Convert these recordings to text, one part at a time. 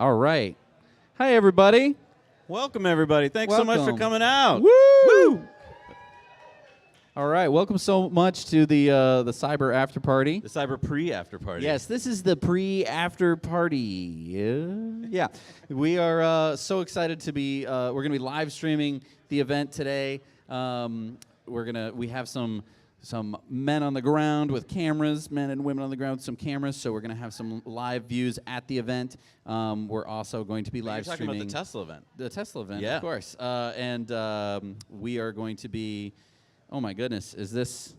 All right. Hi, everybody. Welcome, everybody. Thanks so much for coming out. Woo! All right, welcome so much to the Cyber After Party. The Cyber Pre-After Party. Yes, this is the pre-after party. Yeah. We are so excited to be. We're going to be live streaming the event today. We have some men on the ground with cameras, men and women on the ground with some cameras. So we're going to have some live views at the event. We're also going to be live You're talking streaming about the Tesla event. The Tesla event, Yeah. of course. We are going to be. Oh my goodness, is this?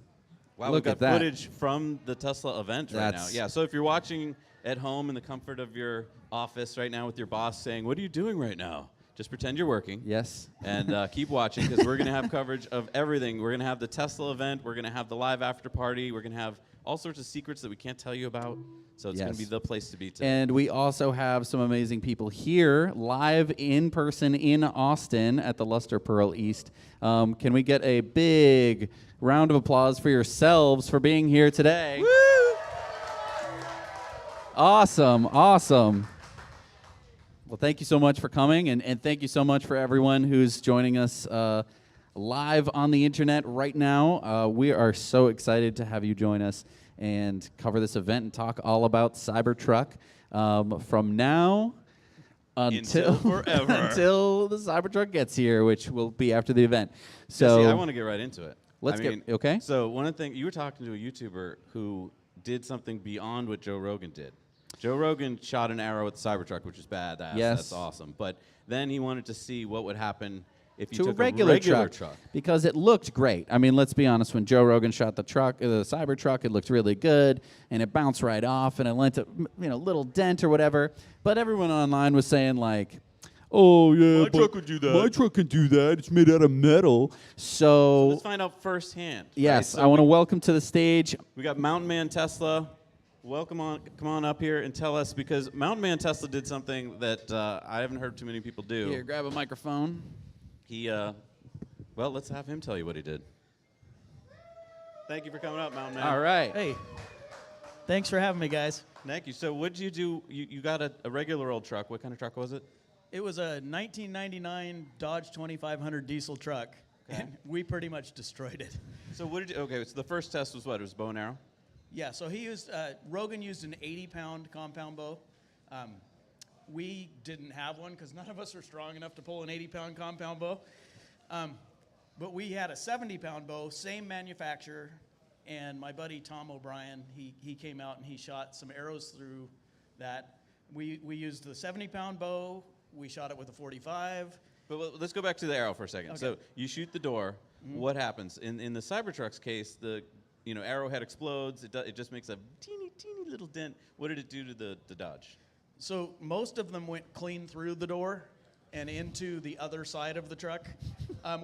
Wow, Look we've at got that. footage from the Tesla event right now. That's- Yeah, so if you're watching at home in the comfort of your office right now with your boss saying, "What are you doing right now?" Just pretend you're working. Yes. And keep watching because we're going to have coverage of everything. We're going to have the Tesla event. We're going to have the live after party. We're going to have all sorts of secrets that we can't tell you about. So it's going to be the place to be today. And we also have some amazing people here, live in person in Austin at the Luster Pearl East. Can we get a big round of applause for yourselves for being here today? Woo! Awesome, awesome. Well, thank you so much for coming, and thank you so much for everyone who's joining us live on the internet right now. We are so excited to have you join us and cover this event and talk all about Cybertruck from now until forever. until the Cybertruck gets here, which will be after the event. So Jesse, I want to get right into it. Okay. So one of the things, you were talking to a YouTuber who did something beyond what Joe Rogan did. Joe Rogan shot an arrow at the Cybertruck, which is badass. Yes. That's awesome. But then he wanted to see what would happen if you to took a regular truck. Because it looked great. I mean, let's be honest. When Joe Rogan shot the Cybertruck, it looked really good, and it bounced right off, and it lent a little dent or whatever. But everyone online was saying like, "Oh yeah, My truck would do that. My truck can do that. It's made out of metal." So Let's find out firsthand. yes, right? So I want to welcome to the stage. we got Mountain Man Tesla. Come on up here and tell us, because Mountain Man Tesla did something that I haven't heard too many people do. Here, grab a microphone. He, well, let's have him tell you what he did. Thank you for coming up, Mountain Man. All right. Hey, thanks for having me, guys. Thank you. So what did you do? You got a regular old truck. What kind of truck was it? It was a 1999 Dodge 2500 diesel truck, Okay. and we pretty much destroyed it. So what did you, okay, so the first test was what? It was bow and arrow? Yeah, so Rogan used an 80-pound compound bow. We didn't have one because none of us are strong enough to pull an 80-pound compound bow. But we had a 70-pound bow, same manufacturer, and my buddy Tom O'Brien, he came out and he shot some arrows through that. We used the 70-pound bow. We shot it with a 45. But let's go back to the arrow for a second. Okay. So you shoot the door. Mm-hmm. What happens? In the Cybertruck's case, the arrowhead explodes. It just makes a teeny little dent. What did it do to the Dodge? So most of them went clean through the door and into the other side of the truck.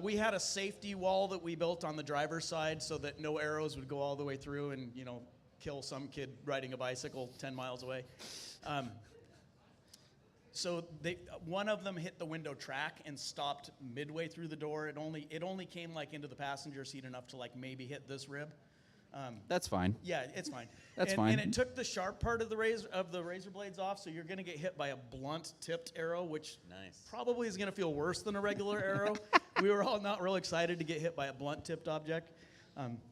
We had a safety wall that we built on the driver's side so that no arrows would go all the way through and kill some kid riding a bicycle 10 miles away. So one of them hit the window track and stopped midway through the door. It only came like into the passenger seat enough to like maybe hit this rib. That's fine. Yeah, it's fine. That's fine. And it took the sharp part of the razor blades off, so you're going to get hit by a blunt tipped arrow, which probably is going to feel worse than a regular arrow. We were all not real excited to get hit by a blunt tipped object.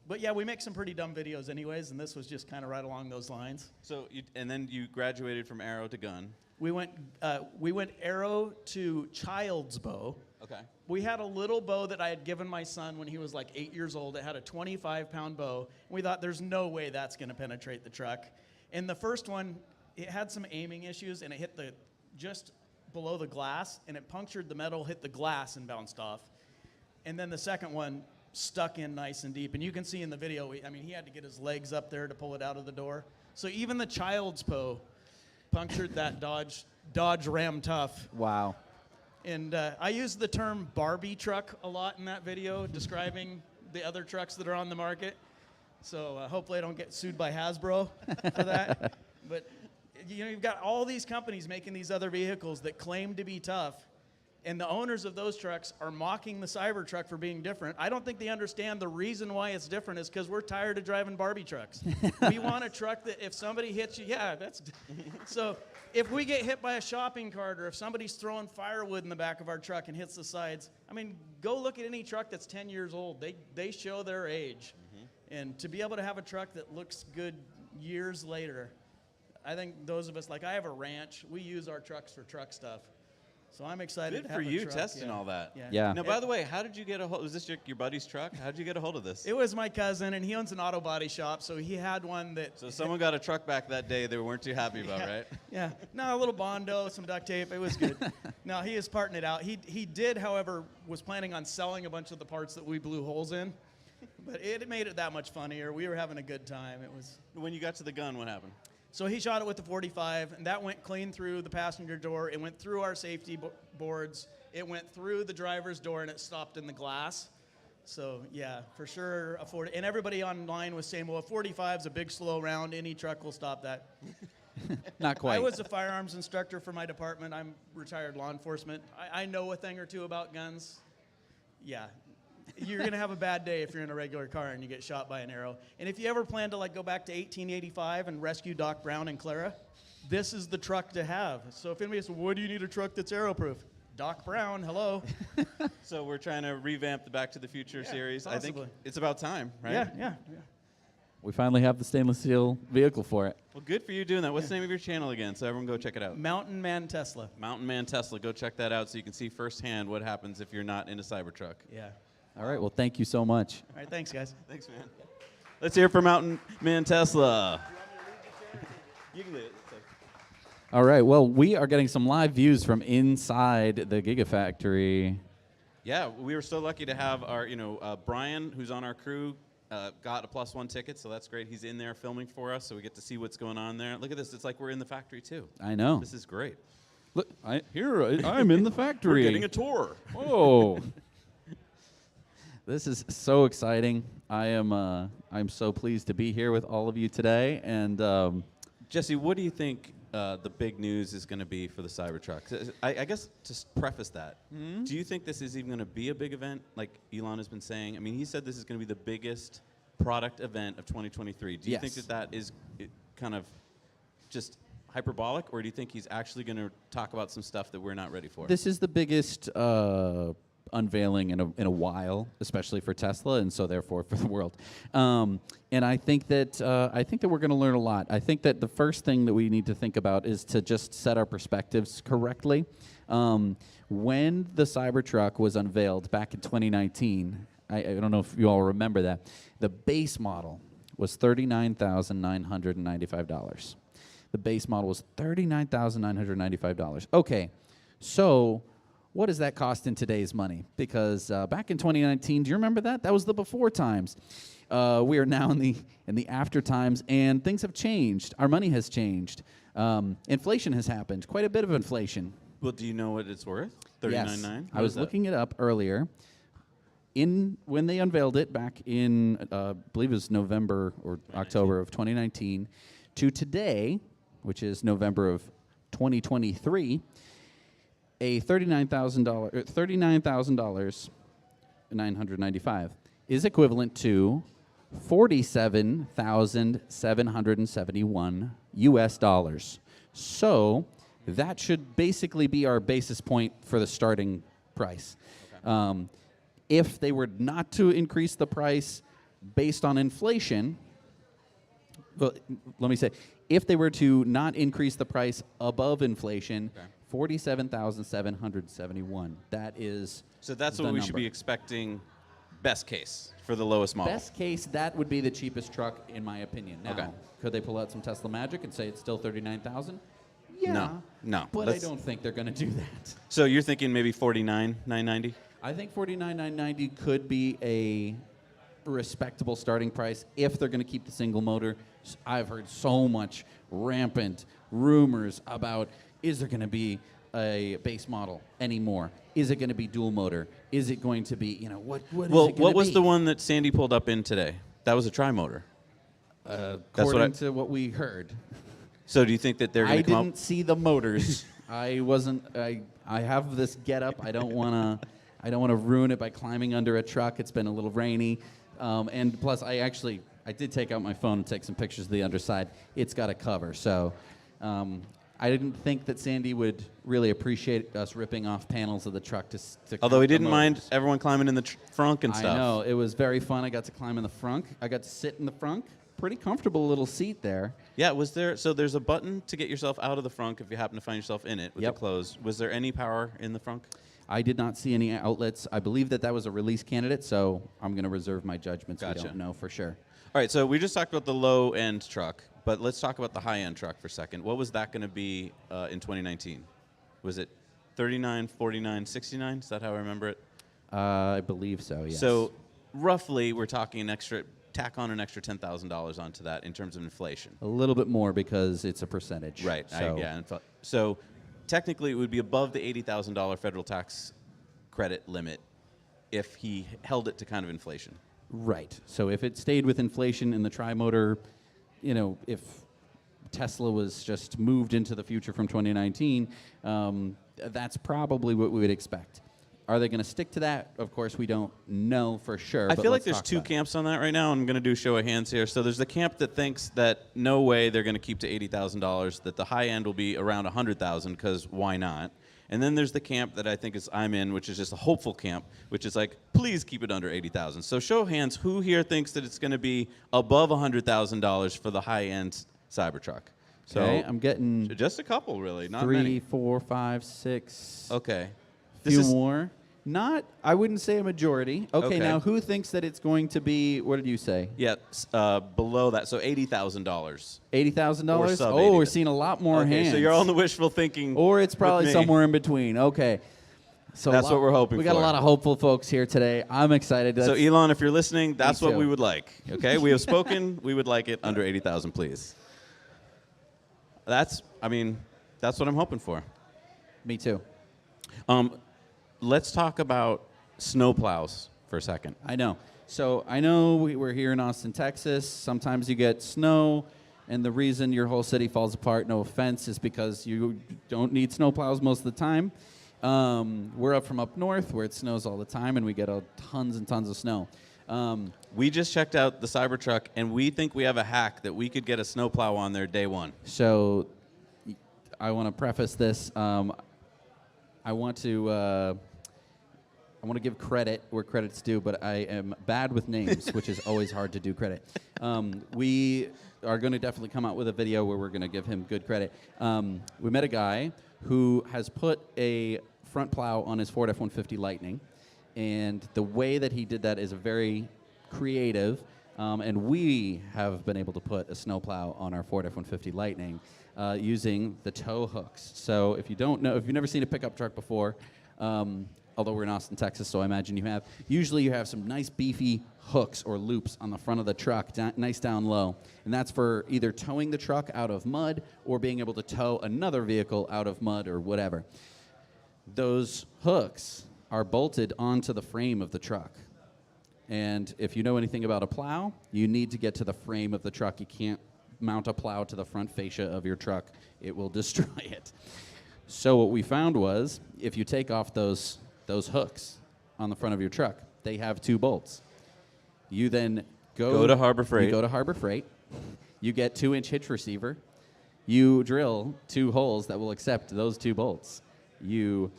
But yeah, we make some pretty dumb videos anyways, and this was just kind of right along those lines. So then you graduated from arrow to gun. We went arrow to child's bow. Okay. We had a little bow that I had given my son when he was like 8 years old. It had a 25-pound bow. And we thought there's no way that's going to penetrate the truck. And the first one, it had some aiming issues, and it hit just below the glass, and it punctured the metal, hit the glass, and bounced off. And then the second one stuck in nice and deep. And you can see in the video, he had to get his legs up there to pull it out of the door. So even the child's bow punctured that Dodge Ram Tough. Wow. And I use the term Barbie truck a lot in that video, describing the other trucks that are on the market. So hopefully I don't get sued by Hasbro for that. But you've got all these companies making these other vehicles that claim to be tough, and the owners of those trucks are mocking the Cybertruck for being different. I don't think they understand the reason why it's different is because we're tired of driving Barbie trucks. We want a truck that if somebody hits you, yeah, that's... So if we get hit by a shopping cart or if somebody's throwing firewood in the back of our truck and hits the sides, I mean, go look at any truck that's 10 years old. They show their age. And to be able to have a truck that looks good years later, I think those of us, like I have a ranch, we use our trucks for truck stuff. So I'm excited Good to have for a you truck. testing all that. Yeah. Now, by the way, how did you get a hold? Was this your buddy's truck? How did you get a hold of this? It was my cousin, and he owns an auto body shop, so he had one that... So someone got a truck back that day they weren't too happy about, yeah, right? Yeah. No, a little Bondo, some duct tape. It was good. No, he is parting it out. He did, however, was planning on selling a bunch of the parts that we blew holes in, but it made it that much funnier. We were having a good time. It was... When you got to the gun, what happened? So he shot it with the 45, and that went clean through the passenger door. It went through our safety boards. It went through the driver's door, and it stopped in the glass. So, yeah, for sure, a 40. And everybody online was saying, well, a 45 is a big, slow round. Any truck will stop that. Not quite. I was a firearms instructor for my department. I'm retired law enforcement. I know a thing or two about guns. Yeah. You're going to have a bad day if you're in a regular car and you get shot by an arrow. And if you ever plan to go back to 1885 and rescue Doc Brown and Clara, this is the truck to have. So if anybody says, what do you need a truck that's arrow-proof? Doc Brown, hello. So we're trying to revamp the Back to the Future series. Possibly. I think it's about time, right? Yeah. We finally have the stainless steel vehicle for it. Well, good for you doing that. What's the name of your channel again? So everyone go check it out. Mountain Man Tesla. Mountain Man Tesla. Go check that out so you can see firsthand what happens if you're not in a Cybertruck. Yeah. All right. Well, thank you so much. All right, thanks, guys. Thanks, man. Let's hear it for Mountain Man Tesla. You can lead it. All right. Well, we are getting some live views from inside the Gigafactory. Yeah, we were so lucky to have our, Brian, who's on our crew, got a +1 ticket, so that's great. He's in there filming for us, so we get to see what's going on there. Look at this. It's like we're in the factory, too. I know. This is great. Look, I'm in the factory. We're getting a tour. Oh. This is so exciting. I'm so pleased to be here with all of you today. And Jesse, what do you think the big news is going to be for the Cybertruck? I guess to preface that, do you think this is even going to be a big event like Elon has been saying? I mean, he said this is going to be the biggest product event of 2023. Do you think that is kind of just hyperbolic, or do you think he's actually going to talk about some stuff that we're not ready for? this is the biggest unveiling in a while, especially for Tesla, and so therefore for the world. And I think that we're going to learn a lot. I think that the first thing that we need to think about is to just set our perspectives correctly. When the Cybertruck was unveiled back in 2019, I don't know if you all remember that, the base model was $39,995. The base model was $39,995. Okay, so what does that cost in today's money? Because back in 2019, do you remember that? That was the before times. We are now in the after times, and things have changed. Our money has changed. Inflation has happened. Quite a bit of inflation. Well, do you know what it's worth? Yes. $39,900? I was looking it up earlier. When they unveiled it back in, I believe it was November or October of 2019, to today, which is November of 2023, a $39,000, $995 is equivalent to $47,771 US. So that should basically be our basis point for the starting price. Okay. If they were not to increase the price based on inflation, well, let me say, if they were to not increase the price above inflation, okay, $47,771. That is. So that's what we should be expecting. Best case for the lowest model. Best case, that would be the cheapest truck, in my opinion. Now, okay, could they pull out some Tesla magic and say it's still $39,000? Yeah. No. But I don't think they're going to do that. So you're thinking maybe $49,990? I think $49,990 could be a respectable starting price if they're going to keep the single motor. I've heard so much rampant rumors about, is there going to be a base model anymore? Is it going to be dual motor? Is it going to be, what is it going to be? What was the one that Sandy pulled up in today? That was a tri-motor. According to what we heard. So do you think that they're going to come up? I didn't see the motors. I have this getup. I don't want to ruin it by climbing under a truck. It's been a little rainy. And plus, I did take out my phone and take some pictures of the underside. It's got a cover, so I didn't think that Sandy would really appreciate us ripping off panels of the truck to Although he count the didn't mind motors. everyone climbing in the frunk and stuff. I know. It was very fun. I got to climb in the frunk. I got to sit in the frunk. Pretty comfortable little seat there. Yeah, was there? So there's a button to get yourself out of the frunk if you happen to find yourself in it with Yep. it closed. Was there any power in the frunk? I did not see any outlets. I believe that was a release candidate, so I'm going to reserve my judgments. Gotcha. We don't know for sure. All right, so we just talked about the low-end truck, but let's talk about the high-end truck for a second. What was that going to be in 2019? Was it 39, 49, 69? Is that how I remember it? I believe so, yes. So roughly, we're talking tack on an extra $10,000 onto that in terms of inflation. a little bit more because it's a percentage. Right. So So technically, it would be above the $80,000 federal tax credit limit if he held it to kind of inflation. Right. So if it stayed with inflation in the tri-motor, if Tesla was just moved into the future from 2019, that's probably what we would expect. Are they going to stick to that? Of course, we don't know for sure. I but feel like let's there's talk two about it. camps on that right now. I'm going to do show of hands here. So there's the camp that thinks that no way they're going to keep to $80,000, that the high end will be around $100,000 because why not? And then there's the camp that I think I'm in, which is just a hopeful camp, which is like, please keep it under $80,000. So show of hands, who here thinks that it's going to be above $100,000 for the high end Cybertruck? So Okay, I'm getting just a couple, really, not 3, many. 4, 5, 6. Okay. A few more. I wouldn't say a majority. Okay, Okay. now who thinks that it's going to be, what did you say? Yeah, below that, so $80,000. $80,000? Or sub Oh, 80. we're seeing a lot more Okay, hands. so you're on the wishful thinking. Or it's probably with me. somewhere in between. Okay. So That's what we're hoping We got for. a lot of hopeful folks here today. I'm excited. So Elon, if you're listening, that's what too. we would like. Okay, we have spoken. We would like it under 80,000, please. That's what I'm hoping for. Me too. Let's talk about snowplows for a second. I know. So I know we're here in Austin, Texas. Sometimes you get snow, and the reason your whole city falls apart, no offense, is because you don't need snowplows most of the time. We're up from up north where it snows all the time, and we get tons and tons of snow. We just checked out the Cybertruck, and we think we have a hack that we could get a snowplow on there day one. So I want to preface this. I want to give credit where credit's due, but I am bad with names, which is always hard to do credit. We are going to definitely come out with a video where we're going to give him good credit. We met a guy who has put a front plow on his Ford F-150 Lightning, and the way that he did that is very creative, and we have been able to put a snowplow on our Ford F-150 Lightning using the tow hooks. So if you don't know, if you've never seen a pickup truck before, although we're in Austin, Texas, so I imagine you have. Usually you have some nice beefy hooks or loops on the front of the truck, nice down low. And that's for either towing the truck out of mud or being able to tow another vehicle out of mud or whatever. Those hooks are bolted onto the frame of the truck. And if you know anything about a plow, you need to get to the frame of the truck. You can't mount a plow to the front fascia of your truck. It will destroy it. So what we found was, if you take off those hooks on the front of your truck, they have 2 bolts. You then go to Harbor Freight. You go to Harbor Freight. You get 2-inch hitch receiver. You drill 2 holes that will accept those 2 bolts. You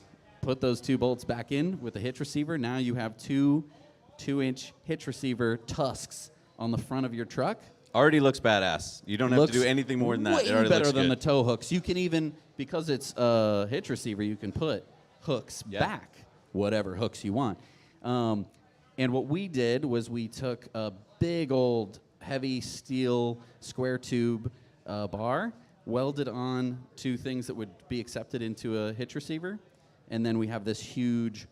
put those 2 bolts back in with the hitch receiver. Now you have 2-inch hitch receiver tusks on the front of your truck. Already looks badass. You don't have to do anything more than that. Way It already better looks than good. the tow hooks. You can even, because it's a hitch receiver, you can put hooks back, whatever hooks you want. And what we did was we took a big old heavy steel square tube bar, welded on to things that would be accepted into a hitch receiver, and then we have this huge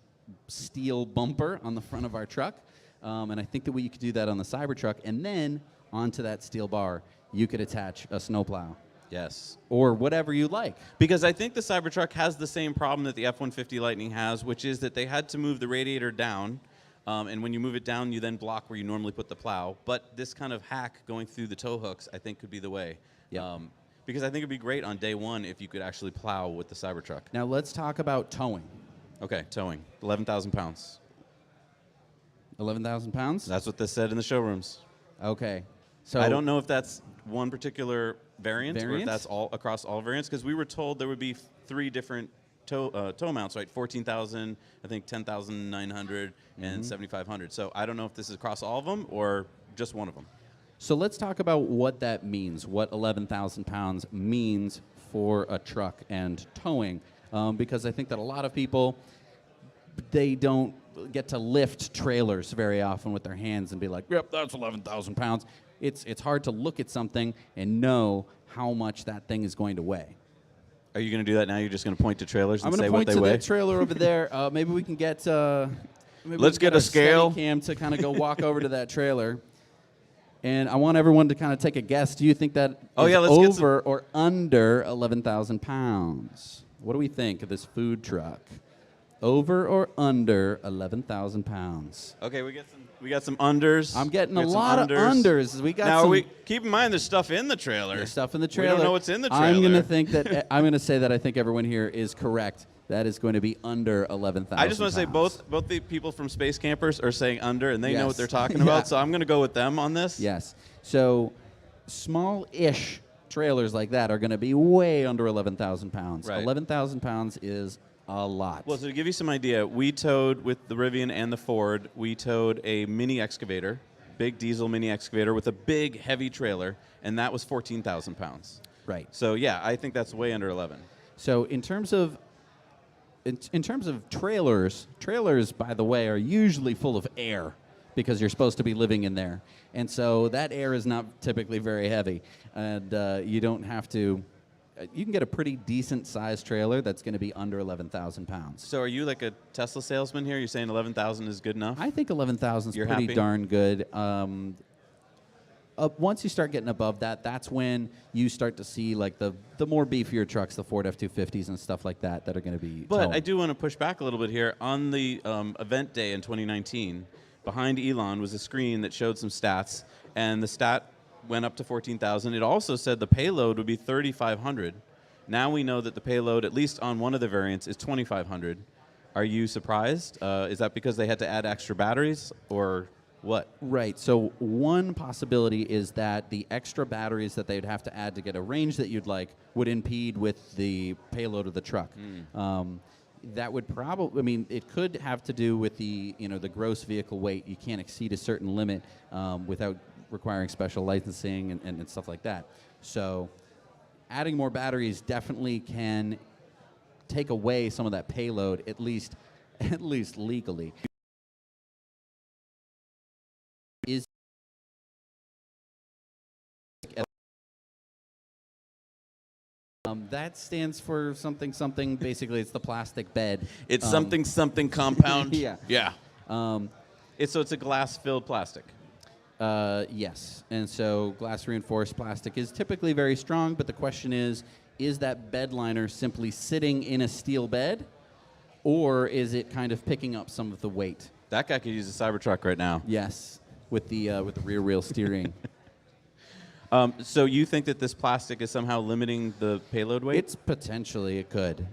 steel bumper on the front of our truck. And I think that we could do that on the Cybertruck, and then onto that steel bar, you could attach a snowplow. Yes. Or whatever you like. Because I think the Cybertruck has the same problem that the F-150 Lightning has, which is that they had to move the radiator down, and when you move it down, you then block where you normally put the plow. But this kind of hack going through the tow hooks, I think, could be the way. Yep. Because I think it'd be great on day one if you could actually plow with the Cybertruck. Now let's talk about towing. Okay, towing. 11,000 pounds. 11,000 pounds? That's what they said in the showrooms. Okay. So I don't know if that's one particular variant, or if that's all across all variants, because we were told there would be 3 different tow mounts, right? 14,000, I think 10,900, and 7,500. So I don't know if this is across all of them or just one of them. So let's talk about what that means, what 11,000 pounds means for a truck and towing, because I think that a lot of people, they don't get to lift trailers very often with their hands and be like, yep, that's 11,000 pounds. It's hard to look at something and know how much that thing is going to weigh. Are you going to do that now? You're just going to point to trailers and say I'm what they going to point weigh? to that trailer over there. Maybe we can get Let's get a our scale. Steadicam to kind of go walk over to that trailer. And I want everyone to kind of take a guess. Do you think that is over or under 11,000 pounds? What do we think of this food truck? Over or under 11,000 pounds? Okay, we got some unders. I'm getting a lot of unders. We got now, keep in mind there's stuff in the trailer. There's stuff in the trailer. We don't know what's in the trailer. I'm going to think that I'm going to say that I think everyone here is correct. That is going to be under 11,000. I just want to say both the people from Space Campers are saying under, and they know what they're talking about. So I'm going to go with them on this. Yes. So small-ish trailers like that are going to be way under 11,000 pounds. Right. 11,000 pounds is a lot. Well, so to give you some idea, we towed with the Rivian and the Ford. We towed a mini excavator, big diesel mini excavator with a big heavy trailer, and that was 14,000 pounds. Right. So yeah, I think that's way under 11. So in terms of trailers, by the way, are usually full of air because you're supposed to be living in there. And so that air is not typically very heavy. And you don't have to, you can get a pretty decent sized trailer that's going to be under 11,000 pounds. So are you like a Tesla salesman here? You're saying 11,000 is good enough? I think 11,000 is pretty happy? darn good. Once you start getting above that, that's when you start to see like the more beefier trucks, the Ford F-250s and stuff like that are going to be But towing. I do want to push back a little bit here. On the event day in 2019, behind Elon was a screen that showed some stats, and the stat went up to 14,000. It also said the payload would be 3,500. Now we know that the payload, at least on one of the variants, is 2,500. Are you surprised? Is that because they had to add extra batteries, or what? Right. So one possibility is that the extra batteries that they'd have to add to get a range that you'd like would impede with the payload of the truck. That would probably, I mean, it could have to do with the gross vehicle weight. You can't exceed a certain limit without requiring special licensing and stuff like that. So adding more batteries definitely can take away some of that payload, at least legally. That stands for something. Basically, it's the plastic bed. It's something compound. Yeah. Yeah. It's a glass-filled plastic. Yes. And so glass reinforced plastic is typically very strong, but the question is that bed liner simply sitting in a steel bed, or is it kind of picking up some of the weight? That guy could use a Cybertruck right now. Yes, with the rear wheel steering. So you think that this plastic is somehow limiting the payload weight? It's potentially, it could.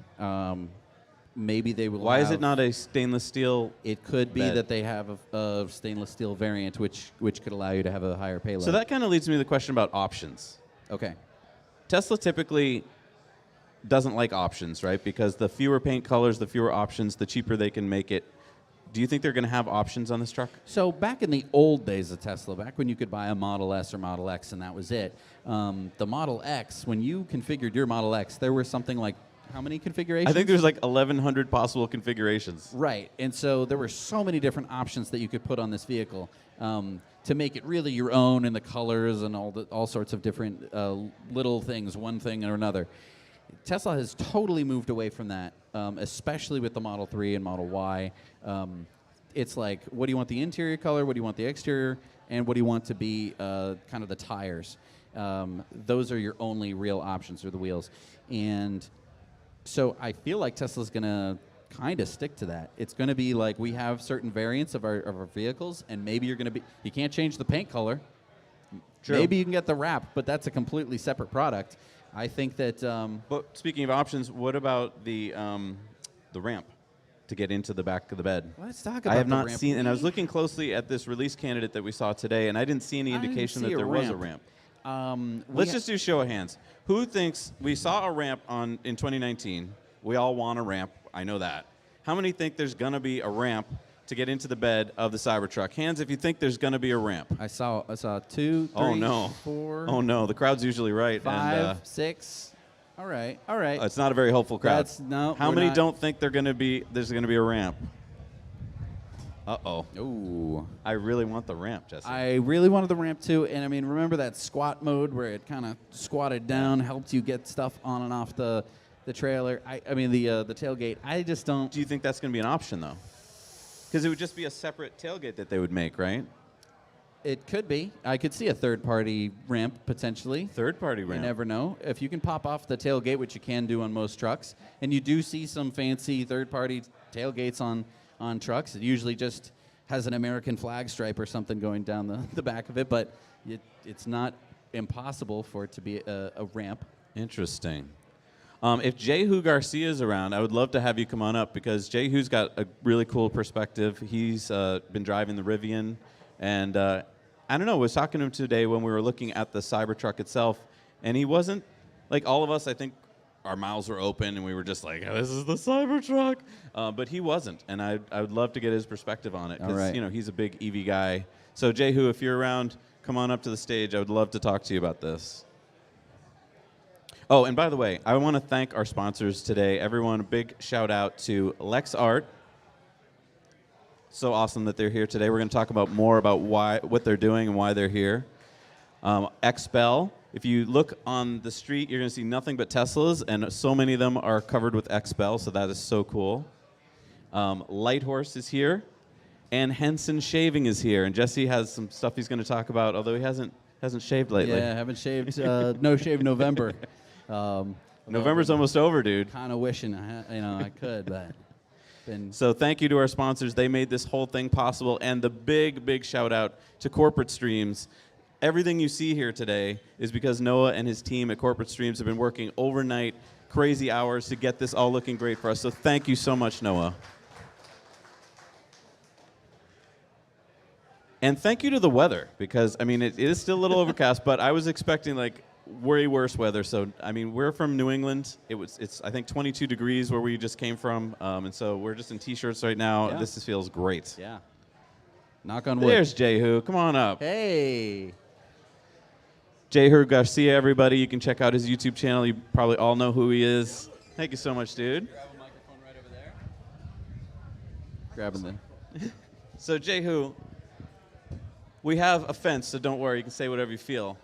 Maybe they will. Why is it not a stainless steel? It could be bed? that they have a stainless steel variant, which could allow you to have a higher payload. So that kind of leads me to the question about options. Okay. Tesla typically doesn't like options, right? Because the fewer paint colors, the fewer options, the cheaper they can make it. Do you think they're going to have options on this truck? So back in the old days of Tesla, back when you could buy a Model S or Model X and that was it, the Model X, when you configured your Model X, there were something like how many configurations? I think there's like 1,100 possible configurations. Right, and so there were so many different options that you could put on this vehicle to make it really your own, and the colors and all sorts of different little things, one thing or another. Tesla has totally moved away from that, especially with the Model 3 and Model Y. It's like, what do you want the interior color, what do you want the exterior, and what do you want to be kind of the tires. Those are your only real options, or the wheels. And so I feel like Tesla's going to kind of stick to that. It's going to be like, we have certain variants of our vehicles, and maybe you can't change the paint color. True. Maybe you can get the wrap, but that's a completely separate product. I think that. But speaking of options, what about the ramp to get into the back of the bed? Let's talk about. I have the not ramp. seen, and I was looking closely at this release candidate that we saw today, and I didn't see any indication that there was a ramp. Let's just do show of hands. Who thinks we saw a ramp in 2019? We all want a ramp. I know that. How many think there's gonna be a ramp to get into the bed of the Cybertruck? Hands if you think there's gonna be a ramp. I saw 2, 3, Oh no. 4. Oh no. The crowd's usually right. 5, And, 6. All right. it's not a very hopeful crowd. How we're many not. don't think there's gonna be a ramp? Uh-oh. Ooh. I really want the ramp, Jesse. I really wanted the ramp too, and I mean, remember that squat mode where it kind of squatted down, helped you get stuff on and off the trailer. I mean the tailgate. I just don't. Do you think that's going to be an option though? Because it would just be a separate tailgate that they would make, right? It could be. I could see a third-party ramp potentially. Third-party ramp. You never know. If you can pop off the tailgate, which you can do on most trucks, and you do see some fancy third-party tailgates on trucks. It usually just has an American flag stripe or something going down the back of it, but it's not impossible for it to be a ramp. Interesting. If Jehu Garcia is around, I would love to have you come on up because Jehu's got a really cool perspective. He's been driving the Rivian, and I don't know, I was talking to him today when we were looking at the Cybertruck itself, and he wasn't, like all of us, I think, our mouths were open and we were just like, oh, this is the Cybertruck. But he wasn't, and I would love to get his perspective on it because right. he's a big EV guy. So Jehu, if you're around, come on up to the stage. I would love to talk to you about this. Oh, and by the way, I want to thank our sponsors today. Everyone, a big shout out to Lex Art. So awesome that they're here today. We're going to talk about more about what they're doing and why they're here. XPEL. If you look on the street, you're going to see nothing but Teslas, and so many of them are covered with XPEL, so that is so cool. Lighthorse is here, and Henson Shaving is here, and Jesse has some stuff he's going to talk about, although he hasn't shaved lately. Yeah, I haven't shaved. No shave November. November's almost over, dude. Kind of wishing I could, but So thank you to our sponsors. They made this whole thing possible, and the big shout out to Corporate Streams. Everything you see here today is because Noah and his team at Corporate Streams have been working overnight, crazy hours to get this all looking great for us. So thank you so much, Noah. And thank you to the weather, because, I mean, it is still a little overcast, but I was expecting, like, way worse weather. So, I mean, we're from New England. It's I think, 22 degrees where we just came from, and so we're just in T-shirts right now. Yeah. This feels great. yeah. Knock on wood. There's Jehu. Come on up. Hey. Jehu Garcia, everybody. You can check out his YouTube channel. You probably all know who he is. Thank you so much, dude. Grab a microphone right over there. Grabbing the. So, Jehu, we have a fence, so don't worry. You can say whatever you feel.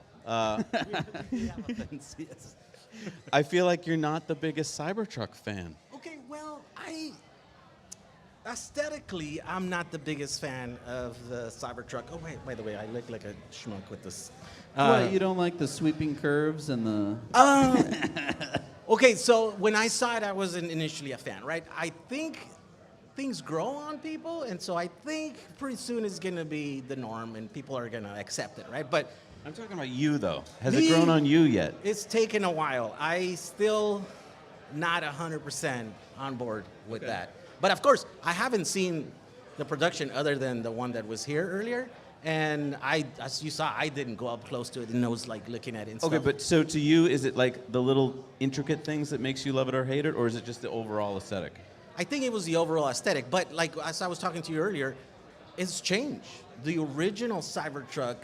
Yes. I feel like you're not the biggest Cybertruck fan. Okay, well, aesthetically, I'm not the biggest fan of the Cybertruck. Oh, wait, by the way, I look like a schmuck with this. What, you don't like the sweeping curves and the... Okay, so when I saw it, I wasn't initially a fan, right? I think things grow on people, and so I think pretty soon it's going to be the norm, and people are going to accept it, right? But I'm talking about you, though. Has Me? it grown on you yet? it's taken a while. I still not 100% on board with that. But of course, I haven't seen the production other than the one that was here earlier. And as you saw, I didn't go up close to it and was like looking at it and Okay, stuff. but so to you, is it like the little intricate things that makes you love it or hate it, or is it just the overall aesthetic? I think it was the overall aesthetic. But like as I was talking to you earlier, it's changed. The original Cybertruck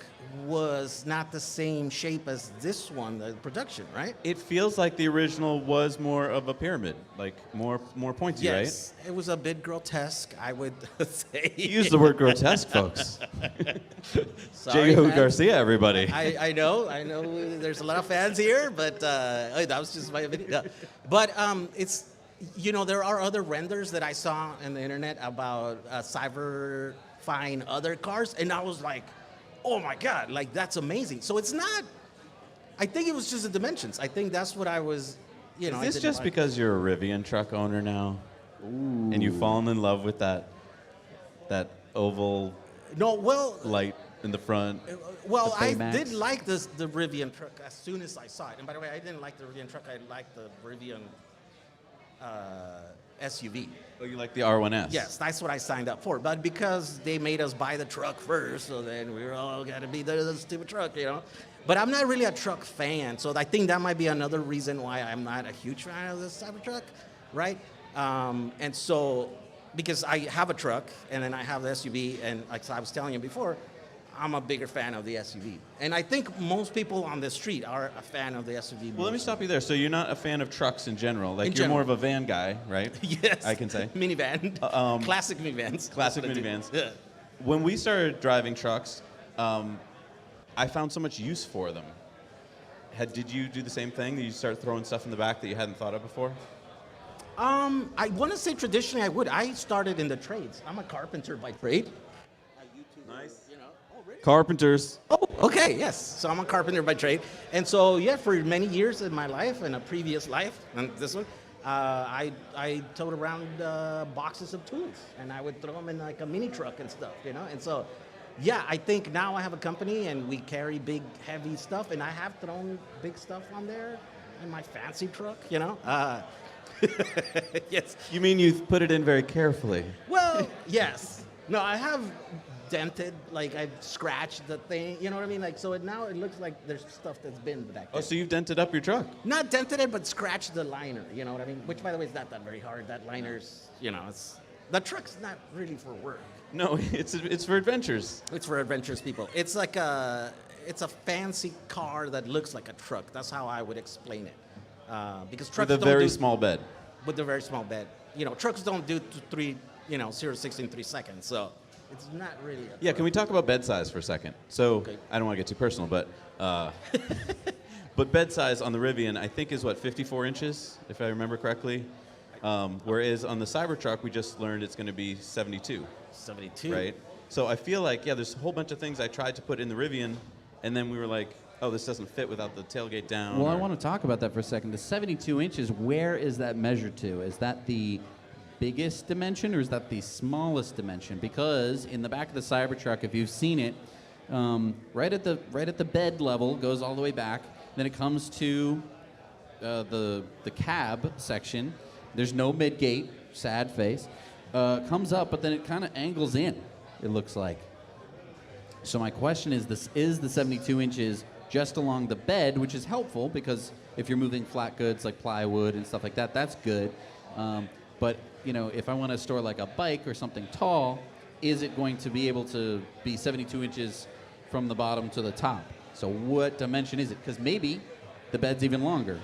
was not the same shape as this one, the production, right? It feels like the original was more of a pyramid, like more pointy, Yes, it was a bit grotesque, I would say. right? You use the word grotesque, folks. Sorry, Jehu man. Garcia, everybody. I know. There's a lot of fans here, but that was just my opinion. Yeah. But it's, there are other renders that I saw on the internet about cyberfying other cars, and I was like, oh my God, like that's amazing. So it's not, I think it was just the dimensions. I think that's what I was, Is I this didn't just like. because you're a Rivian truck owner now? Ooh. And you've fallen in love with that oval No, well, light in the front? Well, The I Baymax. did like the Rivian truck as soon as I saw it. And by the way, I didn't like the Rivian truck. I liked the Rivian SUV. Oh, you like the R1S? Yes, that's what I signed up for. But because they made us buy the truck first, so then we were all got to be the stupid truck, But I'm not really a truck fan, so I think that might be another reason why I'm not a huge fan of the Cybertruck, right? And so, because I have a truck, and then I have the SUV, and like I was telling you before, I'm a bigger fan of the SUV. And I think most people on the street are a fan of the SUV. Well, let me stop you there. So you're not a fan of trucks in general. Like In you're general. more of a van guy, right? Yes. I can say. Minivan. Classic minivans. Classic That's what I do. minivans. Yeah. When we started driving trucks, I found so much use for them. Did you do the same thing? Did you start throwing stuff in the back that you hadn't thought of before? I want to say traditionally I would. I started in the trades. I'm a carpenter by trade. Nice. You know. Oh, really? Carpenters. Oh, okay, yes. So I'm a carpenter by trade. And so, yeah, for many years in my life and a previous life, and this one, I towed around boxes of tools, and I would throw them in like a mini truck and stuff, you know? And so, yeah, I think now I have a company, and we carry big, heavy stuff, and I have thrown big stuff on there in my fancy truck, you know? Yes. You mean you put it in very carefully? Well, yes. No, I have dented, like I've scratched the thing, you know what I mean? Like, so now it looks like there's stuff that's been back Oh, there. so you've dented up your truck? Not dented it, but scratched the liner, you know what I mean? Which, by the way, is not that very hard. That liner's, you know, the truck's not really for work. No, it's for adventures. It's for adventurous people. It's like it's a fancy car that looks like a truck. That's how I would explain it. Because trucks With a don't very do, small bed. with a very small bed. You know, trucks don't do 0 to 60 in 3 seconds, so it's not really a Yeah, truck. can we talk about bed size for a second? So, Okay. I don't want to get too personal, but but bed size on the Rivian, I think, is what, 54 inches, if I remember correctly? Whereas on the Cybertruck, we just learned it's going to be 72, 72. right? So I feel like, yeah, there's a whole bunch of things I tried to put in the Rivian, and then we were like, oh, this doesn't fit without the tailgate down. Well, I or- want to talk about that for a second. The 72 inches, where is that measured to? Is that the biggest dimension or is that the smallest dimension? Because in the back of the Cybertruck, if you've seen it, right at the bed level, goes all the way back. Then it comes to the cab section. There's no mid-gate, sad face. Comes up, but then it kind of angles in, it looks like. So my question is, is the 72 inches just along the bed, which is helpful because if you're moving flat goods like plywood and stuff like that, that's good. But you know, if I want to store like a bike or something tall, is it going to be able to be 72 inches from the bottom to the top? So what dimension is it? Because maybe the bed's even longer.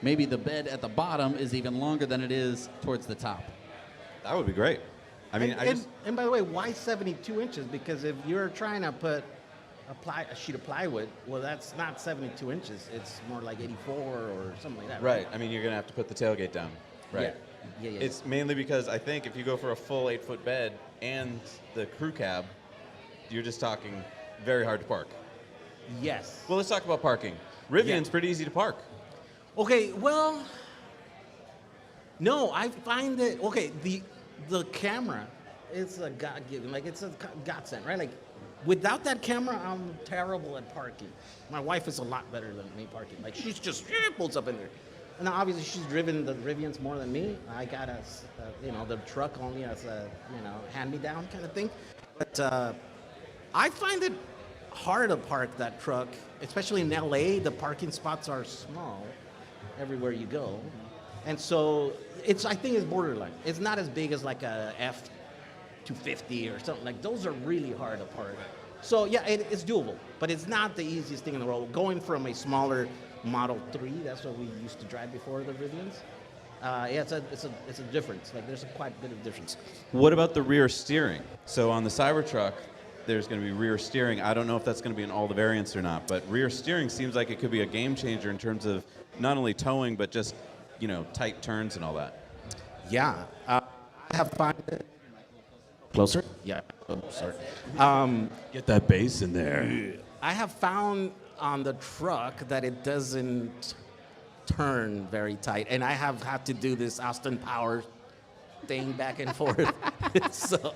Maybe the bed at the bottom is even longer than it is towards the top. That would be great. I mean, and by the way, why 72 inches? Because if you're trying to put a sheet of plywood, well, that's not 72 inches. It's more like 84 or something like that. right. I mean, you're going to have to put the tailgate down. Right. Yeah. It's mainly because I think if you go for a full 8-foot bed and the crew cab, you're just talking very hard to park. Yes. Well, let's talk about parking. Rivian's Yeah. pretty easy to park. Okay, well, no, I find that, okay, the camera is a God-given, like it's a godsend, right? Like without that camera, I'm terrible at parking. My wife is a lot better than me parking. Like she's just pulls up in there. And obviously she's driven the Rivians more than me. I got the truck only as a, hand-me-down kind of thing. But I find it hard to park that truck, especially in LA. The parking spots are small everywhere you go. And so I think it's borderline. It's not as big as like a F-250 or something. Like those are really hard to park. So yeah, it's doable, but it's not the easiest thing in the world. Going from a smaller Model 3, that's what we used to drive before the Rivians. It's a difference. Like there's quite a bit of difference. What about the rear steering? So on the Cybertruck, there's going to be rear steering. I don't know if that's going to be in all the variants or not, but rear steering seems like it could be a game changer in terms of not only towing, but just, tight turns and all that. Yeah, I have found it. Closer? Yeah. Oh, sorry. Get that bass in there. I have found on the truck that it doesn't turn very tight, and I have had to do this Austin Powers thing back and forth. So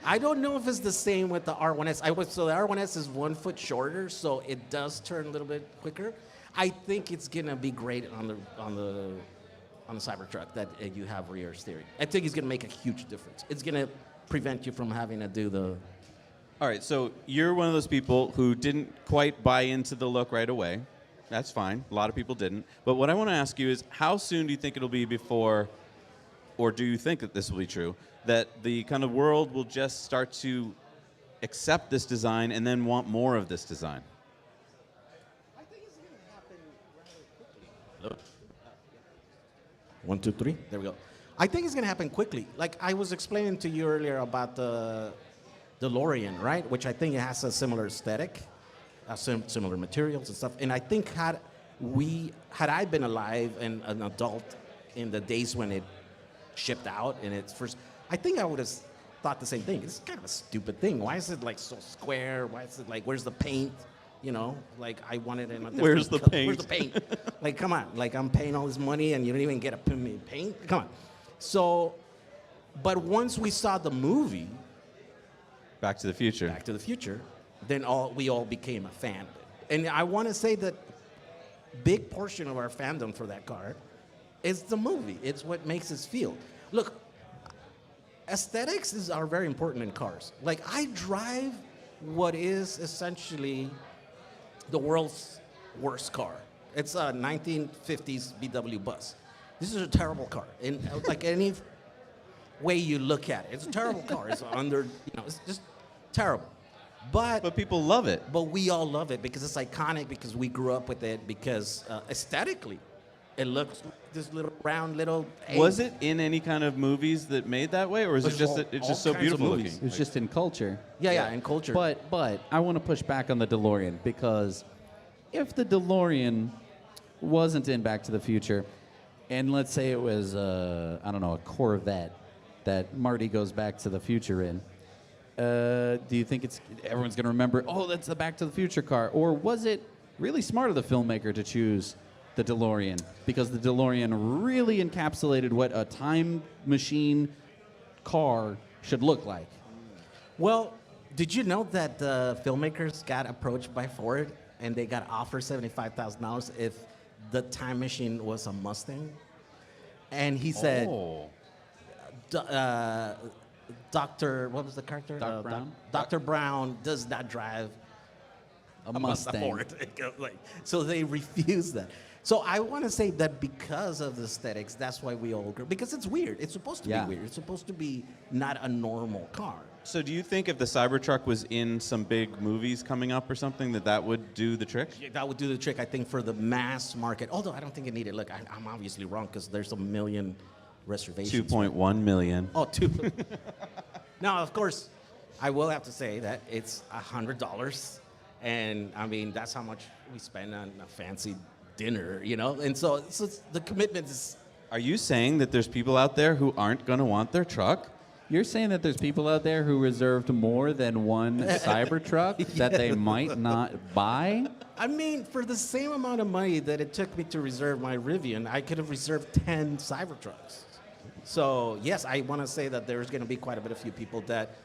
I don't know if it's the same with the R1S. So the R1S is 1 foot shorter, so it does turn a little bit quicker. I think it's gonna be great on the Cybertruck that you have rear steering. I think it's gonna make a huge difference. It's gonna prevent you from having to do All right, so you're one of those people who didn't quite buy into the look right away. That's fine. A lot of people didn't. But what I want to ask you is, how soon do you think it'll be before, or do you think that this will be true, that the kind of world will just start to accept this design and then want more of this design? I think it's going to happen rather quickly. 1, 2, 3. There we go. I think it's going to happen quickly. Like I was explaining to you earlier about the DeLorean, right? Which I think it has a similar aesthetic, similar materials and stuff. And I think had I been alive and an adult in the days when it shipped out in its first, I think I would have thought the same thing. It's kind of a stupid thing. Why is it like so square? Why is it like, where's the paint? You know, like I wanted it in a different Where's the color. paint? Where's the paint? Like, come on. Like I'm paying all this money and you don't even get a paint? Come on. So, but once we saw the movie, Back to the Future. Back to the Future, then we all became a fan of it. And I want to say that big portion of our fandom for that car is the movie. It's what makes us feel. Look, aesthetics are very important in cars. Like I drive what is essentially the world's worst car. It's a 1950s VW bus. This is a terrible car. In like any way you look at it, it's a terrible car. It's it's just terrible. But people love it. But we all love it because it's iconic, because we grew up with it, because aesthetically, it looks like this little round little. Was it in any kind of movies that made that way, or is it There's just all- that it's all just so kinds of beautiful movies. looking? It's just in culture. Yeah, in culture. But I want to push back on the DeLorean, because if the DeLorean wasn't in Back to the Future, and let's say it was I don't know, a Corvette that Marty goes Back to the Future in, do you think everyone's going to remember, oh, that's the Back to the Future car? Or was it really smart of the filmmaker to choose the DeLorean? Because the DeLorean really encapsulated what a time machine car should look like. Well, did you know that the filmmakers got approached by Ford and they got offered $75,000 if the time machine was a Mustang? And he said, Oh. Dr. What was the character? Doc Brown? Dr. Brown does not drive A Mustang. Ford. So they refused that. So I want to say that because of the aesthetics, that's why we all agree. Because it's weird. It's supposed to Yeah. be weird. It's supposed to be not a normal car. So do you think if the Cybertruck was in some big movies coming up or something, that would do the trick? Yeah, that would do the trick, I think, for the mass market. Although I don't think it needed. Look, I'm obviously wrong because there's a million reservations. 2.1 million. Oh, two. Now, of course, I will have to say that it's $100, and I mean that's how much we spend on a fancy dinner, you know. And so it's, the commitment is. Are you saying that there's people out there who aren't going to want their truck? You're saying that there's people out there who reserved more than one Cybertruck that they might not buy? I mean, for the same amount of money that it took me to reserve my Rivian, I could have reserved 10 Cybertrucks. So, yes, I want to say that there's going to be quite a bit of few people that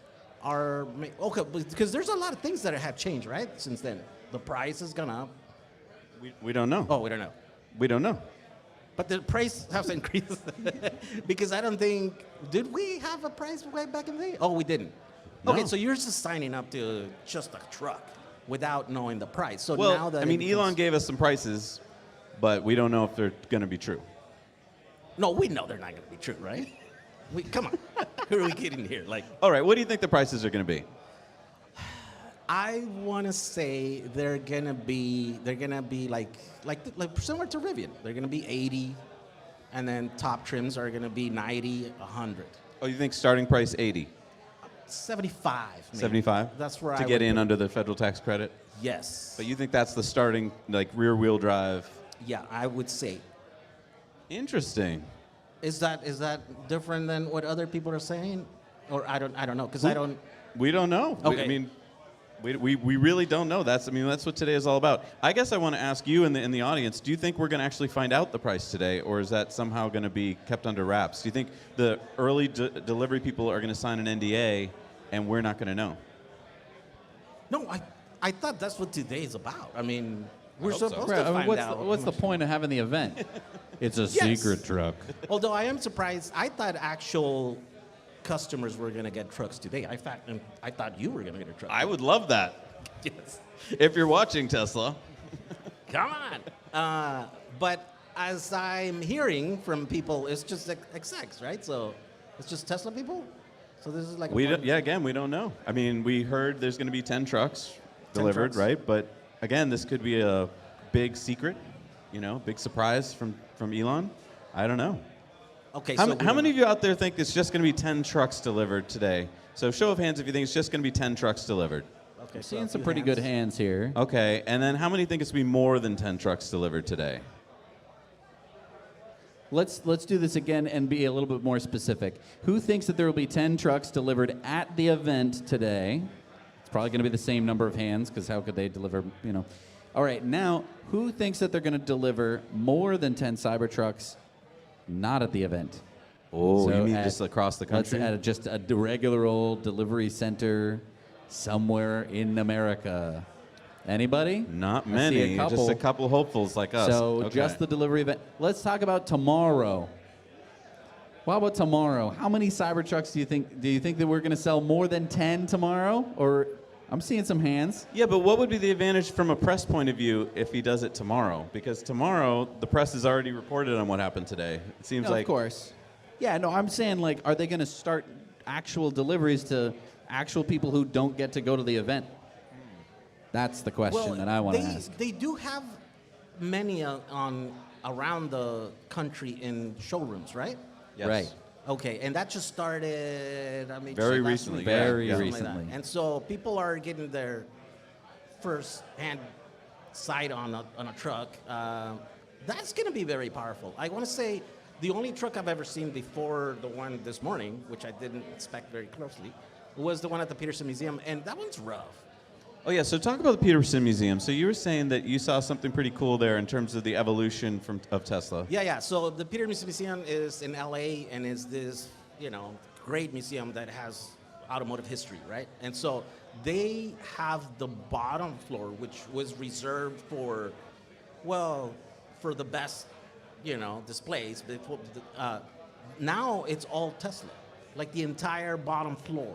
are... Okay, because there's a lot of things that have changed, right, since then. The price has gone up. We don't know. Oh, we don't know. We don't know. But the price has increased. Because I don't think... Did we have a price way back in the day? Oh, we didn't. No. Okay, so you're just signing up to just a truck without knowing the price. So Well, now that I mean, it becomes- Elon gave us some prices, but we don't know if they're going to be true. No, we know they're not going to be true, right? Come on. Who are we kidding here? Like, All right, what do you think the prices are going to be? I want to say they're gonna be like similar to Rivian. They're gonna be 80, and then top trims are gonna be 90, 100, Oh, you think starting price 80? 75. Maybe. 75? That's where to I get would in put- under the federal tax credit? Yes. But you think that's the starting, like, rear-wheel drive? Yeah, I would say. Interesting. Is that different than what other people are saying, or I don't know because I don't. We don't know. Okay. I mean, we really don't know. That's what today is all about. I guess I want to ask you in the audience, do you think we're going to actually find out the price today, or is that somehow going to be kept under wraps? Do you think the early delivery people are going to sign an NDA and we're not going to know? No, I thought that's what today is about. I mean, we're hope so. supposed Right, to I mean, find what's out. what's the point of having the event? It's a Yes. secret truck. Although I am surprised, I thought actual customers were going to get trucks today. I thought you were going to get a truck. I would love that. Yes. If you're watching, Tesla. Come on. But as I'm hearing from people, it's just XX, right? So it's just Tesla people? So this is like We don't know. I mean, we heard there's going to be 10 trucks 10 delivered, trucks. right? But again, this could be a big secret, big surprise from Elon. I don't know. Okay, How, so how many of you out there think it's just going to be 10 trucks delivered today? So show of hands if you think it's just going to be 10 trucks delivered. Okay, so Seeing a some few pretty hands. good hands here. Okay, and then how many think it's going to be more than 10 trucks delivered today? Let's do this again and be a little bit more specific. Who thinks that there will be 10 trucks delivered at the event today? It's probably going to be the same number of hands because how could they deliver, All right, now, who thinks that they're going to deliver more than 10 Cybertrucks not at the event? Oh, So you mean at- just across the country? Let's at just a regular old delivery center somewhere in America. Anybody? Not I see many, a couple. just a couple hopefuls like us. So Okay. just the delivery event. Let's talk about tomorrow. What about tomorrow? How many Cybertrucks do you think that we're going to sell more than 10 tomorrow? Or I'm seeing some hands. Yeah, but what would be the advantage from a press point of view if he does it tomorrow? Because tomorrow, the press has already reported on what happened today. It seems No, like... of course. Yeah, no, I'm saying are they going to start actual deliveries to actual people who don't get to go to the event? That's the question that I want to ask. They do have many around the country in showrooms, right? Yes. Right. Okay, and that just started. I mean, Very last recently, week, yeah. Very something like recently. that. And so people are getting their first-hand sight on a truck. That's going to be very powerful. I want to say the only truck I've ever seen before the one this morning, which I didn't inspect very closely, was the one at the Peterson Museum, and that one's rough. Oh, yeah, so talk about the Peterson Museum. So you were saying that you saw something pretty cool there in terms of the evolution of Tesla. Yeah. So the Peterson Museum is in LA and is this, great museum that has automotive history, right? And so they have the bottom floor, which was reserved for the best, displays. Now it's all Tesla, like the entire bottom floor.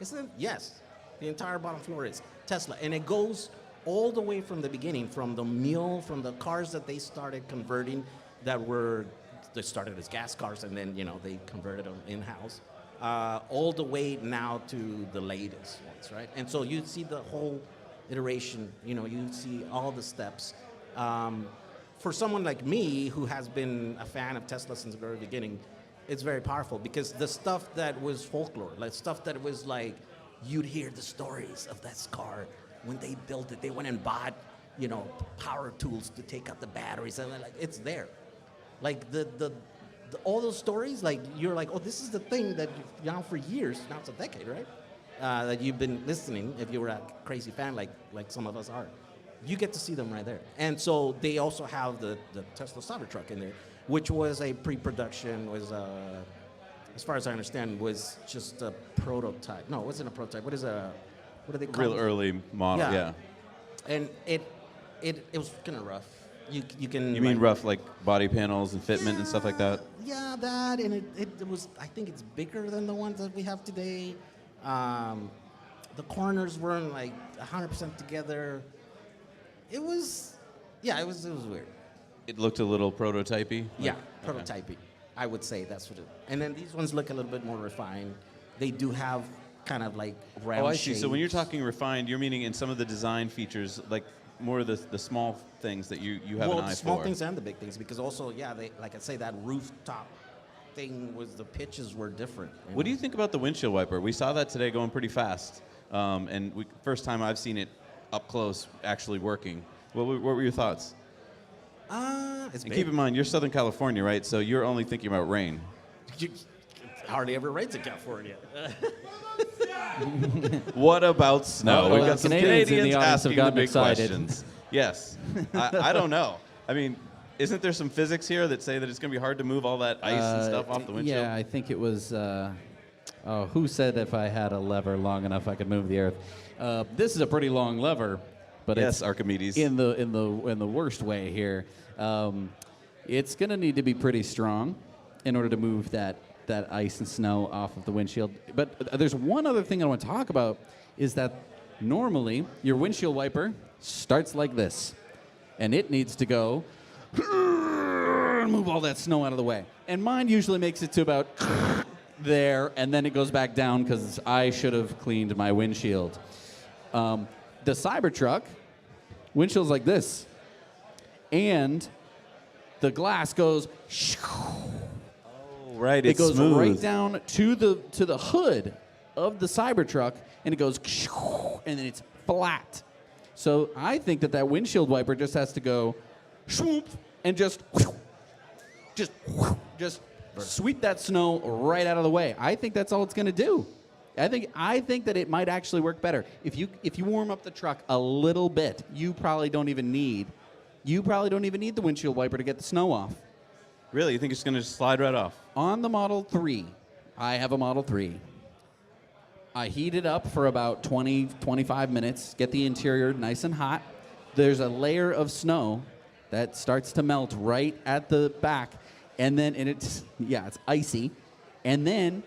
Isn't it? Yes. The entire bottom floor is Tesla. And it goes all the way from the beginning, from the cars that they started converting they started as gas cars and then, they converted them in-house, all the way now to the latest ones, right? And so you see the whole iteration, you see all the steps. For someone like me who has been a fan of Tesla since the very beginning, it's very powerful because the stuff that was folklore, like stuff that was like, you'd hear the stories of that car when they built it. They went and bought, power tools to take out the batteries, and like it's there. Like the all those stories, like you're like, oh, this is the thing that for years, now it's a decade, right? That you've been listening. If you were a crazy fan, like some of us are, you get to see them right there. And so they also have the Tesla Cybertruck in there, which was a pre-production, as far as I understand, was just a prototype. No, it wasn't a prototype. What do they call Real it? early model, yeah. And it was kind of rough. You can. You mean rough, like body panels and fitment and stuff like that? Yeah, that, and it was. I think it's bigger than the ones that we have today. The corners weren't like 100% together. It was weird. It looked a little prototypey? Yeah, Okay. prototyping. I would say that's what it. And then these ones look a little bit more refined. They do have kind of like round Oh, I see. So when you're shapes. talking refined, you're meaning in some of the design features, like more of the small things that you have an eye the small for. things and the big things, because also, they, like I say, that rooftop thing was the pitches were different. What do you think about the windshield wiper? We saw that today going pretty fast, and first time I've seen it up close actually working. What were your thoughts? It's And big. keep in mind, you're Southern California, right? So you're only thinking about rain. Hardly ever rains in California. What about snow? Oh, We've well, got some Canadians in the Canadians audience have asking the gotten big excited. questions. Yes. I don't know. I mean, isn't there some physics here that say that it's going to be hard to move all that ice and stuff off the windshield? Yeah, I think it was. Who said if I had a lever long enough, I could move the earth? This is a pretty long lever, but Yes, it's Archimedes. in the worst way here. It's going to need to be pretty strong in order to move that that ice and snow off of the windshield. But there's one other thing I want to talk about is that normally your windshield wiper starts like this, and it needs to go move all that snow out of the way. And mine usually makes it to about there, and then it goes back down because I should have cleaned my windshield. The Cybertruck windshield's like this, and the glass goes. Right, It it's goes smooth. right down to the hood of the Cybertruck, and it goes, and then it's flat. So I think that windshield wiper just has to go, swoop, and just sweep that snow right out of the way. I think that's all it's going to do. I think that it might actually work better if you warm up the truck a little bit. You probably don't even need the windshield wiper to get the snow off. Really, you think it's going to just slide right off? On the Model 3, I have a Model 3. I heat it up for about 20, 25 minutes, get the interior nice and hot. There's a layer of snow that starts to melt right at the back, and it's icy, and then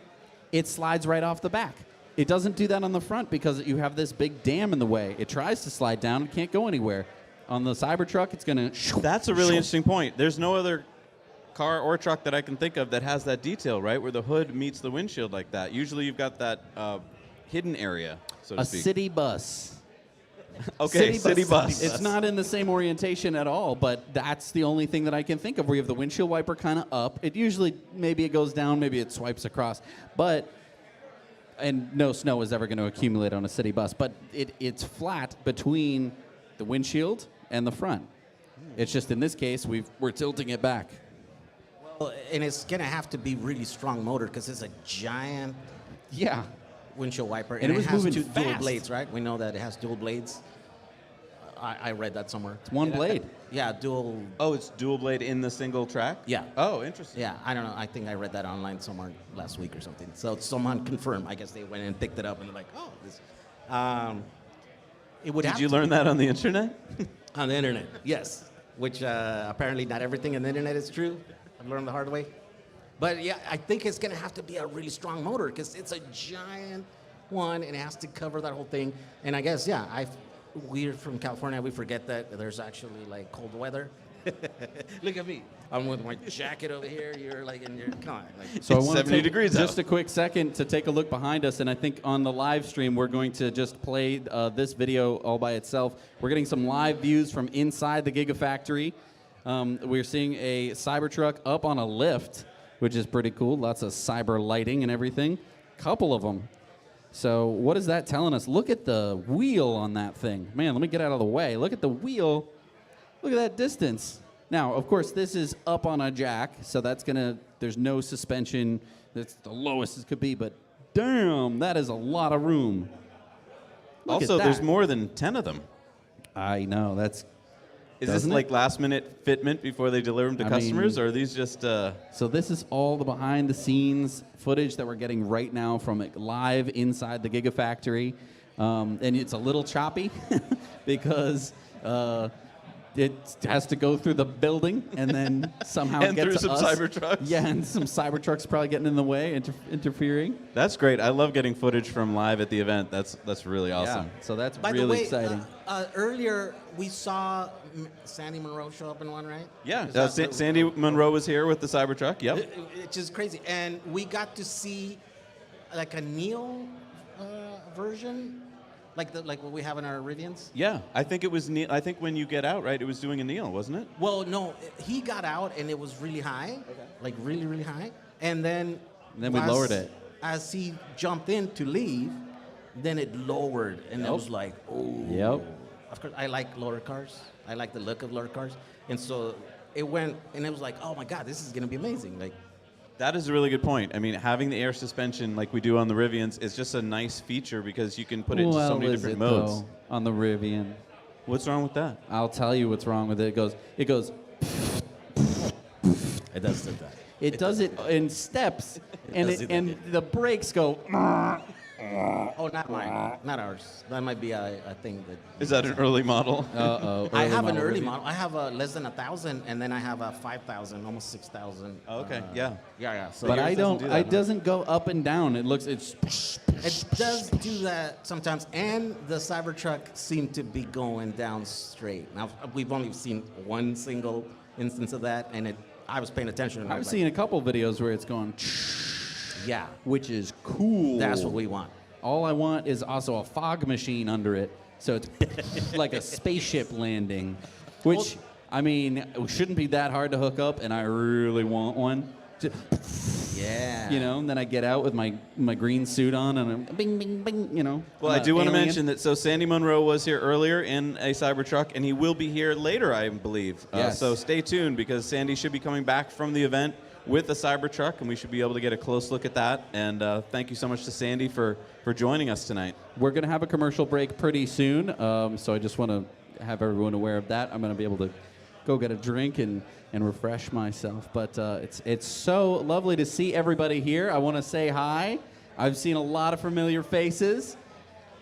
it slides right off the back. It doesn't do that on the front because you have this big dam in the way. It tries to slide down, it can't go anywhere. On the Cybertruck, it's going to... That's a really interesting point. There's no other car or truck that I can think of that has that detail, right, where the hood meets the windshield like that. Usually you've got that hidden area, so to speak. A city bus. Okay, city bus. It's not in the same orientation at all, but that's the only thing that I can think of where you have the windshield wiper kind of up. It usually, maybe it goes down, maybe it swipes across. And no snow is ever going to accumulate on a city bus, but it's flat between the windshield and the front. It's just in this case, we're tilting it back. Well, and it's going to have to be really strong motor because it's a giant windshield wiper. And it was has moving dual fast. blades, right? We know that it has dual blades. I read that somewhere. It's one blade. Yeah, dual. Oh, it's dual blade in the single track? Yeah. Oh, interesting. Yeah, I don't know. I think I read that online somewhere last week or something. So someone confirmed. I guess they went and picked it up and they're like, oh, this. It would. Did you learn that on the internet? On the internet, yes. Which apparently not everything on the internet is true. I learned the hard way. But yeah, I think it's going to have to be a really strong motor because it's a giant one and it has to cover that whole thing. And I guess, we're from California. We forget that there's actually like cold weather. Look at me. I'm with my jacket over here. You're like in your come on. Like, So I It's want to 70 take degrees just out. a quick second to take a look behind us, and I think on the live stream we're going to just play this video all by itself. We're getting some live views from inside the Gigafactory. We're seeing a Cybertruck up on a lift, which is pretty cool. Lots of cyber lighting and everything. Couple of them. So what is that telling us? Look at the wheel on that thing. Man, let me get out of the way. Look at the wheel. Look at that distance. Now, of course, this is up on a jack, so there's no suspension. That's the lowest it could be, but damn, that is a lot of room. Look Also, at there's that. more than 10 of them. I know, Is this Doesn't it? like last minute fitment before they deliver them to I customers, mean- or are these just... So this is all the behind the scenes footage that we're getting right now from live inside the Gigafactory. And it's a little choppy because it has to go through the building and then somehow And get through to some us. Cybertrucks. Yeah, and some Cybertrucks probably getting in the way, interfering. That's great. I love getting footage from live at the event. That's really awesome. Yeah, so that's by really the way, exciting. earlier we saw Sandy Monroe show up in one, right? Yeah, Is that Sandy Monroe was here with the Cybertruck. Yep. Which is crazy. And we got to see like a Neo version, like what we have in our Rivians. Yeah, I think it was. I think when you get out, right, it was doing a kneel, wasn't it? Well, no, he got out and it was really high, like really, really high. And then we lowered it. As he jumped in to leave, then it lowered, and it was like, oh. Yep. Of course, I like lower cars. I like the look of lower cars, and so it went, and it was like, oh my God, this is gonna be amazing. Like, That is a really good point. I mean, having the air suspension like we do on the Rivians is just a nice feeture because you can put it into so many different modes. Though, on the Rivian? What's wrong with that? I'll tell you what's wrong with it. It goes. it does do that. It does it in steps, and does do that, and yeah. the brakes go. Oh, not mine. Not ours. That might be a thing that. Is that an early model? Uh-oh. I have an model early review. model. I have a less than 1,000, and then I have a 5,000, almost 6,000. Oh, okay, yeah. Yeah. So But yours I doesn't don't. do that, It huh? doesn't go up and down. It's. it does do that sometimes, and the Cybertruck seemed to be going down straight. Now we've only seen one single instance of that, and I was paying attention. And I I've was seen a couple videos where it's gone, like, yeah, which is cool. that's what we want. All I want is also a fog machine under it, so it's like a spaceship landing, which I mean it shouldn't be that hard to hook up, and I really want one. Yeah. You know, and then I get out with my green suit on, and I'm bing, bing, bing. You know. Well, I'm I a do want to alien. mention that Sandy Monroe was here earlier in a Cybertruck, and he will be here later, I believe. Yes. So stay tuned because Sandy should be coming back from the event with the Cybertruck, and we should be able to get a close look at that. And thank you so much to Sandy for joining us tonight. We're gonna have a commercial break pretty soon, so I just want to have everyone aware of that. I'm gonna be able to go get a drink and refresh myself. But it's so lovely to see everybody here. I want to say hi. I've seen a lot of familiar faces.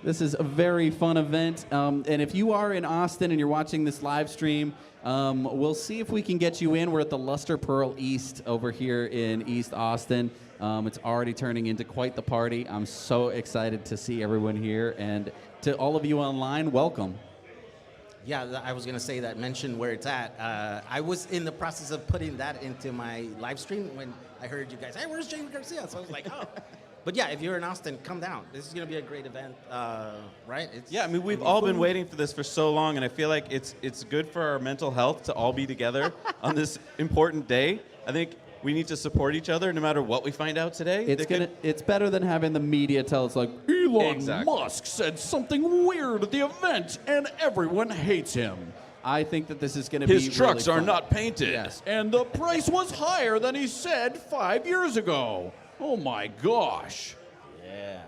This is a very fun event. And if you are in Austin and you're watching this live stream, we'll see if we can get you in. We're at the Luster Pearl East over here in East Austin. It's already turning into quite the party. I'm so excited to see everyone here. And to all of you online, welcome. Yeah, I was going to say that, mention where it's at. I was in the process of putting that into my live stream when I heard you guys, hey, where's James Garcia? So I was like, oh. But yeah, if you're in Austin, come down. This is going to be a great event, right? Yeah, I mean, we've all been waiting for this for so long, and I feel like it's good for our mental health to all be together on this important day. I think we need to support each other no matter what we find out today. It's better than having the media tell us like Elon Exactly. Musk said something weird at the event and everyone hates him. I think that this is going to be His trucks really are fun. not painted. Yes, and the price was higher than he said 5 years ago. Oh my gosh. Yeah.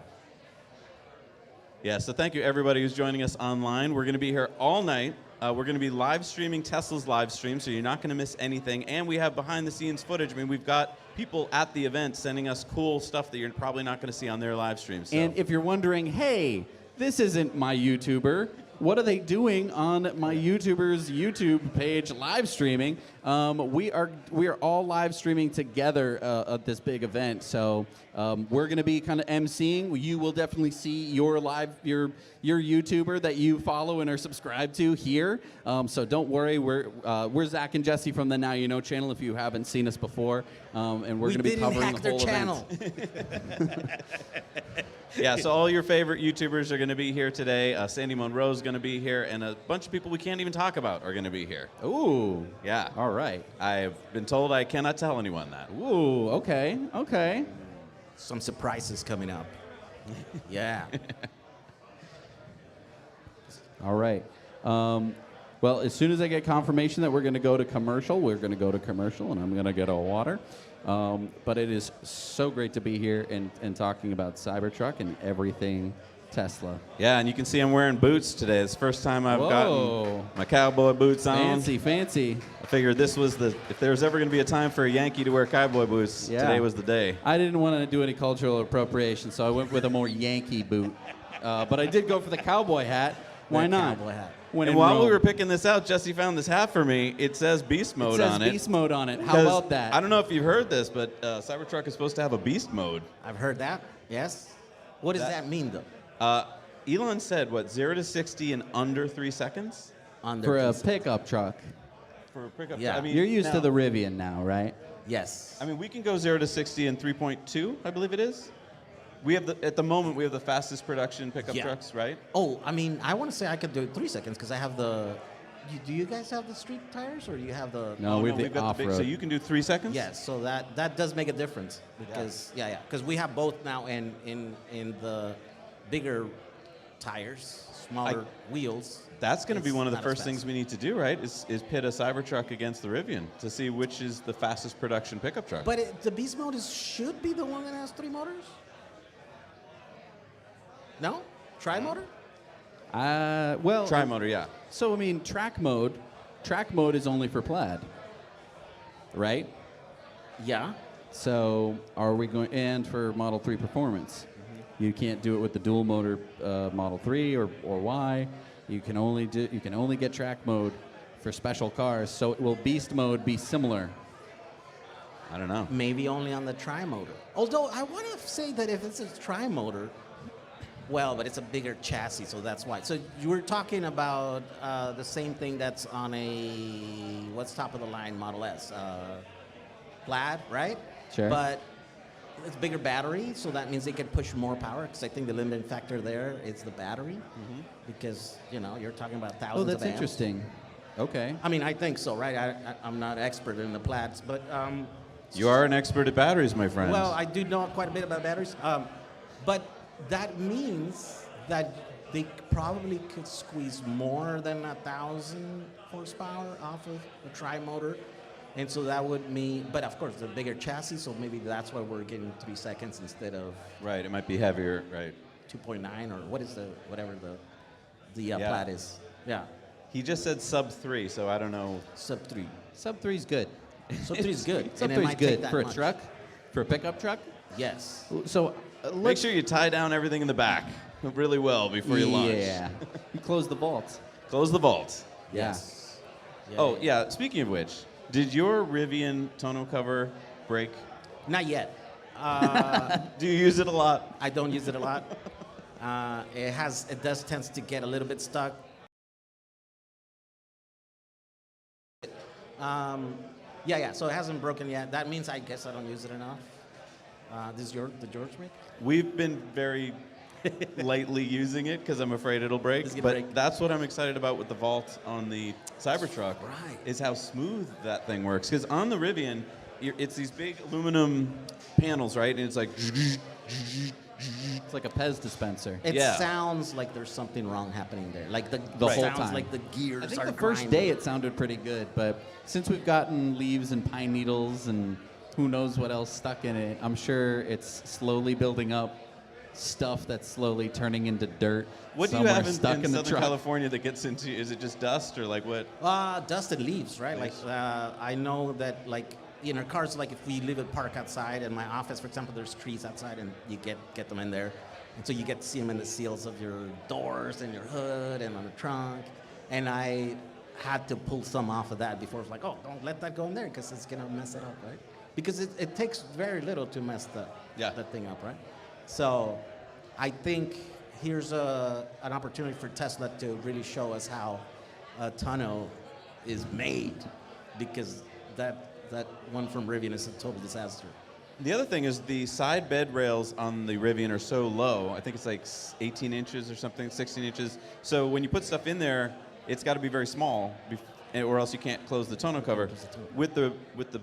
Yeah, so thank you everybody who's joining us online. We're going to be here all night. We're going to be live streaming Tesla's live stream, so you're not going to miss anything. And we have behind the scenes footage. I mean, we've got people at the event sending us cool stuff that you're probably not going to see on their live stream. So. And if you're wondering, hey, this isn't my YouTuber. What are they doing on my YouTuber's YouTube page live streaming? We are all live streaming together at this big event. So we're going to be kind of emceeing. You will definitely see your YouTuber that you follow and are subscribed to here. So don't worry. We're Zac and Jesse from the Now You Know channel. If you haven't seen us before, and we're going to be covering the whole channel. event. Yeah, so all your favorite YouTubers are going to be here today. Sandy Monroe's going to be here, and a bunch of people we can't even talk about are going to be here. Ooh. Yeah. All right. I've been told I cannot tell anyone that. Ooh. Okay. Okay. Some surprises coming up. Yeah. All right. Well, as soon as I get confirmation that we're going to go to commercial, we're going to go to commercial, and I'm going to get a water. But it is so great to be here and talking about Cybertruck and everything Tesla. Yeah, and you can see I'm wearing boots today. It's the first time I've Whoa. gotten my cowboy boots on. Fancy, fancy. I figured this was if there was ever going to be a time for a Yankee to wear cowboy boots, Yeah. today was the day. I didn't want to do any cultural appropriation, so I went with a more Yankee boot. But I did go for the cowboy hat. Why The not? cowboy hat. When And in while we Rome. were picking this out, Jesse found this hat for me. It says Beast Mode it says on it. beast mode on it. How 'Cause about that? I don't know if you've heard this, but Cybertruck is supposed to have a Beast Mode. I've heard that. Yes. What does that mean, though? Elon said, 0 to 60 in under 3 seconds? For a pickup truck. For a pickup. Yeah. I mean, You're used to now- the Rivian now, right? Yes. I mean, we can go 0 to 60 in 3.2, I believe it is. We have at the moment we have the fastest production pickup Yeah. trucks, right? Oh, I mean, I want to say I could do it 3 seconds because I have the. Do you guys have the street tires or do you have the? No, we have we've the got the big. off-road. So you can do 3 seconds. Yes. So that does make a difference because because we have both now in the bigger tires, smaller wheels. That's going to be It's one of the not as first things fast. we need to do, right? Is pit a Cybertruck against the Rivian to see which is the fastest production pickup truck. But the Beast Mode should be the one that has 3 motors. No, tri-motor. Well, Tri-motor, yeah. So I mean, track mode is only for plaid, right? Yeah. So are we going and for Model 3 Performance? You can't do it with the dual motor Model 3 or Y. You can only get track mode for special cars. So will beast mode be similar? I don't know. Maybe only on the tri-motor. Although I want to say that if it's a tri-motor, well, but it's a bigger chassis, so that's why. So you were talking about the same thing that's on a, what's top of the line Model S? Plaid, right? Sure. But it's bigger battery, so that means they can push more power, because I think the limiting factor there is the battery, because, you know, you're talking about thousands Oh, that's of amps. interesting. Okay. I mean, I think so, right? I'm not an expert in the Plaids, but... You are an expert at batteries, my friend. Well, I do know quite a bit about batteries, but that means that they probably could squeeze more than 1,000 horsepower off of a tri-motor, and so that would mean, but of course, the bigger chassis, so maybe that's why we're getting 3 seconds instead of right, it might be heavier, right. 2.9 or what is whatever the Plaid is. Yeah, He just said sub 3, so I don't know. sub 3. Sub 3 is good. Sub 3 is good. Sub and it 3 is might take good that for a much. truck, for a pickup truck. Yes. So Make let's sure you tie down everything in the back really well before you launch. Yeah. You close the vault. Close the vault. Yes. Yeah, Oh, yeah, speaking of which, did your Rivian tonneau cover break? Not yet. Do you use it a lot? I don't use it a lot. It does tends to get a little bit stuck. Yeah. So it hasn't broken yet. That means I guess I don't use it enough. This is the George make? We've been very lightly using it because I'm afraid it'll break. It's gonna But break. that's what I'm excited about with the vault on the Cybertruck. Right. Is how smooth that thing works. Because on the Rivian, it's these big aluminum panels, right? And it's like. It's like a Pez dispenser. It Yeah. sounds like there's something wrong happening there. Like the whole sounds time. like the gears I think are the first grinding. day it sounded pretty good, but since we've gotten leaves and pine needles and who knows what else stuck in it, I'm sure it's slowly building up stuff that's slowly turning into dirt. What do you somewhere have stuck in in the Southern truck. California that gets into? Is it just dust or like what? Dust and leaves, right? Like I know that like in our cars, like if we leave it park outside in my office, for example, there's trees outside and you get them in there. And so you get to see them in the seals of your doors and your hood and on the trunk. And I had to pull some off of that before. It's like, oh, don't let that go in there because it's going to mess it up, right? Because it takes very little to mess that thing up, right? So I think here's an opportunity for Tesla to really show us how a tonneau is made, because that one from Rivian is a total disaster. The other thing is the side bed rails on the Rivian are so low. I think it's like 18 inches or something, 16 inches. So when you put stuff in there, it's got to be very small, or else you can't close the tonneau cover. With the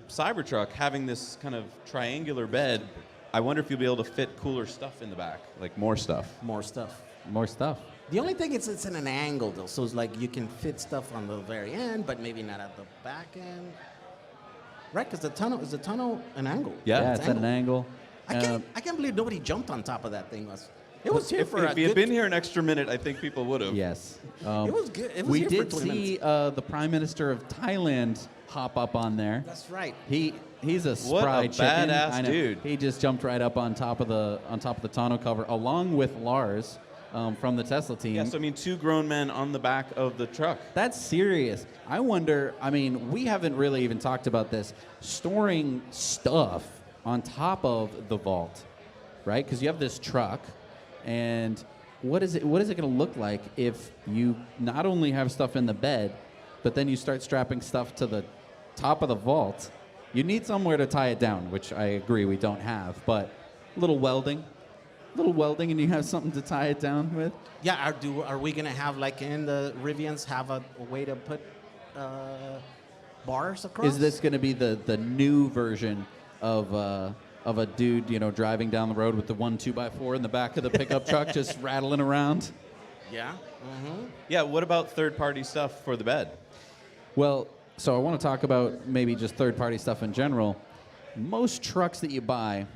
Cybertruck having this kind of triangular bed, I wonder if you'll be able to fit cooler stuff in the back, like more stuff. More stuff. More stuff. The only thing is it's in an angle though, so it's like you can fit stuff on the very end, but maybe not at the back end. Right, because is the tunnel an angle? Yeah. It's at an angle. I can't believe nobody jumped on top of that thing. It was here If for a you had good. been here an extra minute, I think people would have. Yes. It was good. It was We here did for 20 see minutes. the Prime Minister of Thailand hop up on there. That's right. He's a What spry a chicken. badass I know. dude. He just jumped right up on top of the tonneau cover, along with Lars from the Tesla team. Yeah, so I mean, 2 grown men on the back of the truck. That's serious. I wonder, I mean, we haven't really even talked about this, storing stuff on top of the vault, right? Because you have this truck, and what is it going to look like if you not only have stuff in the bed, but then you start strapping stuff to the top of the vault? You need somewhere to tie it down, which I agree we don't have, but a little welding, and you have something to tie it down with. Yeah. Are we gonna have, like in the Rivians, have a way to put bars across? Is this going to be the new version of a dude, driving down the road with the 1 2x4 in the back of the pickup truck, just rattling around? Yeah. Mm-hmm. Yeah, what about third-party stuff for the bed? Well, so I want to talk about maybe just third-party stuff in general. Most trucks that you buy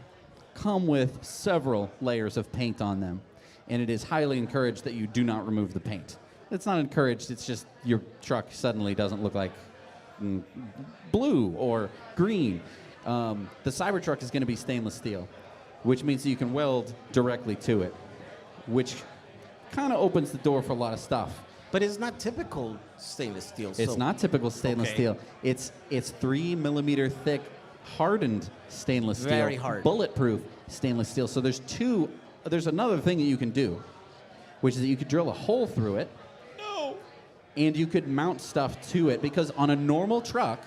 come with several layers of paint on them, and it is highly encouraged that you do not remove the paint. It's not encouraged, it's just your truck suddenly doesn't look like blue or green. The Cybertruck is going to be stainless steel. which means that you can weld directly to it, which kind of opens the door for a lot of stuff. But it's not typical stainless steel. It's not typical stainless Okay. steel. It's 3 millimeter thick, hardened stainless steel. Very hard. Bulletproof stainless steel. So there's another thing that you can do, which is that you could drill a hole through it. No. And you could mount stuff to it, because on a normal truck,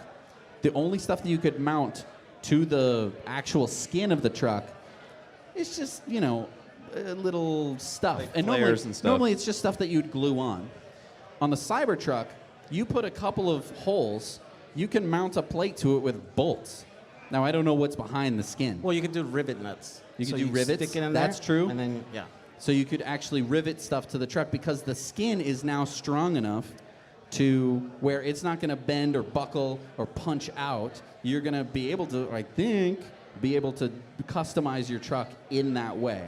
the only stuff that you could mount to the actual skin of the truck is just, little stuff. Like and flares and stuff. Normally it's just stuff that you'd glue on. On the Cybertruck, you put a couple of holes, you can mount a plate to it with bolts. Now, I don't know what's behind the skin. Well, you can do rivet nuts. You can So do rivets. Stick it in That's there, true. And then, yeah. So you could actually rivet stuff to the truck, because the skin is now strong enough to where it's not going to bend or buckle or punch out. You're going to be able to, I think, customize your truck in that way,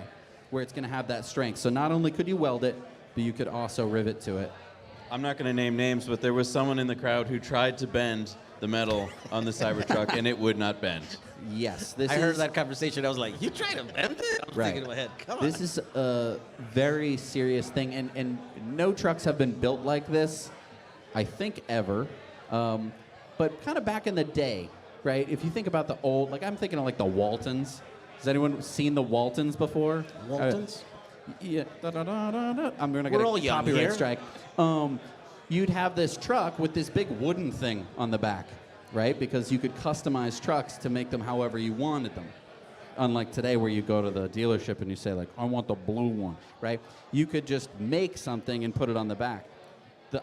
where it's going to have that strength. So not only could you weld it, but you could also rivet to it. I'm not going to name names, but there was someone in the crowd who tried to bend the metal on the Cybertruck, and it would not bend. Yes, I heard that conversation. I was like, you trying to bend it? I was Right. thinking in my head, come on. This is a very serious thing, and no trucks have been built like this, I think, ever. But kind of back in the day, right? If you think about the old, I'm thinking of the Waltons. Has anyone seen the Waltons before? Waltons? Yeah. I'm going to We're get all a young copyright here. strike. You'd have this truck with this big wooden thing on the back, right? Because you could customize trucks to make them however you wanted them. Unlike today, where you go to the dealership and you say, I want the blue one, right? You could just make something and put it on the back.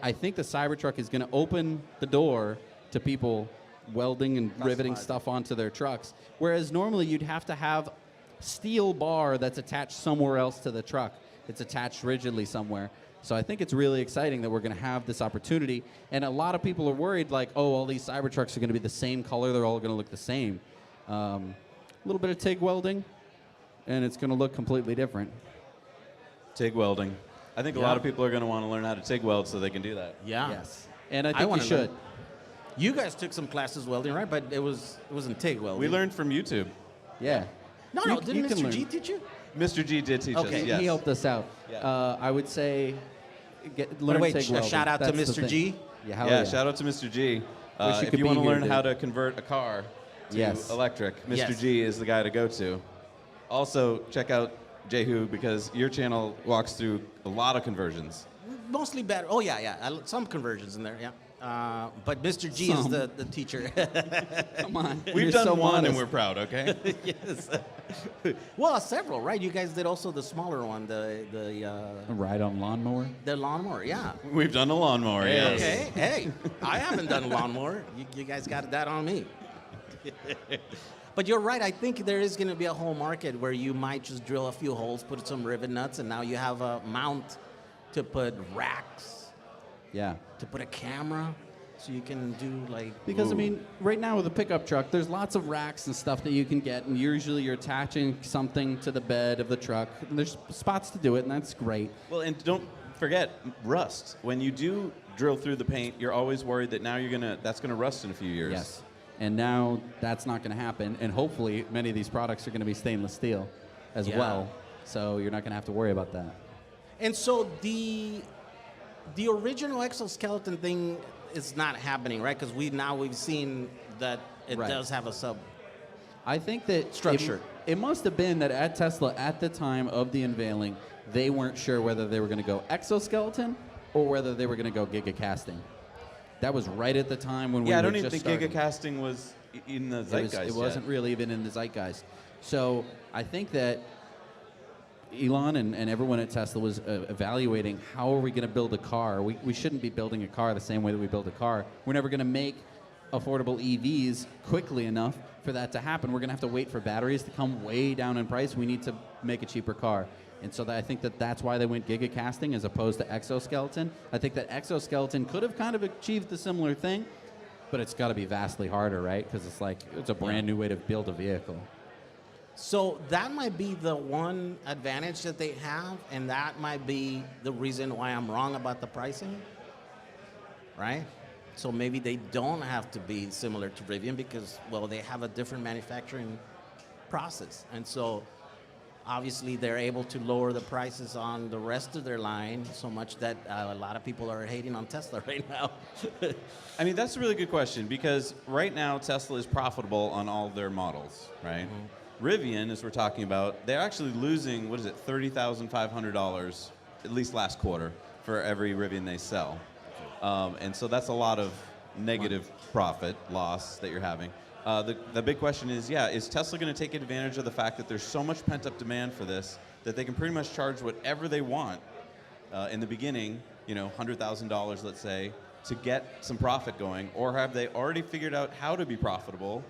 I think the Cybertruck is going to open the door to people welding and riveting stuff onto their trucks, whereas normally you'd have to have steel bar that's attached somewhere else to the truck. It's attached rigidly somewhere. So I think it's really exciting that we're going to have this opportunity. And a lot of people are worried, all these Cybertrucks are going to be the same color. They're all going to look the same. A little bit of TIG welding, and it's going to look completely different. TIG welding. I think a lot of people are going to want to learn how to TIG weld so they can do that. Yeah. Yes. And I I think you wanna should. learn. You guys took some classes welding, right? But it wasn't TIG welding. We learned from YouTube. Yeah. No, You- didn't you can Mr. learn. G teach you? Mr. G did teach us, Okay. yes. He helped us out. Yeah. I would say learn wait, TIG welding. shout out to That's the Mr. G? thing. Yeah, hell Yeah, shout out to Mr. G. Wish you If could you be want to here, learn how dude. to convert a car to Yes. electric, Mr. Yes. G is the guy to go to. Also, check out Jehu, because your channel walks through a lot of conversions. Mostly better. Oh, yeah. Some conversions in there, yeah. But Mr. G is Some. the teacher. Come on. We've You're done so one and modest. we're proud, okay? Yes. Well, several, right? You guys did also the smaller one, the Ride on lawnmower. lawnmower, yeah. We've done a lawnmower, yes. Okay, hey, I haven't done a lawnmower. You guys got that on me. But you're right. I think there is going to be a whole market where you might just drill a few holes, put some rivet nuts, and now you have a mount to put racks, Yeah. to put a camera, so you can do Because, right now with a pickup truck, there's lots of racks and stuff that you can get, and usually you're attaching something to the bed of the truck. And there's spots to do it, and that's great. Well, and don't forget rust. When you do drill through the paint, you're always worried that now that's gonna rust in a few years. Yes. And now that's not going to happen, and hopefully many of these products are going to be stainless steel as Yeah. well, so you're not going to have to worry about that. And so the original exoskeleton thing is not happening, right? Because we've seen that it Right. does have a sub. I think that Structure. It must have been that at Tesla, at the time of the unveiling, they weren't sure whether they were going to go exoskeleton or whether they were going to go gigacasting. That was right at the time when we Yeah, I were don't even just think starting. gigacasting was in the zeitgeist It wasn't yet. really even in the zeitgeist. So I think that Elon and everyone at Tesla was evaluating how are we going to build a car. We shouldn't be building a car the same way that we build a car. We're never going to make affordable EVs quickly enough for that to happen. We're going to have to wait for batteries to come way down in price. We need to make a cheaper car. And so I think that's why they went gigacasting as opposed to exoskeleton. I think that exoskeleton could have kind of achieved the similar thing, but it's got to be vastly harder, right? Because it's a brand new way to build a vehicle. So that might be the one advantage that they have, and that might be the reason why I'm wrong about the pricing, right? So maybe they don't have to be similar to Rivian because, well, they have a different manufacturing process. And so obviously they're able to lower the prices on the rest of their line so much that a lot of people are hating on Tesla right now. I mean, that's a really good question because right now Tesla is profitable on all their models, right? Rivian, as we're talking about, they're actually losing, what is it, $30,500, at least last quarter, for every Rivian they sell. And so that's a lot of negative profit loss that you're having. The big question is, is Tesla going to take advantage of the fact that there's so much pent-up demand for this that they can pretty much charge whatever they want in the beginning, $100,000, let's say, to get some profit going? Or have they already figured out how to be profitable?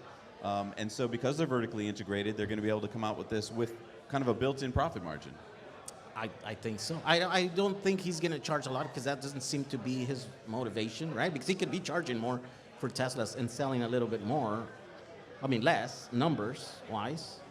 And so because they're vertically integrated, they're going to be able to come out with this with kind of a built-in profit margin. I think so. I don't think he's going to charge a lot because that doesn't seem to be his motivation, right? Because he could be charging more for Teslas and selling a little bit more. I mean, less, numbers-wise,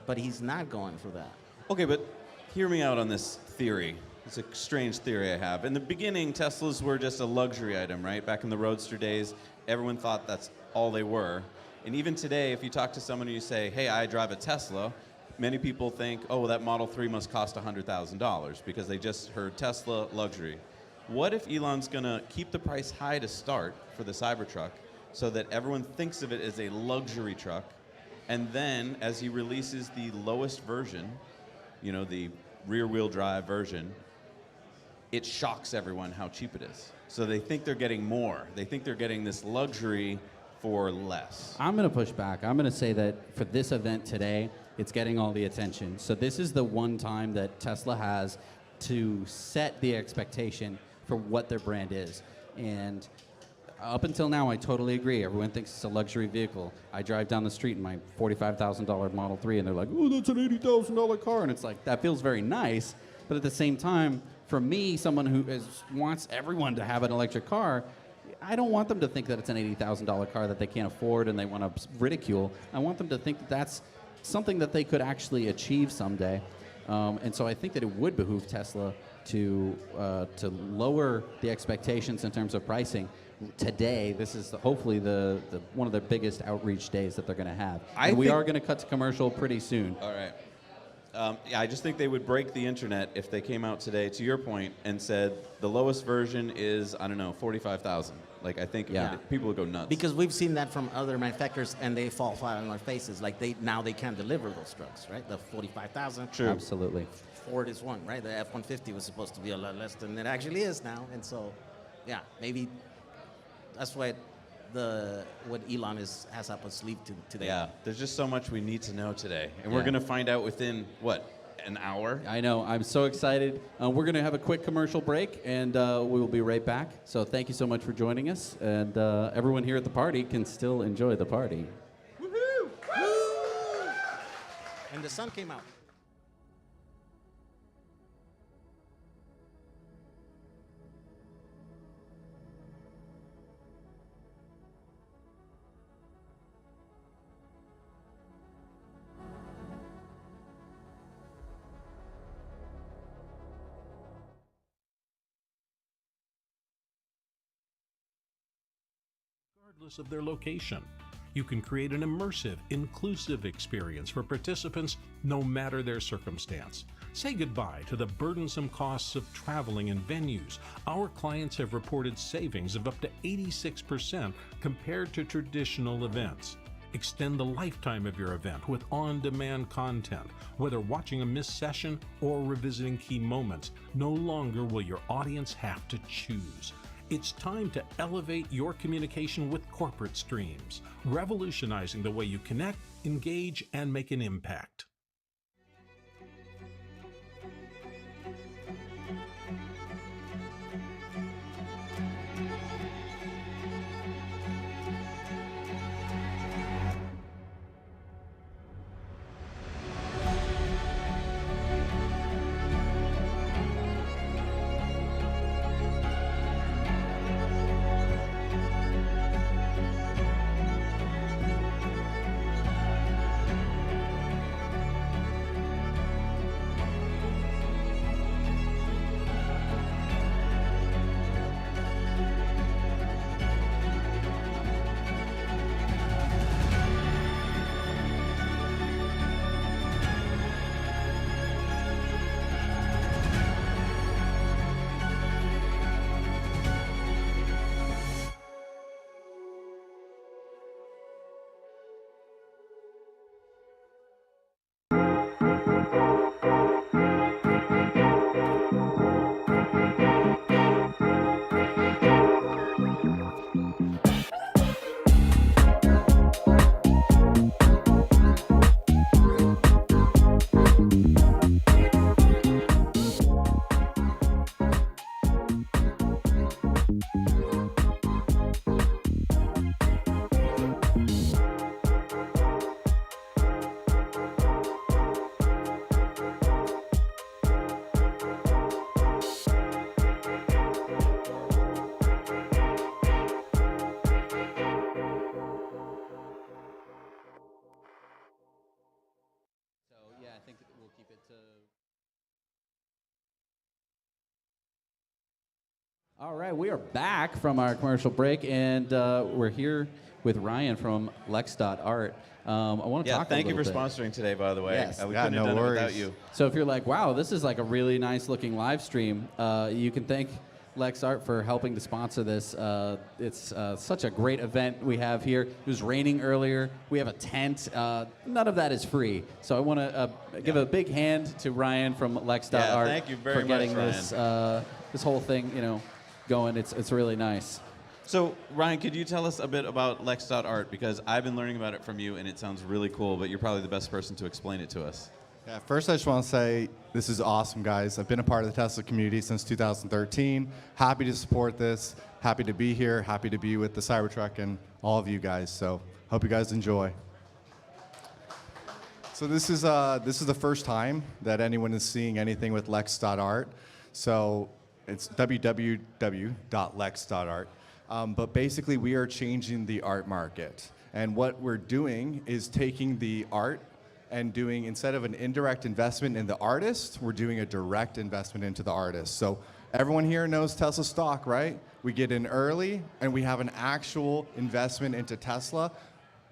but he's not going for that. Okay, but hear me out on this theory. It's a strange theory I have. In the beginning, Teslas were just a luxury item, right? Back in the Roadster days, everyone thought that's all they were. And even today, if you talk to someone and you say, hey, I drive a Tesla, many people think, oh, that Model 3 must cost $100,000 because they just heard Tesla luxury. What if Elon's going to keep the price high to start for the Cybertruck so that everyone thinks of it as a luxury truck, and then as he releases the lowest version, the rear-wheel drive version, it shocks everyone how cheap it is. So they think they're getting more. They think they're getting this luxury for less. I'm going to push back. I'm going to say that for this event today, it's getting all the attention. So this is the one time that Tesla has to set the expectation for what their brand is. And up until now, I totally agree. Everyone thinks it's a luxury vehicle. I drive down the street in my $45,000 Model 3, and they're like, oh, that's an $80,000 car. And it's like, that feels very nice. But at the same time, for me, someone who wants everyone to have an electric car, I don't want them to think that it's an $80,000 car that they can't afford and they want to ridicule. I want them to think that that's something that they could actually achieve someday. And so I think that it would behoove Tesla to lower the expectations in terms of pricing. Today, this is hopefully the one of the biggest outreach days that they're going to have. And we are going to cut to commercial pretty soon. All right. I just think they would break the internet if they came out today, to your point, and said the lowest version is, I don't know, $45,000. Like, I think people would go nuts. Because we've seen that from other manufacturers, and they fall flat on their faces. Like, now they can't deliver those trucks, right? The $45,000. True. Absolutely. Ford is one, right? The F-150 was supposed to be a lot less than it actually is now. And so, maybe that's what Elon has up his sleeve today. Yeah, there's just so much we need to know today. And we're going to find out within, an hour? I know. I'm so excited. We're going to have a quick commercial break, and we will be right back. So thank you so much for joining us. And everyone here at the party can still enjoy the party. Woohoo! And the sun came out. Regardless of their location, you can create an immersive, inclusive experience for participants no matter their circumstance. Say goodbye to the burdensome costs of traveling in venues. Our clients have reported savings of up to 86% compared to traditional events. Extend the lifetime of your event with on-demand content. Whether watching a missed session or revisiting key moments, no longer will your audience have to choose. It's time to elevate your communication with corporate streams, revolutionizing the way you connect, engage, and make an impact. So yeah, I think we'll keep it to. All right, we are back from our commercial break, and we're here with Ryan from Lex.art. I want to Yeah, talk thank a you for little bit. sponsoring today, by the way. Yes. We Yeah, couldn't have no done it without worries. you. So if you're like, wow, this is like a really nice looking live stream, you can thank Lex Art for helping to sponsor this. It's such a great event we have here. It was raining earlier. We have a tent. None of that is free. So I want to give a big hand to Ryan from Lex.art Yeah, thank you very for getting much, this this whole thing, going. It's really nice. So, Ryan, could you tell us a bit about Lex.art? Because I've been learning about it from you, and it sounds really cool, but you're probably the best person to explain it to us. Yeah, first I just want to say this is awesome, guys. I've been a part of the Tesla community since 2013. Happy to support this. Happy to be here. Happy to be with the Cybertruck and all of you guys. So hope you guys enjoy. So this is the first time that anyone is seeing anything with Lex.art. So it's www.lex.art. But basically, we are changing the art market. And what we're doing is taking the art and doing, instead of an indirect investment in the artist, we're doing a direct investment into the artist. So everyone here knows Tesla stock, right? We get in early, and we have an actual investment into Tesla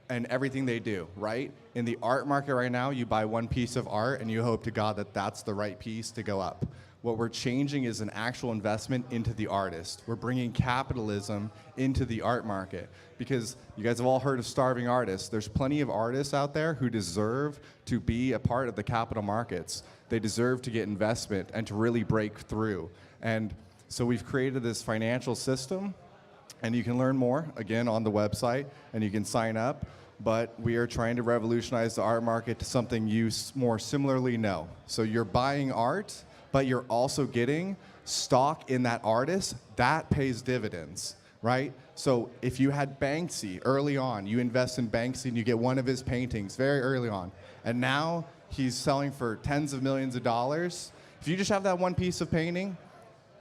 and everything they do, right? In the art market right now, you buy one piece of art, and you hope to God that that's the right piece to go up. What we're changing is an actual investment into the artist. We're bringing capitalism into the art market because you guys have all heard of starving artists. There's plenty of artists out there who deserve to be a part of the capital markets. They deserve to get investment and to really break through. And so we've created this financial system, and you can learn more, again, on the website, and you can sign up. But we are trying to revolutionize the art market to something you more similarly know. So you're buying art, but you're also getting stock in that artist. That pays dividends, right? So if you had Banksy early on, you invest in Banksy and you get one of his paintings very early on, and now he's selling for tens of millions of dollars. If you just have that one piece of painting,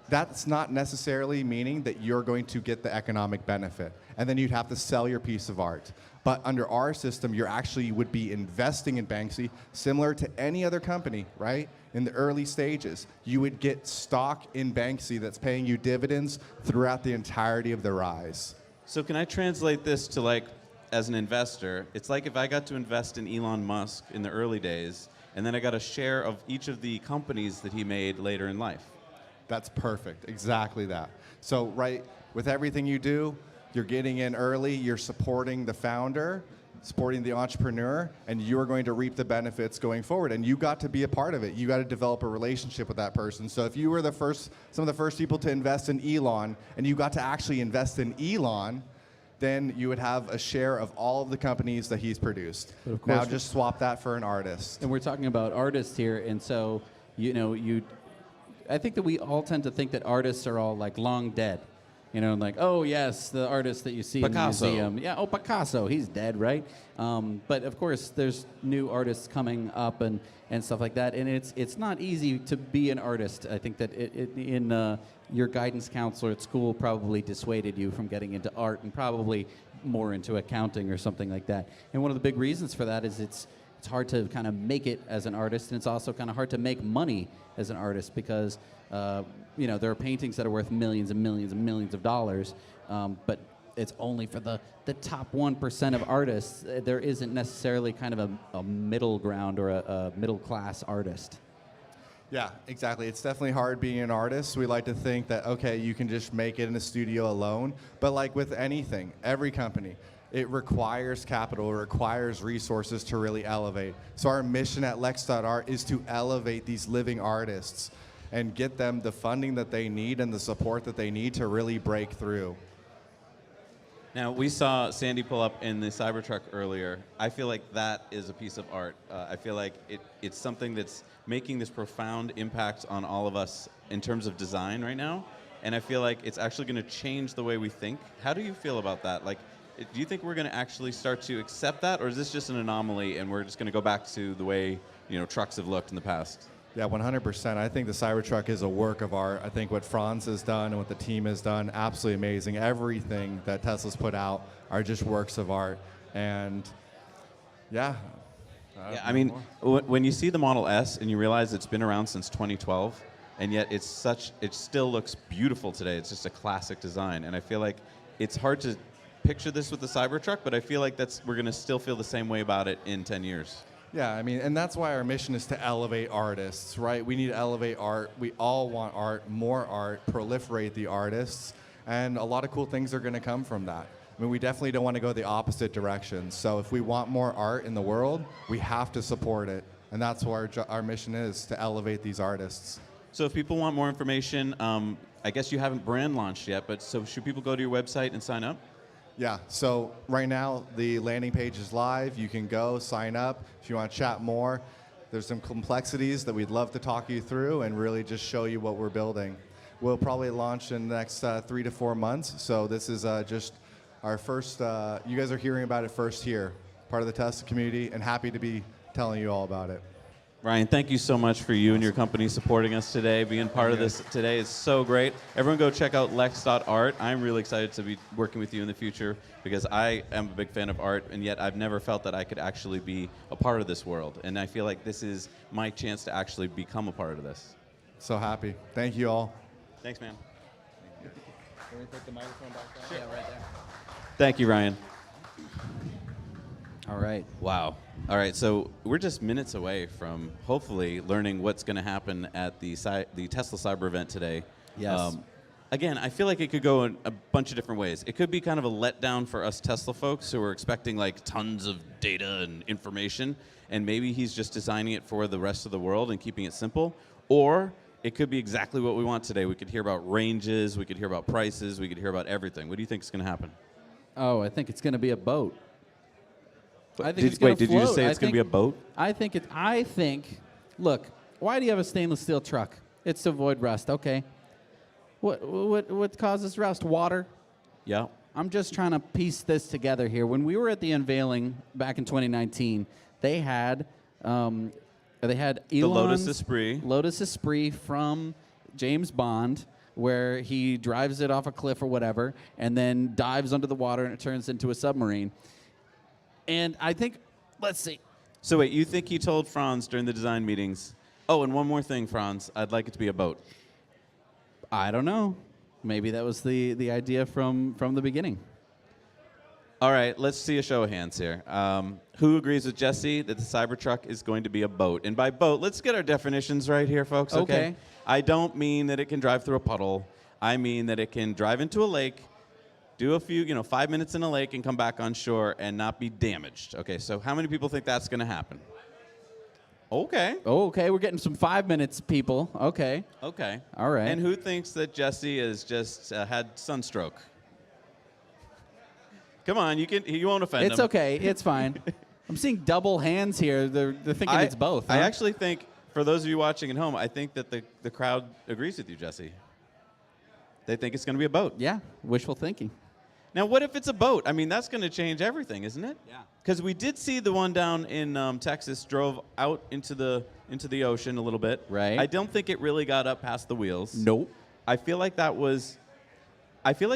that's not necessarily meaning that you're going to get the economic benefit. And then you'd have to sell your piece of art. But under our system, you actually would be investing in Banksy, similar to any other company, right? In the early stages, you would get stock in Banksy that's paying you dividends throughout the entirety of the rise. So can I translate this to, like, as an investor, it's like if I got to invest in Elon Musk in the early days, and then I got a share of each of the companies that he made later in life. That's perfect, exactly that. So, right, with everything you do, you're getting in early, you're supporting the founder, supporting the entrepreneur, and you're going to reap the benefits going forward. And you got to be a part of it. You got to develop a relationship with that person. So if you were some of the first people to invest in Elon, and you got to actually invest in Elon, then you would have a share of all of the companies that he's produced. But of Now course, just swap that for an artist. And we're talking about artists here, and so I think that we all tend to think that artists are all like long dead. Like, oh yes, the artist that you see Picasso. in the museum. Yeah, oh, Picasso, he's dead, right? But of course, there's new artists coming up and stuff like that, and it's not easy to be an artist. I think that your guidance counselor at school probably dissuaded you from getting into art and probably more into accounting or something like that. And one of the big reasons for that is it's hard to kind of make it as an artist, and it's also kind of hard to make money as an artist because there are paintings that are worth millions and millions and millions of dollars, but it's only for the top 1% of artists. There isn't necessarily kind of a middle ground or a middle class artist. Yeah, exactly. It's definitely hard being an artist. We like to think that, okay, you can just make it in a studio alone. But like with anything, every company, it requires capital, it requires resources to really elevate. So our mission at Lex.art is to elevate these living artists and get them the funding that they need and the support that they need to really break through. Now, we saw Sandy pull up in the Cybertruck earlier. I feel like that is a piece of art. I feel like it's something that's making this profound impact on all of us in terms of design right now. And I feel like it's actually going to change the way we think. How do you feel about that? Like, do you think we're going to actually start to accept that, or is this just an anomaly and we're just going to go back to the way, you know, trucks have looked in the past? Yeah, 100%. I think the Cybertruck is a work of art. I think what Franz has done and what the team has done, absolutely amazing. Everything that Tesla's put out are just works of art. And yeah. Yeah, I mean, when you see the Model S and you realize it's been around since 2012, and yet it still looks beautiful today. It's just a classic design. And I feel like it's hard to picture this with the Cybertruck, but I feel like we're going to still feel the same way about it in 10 years. Yeah, I mean, and that's why our mission is to elevate artists, right? We need to elevate art. We all want art, more art, proliferate the artists, and a lot of cool things are going to come from that. I mean, we definitely don't want to go the opposite direction. So if we want more art in the world, we have to support it, and that's what our mission is, to elevate these artists. So if people want more information, I guess you haven't brand launched yet, but so should people go to your website and sign up? Yeah, so right now the landing page is live. You can go sign up if you want to chat more. There's some complexities that we'd love to talk you through and really just show you what we're building. We'll probably launch in the next 3 to 4 months. So this is just our first, you guys are hearing about it first here, part of the Tesla community, and happy to be telling you all about it. Ryan, thank you so much for you and your company supporting us today, being part of this today. It's so great. Everyone go check out lex.art. I'm really excited to be working with you in the future because I am a big fan of art, and yet I've never felt that I could actually be a part of this world. And I feel like this is my chance to actually become a part of this. So happy. Thank you all. Thanks, man. Can we put the microphone back down? Yeah, right there. Thank you, Ryan. All right. Wow. All right, so we're just minutes away from hopefully learning what's going to happen at the Tesla Cyber event today. Yes. Again, I feel like it could go in a bunch of different ways. It could be kind of a letdown for us Tesla folks who are expecting like tons of data and information, and maybe he's just designing it for the rest of the world and keeping it simple. Or it could be exactly what we want today. We could hear about ranges, we could hear about prices, we could hear about everything. What do you think is going to happen? Oh, I think it's going to be a boat. I think Did it's gonna you just float. say it's going to be a boat? I think, look, why do you have a stainless steel truck? It's to avoid rust. Okay. What causes rust? Water. Yeah. I'm just trying to piece this together here. When we were at the unveiling back in 2019, they had Elon's Lotus Esprit. Lotus Esprit from James Bond, where he drives it off a cliff or whatever, and then dives under the water and it turns into a submarine. And I think, let's see. So wait, you think he told Franz during the design meetings, oh, and one more thing, Franz, I'd like it to be a boat? I don't know. Maybe that was the idea from the beginning. All right, let's see a show of hands here. Who agrees with Jesse that the Cybertruck is going to be a boat? And by boat, let's get our definitions right here, folks, okay? I don't mean that it can drive through a puddle. I mean that it can drive into a lake, do a few, 5 minutes in a lake and come back on shore and not be damaged. Okay, so how many people think that's going to happen? Okay. Okay, we're getting some 5 minutes, people. Okay. Okay. All right. And who thinks that Jesse has just had sunstroke? Come on, you won't offend It's him. okay. It's fine. I'm seeing double hands here. They're thinking it's both. I huh? actually think, for those of you watching at home, I think that the crowd agrees with you, Jesse. They think it's going to be a boat. Yeah, wishful thinking. Now, what if it's a boat? I mean, that's going to change everything, isn't it? Yeah. Because we did see the one down in Texas drove out into the ocean a little bit. Right. I don't think it really got up past the wheels. Nope. I feel like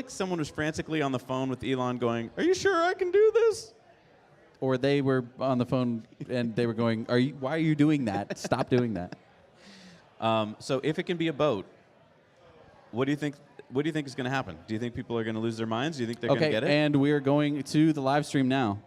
someone was frantically on the phone with Elon going, "Are you sure I can do this?" Or they were on the phone and they were going, why are you doing that? Stop doing that. So if it can be a boat, what do you think? What do you think is going to happen? Do you think people are going to lose their minds? Do you think they're going to get it? And we are going to the live stream now.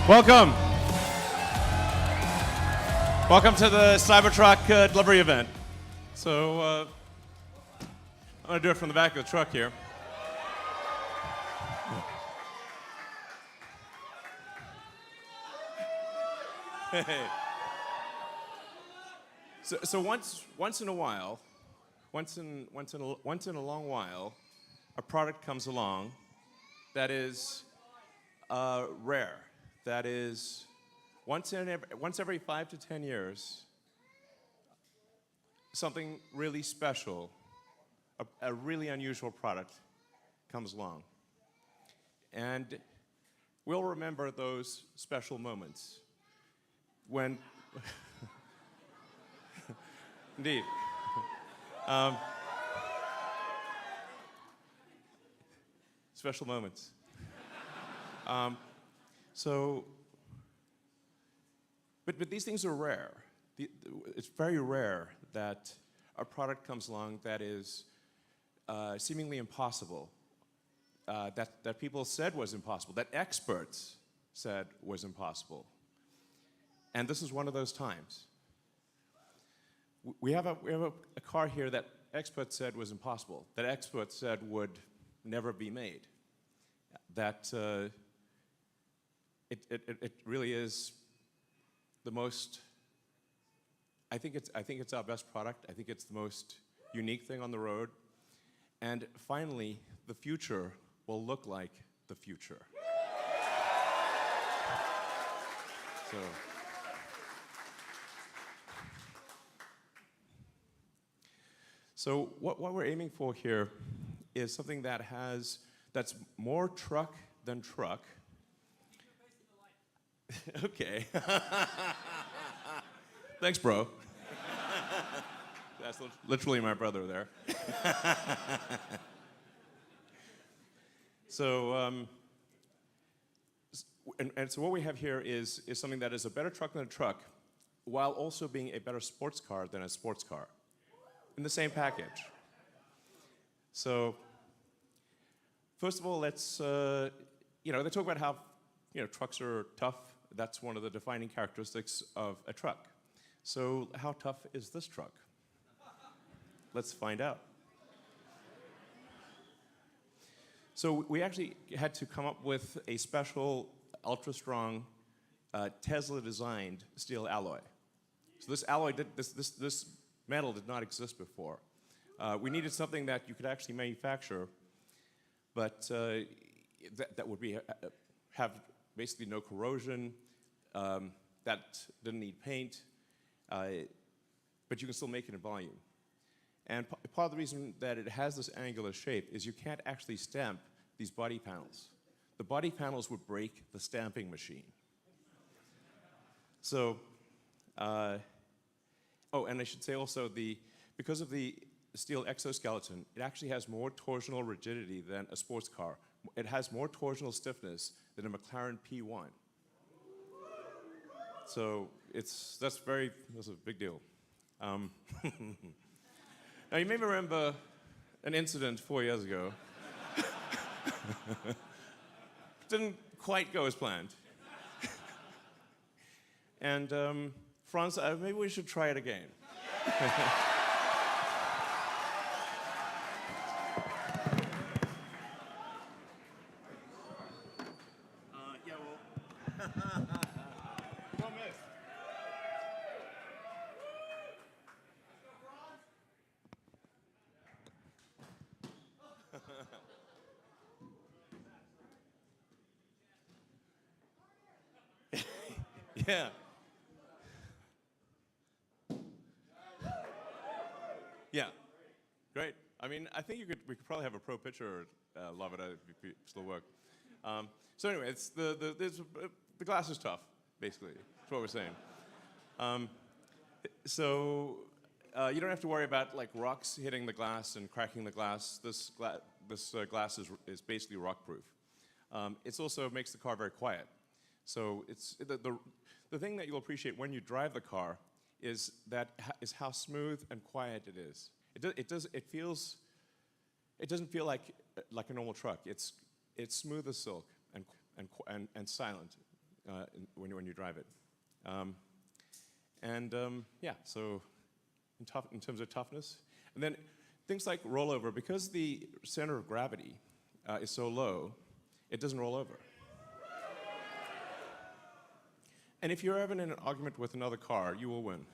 Welcome. Welcome to the Cybertruck delivery event. So I'm going to do it from the back of the truck here. Hey. So once in a while, once in a long while, a product comes along that is rare. That is once every 5 to 10 years, something really special, a really unusual product comes along. And we'll remember those special moments when, indeed, special moments. But these things are rare. It's very rare that a product comes along that is seemingly impossible, that people said was impossible, that experts said was impossible. And this is one of those times. We have a car here that experts said was impossible, that experts said would never be made, that it really is the most. I think it's our best product. I think it's the most unique thing on the road. And finally, the future will look like the future. So what we're aiming for here is something that's more truck than truck. Okay. Thanks, bro. That's literally my brother there. So what we have here is something that is a better truck than a truck, while also being a better sports car than a sports car, in the same package. So, first of all, let's they talk about how trucks are tough. That's one of the defining characteristics of a truck. So, how tough is this truck? Let's find out. So we actually had to come up with a special, ultra-strong, Tesla-designed steel alloy. So this alloy, this metal did not exist before. We needed something that you could actually manufacture, but that would have basically no corrosion, that didn't need paint, but you can still make it in volume. And part of the reason that it has this angular shape is you can't actually stamp these body panels. The body panels would break the stamping machine. So, and I should say also, because of the steel exoskeleton, it actually has more torsional rigidity than a sports car. It has more torsional stiffness than a McLaren P1. So that's a big deal. Now, you may remember an incident 4 years ago. Didn't quite go as planned. And Franz, maybe we should try it again. Yeah. Yeah. Great. I mean, I think we could probably have a pro pitcher love it if it still work. So anyway, it's the glass is tough, basically. That's what we're saying. So you don't have to worry about like rocks hitting the glass and cracking the glass. This glass is basically rock proof. It also makes the car very quiet. So it's the thing that you'll appreciate when you drive the car is how smooth and quiet it is. It doesn't feel like a normal truck. It's smooth as silk and silent. when you drive it. Yeah, so in terms of toughness. And then things like rollover, because the center of gravity is so low, it doesn't roll over. And if you're ever in an argument with another car, you will win.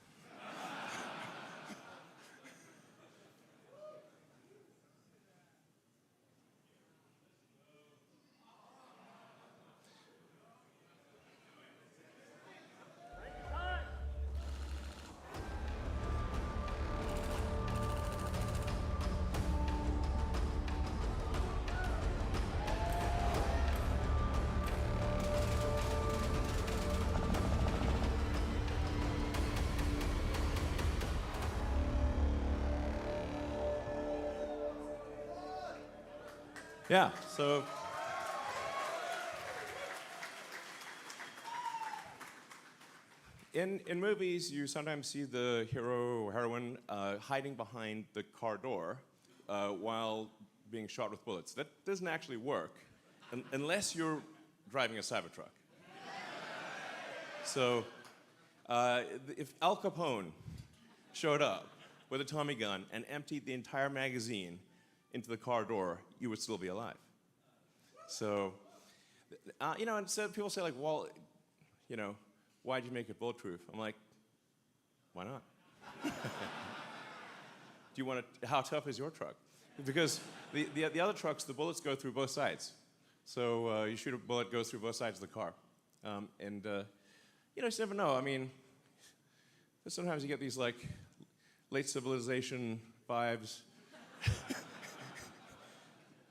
Yeah, so in movies, you sometimes see the hero or heroine hiding behind the car door while being shot with bullets. That doesn't actually work unless you're driving a Cybertruck. So if Al Capone showed up with a Tommy gun and emptied the entire magazine into the car door, you would still be alive. So, and so people say like, well, why'd you make it bulletproof? I'm like, why not? Do you want to, how tough is your truck? Because the other trucks, the bullets go through both sides. So you shoot a bullet, it goes through both sides of the car. You just never know. I mean, sometimes you get these like late civilization vibes.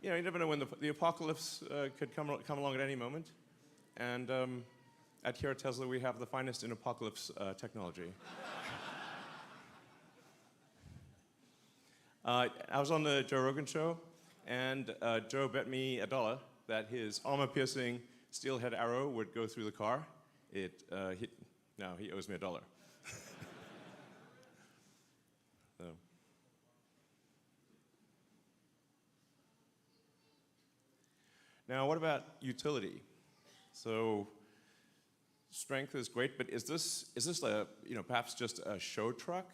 You never know when the apocalypse could come along at any moment. And here at Tesla, we have the finest in apocalypse technology. I was on the Joe Rogan show, and Joe bet me $1 that his armor-piercing steel-head arrow would go through the car. Now he owes me $1. So. Now, what about utility? So, strength is great, but is this perhaps just a show truck,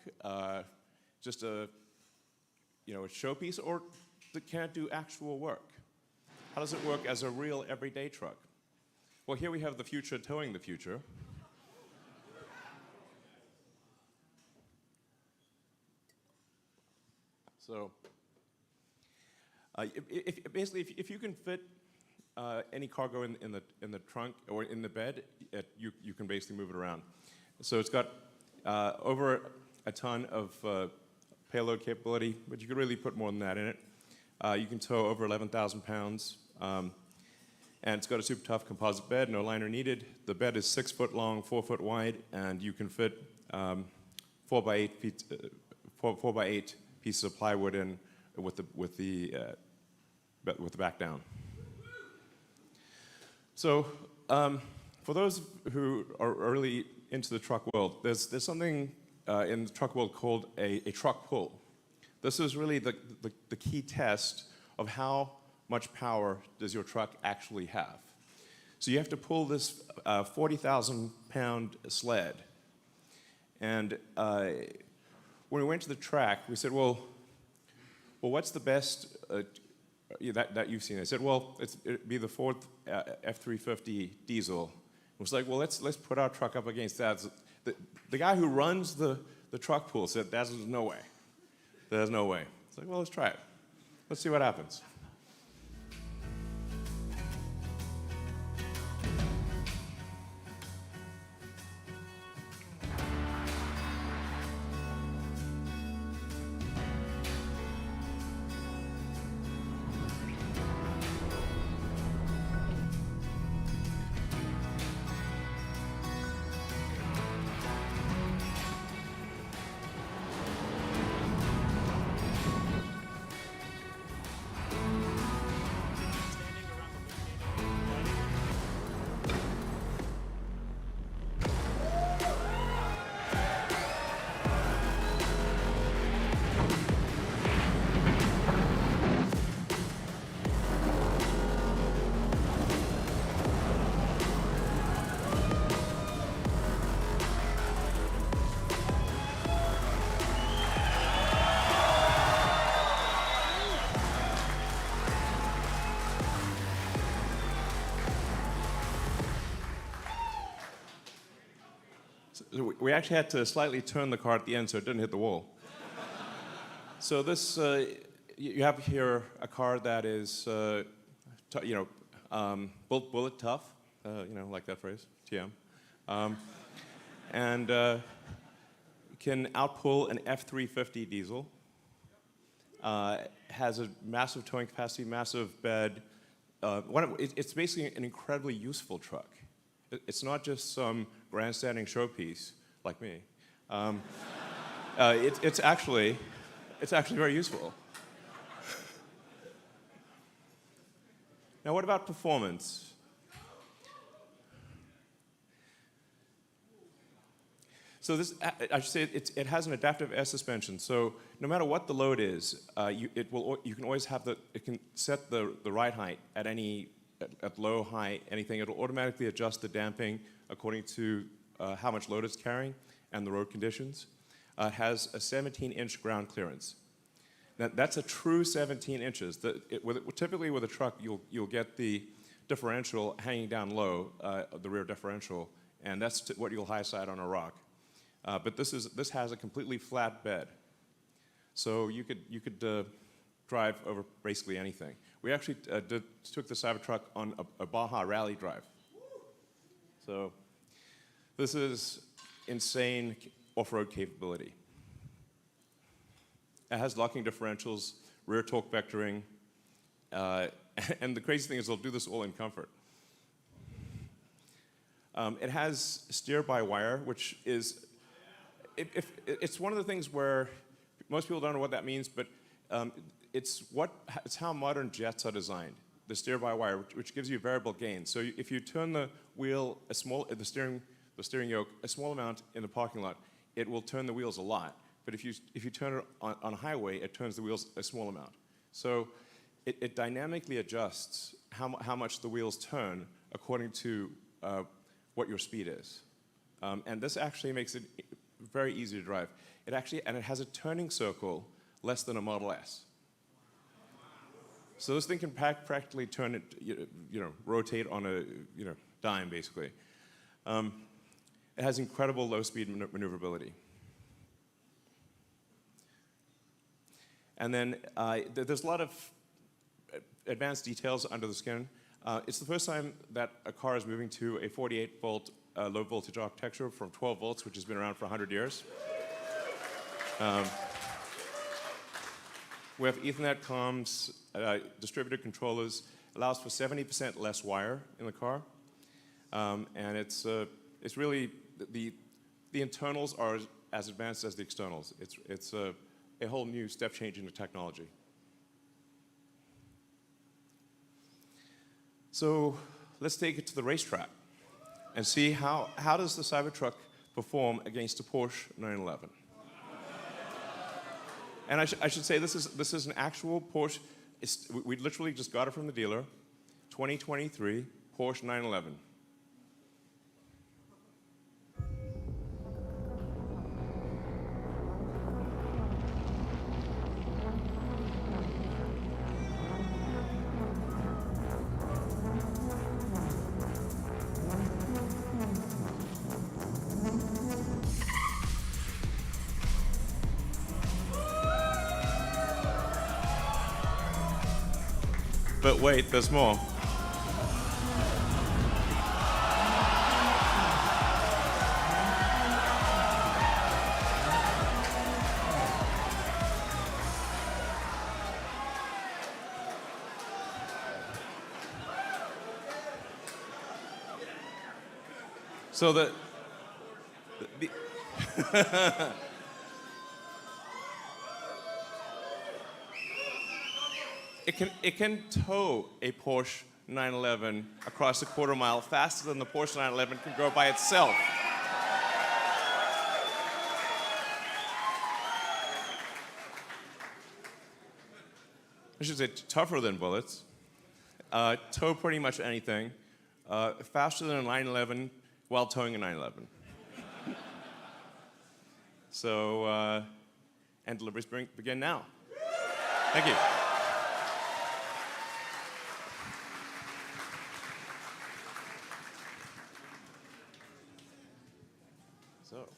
just a showpiece, or can it do actual work? How does it work as a real everyday truck? Well, here we have the future towing the future. So, if you can fit any cargo in the trunk or in the bed, you can basically move it around. So it's got over a ton of payload capability, but you could really put more than that in it. You can tow over 11,000 pounds, and it's got a super tough composite bed, no liner needed. The bed is 6 foot long, 4 foot wide, and you can fit 4 by 8 pieces of plywood in with the back down. So, for those who are really into the truck world, there's something in the truck world called a truck pull. This is really the key test of how much power does your truck actually have. So you have to pull this 40,000 pound sled. And when we went to the track, we said, well, what's the best that you've seen? I said, well, it'd be the Ford F-350 diesel. It was like, well, let's put our truck up against that. The guy who runs the truck pool said, there's no way. There's no way. It's like, well, let's try it. Let's see what happens. we actually had to slightly turn the car at the end so it didn't hit the wall. So this, you have here a car that is, bullet tough, like that phrase, TM, and can outpull an F-350 diesel. Has a massive towing capacity, massive bed. It's basically an incredibly useful truck. It's not just some grandstanding showpiece like me. It's actually very useful. Now, what about performance? So this, I should say, it has an adaptive air suspension. So no matter what the load is, you can always have it can set the ride height at low, high, anything. It'll automatically adjust the damping according to how much load it's carrying and the road conditions. It has a 17-inch ground clearance. Now, that's a true 17 inches. Typically with a truck, you'll get the differential hanging down low, the rear differential, and that's what you'll high side on a rock. But this has a completely flat bed, so you could drive over basically anything. We actually took the Cybertruck on a Baja rally drive. So this is insane off-road capability. It has locking differentials, rear torque vectoring, and the crazy thing is they'll do this all in comfort. It has steer-by-wire, which is it's one of the things where most people don't know what that means, but it's how modern jets are designed. The steer-by-wire, which gives you variable gain. So if you turn the wheel the steering yoke a small amount in the parking lot, it will turn the wheels a lot. But if you turn it on a highway, it turns the wheels a small amount. So it dynamically adjusts how much the wheels turn according to what your speed is. And this actually makes it very easy to drive. And it has a turning circle less than a Model S. So this thing can practically turn it, rotate on a dime basically. It has incredible low-speed maneuverability. And then there's a lot of advanced details under the skin. It's the first time that a car is moving to a 48-volt low-voltage architecture from 12 volts, which has been around for 100 years. We have Ethernet comms, distributed controllers, allows for 70% less wire in the car. And it's really, the internals are as advanced as the externals. It's a whole new step change in the technology. So let's take it to the racetrack and see how does the Cybertruck perform against a Porsche 911. And I should say this is an actual Porsche. We literally just got it from the dealer, 2023 Porsche 911. But wait, there's more. So the It can tow a Porsche 911 across a quarter mile faster than the Porsche 911 can go by itself. I should say tougher than bullets. Tow pretty much anything. Faster than a 911 while towing a 911. So, and deliveries begin now. Thank you. So.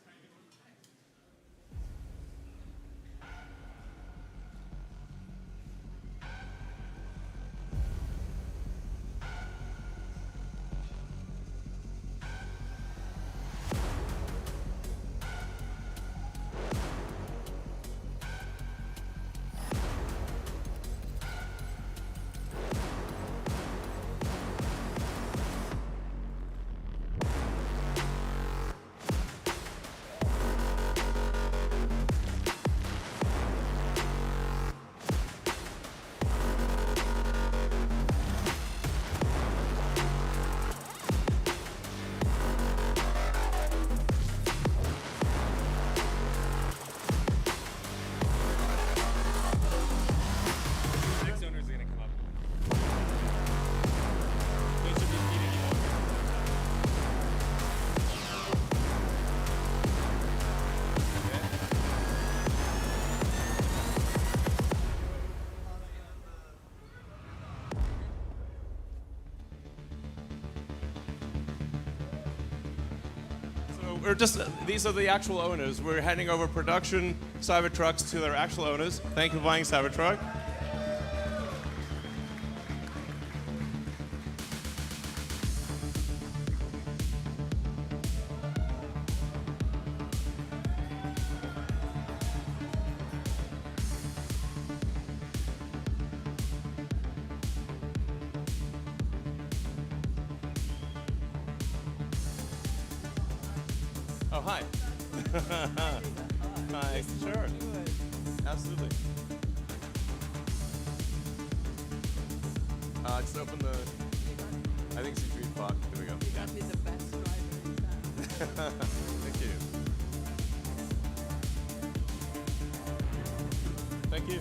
Next owner's gonna come up. They should be feeding you over. So we're just, these are the actual owners. We're handing over production Cybertrucks to their actual owners. Thank you for buying Cybertruck. Oh, hi. Hi. Sure. Absolutely. Just open the. I think it's a box. There we go. You got me the best driver in town. Thank you. Thank you.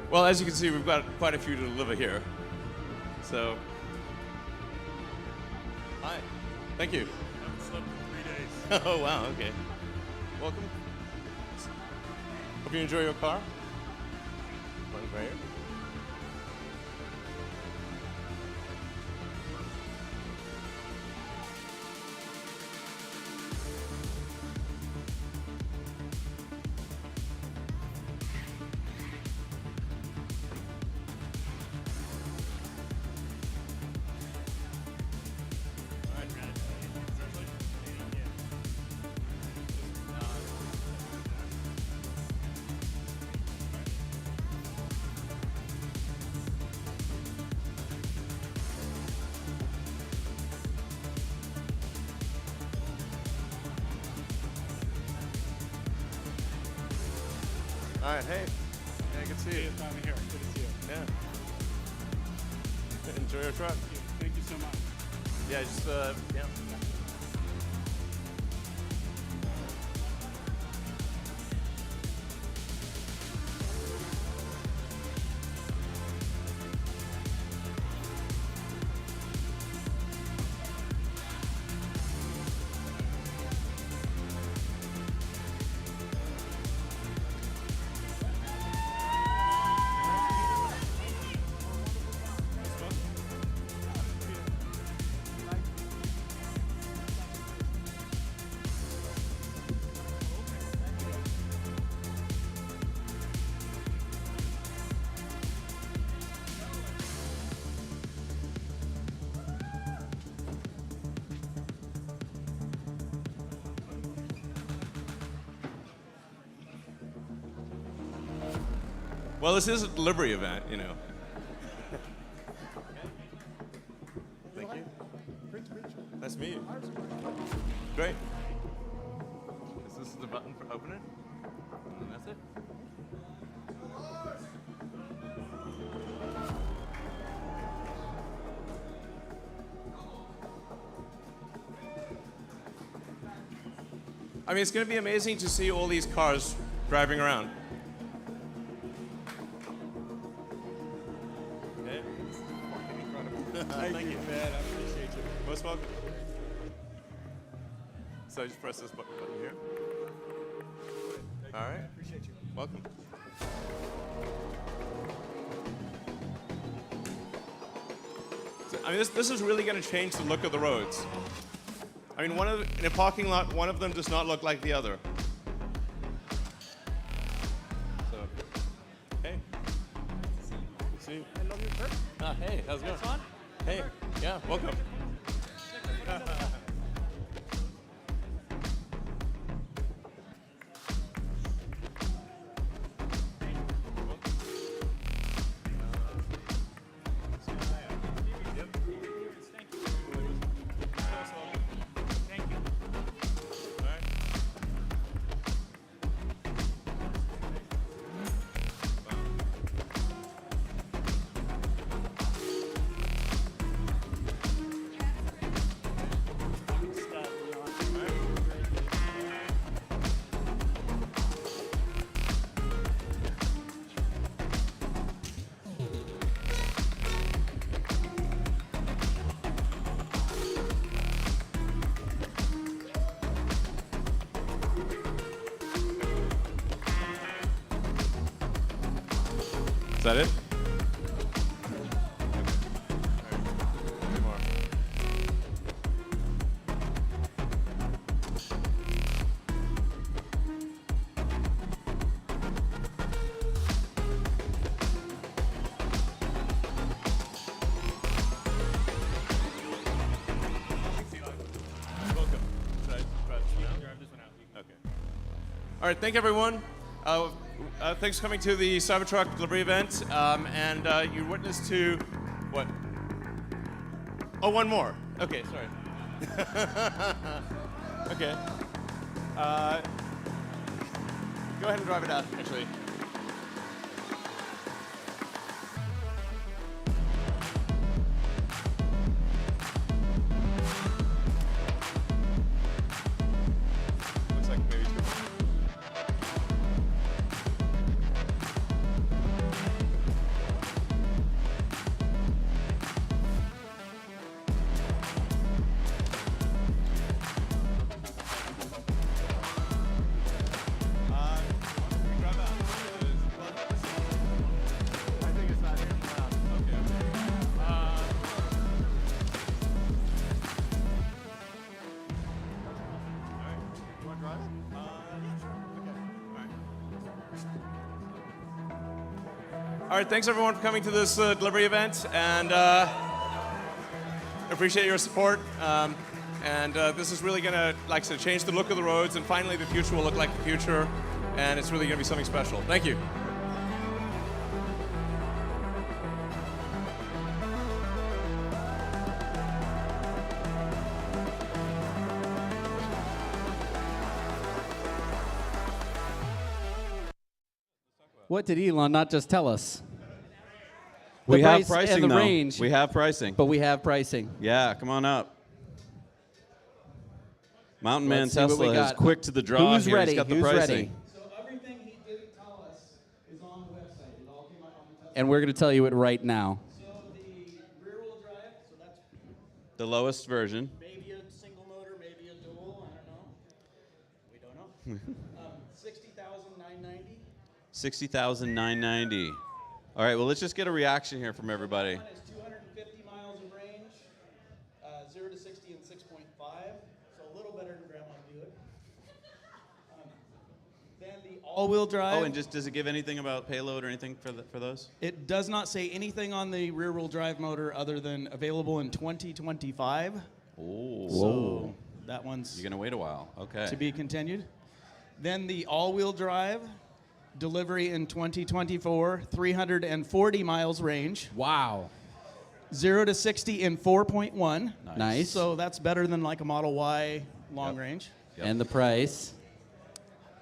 Well, as you can see, we've got quite a few to deliver here. So, hi. Thank you. Haven't slept in 3 days. Oh, wow, okay. Welcome. Hope you enjoy your car. One right here. All right, hey. Yeah, good to see you. I'm here. Good to see you. Yeah. Enjoy your truck. Thank you so much. Yeah, just, yeah. Well, this is a delivery event, you know. Thank you. Nice to meet you. Great. Is this the button for open it? And that's it? I mean, it's going to be amazing to see all these cars driving around. Okay. Thank you, man. I appreciate you. Most welcome. So I just press this button here. All right. Appreciate you. Welcome. So, I mean, this is really going to change the look of the roads. I mean, in a parking lot, one of them does not look like the other. So, hey. Good to see you. I love your shirt. Hey, how's it going? Fun? Hey, yeah, welcome. Thank you. Is that it? All right, thank you, everyone. Thanks for coming to the Cybertruck delivery event. You're witness to what? Oh, one more. Okay, sorry. Okay. Go ahead and drive it out, actually. Looks like maybe two. All right, thanks everyone for coming to this delivery event, and appreciate your support. This is really gonna, like I said, change the look of the roads, and finally the future will look like the future, and it's really gonna be something special. Thank you. What did Elon not just tell us? We The have price pricing, and the though. range. We have pricing. But we have pricing. Yeah, come on up. Mountain Man Let's see what we Tesla is got. quick to the draw Who's here. ready? He's got the Who's pricing. ready? So everything he didn't tell us is on the website. It all came out on the Tesla. And we're going to tell you it right now. So the rear-wheel drive, so that's The lowest version. maybe a single motor, maybe a dual, I don't know. We don't know. 60,990. 60,990. All right, well, let's just get a reaction here from everybody. One is 250 miles of range, 0 to 60 in 6.5, so a little better than Grandma's Buick. Then the all-wheel drive. Oh, and just does it give anything about payload or anything for those? It does not say anything on the rear-wheel drive motor other than available in 2025. Oh. So that one's You're going to wait a while. Okay. to be continued. Then the all-wheel drive, delivery in 2024, 340 miles range, Wow. 0 to 60 in 4.1. Nice. So that's better than like a Model Y long Yep. range. Yep. And the price?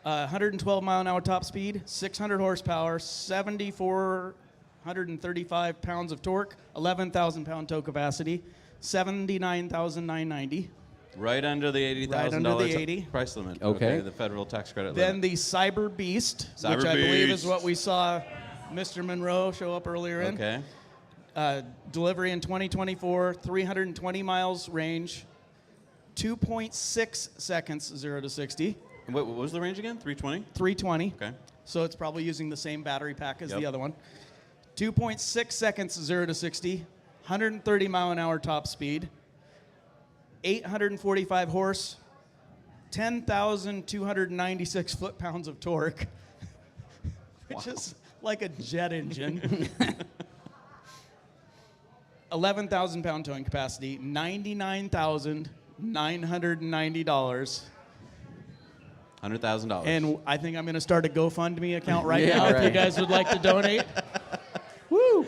112 mile an hour top speed, 600 horsepower, 7,435 pounds of torque, 11,000 pound tow capacity, 79,990. Right under the $80,000 Right under the 80. price limit. Okay. The federal tax credit Then limit. the Cyber Beast, Cyber which I believe is Beast. what we saw Mr. Monroe show up earlier in. Okay. Delivery in 2024, 320 miles range, 2.6 seconds 0 to 60, And what was the range again? 320? 320. Okay. So it's probably using the same battery pack as Yep. the other one. 2.6 seconds 0 to 60, 130 mile an hour top speed, 845 horse, 10,296 foot-pounds of torque, which is like a jet engine. 11,000 pound towing capacity, $99,990. $100,000. And I think I'm going to start a GoFundMe account right Yeah, now if you right. guys would like to donate. Woo!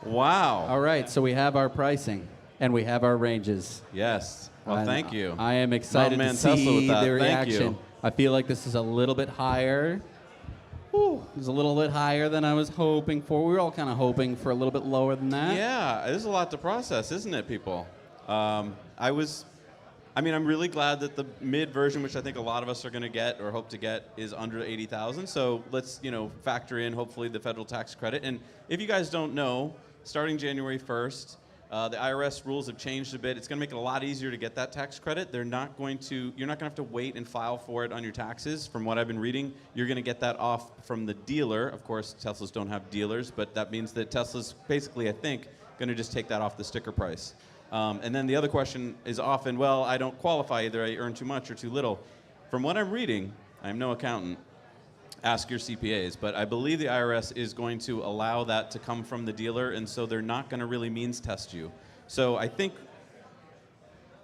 Wow. All right, so we have our pricing and we have our ranges. Yes. Well, And thank you. I am excited Mountain to Man Tesla with see that. the Thank you. reaction. I feel like this is a little bit higher. It's a little bit higher than I was hoping for. We were all kind of hoping for a little bit lower than that. Yeah, there's a lot to process, isn't it, people? I'm really glad that the mid version, which I think a lot of us are going to get or hope to get, is under 80,000. So let's, factor in hopefully the federal tax credit. And if you guys don't know, starting January 1st, the IRS rules have changed a bit. It's going to make it a lot easier to get that tax credit. You're not going to have to wait and file for it on your taxes. From what I've been reading, you're going to get that off from the dealer. Of course, Teslas don't have dealers, but that means that Tesla's basically, I think, going to just take that off the sticker price. And then the other question is often, well, I don't qualify, either I earn too much or too little. From what I'm reading, I'm no accountant, ask your CPAs, but I believe the IRS is going to allow that to come from the dealer, and so they're not going to really means test you. So I think,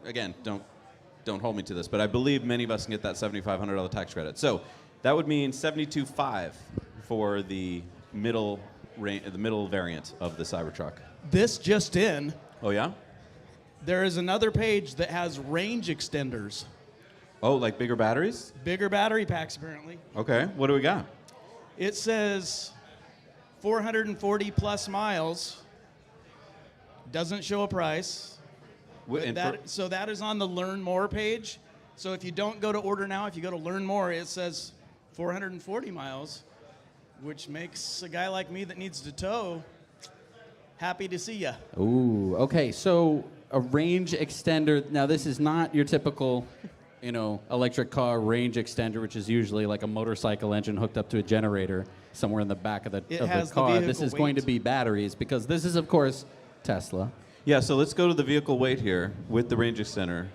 again, don't hold me to this, but I believe many of us can get that $7,500 tax credit. So that would mean $72,500 for the middle variant of the Cybertruck. This just in, Oh yeah? there is another page that has range extenders. Oh, like bigger batteries? Bigger battery packs, apparently. Okay, what do we got? It says 440 plus miles. Doesn't show a price. And So that is on the Learn More page. So if you don't go to Order Now, if you go to Learn More, it says 440 miles, which makes a guy like me that needs to tow happy to see ya. Ooh, okay. So a range extender. Now, this is not your typical, electric car range extender, which is usually like a motorcycle engine hooked up to a generator somewhere in the back of the It has the car. This vehicle is going to weight. be batteries because this is, of course, Tesla. yeah, so let's go to the vehicle weight here with the range extender.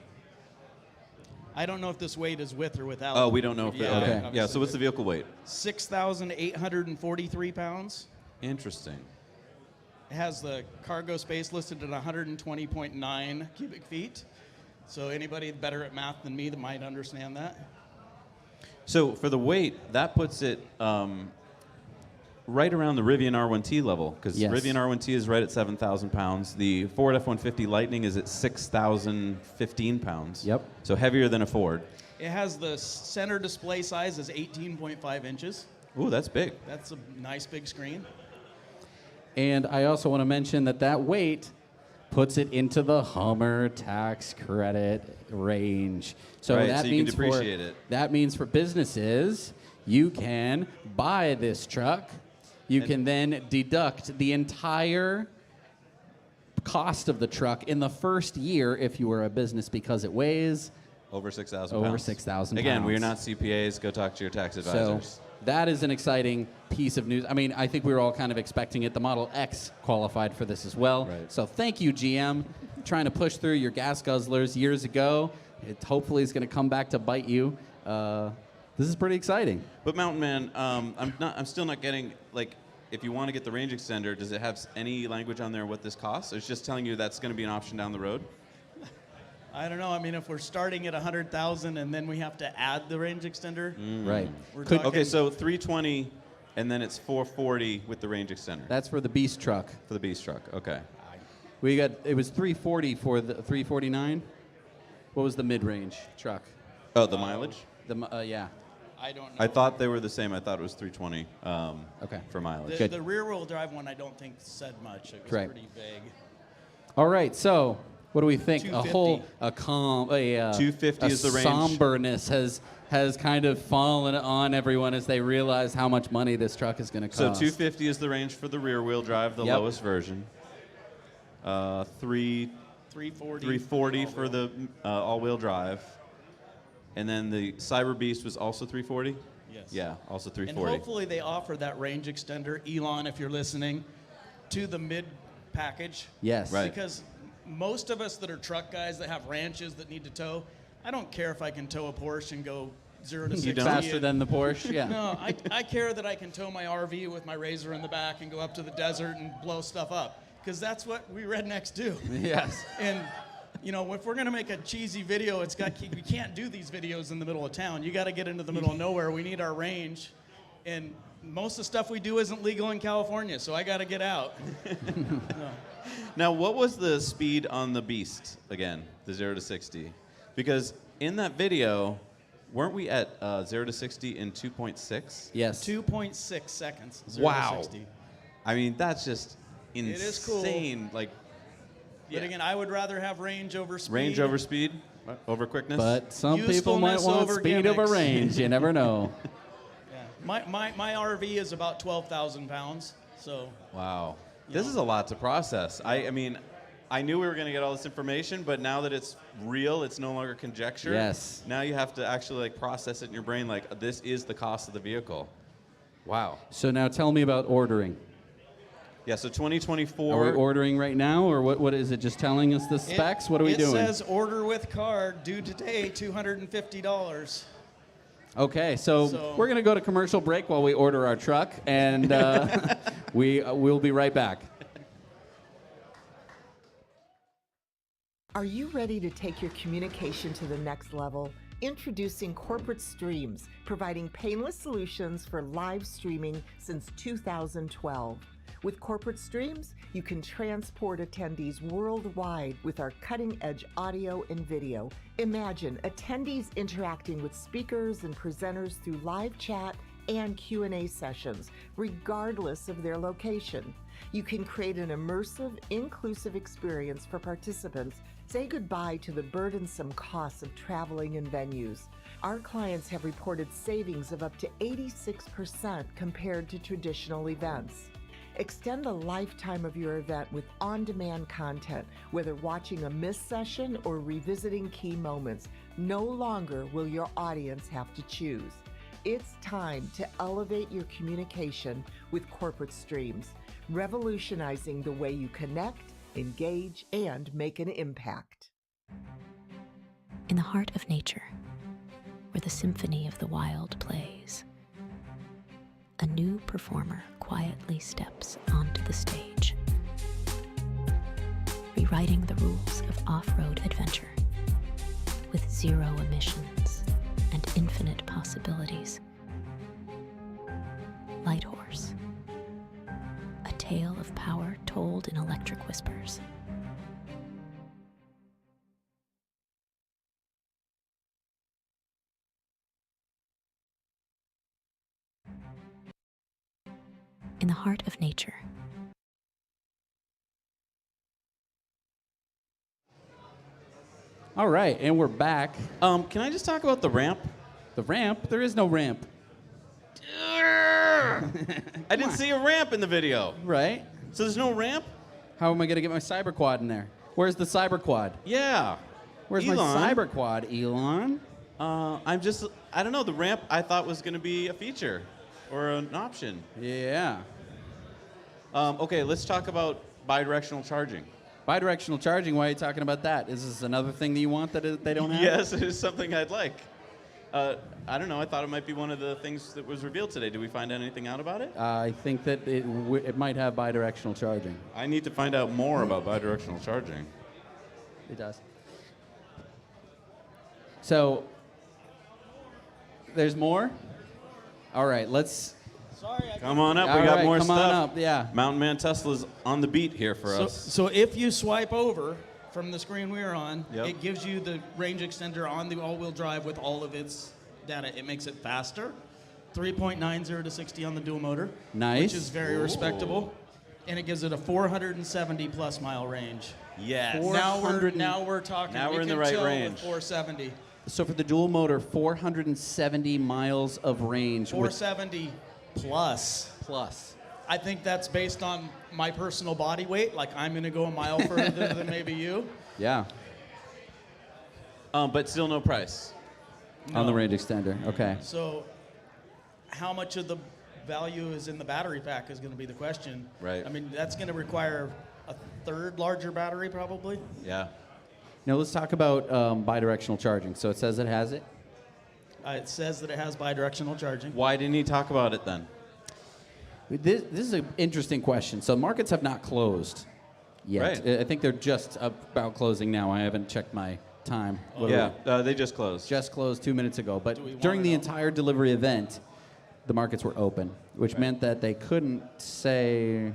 I don't know if this weight is with or without. Oh, we don't know if Yeah, okay. obviously. Yeah, so what's the vehicle weight? 6,843 pounds. Interesting. It has the cargo space listed at 120.9 cubic feet. So anybody better at math than me that might understand that. So for the weight, that puts it right around the Rivian R1T level, because Yes. Rivian R1T is right at 7,000 pounds. The Ford F-150 Lightning is at 6,015 pounds. Yep. So heavier than a Ford. It has the center display size is 18.5 inches. Ooh, that's big. That's a nice big screen. And I also want to mention that weight puts it into the Hummer tax credit range. So Right, that so you can means depreciate it. That means for businesses, you can buy this truck. You can then deduct the entire cost of the truck in the first year if you were a business because it weighs Over 6,000 over pounds. 6,000 Again, we are not pounds. CPAs. Go talk to your tax So advisors. that is an exciting piece of news. I mean, I think we were all kind of expecting it. The Model X qualified for this as well. Right. So thank you, GM, trying to push through your gas guzzlers years ago. It hopefully is going to come back to bite you. This is pretty exciting. But Mountain Man, I'm still not getting, like, if you want to get the range extender, does it have any language on there what this costs? It's just telling you that's going to be an option down the road? I don't know. I mean, if we're starting at 100,000 and then we have to add the range extender, Right. we're Could- talking. Okay, so 320, and then it's 440 with the range extender That's for the Beast truck. for the Beast truck. Okay. It was 340 for the 349. What was the mid-range truck? Oh, the mileage? Yeah. I don't know. I thought they were the same. I thought it was 320 Okay. for mileage. Good. the rear-wheel drive one, I don't think said much. It was Correct. pretty vague. All right, so What do we think? 250 is the range. Somberness has kind of fallen on everyone as they realize how much money this truck is going to cost. So 250 is the range for the rear-wheel drive, the lowest version. 340 for the all-wheel drive. And then the Cyber Beast was also 340? Yes. Yeah, also And 340. hopefully they offer that range extender, Elon, if you're listening, to the mid package. Yes. Right. Because most of us that are truck guys that have ranches that need to tow, I don't care if I can tow a Porsche and go 0 to 60. Faster than the Porsche? Yeah. No, I care that I can tow my RV with my Razor in the back and go up to the desert and blow stuff up. Because that's what we rednecks do. Yes. And, you know, if we're going to make a cheesy video, we can't do these videos in the middle of town. You got to get into the middle of nowhere. We need our range. And most of the stuff we do isn't legal in California, so I got to get out. No. Now, what was the speed on the Beast again, the 0 to 60? Because in that video, weren't we at 0 to 60 in 2.6? Yes. 2.6 seconds. 0 Wow. to 60. I mean, that's just insane. It is cool. Like, But again, I would rather have range over speed. range over speed, over quickness. But some people might Usefulness want over speed over gimmicks. range. You never know. Yeah. My RV is about 12,000 pounds, so. Wow. This is a lot to process. I mean, I knew we were going to get all this information, but now that it's real, it's no longer conjecture. Yes. Now you have to actually like process it in your brain like this is the cost of the vehicle. Wow. So now tell me about ordering. Yeah, so 2024. Are we ordering right now, or what is it just telling us the specs? What are we doing? It says order with card, due today, $250. Okay, so we're going to go to commercial break while we order our truck, and we'll be right back. Are you ready to take your communication to the next level? Introducing Corporate Streams, providing painless solutions for live streaming since 2012. With Corporate Streams, you can transport attendees worldwide with our cutting-edge audio and video. Imagine attendees interacting with speakers and presenters through live chat and Q&A sessions, regardless of their location. You can create an immersive, inclusive experience for participants. Say goodbye to the burdensome costs of traveling in venues. Our clients have reported savings of up to 86% compared to traditional events. Extend the lifetime of your event with on-demand content, whether watching a missed session or revisiting key moments. No longer will your audience have to choose. It's time to elevate your communication with Corporate Streams, revolutionizing the way you connect, engage, and make an impact. In the heart of nature, where the symphony of the wild plays, a new performer quietly steps onto the stage, rewriting the rules of off-road adventure with zero emissions and infinite possibilities. Light Horse, a tale of power told in electric whispers. In the heart of nature. All right, and we're back. Can I just talk about the ramp? The ramp? There is no ramp. I didn't see a ramp in the video. Right? So there's no ramp? How am I going to get my cyber quad in there? Where's the cyber quad? Yeah. Where's Elon. my cyber quad, Elon? I don't know, the ramp I thought was going to be a feature or an option. Yeah. Okay, let's talk about bidirectional charging. Bidirectional charging, why are you talking about that? Is this another thing that you want that they don't have? Yes, it is something I'd like. I don't know, I thought it might be one of the things that was revealed today. Did we find anything out about it? I think that it might have bidirectional charging. I need to find out more about bidirectional charging. It does. So, there's more? All right, let's... Come on up, All we got right, more come stuff. on up, yeah. Mountain Man Tesla's on the beat here for us. So if you swipe over from the screen we were on, Yep. it gives you the range extender on the all-wheel drive with all of its data. It makes it faster, 3.90 to 60 on the dual motor. Nice. Which is very respectable. And it gives it a 470 plus mile range. Yes. Now we're 400 talking. Now we we're in the can right tow with range. 470. So for the dual motor, 470 miles of range. 470 plus. Plus. I think that's based on my personal body weight. Like I'm going to go a mile further than maybe you. Yeah. But still no price. On the range extender. Okay. So how much of the value is in the battery pack is going to be the question. Right. I mean, that's going to require a third larger battery probably. Yeah. Now let's talk about bidirectional charging. So it says it has it. It says that it has bidirectional charging. Why didn't he talk about it then? This is an interesting question. So markets have not closed yet. Right. I think they're just about closing now. I haven't checked my time. They just closed. Just closed 2 minutes ago. we But wanna during the know? entire delivery event, the markets were open, which meant that they couldn't say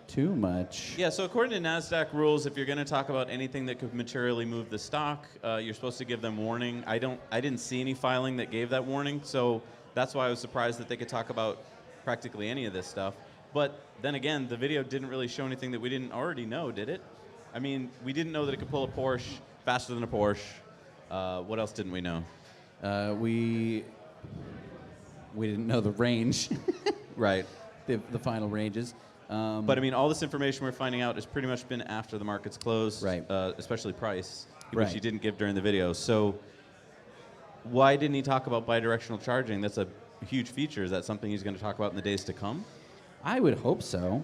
too much. Yeah, so according to NASDAQ rules, if you're going to talk about anything that could materially move the stock, you're supposed to give them warning. I didn't see any filing that gave that warning, so that's why I was surprised that they could talk about practically any of this stuff. But then again, the video didn't really show anything that we didn't already know, did it? I mean, we didn't know that it could pull a Porsche faster than a Porsche. What else didn't we know? We didn't know the range, Right. the final ranges. But I mean, all this information we're finding out has pretty much been after the markets closed, Right. Especially price, which Right. he didn't give during the video. So why didn't he talk about bidirectional charging? That's a huge feature. Is that something he's going to talk about in the days to come? I would hope so.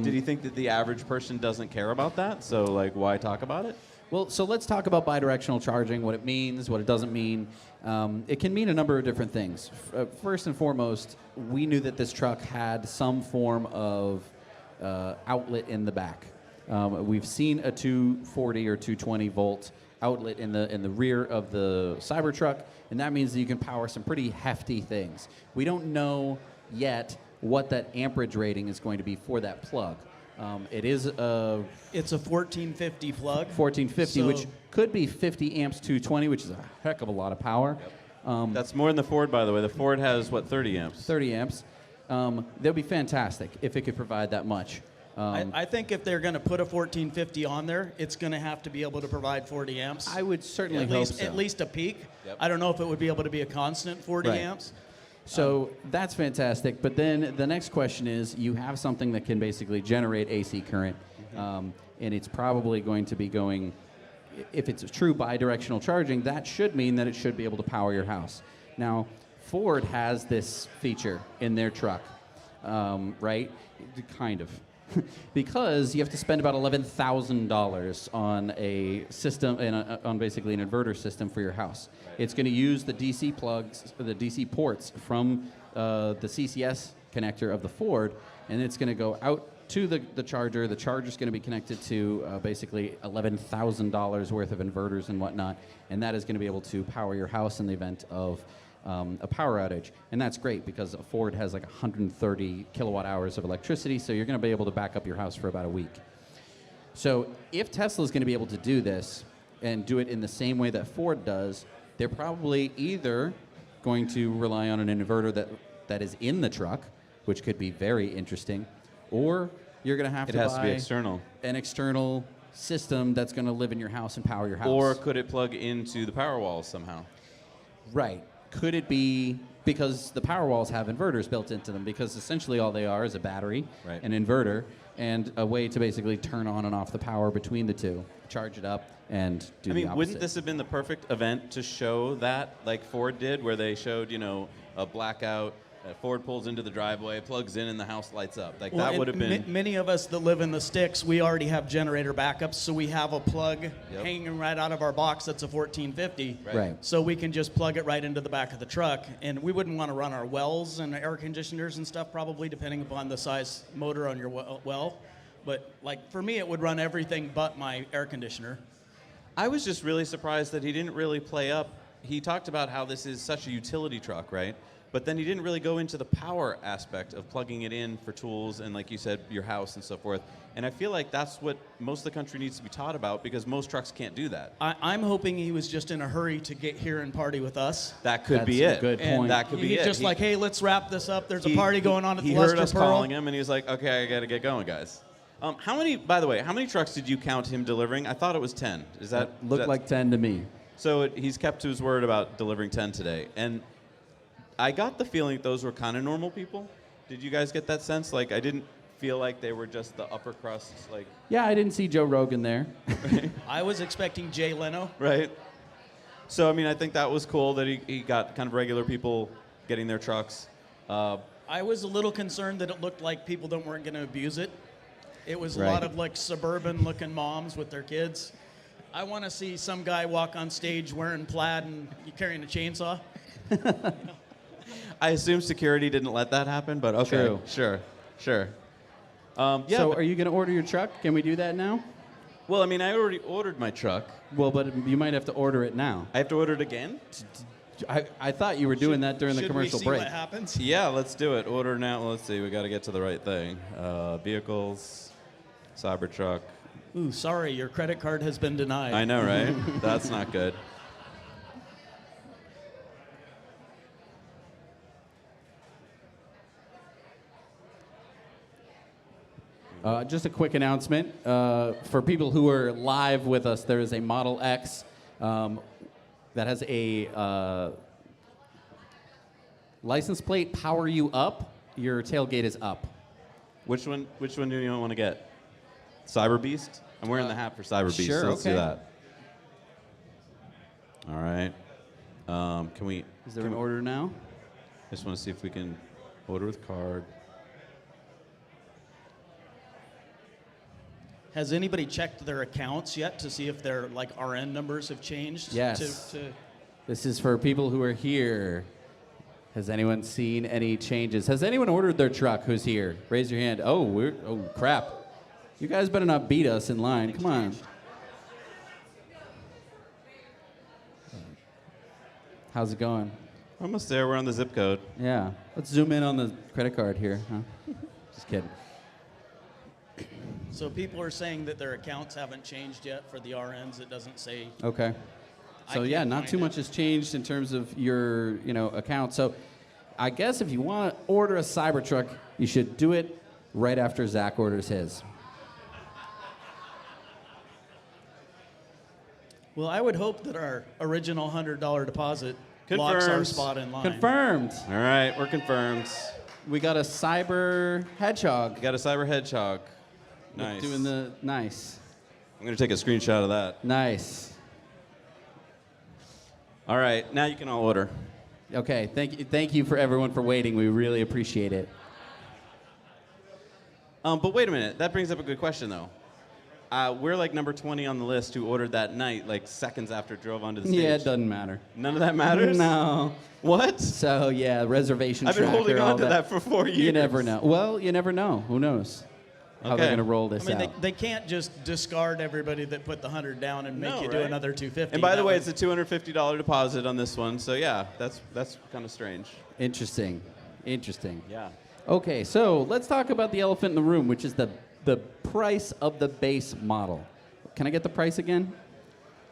Did he think that the average person doesn't care about that? So like, why talk about it? Well, so let's talk about bidirectional charging, what it means, what it doesn't mean. It can mean a number of different things. First and foremost, we knew that this truck had some form of outlet in the back. We've seen a 240 or 220 volt outlet in the rear of the Cybertruck, and that means that you can power some pretty hefty things. We don't know yet what that amperage rating is going to be for that plug. It is a It's a 1450 plug. 1450, So- which could be 50 amps 220, which is a heck of a lot of power. That's more than the Ford, by the way. The Ford has, what, 30 amps? 30 amps. That would be fantastic if it could provide that much. I think if they're going to put a 1450 on there, it's going to have to be able to provide 40 amps. I would certainly at hope least, so. At least a peak. Yep. I don't know if it would be able to be a constant 40 Right. amps. So that's fantastic. But then the next question is, you have something that can basically generate AC current, and it's probably going to be going, if it's true bidirectional charging, that should mean that it should be able to power your house. Now, Ford has this feature in their truck, right? Kind of. Because you have to spend about $11,000 on a system, on basically an inverter system for your house. It's going to use the DC plugs, the DC ports from the CCS connector of the Ford, and it's going to go out to the charger. The charger's going to be connected to basically $11,000 worth of inverters and whatnot, and that is going to be able to power your house in the event of a power outage. And that's great because a Ford has like 130 kilowatt hours of electricity, so you're going to be able to back up your house for about a week. So if Tesla's going to be able to do this and do it in the same way that Ford does, they're probably either going to rely on an inverter that is in the truck, which could be very interesting, or you're going to have It to has to be buy external. an external system that's going to live in your house and power your house. Or could it plug into the power walls somehow? Right. Could it be because the power walls have inverters built into them? Because essentially all they are is a battery, Right. an inverter, and a way to basically turn on and off the power between the two, charge it up, and do I the mean, opposite. wouldn't this have been the perfect event to show that, like Ford did, where they showed, a blackout, Ford pulls into the driveway, plugs in, and the house lights up? Like, Well, that and would have been... Many of us that live in the sticks, we already have generator backups, so we have a plug hanging right out of our box that's a 1450. Right. So we can just plug it right into the back of the truck. And we wouldn't want to run our wells and air conditioners and stuff, probably, depending upon the size motor on your well. But, like, for me, it would run everything but my air conditioner. I was just really surprised that he didn't really play up. He talked about how this is such a utility truck, right? But then he didn't really go into the power aspect of plugging it in for tools and, like you said, your house and so forth. And I feel like that's what most of the country needs to be taught about, because most trucks can't do that. I'm hoping he was just in a hurry to get here and party with us. That could be That's a it. good And point. That could be he's it. just He- like, hey, let's wrap this up. There's a He- party going on at he the heard Luster us Pearl. calling him, and he was like, okay, I got to get going, guys. How many? By the way, how many trucks did you count him delivering? I thought it was 10. Is that Looked like 10 to me. So he's kept to his word about delivering 10 today, and I got the feeling those were kind of normal people. Did you guys get that sense? Like I didn't feel like they were just the upper crust, like. Yeah, I didn't see Joe Rogan there. I was expecting Jay Leno. Right. So I mean, I think that was cool that he got kind of regular people getting their trucks. I was a little concerned that it looked like people weren't going to abuse it. It was a Right. lot of like suburban-looking moms with their kids. I want to see some guy walk on stage wearing plaid and carrying a chainsaw. I assume security didn't let that happen, but okay, True. sure. Yeah. So are you going to order your truck? Can we do that now? Well, I mean, I already ordered my truck. Well, but you might have to order it now. I have to order it again? I thought you were doing that during the Should commercial we see break. what happens? Yeah, let's do it. Order now. Let's see. We got to get to the right thing. Vehicles, Cybertruck. Ooh, sorry, your credit card has been denied. I know, right? That's not good. Just a quick announcement. For people who are live with us, there is a Model X that has a license plate, power you up. Your tailgate is up. Which one do you want to get? Cyber Beast? I'm wearing the hat for Cyber Beast, sure, so let's do okay. that. All right. Can we? Is there an order now? I just want to see if we can order with card. Has anybody checked their accounts yet to see if their like RN numbers have changed? Yes. To This is for people who are here. Has anyone seen any changes? Has anyone ordered their truck who's here? Raise your hand. Oh, crap. You guys better not beat us in line. Come on. How's it going? Almost there. We're on the zip code. Yeah. Let's zoom in on the credit card here. Huh? Just kidding. So people are saying that their accounts haven't changed yet for the RNs. It doesn't say. Okay. I So can't yeah, not find too it. much has changed in terms of your, account. So I guess if you want to order a Cybertruck, you should do it right after Zach orders his. Well, I would hope that our original $100 deposit locks our Confirmed. spot in line. Confirmed. All right, we're confirmed. We got a Cyber Hedgehog. We got a Cyber Hedgehog. Nice. Doing the nice. I'm going to take a screenshot of that. Nice. All right, now you can all order. Okay, thank you for everyone for waiting. We really appreciate it. But wait a minute. That brings up a good question, though. We're like number 20 on the list who ordered that night, like seconds after it drove onto the stage. Yeah, it doesn't matter. None of that matters? No. What? So yeah, reservation I've been tracker, holding all on to that for 4 years. You never know. Well, you never know. Who knows how they're Okay. going to roll I this mean, out. they can't just discard everybody that put the 100 down and make No, you do right? another 250. And by the That way, would- it's a $250 deposit on this one. So yeah, that's kind of strange. Interesting. Yeah. Okay, so let's talk about the elephant in the room, which is the price of the base model. Can I get the price again?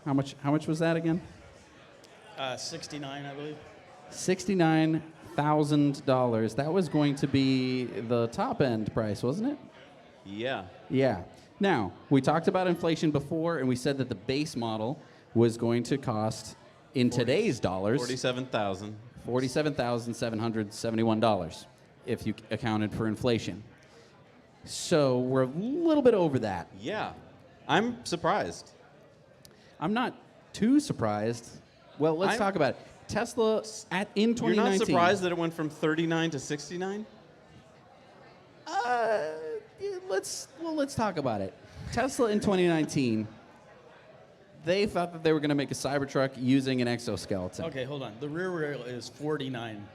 How much was that again? 69, I believe. $69,000. That was going to be the top end price, wasn't it? Yeah. Yeah. Now, we talked about inflation before, and we said that the base model was going to cost, in today's dollars, $47,000. $47,771 if you accounted for inflation. So we're a little bit over that. Yeah. I'm surprised. I'm not too surprised. Well, let's talk about it. Tesla in 2019. You're not surprised that it went from 39 to 69? Let's talk about it. Tesla in 2019, they thought that they were going to make a Cybertruck using an exoskeleton. Okay, hold on. The rear wheel is 49.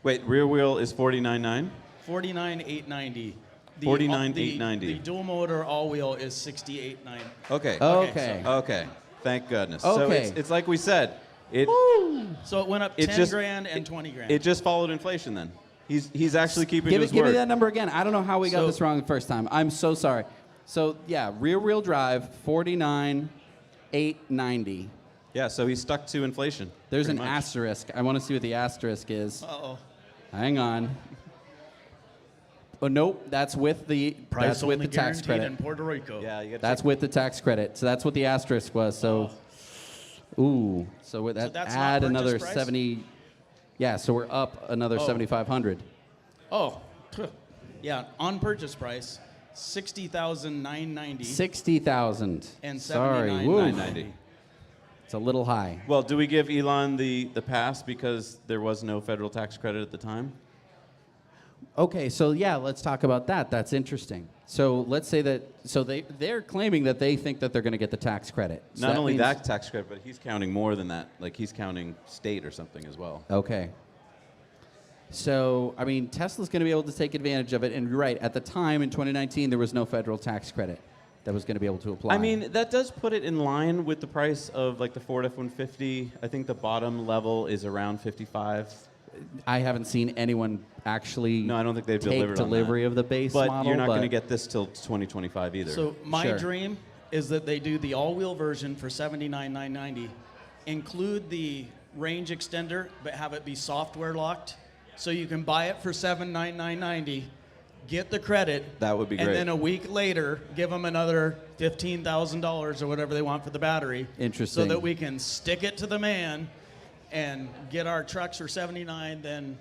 Wait, rear wheel is 49.9? 49,890. 49,890. The dual motor all wheel is 68,990. Okay. Okay. Okay. Thank goodness. Okay. So it's like we said. So it went up It 10 just- grand and 20 grand. It just followed inflation then. He's actually keeping Give his me word. that number again. I don't know how we got So- this wrong the first time. I'm so sorry. So yeah, rear wheel drive, 49,890. Yeah, so he stuck to inflation. There's an pretty much. asterisk. I want to see what the asterisk is. Uh-oh. Hang on. Oh nope, that's with the Price that's with only the tax guaranteed credit. in Puerto Rico. Yeah, you got. That's with the tax credit. So that's what the asterisk was. So, ooh, so with that that's not add purchase another price? 70. Yeah, so we're up another 7,500. Oh, yeah. On purchase price, $60,990. 60,000. And Sorry, $79,990. woo. $990. It's a little high. Well, do we give Elon the pass because there was no federal tax credit at the time? Okay, so yeah, let's talk about that. That's interesting. So let's say that. So they're claiming that they think that they're going to get the tax credit. So Not only means- that tax credit, but he's counting more than that. Like he's counting state or something as well. Okay. So, I mean, Tesla's going to be able to take advantage of it. And you're right, at the time in 2019, there was no federal tax credit that was going to be able to apply. I mean, that does put it in line with the price of like the Ford F-150. I think the bottom level is around 55. I haven't seen anyone actually No, I don't think they've take delivered on delivery that. of the base But model. you're not going to but- get this till 2025 either. So my Sure. dream is that they do the all-wheel version for $79,990, include the range extender, but have it be software locked, so you can buy it for $79,990, get the credit. That would be And great. then a week later, give them another $15,000 or whatever they want for the battery. Interesting. So that we can stick it to the man and get our trucks for $79,000, then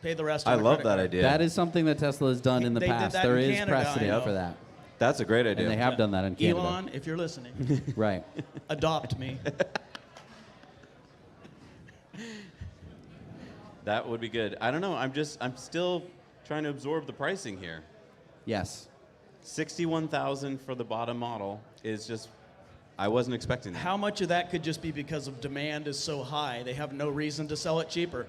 pay the rest. I on a love credit that card. idea. That is something that Tesla has done in the They did past. that There in is Canada, I precedent know. for that. That's a great idea. And they have done that in Canada. Elon, if you're listening, Right. adopt me. That would be good. I don't know. I'm still trying to absorb the pricing here. Yes. 61,000 for the bottom model is just. I wasn't expecting that. How much of that could just be because of demand is so high, they have no reason to sell it cheaper?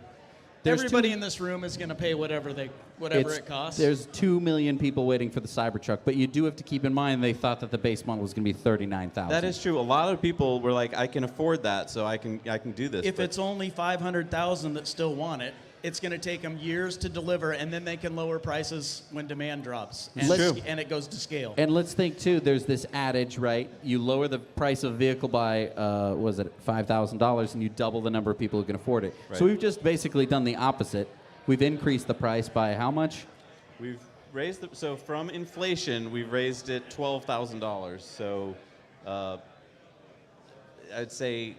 There's Everybody two- in this room is going to pay whatever it costs. There's 2 million people waiting for the Cybertruck, but you do have to keep in mind they thought that the base model was going to be 39,000. That is true. A lot of people were like, I can afford that, so I can do this. If but- it's only 500,000 that still want it, it's going to take them years to deliver, and then they can lower prices when demand drops. And, Let's- and it goes to scale. And let's think too. There's this adage, right? You lower the price of a vehicle by, was it $5,000, and you double the number of people who can afford it. Right. So we've just basically done the opposite. We've increased the price by how much? We've raised so from inflation, we've raised it $12,000. So I'd say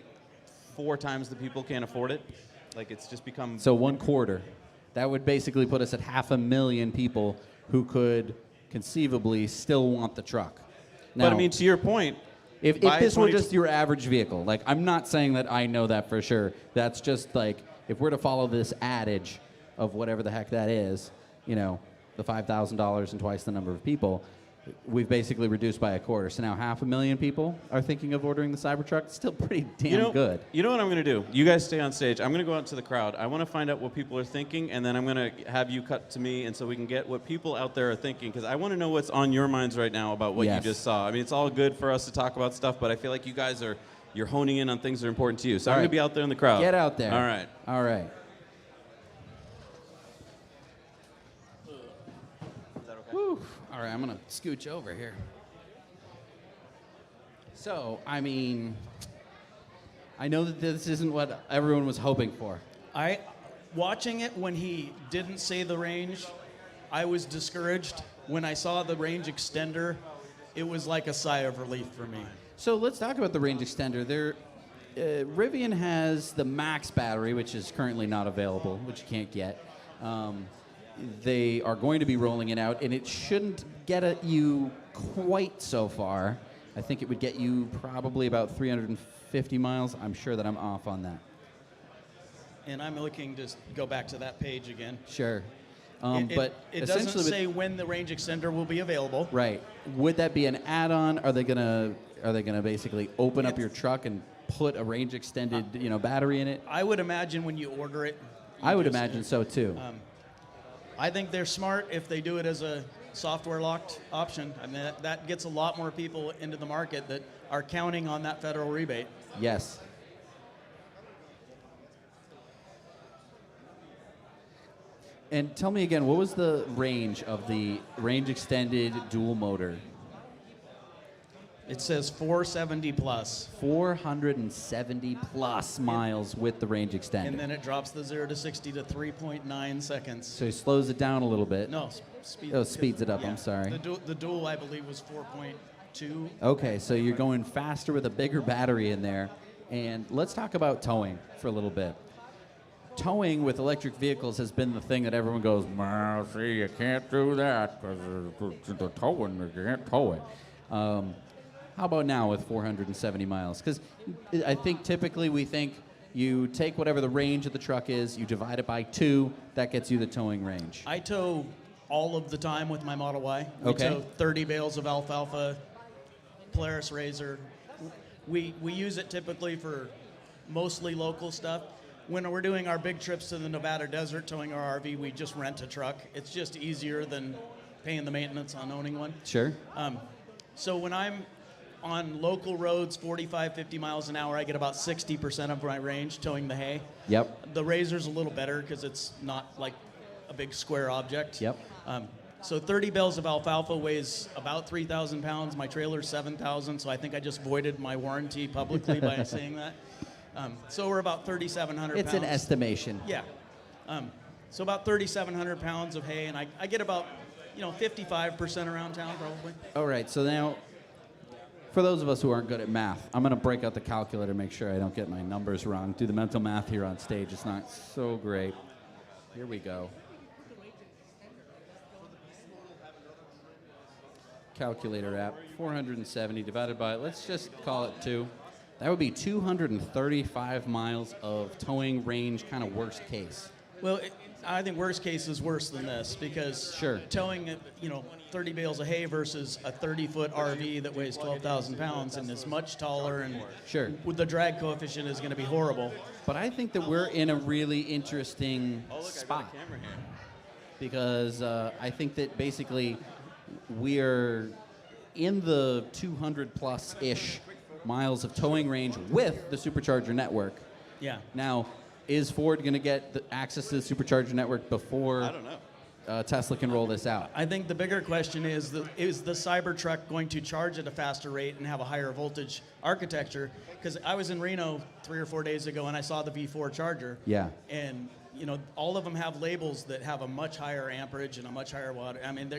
4 times the people can't afford it. Like it's just become. So 1/4. That would basically put us at 500,000 people who could conceivably still want the truck. But I Now, mean, to your point, If by this were 20 just your average vehicle, like I'm not saying that I know that for sure. That's just like if we're to follow this adage of whatever the heck that is, the $5,000 and twice the number of people, we've basically reduced by 1/4. So now 500,000 people are thinking of ordering the Cybertruck. It's still pretty damn good. You know what I'm going to do? You guys stay on stage. I'm going to go out to the crowd. I want to find out what people are thinking, and then I'm going to have you cut to me, and so we can get what people out there are thinking, because I want to know what's on your minds right now about what Yes. you just saw. I mean, it's all good for us to talk about stuff, but I feel like you guys you're honing in on things that are important to you. So All I'm going right. to be out there in the crowd. Get out there. All right. All right. Whew. All right, I'm going to scooch over here. So, I mean, I know that this isn't what everyone was hoping for. Watching it when he didn't say the range, I was discouraged. When I saw the range extender, it was like a sigh of relief for me. So let's talk about the range extender. Rivian has the Max battery, which is currently not available, which you can't get. They are going to be rolling it out, and it shouldn't get at you quite so far. I think it would get you probably about 350 miles. I'm sure that I'm off on that. And I'm looking to go back to that page again. Sure. It But doesn't essentially, say when the range extender will be available. right? Would that be an add-on? Are they gonna basically open up your truck and put a range extended battery in it? I would imagine when you order it. I would imagine so too. I think they're smart if they do it as a software locked option. I mean, that gets a lot more people into the market that are counting on that federal rebate. Yes. And tell me again, what was the range of the range extended dual motor? It says 470 plus. 470 plus miles with the range extender. And then it drops the 0 to 60 to 3.9 seconds. So he slows it down a little bit. No, speeds it up. I'm sorry. The dual, I believe, was 4.2. Okay, so you're going faster with a bigger battery in there. And let's talk about towing for a little bit. Towing with electric vehicles has been the thing that everyone goes, well, see, you can't do that because the towing, you can't tow it. How about now with 470 miles? Because I think typically we think you take whatever the range of the truck is, you divide it by 2, that gets you the towing range. I tow all of the time with my Model Y. We tow 30 bales of alfalfa, Polaris Razor. We use it typically for mostly local stuff. When we're doing our big trips to the Nevada desert towing our RV, we just rent a truck. It's just easier than paying the maintenance on owning one. Sure. So when I'm on local roads, 45, 50 miles an hour, I get about 60% of my range towing the hay. Yep. The Razor's a little better because it's not like a big square object. Yep. So 30 bales of alfalfa weighs about 3,000 pounds. My trailer's 7,000, so I think I just voided my warranty publicly by saying that. So we're about 3,700 pounds. It's an estimation. Yeah. So about 3,700 pounds of hay, and I get about 55% around town probably. All right, so now, for those of us who aren't good at math, I'm going to break out the calculator to make sure I don't get my numbers wrong. Do the mental math here on stage. It's not so great. Here we go. Calculator app, 470 divided by, let's just call it 2. That would be 235 miles of towing range, kind of worst case. Well, I think worst case is worse than this because towing, 30 bales of hay versus a 30-foot RV that weighs 12,000 pounds and is much taller and the drag coefficient is going to be horrible. But I think that we're in a really interesting spot because I think that basically we're in the 200 plus-ish miles of towing range with the supercharger network. Yeah. Now, is Ford going to get the access to the supercharger network before I don't know. Tesla can roll this out? I think the bigger question is the Cybertruck going to charge at a faster rate and have a higher voltage architecture? Because I was in Reno 3 or 4 days ago and I saw the V4 charger. Yeah. And all of them have labels that have a much higher amperage and a much higher watt. I mean,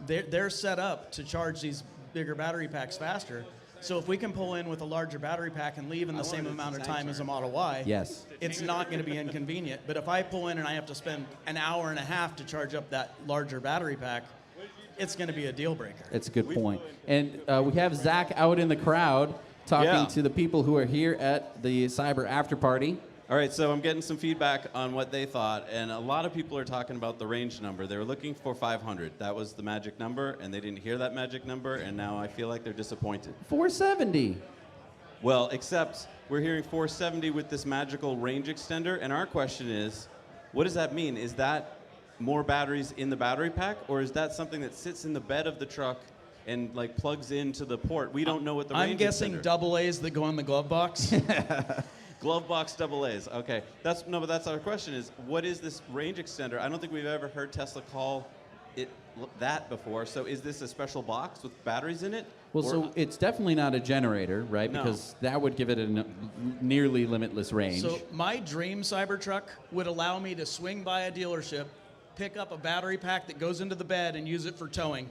they're set up to charge these bigger battery packs faster. So if we can pull in with a larger battery pack and leave in the same amount of time as a Model Y, it's not going to be inconvenient. But if I pull in and I have to spend an hour and a half to charge up that larger battery pack, it's going to be a deal breaker. It's a good point. And we have Zac out in the crowd talking to the people who are here at the Cyber After Party. All right, so I'm getting some feedback on what they thought, and a lot of people are talking about the range number. They were looking for 500. That was the magic number, and they didn't hear that magic number, and now I feel like they're disappointed. 470. Well, except we're hearing 470 with this magical range extender, and our question is, what does that mean? Is that more batteries in the battery pack, or is that something that sits in the bed of the truck and like plugs into the port? We don't know what the range I'm guessing extender. double A's that go in the glove box. Glove box double A's. Okay. But that's our question is, what is this range extender? I don't think we've ever heard Tesla call it that before. So is this a special box with batteries in it? Well, so it's definitely not a generator, right? No. Because that would give it a nearly limitless range. So my dream Cybertruck would allow me to swing by a dealership, pick up a battery pack that goes into the bed and use it for towing,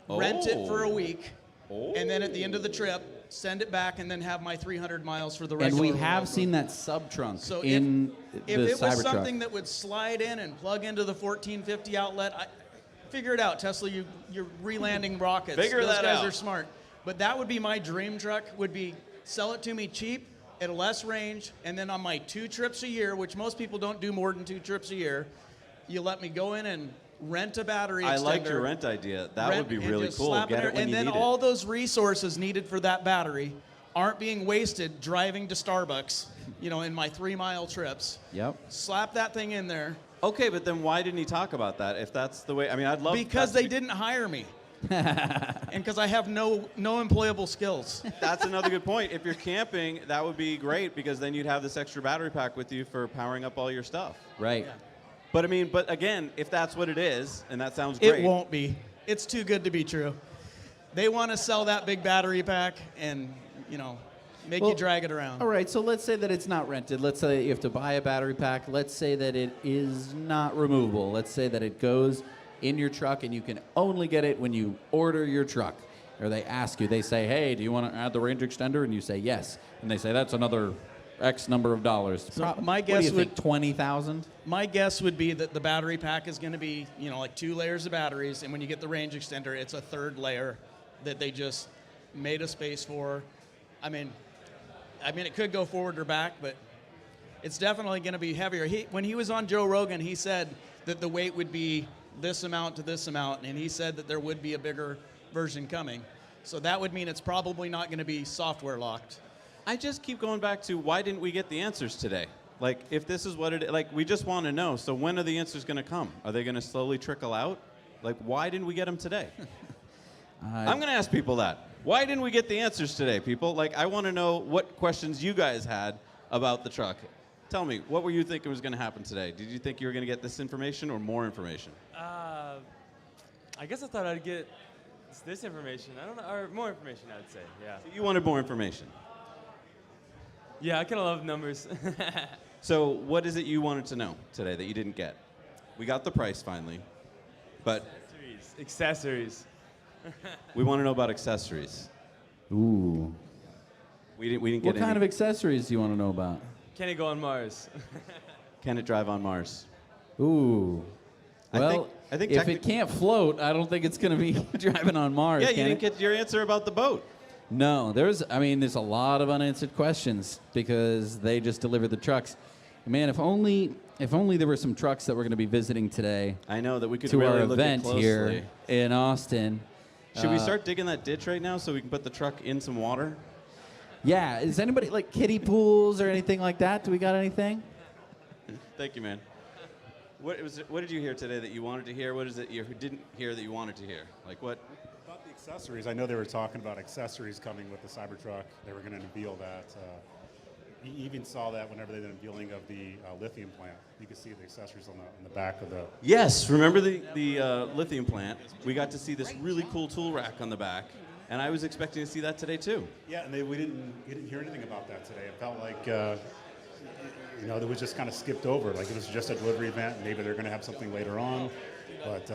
rent it for a week, and then at the end of the trip, send it back, and then have my 300 miles for the regular. And we have seen that sub-trunk so in if the it was Cybertruck. something that would slide in and plug into the 1450 outlet, figure it out, Tesla. You're relanding rockets. Figure Those that guys out. are smart. But that would be my dream truck. Would be sell it to me cheap at a less range, and then on my 2 trips a year, which most people don't do more than 2 trips a year, you let me go in and rent a battery extender. I like your rent idea. That would be really cool. Get it when and you then need all it. those resources needed for that battery aren't being wasted driving to Starbucks, in my 3-mile trips. Yep. Slap that thing in there. Okay, but then why didn't he talk about that? If that's the way, I mean, I'd love because they didn't hire me, and because I have no employable skills. That's another good point. If you're camping, that would be great because then you'd have this extra battery pack with you for powering up all your stuff. Right. Yeah. But again, if that's what it is, and that sounds great. It won't be. It's too good to be true. They want to sell that big battery pack and, make you drag it around. All right, so let's say that it's not rented. Let's say that you have to buy a battery pack. Let's say that it is not removable. Let's say that it goes in your truck and you can only get it when you order your truck. Or they ask you, they say, hey, do you want to add the range extender? And you say yes. And they say, that's another X number of dollars. So my what do guess you think, 20,000? My guess would be that the battery pack is going to be, like 2 layers of batteries, and when you get the range extender, it's a 3rd layer that they just made a space for. I mean, it could go forward or back, but it's definitely going to be heavier. When he was on Joe Rogan, he said that the weight would be this amount to this amount, and he said that there would be a bigger version coming. So that would mean it's probably not going to be software locked. I just keep going back to why didn't we get the answers today? Like, if this is what it, like, we just want to know. So when are the answers going to come? Are they going to slowly trickle out? Like, why didn't we get them today? I'm going to ask people that. Why didn't we get the answers today, people? Like, I want to know what questions you guys had about the truck. Tell me, what were you thinking was going to happen today? Did you think you were going to get this information or more information? I guess I thought I'd get this information. I don't know, or more information, I would say. Yeah. So you wanted more information. Yeah, I kind of love numbers. So what is it you wanted to know today that you didn't get? We got the price finally, but Accessories. we want to know about accessories. Ooh. We didn't get What any. kind of accessories do you want to know about? Can it go on Mars? Can it drive on Mars? Ooh. Well, I think if it can't float, I don't think it's going to be driving on Mars. Yeah, you can didn't it? get your answer about the boat. No, there's a lot of unanswered questions because they just delivered the trucks. Man, if only there were some trucks that we're going to be visiting today. I know that we could to really our look at event closely. here in Austin. Should we start digging that ditch right now so we can put the truck in some water? Yeah, is anybody like kiddie pools or anything like that? Do we got anything? Thank you, man. What did you hear today that you wanted to hear? What is it you didn't hear that you wanted to hear? Like what? About the accessories, I know they were talking about accessories coming with the Cybertruck. They were going to unveil that. You even saw that whenever they did an unveiling of the lithium plant. You could see the accessories on the back of the. Yes, remember the lithium plant? We got to see this really cool tool rack on the back, and I was expecting to see that today too. Yeah, and we didn't hear anything about that today. It felt like that was just kind of skipped over. Like it was just a delivery event. Maybe they're going to have something later on, but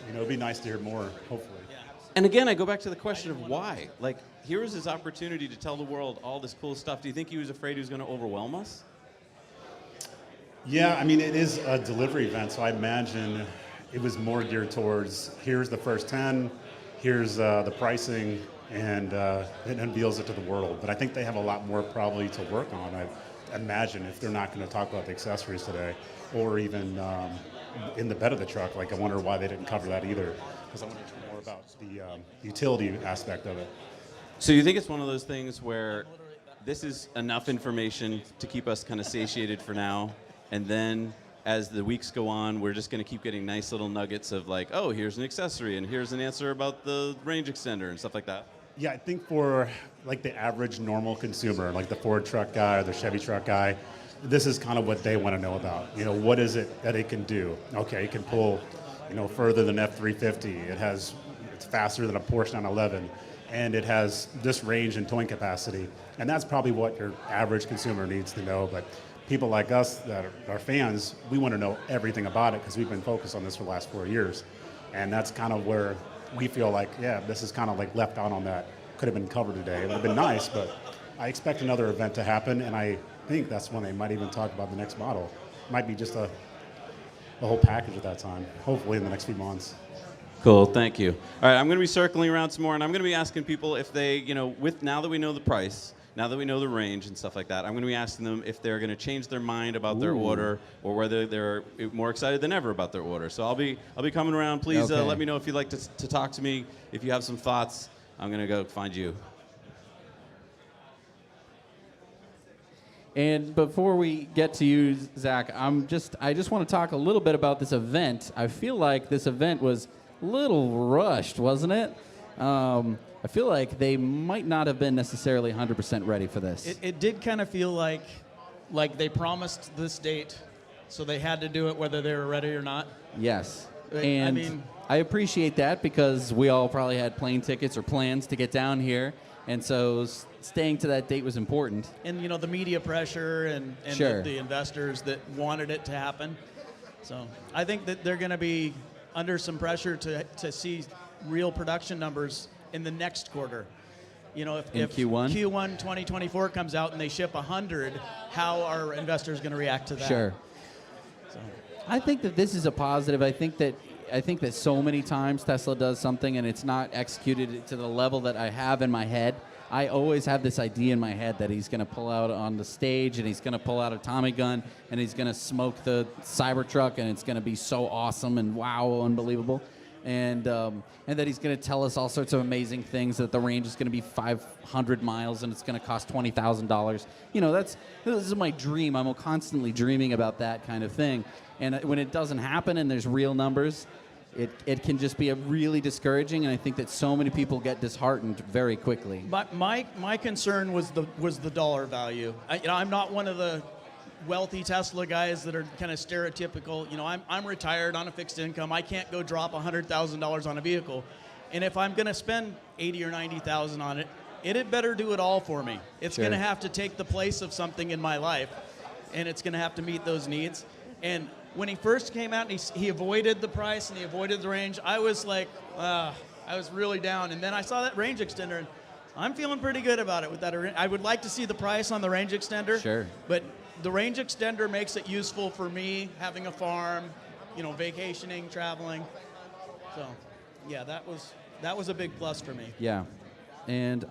it'd be nice to hear more. Hopefully. And again, I go back to the question of why. Like, here was his opportunity to tell the world all this cool stuff. Do you think he was afraid he was going to overwhelm us? Yeah, I mean, it is a delivery event, so I imagine it was more geared towards here's the first 10, here's the pricing, and it unveils it to the world. But I think they have a lot more probably to work on, I imagine, if they're not going to talk about the accessories today, or even in the bed of the truck. Like, I wonder why they didn't cover that either, because I want to know more about the utility aspect of it. So you think it's one of those things where this is enough information to keep us kind of satiated for now, and then as the weeks go on, we're just going to keep getting nice little nuggets of like, oh, here's an accessory, and here's an answer about the range extender and stuff like that? Yeah, I think for like the average normal consumer, like the Ford truck guy or the Chevy truck guy, this is kind of what they want to know about. What is it that it can do? Okay, it can pull, further than F-350. It's faster than a Porsche 911, and it has this range and towing capacity. And that's probably what your average consumer needs to know. But people like us that are fans, we want to know everything about it because we've been focused on this for the last 4 years. And that's kind of where we feel like, yeah, this is kind of like left out on that. Could have been covered today. It would have been nice, but I expect another event to happen, and I think that's when they might even talk about the next model. Might be just the whole package at that time, hopefully in the next few months. Cool, thank you. All right, I'm going to be circling around some more, and I'm going to be asking people if they, now that we know the price, now that we know the range and stuff like that, I'm going to be asking them if they're going to change their mind about their order, or whether they're more excited than ever about their order. So I'll be coming around. Please let me know if you'd like to talk to me. If you have some thoughts, I'm going to go find you. And before we get to you, Zach, I just want to talk a little bit about this event. I feel like this event was a little rushed, wasn't it? I feel like they might not have been necessarily 100% ready for this. It did kind of feel like they promised this date, so they had to do it whether they were ready or not. Yes. I mean, I appreciate that because we all probably had plane tickets or plans to get down here, and so staying to that date was important. And the media pressure and Sure. the investors that wanted it to happen. So I think that they're going to be under some pressure to see real production numbers in the next quarter. If Q1? Q1 2024 comes out and they ship 100, how are investors going to react to that? Sure. So. I think that this is a positive. I think that so many times Tesla does something and it's not executed to the level that I have in my head. I always have this idea in my head that he's going to pull out on the stage and he's going to pull out a Tommy gun and he's going to smoke the Cybertruck and it's going to be so awesome and wow, unbelievable. And that he's going to tell us all sorts of amazing things, that the range is going to be 500 miles and it's going to cost $20,000. This is my dream. I'm constantly dreaming about that kind of thing. And when it doesn't happen and there's real numbers, it can just be really discouraging, and I think that so many people get disheartened very quickly. But my concern was the dollar value. I'm not one of the wealthy Tesla guys that are kind of stereotypical. I'm retired on a fixed income. I can't go drop $100,000 on a vehicle, and if I'm going to spend $80,000 or $90,000 on it, it had better do it all for me. It's Sure. going to have to take the place of something in my life, and it's going to have to meet those needs. And when he first came out and he avoided the price and he avoided the range, I was like, I was really down. And then I saw that range extender, and I'm feeling pretty good about it with that. I would like to see the price on the range extender. Sure. But the range extender makes it useful for me having a farm, vacationing, traveling. So, yeah, that was a big plus for me. Yeah. And,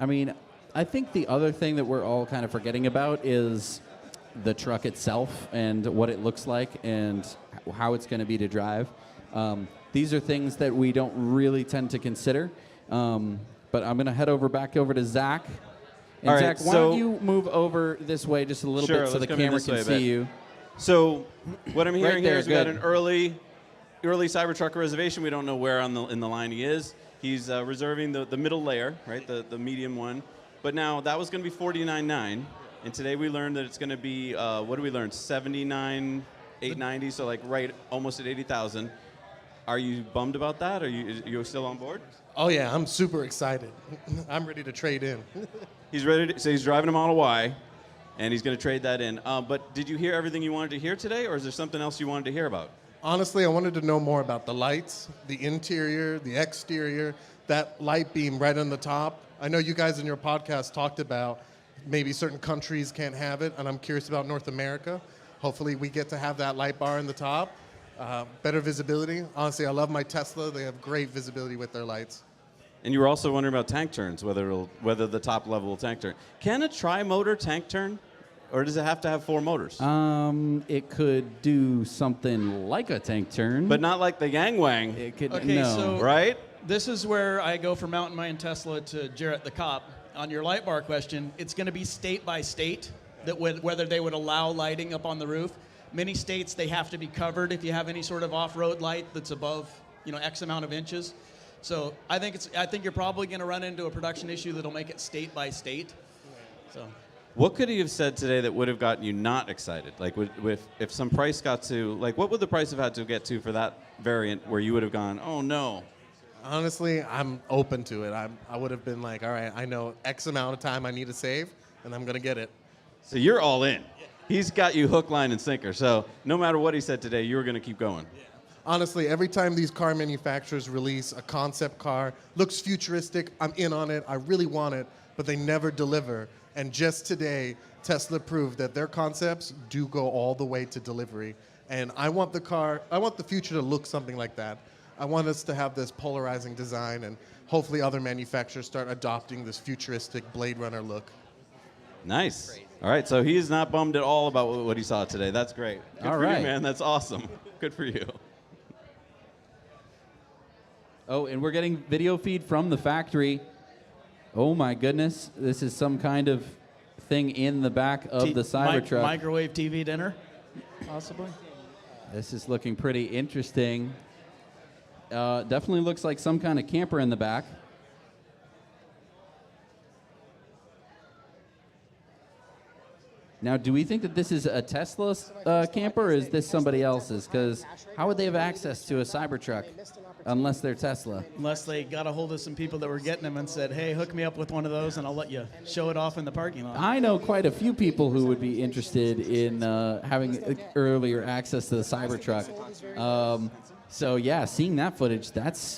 I think the other thing that we're all kind of forgetting about is the truck itself and what it looks like and how it's going to be to drive. These are things that we don't really tend to consider. But I'm going to back over to Zac. And All right, Zac, why don't you move over this way just a little Sure, bit so let's the come in camera this can way a see bit. you. So what I'm hearing Right here there, is we got good. an early Cybertruck reservation. We don't know where in the line he is. He's reserving the middle layer, right, the medium one. But now that was going to be $49,900, and today we learned that it's going to be what did we learn? $79,890, so like right almost at $80,000. Are you bummed about that? Are you still on board? Oh yeah, I'm super excited. I'm ready to trade in. He's ready. So he's driving a Model Y, and he's going to trade that in. But did you hear everything you wanted to hear today, or is there something else you wanted to hear about? Honestly, I wanted to know more about the lights, the interior, the exterior, that light beam right on the top. I know you guys in your podcast talked about maybe certain countries can't have it, and I'm curious about North America. Hopefully we get to have that light bar in the top. Better visibility. Honestly, I love my Tesla. They have great visibility with their lights. And you were also wondering about tank turns, whether the top level will tank turn. Can a tri-motor tank turn, or does it have to have 4 motors? It could do something like a tank turn. But not like the Yang Wang. It could, Okay, no. so Right? this is where I go from Mountain Man Tesla to Jarrett the Cop. On your light bar question, it's going to be state by state whether they would allow lighting up on the roof. Many states, they have to be covered if you have any sort of off-road light that's above, X amount of inches. So I think you're probably going to run into a production issue that'll make it state by state. So. What could he have said today that would have gotten you not excited? Like, if some price got to, like, what would the price have had to get to for that variant where you would have gone, oh no? Honestly, I'm open to it. I would have been like, all right, I know X amount of time I need to save, and I'm going to get it. So you're all in. He's got you hook, line, and sinker. So no matter what he said today, you were going to keep going. Honestly, every time these car manufacturers release a concept car, looks futuristic, I'm in on it, I really want it, but they never deliver. And just today, Tesla proved that their concepts do go all the way to delivery. And I want the future to look something like that. I want us to have this polarizing design, and hopefully other manufacturers start adopting this futuristic Blade Runner look. Nice. All right, so he's not bummed at all about what he saw today. That's great. Good All for right. you, man. That's awesome. Good for you. Oh, and we're getting video feed from the factory. Oh my goodness, this is some kind of thing in the back of the Cybertruck. Microwave TV dinner, possibly. This is looking pretty interesting. Definitely looks like some kind of camper in the back. Now, do we think that this is a Tesla camper, or is this somebody else's? Because how would they have access to a Cybertruck unless they're Tesla? Unless they got a hold of some people that were getting them and said, hey, hook me up with one of those and I'll let you show it off in the parking lot. I know quite a few people who would be interested in having earlier access to the Cybertruck. So yeah, seeing that footage, that's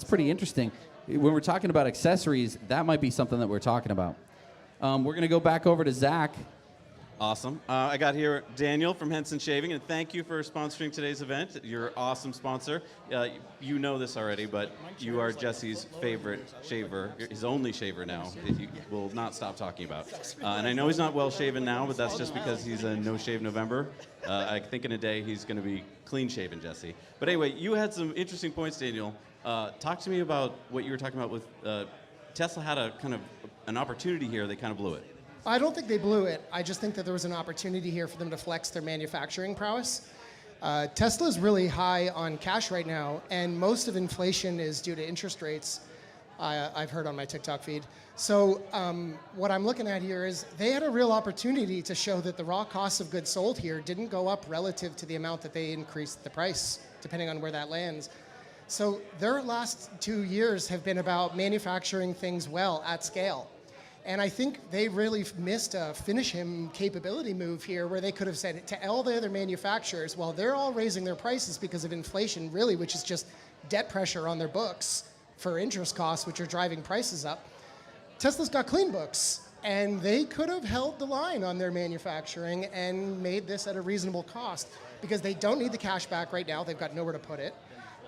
pretty interesting. When we're talking about accessories, that might be something that we're talking about. We're going to go back over to Zac. Awesome. I got here Daniel from Henson Shaving, and thank you for sponsoring today's event. You're an awesome sponsor. You know this already, but you are Jesse's favorite shaver, his only shaver now, that he will not stop talking about. And I know he's not well shaven now, but that's just because he's a no shave November. I think in a day he's going to be clean shaven, Jesse. But anyway, you had some interesting points, Daniel. Talk to me about what you were talking about with Tesla had a kind of an opportunity here. They kind of blew it. I don't think they blew it. I just think that there was an opportunity here for them to flex their manufacturing prowess. Tesla is really high on cash right now, and most of inflation is due to interest rates, I've heard on my TikTok feed. So what I'm looking at here is they had a real opportunity to show that the raw costs of goods sold here didn't go up relative to the amount that they increased the price, depending on where that lands. So their last 2 years have been about manufacturing things well at scale. And I think they really missed a finish him capability move here where they could have said to all the other manufacturers, well, they're all raising their prices because of inflation, really, which is just debt pressure on their books for interest costs, which are driving prices up. Tesla's got clean books, and they could have held the line on their manufacturing and made this at a reasonable cost because they don't need the cash back right now. They've got nowhere to put it.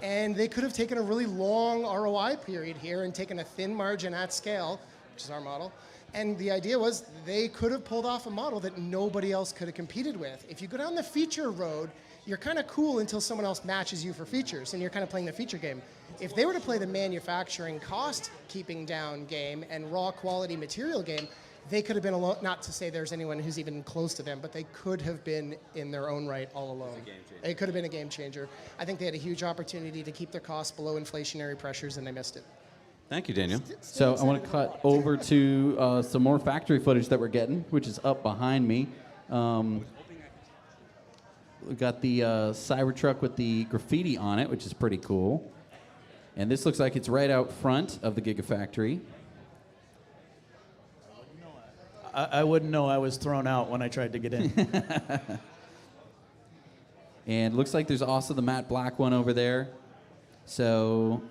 And they could have taken a really long ROI period here and taken a thin margin at scale, which is our model. And the idea was they could have pulled off a model that nobody else could have competed with. If you go down the feature road, you're kind of cool until someone else matches you for features, and you're kind of playing the feature game. If they were to play the manufacturing cost keeping down game and raw quality material game, they could have been alone. Not to say there's anyone who's even close to them, but they could have been in their own right all alone. It could have been a game changer. I think they had a huge opportunity to keep their costs below inflationary pressures, and they missed it. Thank you, Daniel. So I want to cut over to some more factory footage that we're getting, which is up behind me. We've got the Cybertruck with the graffiti on it, which is pretty cool. And this looks like it's right out front of the Gigafactory. I wouldn't know I was thrown out when I tried to get in. And looks like there's also the matte black one over there. So,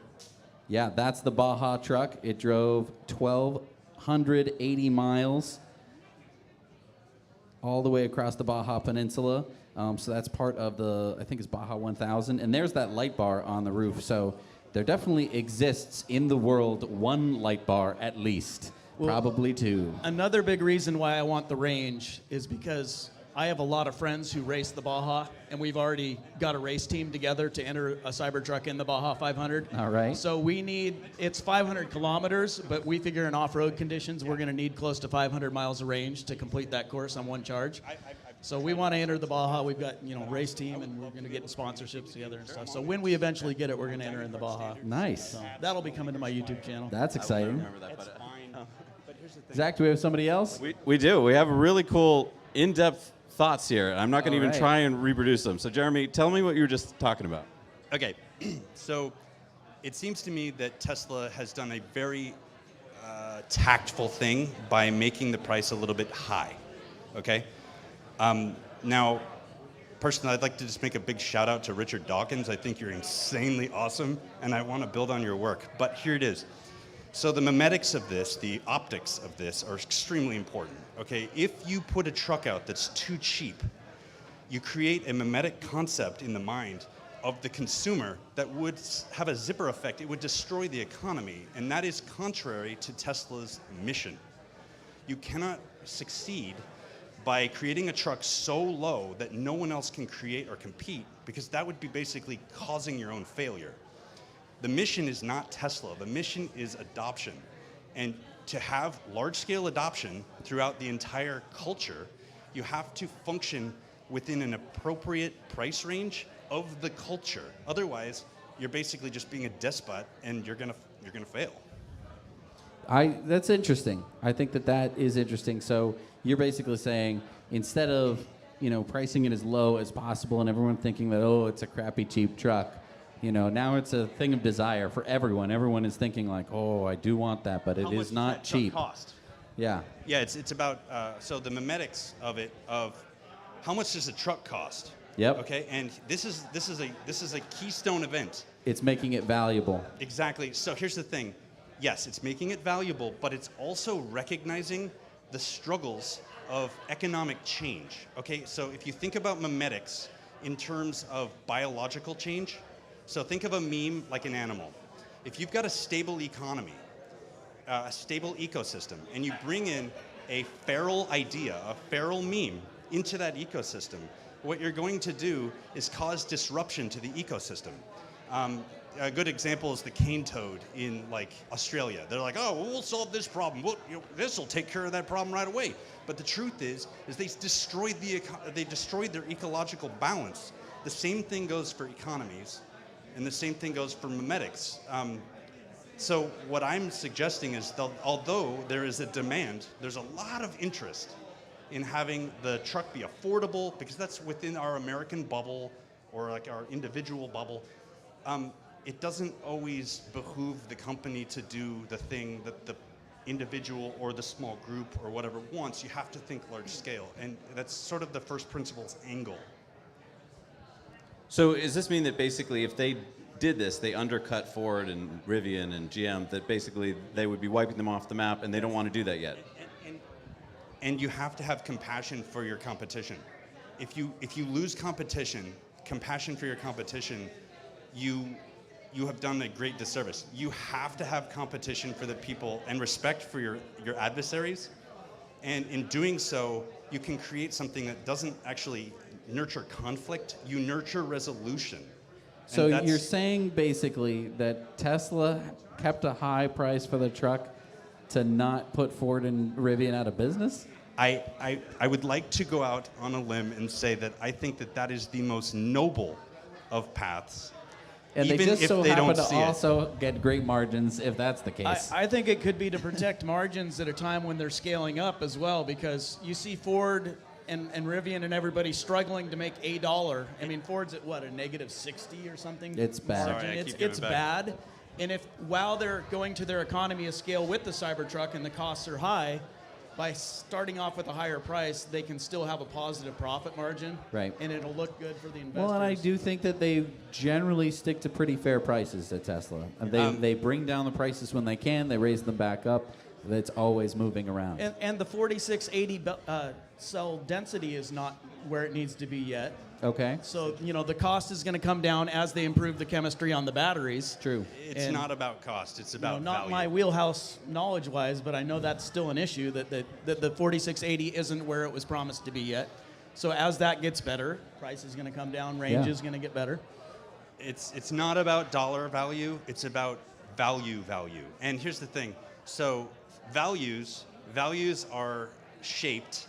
yeah, that's the Baja truck. It drove 1,280 miles all the way across the Baja Peninsula. So that's part of the, I think it's Baja 1000. And there's that light bar on the roof. So there definitely exists in the world one light bar at least. Well, probably two. Another big reason why I want the range is because I have a lot of friends who race the Baja, and we've already got a race team together to enter a Cybertruck in the Baja 500. All right. So we need, it's 500 kilometers, but we figure in off-road conditions, we're going to need close to 500 miles of range to complete that course on one charge. So we want to enter the Baja. We've got, race team, and we're going to get sponsorships together and stuff. So when we eventually get it, we're going to enter in the Baja. Nice. So that'll be coming to my YouTube channel. That's exciting. Zach, do we have somebody else? We do. We have really cool, in-depth thoughts here. I'm not going to even right. try and reproduce them. So, Jeremy, tell me what you were just talking about. Okay, so it seems to me that Tesla has done a very tactful thing by making the price a little bit high, okay? Now, personally, I'd like to just make a big shout out to Richard Dawkins. I think you're insanely awesome, and I want to build on your work. But here it is. So the memetics of this, the optics of this are extremely important, okay? If you put a truck out that's too cheap, you create a mimetic concept in the mind of the consumer that would have a zipper effect. It would destroy the economy, and that is contrary to Tesla's mission. You cannot succeed by creating a truck so low that no one else can create or compete, because that would be basically causing your own failure. The mission is not Tesla. The mission is adoption. And to have large-scale adoption throughout the entire culture, you have to function within an appropriate price range of the culture. Otherwise, you're basically just being a despot, and you're gonna fail. That's interesting. I think that is interesting. So you're basically saying instead of pricing it as low as possible and everyone thinking that it's a crappy cheap truck, now it's a thing of desire for everyone. Everyone is thinking like, I do want that, but it is not cheap. Cost? Yeah. Yeah, it's about so the memetics of it of how much does a truck cost? Yep. Okay, and this is a keystone event. It's making it valuable. Exactly. So here's the thing. Yes, it's making it valuable, but it's also recognizing the struggles of economic change. Okay, so if you think about memetics in terms of biological change, so think of a meme like an animal. If you've got a stable economy, a stable ecosystem, and you bring in a feral idea, a feral meme into that ecosystem, what you're going to do is cause disruption to the ecosystem. A good example is the cane toad in Australia. They're like, we'll solve this problem. This will take care of that problem right away. But the truth is they destroyed their ecological balance. The same thing goes for economies, and the same thing goes for memetics. So what I'm suggesting is, although there is a demand, there's a lot of interest in having the truck be affordable, because that's within our American bubble or our individual bubble. It doesn't always behoove the company to do the thing that the individual or the small group or whatever wants. You have to think large scale, and that's sort of the first principles angle. So does this mean that basically if they did this, they undercut Ford and Rivian and GM, that basically they would be wiping them off the map, and they don't want to do that yet? And you have to have compassion for your competition. If you lose compassion for your competition, you have done a great disservice. You have to have competition for the people and respect for your adversaries. And in doing so, you can create something that doesn't actually nurture conflict, you nurture resolution. So you're saying basically that Tesla kept a high price for the truck to not put Ford and Rivian out of business? I would like to go out on a limb and say that I think that is the most noble of paths. And even they just if so they happen don't to see it. also get great margins if that's the case. I think it could be to protect margins at a time when they're scaling up as well, because you see Ford and Rivian and everybody struggling to make $1. I mean, Ford's at what, a negative 60 or something? It's bad. Margin. Sorry, I it's keep giving back. bad. And if while they're going to their economy of scale with the Cybertruck and the costs are high, by starting off with a higher price, they can still have a positive profit margin. Right. And it'll look good for the investors. Well, and I do think that they generally stick to pretty fair prices at Tesla. They bring down the prices when they can. They raise them back up. That's always moving around. And the 4680 cell density is not where it needs to be yet. Okay. So, the cost is going to come down as they improve the chemistry on the batteries. True. It's not about cost, it's about not value. my wheelhouse knowledge-wise, but I know that's still an issue, that the 4680 isn't where it was promised to be yet. So as that gets better, price is going to come down, range is going to get better. It's not about dollar value, it's about value. And here's the thing. So values are shaped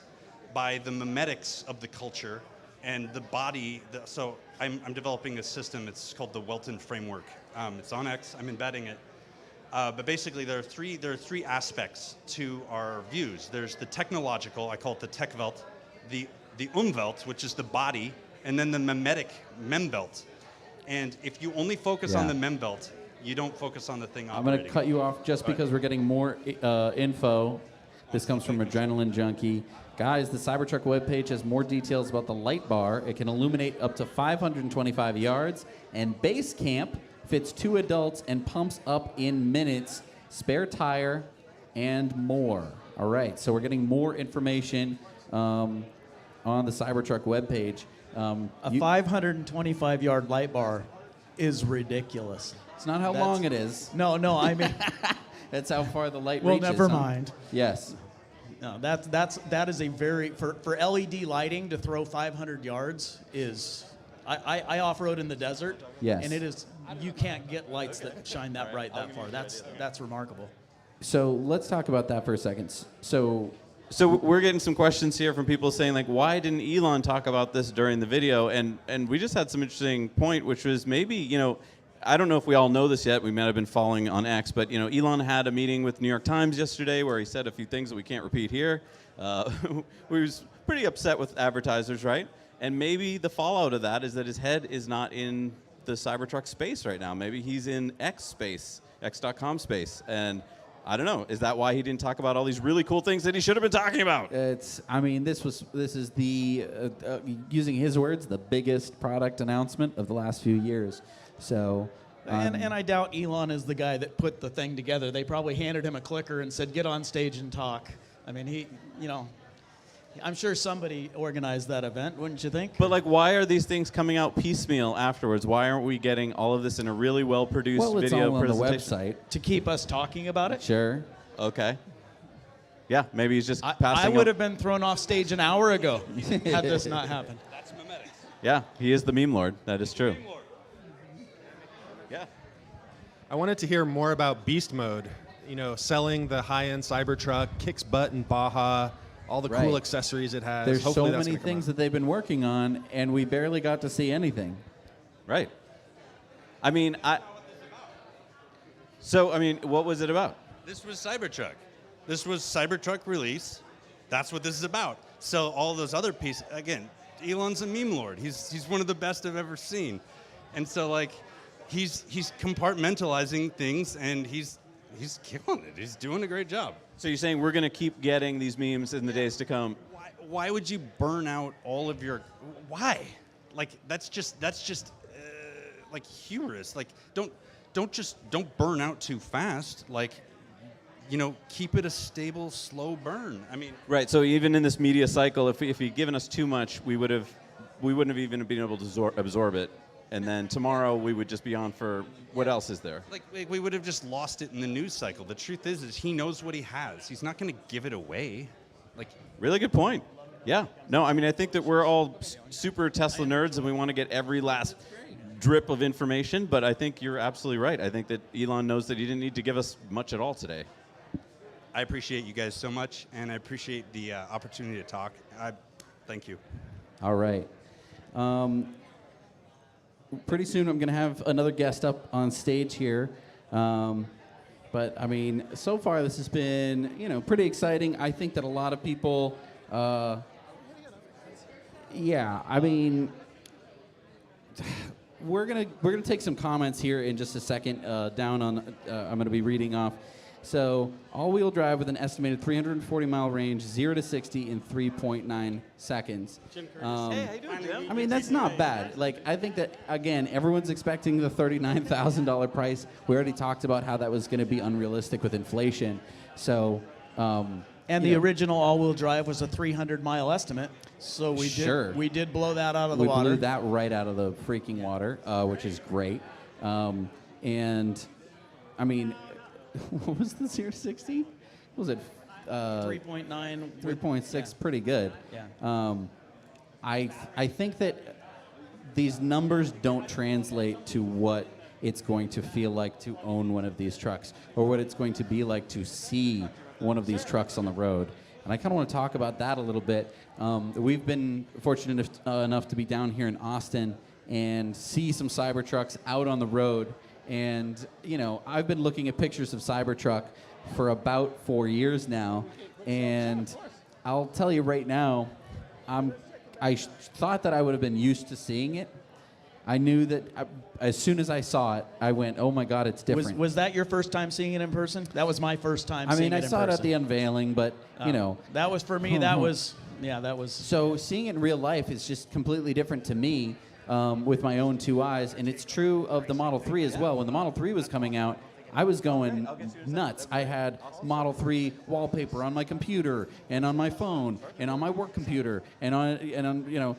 by the memetics of the culture and the body. So I'm developing a system. It's called the Welton Framework. It's on X. I'm embedding it. But basically, there are three aspects to our views. There's the technological. I call it the tech Welt, the Umwelt, which is the body, and then the memetic Membelt. And if you only focus on the Membelt, you don't focus on the thing operating. I'm going to cut you off just because we're getting more info. This comes from Adrenaline Junkie. Guys, the Cybertruck webpage has more details about the light bar. It can illuminate up to 525 yards, and base camp fits 2 adults and pumps up in minutes, spare tire, and more. All right, so we're getting more information on the Cybertruck webpage. A 525-yard light bar is ridiculous. It's not how long it is. No, I mean... That's how far the light well, reaches. never mind. Yes. No, that is a very for LED lighting to throw 500 yards is. I off-road in the desert. Yes. And it is, you can't get lights that shine that bright that far. That's remarkable. So let's talk about that for a second. So we're getting some questions here from people saying, like, why didn't Elon talk about this during the video? And we just had some interesting point, which was maybe, I don't know if we all know this yet. We might have been following on X, but Elon had a meeting with New York Times yesterday where he said a few things that we can't repeat here. We was pretty upset with advertisers, right? And maybe the fallout of that is that his head is not in the Cybertruck space right now. Maybe he's in X space, X.com space, and I don't know. Is that why he didn't talk about all these really cool things that he should have been talking about? This is the using his words, the biggest product announcement of the last few years. So. And I doubt Elon is the guy that put the thing together. They probably handed him a clicker and said, "Get on stage and talk." I mean, I'm sure somebody organized that event, wouldn't you think? But why are these things coming out piecemeal afterwards? Why aren't we getting all of this in a really well-produced it's video all on the presentation? website to keep us talking about it? Sure. Okay. Yeah, maybe he's just I passing. would have been thrown off stage an hour ago had this not happened. That's memetics. Yeah, he is the meme lord. That is true. Yeah. I wanted to hear more about Beast Mode. Selling the high-end Cybertruck, kicks butt in Baja, all the cool accessories it has. There's Hopefully so that's many gonna come things out. that they've been working on, and we barely got to see anything. Right. I mean, what was it about? This was Cybertruck. This was Cybertruck release. That's what this is about. So all those other pieces, again, Elon's a meme lord. He's one of the best I've ever seen. And so he's compartmentalizing things, and he's killing it. He's doing a great job. So you're saying we're going to keep getting these memes in the days to come? Why would you burn out all of your? Why? That's just hubris. Don't burn out too fast. Keep it a stable, slow burn. I mean. Right. So even in this media cycle, if he'd given us too much, we wouldn't have even been able to absorb it. And then tomorrow we would just be on for what else is there? We would have just lost it in the news cycle. The truth is he knows what he has. He's not going to give it away. Really good point. Yeah. No, I mean, I think that we're all super Tesla nerds and we want to get every last drip of information, but I think you're absolutely right. I think that Elon knows that he didn't need to give us much at all today. I appreciate you guys so much, and I appreciate the opportunity to talk. Thank you. All right. Pretty soon I'm going to have another guest up on stage here. But, I mean, so far this has been, pretty exciting. I think that a lot of people, we're gonna take some comments here in just a second. Down on, I'm going to be reading off. So, all-wheel drive with an estimated 340-mile range, 0 to 60 in 3.9 seconds. Jim Curtis. Hey, how you doing, Jim? I mean, that's not bad. I think that, again, everyone's expecting the $39,000 price. We already talked about how that was going to be unrealistic with inflation. So, and the original all-wheel drive was a 300-mile estimate, so we did blow that out of the water. We blew that right out of the freaking water, which is great. And, I mean, what was the 0 to 60? What was it? 3.9. 3.6, yeah. pretty good. Yeah. I think that these numbers don't translate to what it's going to feel like to own one of these trucks, or what it's going to be like to see one of these trucks on the road. And I kind of want to talk about that a little bit. We've been fortunate enough to be down here in Austin and see some Cybertrucks out on the road. And, I've been looking at pictures of Cybertruck for about 4 years now. And I'll tell you right now, I thought that I would have been used to seeing it. I knew that as soon as I saw it, I went, oh my God, it's different. Was that your first time seeing it in person? That was my first time seeing it in person. I saw it at the unveiling, but, That was, for me, that was. So seeing it in real life is just completely different to me with my own two eyes. And it's true of the Model 3 as well. When the Model 3 was coming out, I was going nuts. I had Model 3 wallpaper on my computer and on my phone and on my work computer and on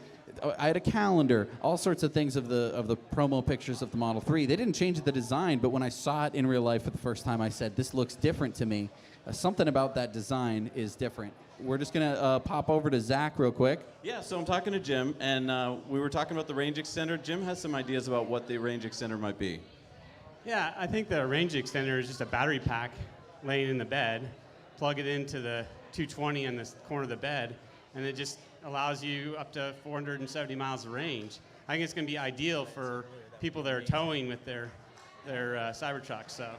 I had a calendar, all sorts of things of the promo pictures of the Model 3. They didn't change the design, but when I saw it in real life for the first time, I said, this looks different to me. Something about that design is different. We're just going to pop over to Zach real quick. Yeah, so I'm talking to Jim, and we were talking about the range extender. Jim has some ideas about what the range extender might be. Yeah, I think the range extender is just a battery pack laying in the bed. Plug it into the 220 in the corner of the bed, and it just allows you up to 470 miles of range. I think it's going to be ideal for people that are towing with their their Cybertruck. So.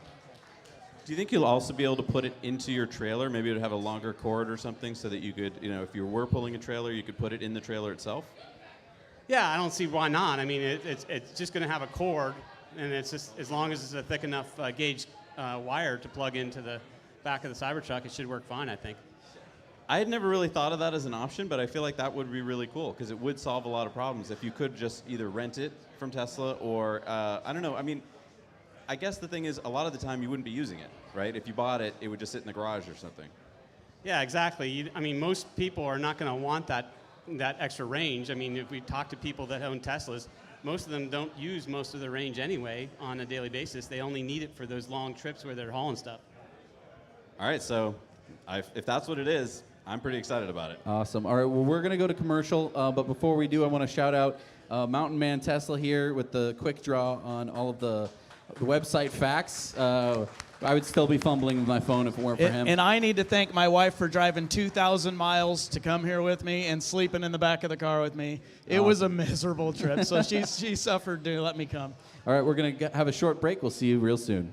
Do you think you'll also be able to put it into your trailer? Maybe it would have a longer cord or something so that you could, if you were pulling a trailer, you could put it in the trailer itself? Yeah, I don't see why not. I mean, it's just going to have a cord, and it's just as long as it's a thick enough gauge wire to plug into the back of the Cybertruck, it should work fine, I think. I had never really thought of that as an option, but I feel like that would be really cool because it would solve a lot of problems if you could just either rent it from Tesla or, I don't know. I mean, I guess the thing is a lot of the time you wouldn't be using it, right? If you bought it, it would just sit in the garage or something. Yeah, exactly. I mean, most people are not going to want that extra range. I mean, if we talk to people that own Teslas, most of them don't use most of the range anyway on a daily basis. They only need it for those long trips where they're hauling stuff. All right, so if that's what it is, I'm pretty excited about it. Awesome. All right, well, we're going to go to commercial, but before we do, I want to shout out Mountain Man Tesla here with the quick draw on all of the website facts. I would still be fumbling with my phone if it weren't for him. And I need to thank my wife for driving 2,000 miles to come here with me and sleeping in the back of the car with me. It was a miserable trip, so she suffered to let me come. All right, we're going to have a short break. We'll see you real soon.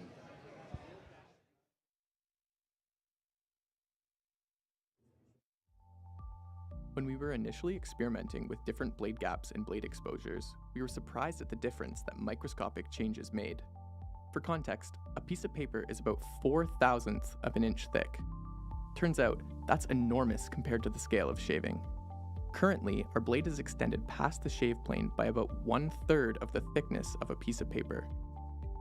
When we were initially experimenting with different blade gaps and blade exposures, we were surprised at the difference that microscopic changes made. For context, a piece of paper is about 4/1000th of an inch thick. Turns out, that's enormous compared to the scale of shaving. Currently, our blade is extended past the shave plane by about 1/3 of the thickness of a piece of paper.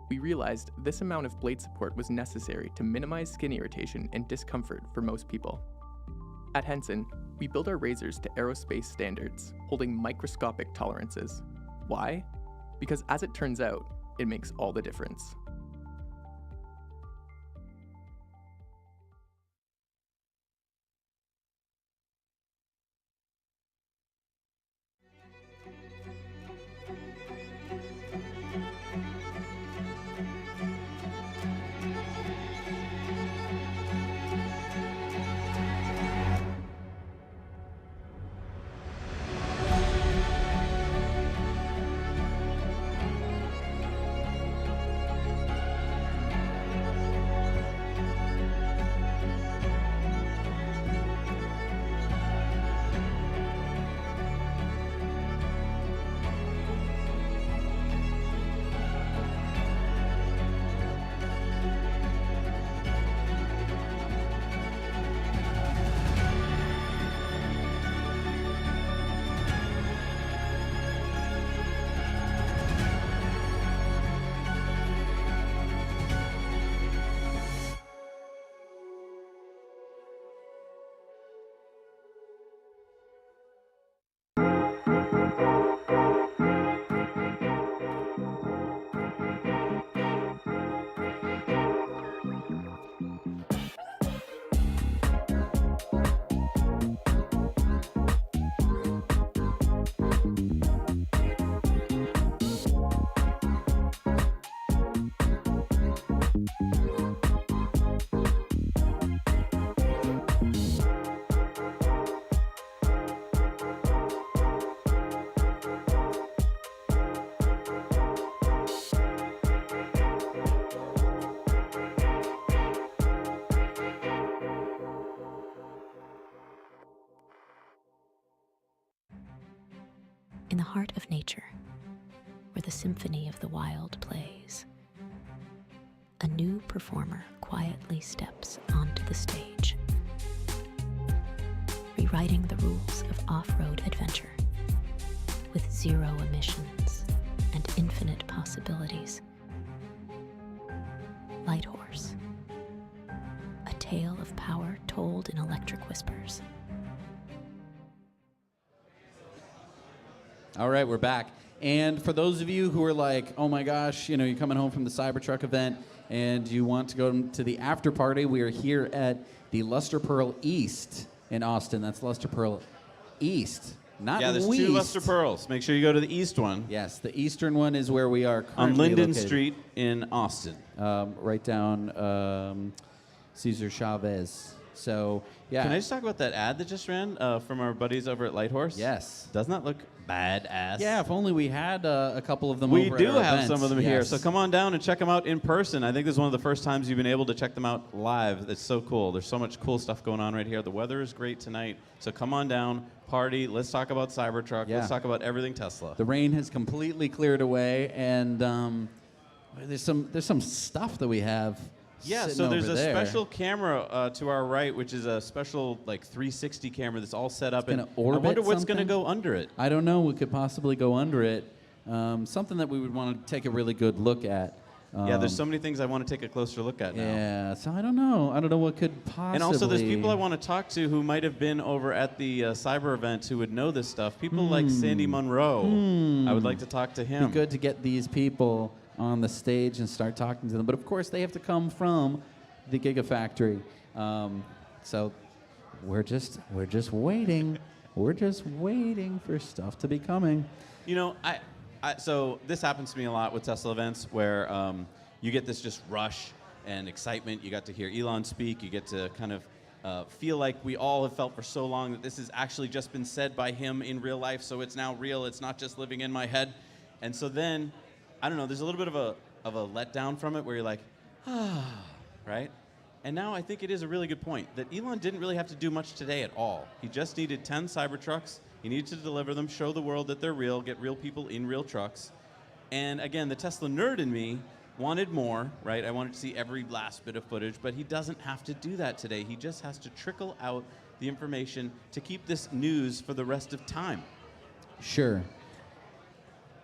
We realized this amount of blade support was necessary to minimize skin irritation and discomfort for most people. At Henson, we build our razors to aerospace standards, holding microscopic tolerances. Why? Because as it turns out, it makes all the difference. In the heart of nature, where the symphony of the wild plays, a new performer quietly steps onto the stage, rewriting the rules of off-road adventure with zero emissions and infinite possibilities. Light Horse, a tale of power told in electric whispers. All right, we're back. And for those of you who are like, oh my gosh, you're coming home from the Cybertruck event and you want to go to the after party, we are here at the Luster Pearl East in Austin. That's Luster Pearl East, not there's West. 2 Luster Pearls. Make sure you go to the east one. Yes, the eastern one is where we are currently on Linden located. Street in Austin. Right down Cesar Chavez So, yeah. Can I just talk about that ad that just ran from our buddies over at Lighthorse? Yes. Doesn't that look badass? Yeah, if only we had a couple of them We over do at our have event. some of them here, Yes. so come on down and check them out in person. I think this is one of the first times you've been able to check them out live. It's so cool. There's so much cool stuff going on right here. The weather is great tonight, so come on down, party. Let's talk about Cybertruck. Yeah. Let's talk about everything Tesla. The rain has completely cleared away, and there's some stuff that we have. Yeah, sitting so there's over a there. special camera to our right, which is a special like 360 camera that's all set up. Gonna And I orbit wonder what's going to something? go under it. I don't know what could possibly go under it. Something that we would want to take a really good look at. Yeah, there's so many things I want to take a closer look at now. Yeah, so I don't know. I don't know what could possibly. And also, there's people I want to talk to who might have been over at the cyber event who would know this stuff. People like Sandy Munro. I would like to talk to him. Be good to get these people on the stage and start talking to them. But of course, they have to come from the Gigafactory. So we're just waiting. We're just waiting for stuff to be coming. You know, so this happens to me a lot with Tesla events where you get this just rush and excitement. You got to hear Elon speak. You get to kind of feel like we all have felt for so long that this has actually just been said by him in real life, so it's now real. It's not just living in my head. And so then, I don't know, there's a little bit of a letdown from it where you're like, right? And now I think it is a really good point that Elon didn't really have to do much today at all. He just needed 10 Cybertrucks. He needed to deliver them, show the world that they're real, get real people in real trucks. And again, the Tesla nerd in me wanted more, right? I wanted to see every last bit of footage, but he doesn't have to do that today. He just has to trickle out the information to keep this news for the rest of time. Sure.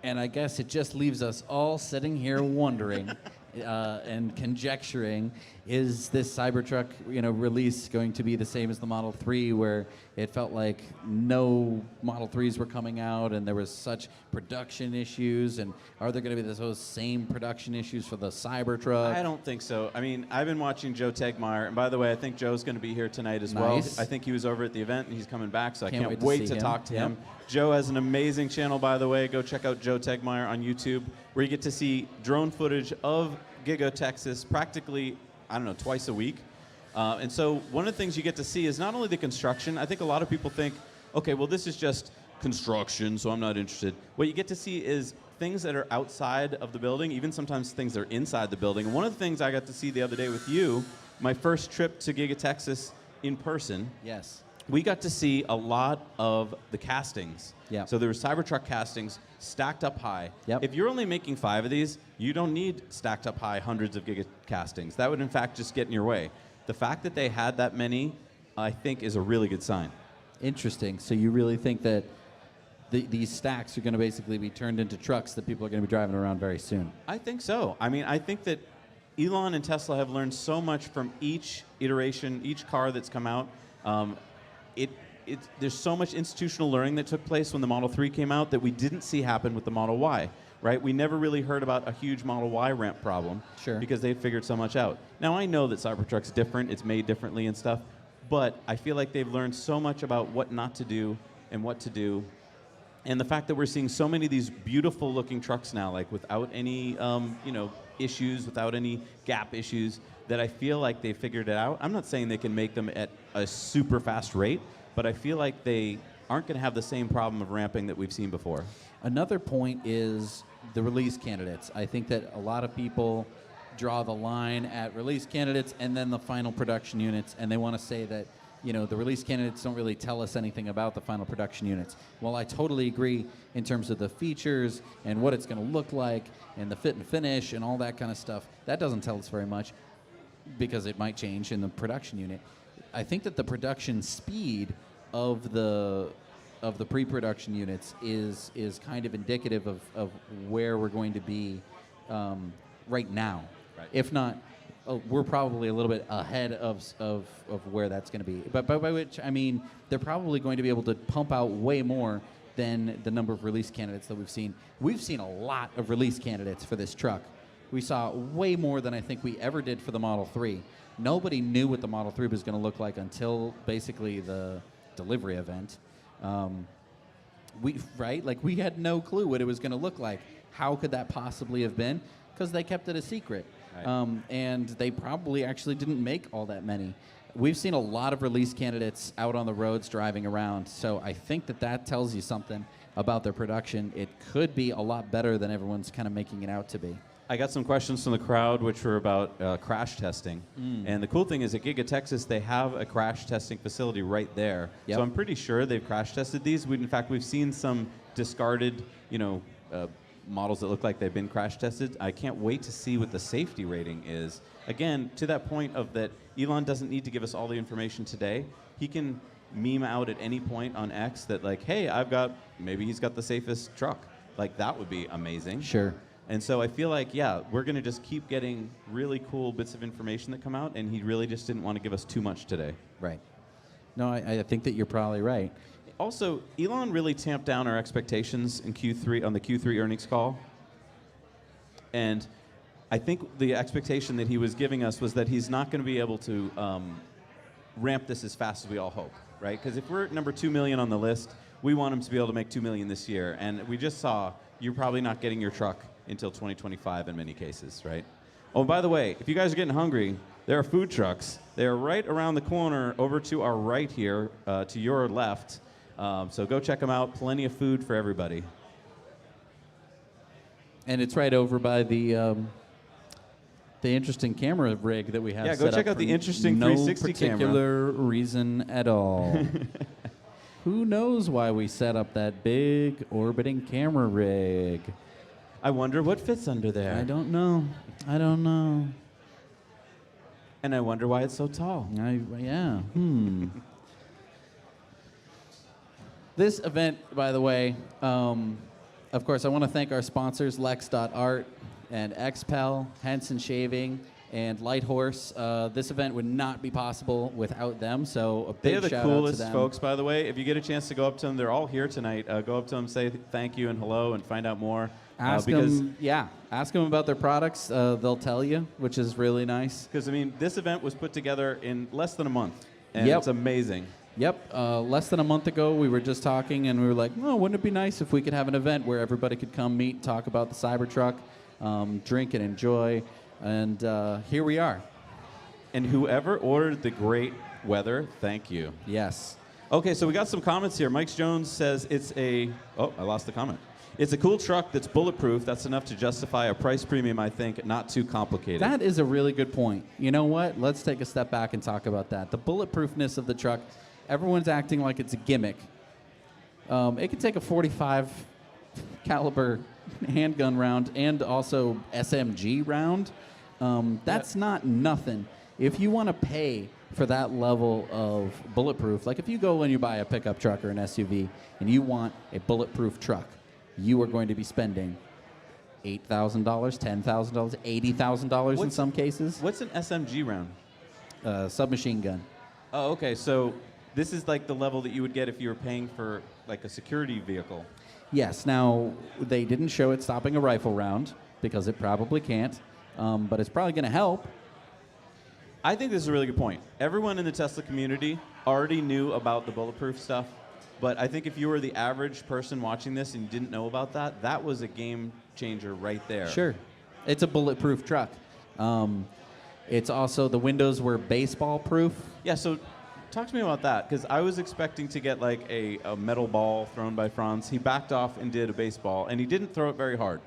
And I guess it just leaves us all sitting here wondering and conjecturing, is this Cybertruck, release going to be the same as the Model 3, where it felt like no Model 3s were coming out and there was such production issues? And are there going to be those same production issues for the Cybertruck? I don't think so. I mean, I've been watching Joe Tegmeyer, and by the way, I think Joe's going to be here tonight as Nice. well. I think he was over at the event, and he's coming back, so I Can't can't wait wait to to see him. talk to Yep. him. Joe has an amazing channel, by the way. Go check out Joe Tegmeyer on YouTube, where you get to see drone footage of Giga Texas practically, I don't know, twice a week. And so one of the things you get to see is not only the construction. I think a lot of people think, okay, well, this is just construction, so I'm not interested. What you get to see is things that are outside of the building, even sometimes things that are inside the building. And one of the things I got to see the other day with you, my first trip to Giga Texas in person, Yes. we got to see a lot of the castings. Yeah. So there were Cybertruck castings stacked up high. Yep. If you're only making 5 of these, you don't need stacked up high hundreds of Giga castings. That would, in fact, just get in your way. The fact that they had that many, I think, is a really good sign. Interesting. So you really think that these stacks are going to basically be turned into trucks that people are going to be driving around very soon? I think so. I mean, I think that Elon and Tesla have learned so much from each iteration, each car that's come out. There's so much institutional learning that took place when the Model 3 came out that we didn't see happen with the Model Y, right? We never really heard about a huge Model Y ramp problem. Sure. Because they'd figured so much out. Now, I know that Cybertruck's different, it's made differently and stuff, but I feel like they've learned so much about what not to do and what to do. And the fact that we're seeing so many of these beautiful looking trucks now, like without any issues, without any gap issues, that I feel like they figured it out. I'm not saying they can make them at a super fast rate, but I feel like they aren't going to have the same problem of ramping that we've seen before. Another point is the release candidates. I think that a lot of people draw the line at release candidates and then the final production units, and they want to say that, the release candidates don't really tell us anything about the final production units. Well, I totally agree in terms of the features and what it's going to look like and the fit and finish and all that kind of stuff. That doesn't tell us very much because it might change in the production unit. I think that the production speed of the pre-production units is kind of indicative of where we're going to be right now. Right. If not, we're probably a little bit ahead of where that's going to be. But by which I mean they're probably going to be able to pump out way more than the number of release candidates that we've seen. We've seen a lot of release candidates for this truck. We saw way more than I think we ever did for the Model 3. Nobody knew what the Model 3 was going to look like until basically the delivery event. We had no clue what it was going to look like. How could that possibly have been? Because they kept it a secret. Right. And they probably actually didn't make all that many. we've seen a lot of release candidates out on the roads driving around. So I think that tells you something about their production. It could be a lot better than everyone's kind of making it out to be. I got some questions from the crowd, which were about crash testing. And the cool thing is at Giga Texas, they have a crash testing facility right there. Yep. So I'm pretty sure they've crash tested these. In fact, we've seen some discarded, models that look like they've been crash tested. I can't wait to see what the safety rating is. Again, to that point of that Elon doesn't need to give us all the information today. He can meme out at any point on X that like, hey, maybe he's got the safest truck. Like that would be amazing. Sure. And so I feel like, yeah, we're going to just keep getting really cool bits of information that come out, and he really just didn't want to give us too much today. Right. No, I think that you're probably right. Also, Elon really tamped down our expectations in Q3 on the Q3 earnings call. And I think the expectation that he was giving us was that he's not going to be able to ramp this as fast as we all hope, right? Because if we're at number 2 million on the list, we want him to be able to make 2 million this year. And we just saw you're probably not getting your truck until 2025 in many cases, right? Oh, by the way, if you guys are getting hungry, there are food trucks. They are right around the corner over to our right here, to your left. So go check them out. Plenty of food for everybody. And it's right over by the interesting camera rig that we have. Yeah, go set check up out the for interesting no 360 camera. particular reason at all. Who knows why we set up that big orbiting camera rig? I wonder what fits under there. I don't know. And I wonder why it's so tall. This event, by the way, of course, I want to thank our sponsors, Lex.art and XPEL, Henson Shaving, and Light Horse. This event would not be possible without them, so a They big are the shout out to coolest them. folks, by the way. If you get a chance to go up to them, they're all here tonight. Go up to them, say thank you and hello, and find out more. Ask them about their products. They'll tell you, which is really nice. Because, I mean, this event was put together in less than a month, and Yep. it's amazing. Yep. Less than a month ago, we were just talking, and we were like, oh, wouldn't it be nice if we could have an event where everybody could come meet, talk about the Cybertruck, drink and enjoy, and here we are. And whoever ordered the great weather, thank you. Yes. Okay, so we got some comments here. Mike Jones says I lost the comment. It's a cool truck that's bulletproof. That's enough to justify a price premium, I think. Not too complicated. That is a really good point. You know what? Let's take a step back and talk about that. The bulletproofness of the truck, everyone's acting like it's a gimmick. It could take a 45 caliber handgun round and also SMG round. That's not nothing. If you want to pay for that level of bulletproof, like if you go and you buy a pickup truck or an SUV and you want a bulletproof truck, you are going to be spending $8,000, $10,000, $80,000 in some cases. What's an SMG round? Submachine gun. Oh, okay. So this is like the level that you would get if you were paying for like a security vehicle. Yes. Now, they didn't show it stopping a rifle round because it probably can't, but it's probably going to help. I think this is a really good point. Everyone in the Tesla community already knew about the bulletproof stuff, but I think if you were the average person watching this and you didn't know about that, that was a game changer right there. Sure. It's a bulletproof truck. It's also, the windows were baseball proof. Yeah, so talk to me about that, because I was expecting to get like a metal ball thrown by Franz. He backed off and did a baseball, and he didn't throw it very hard.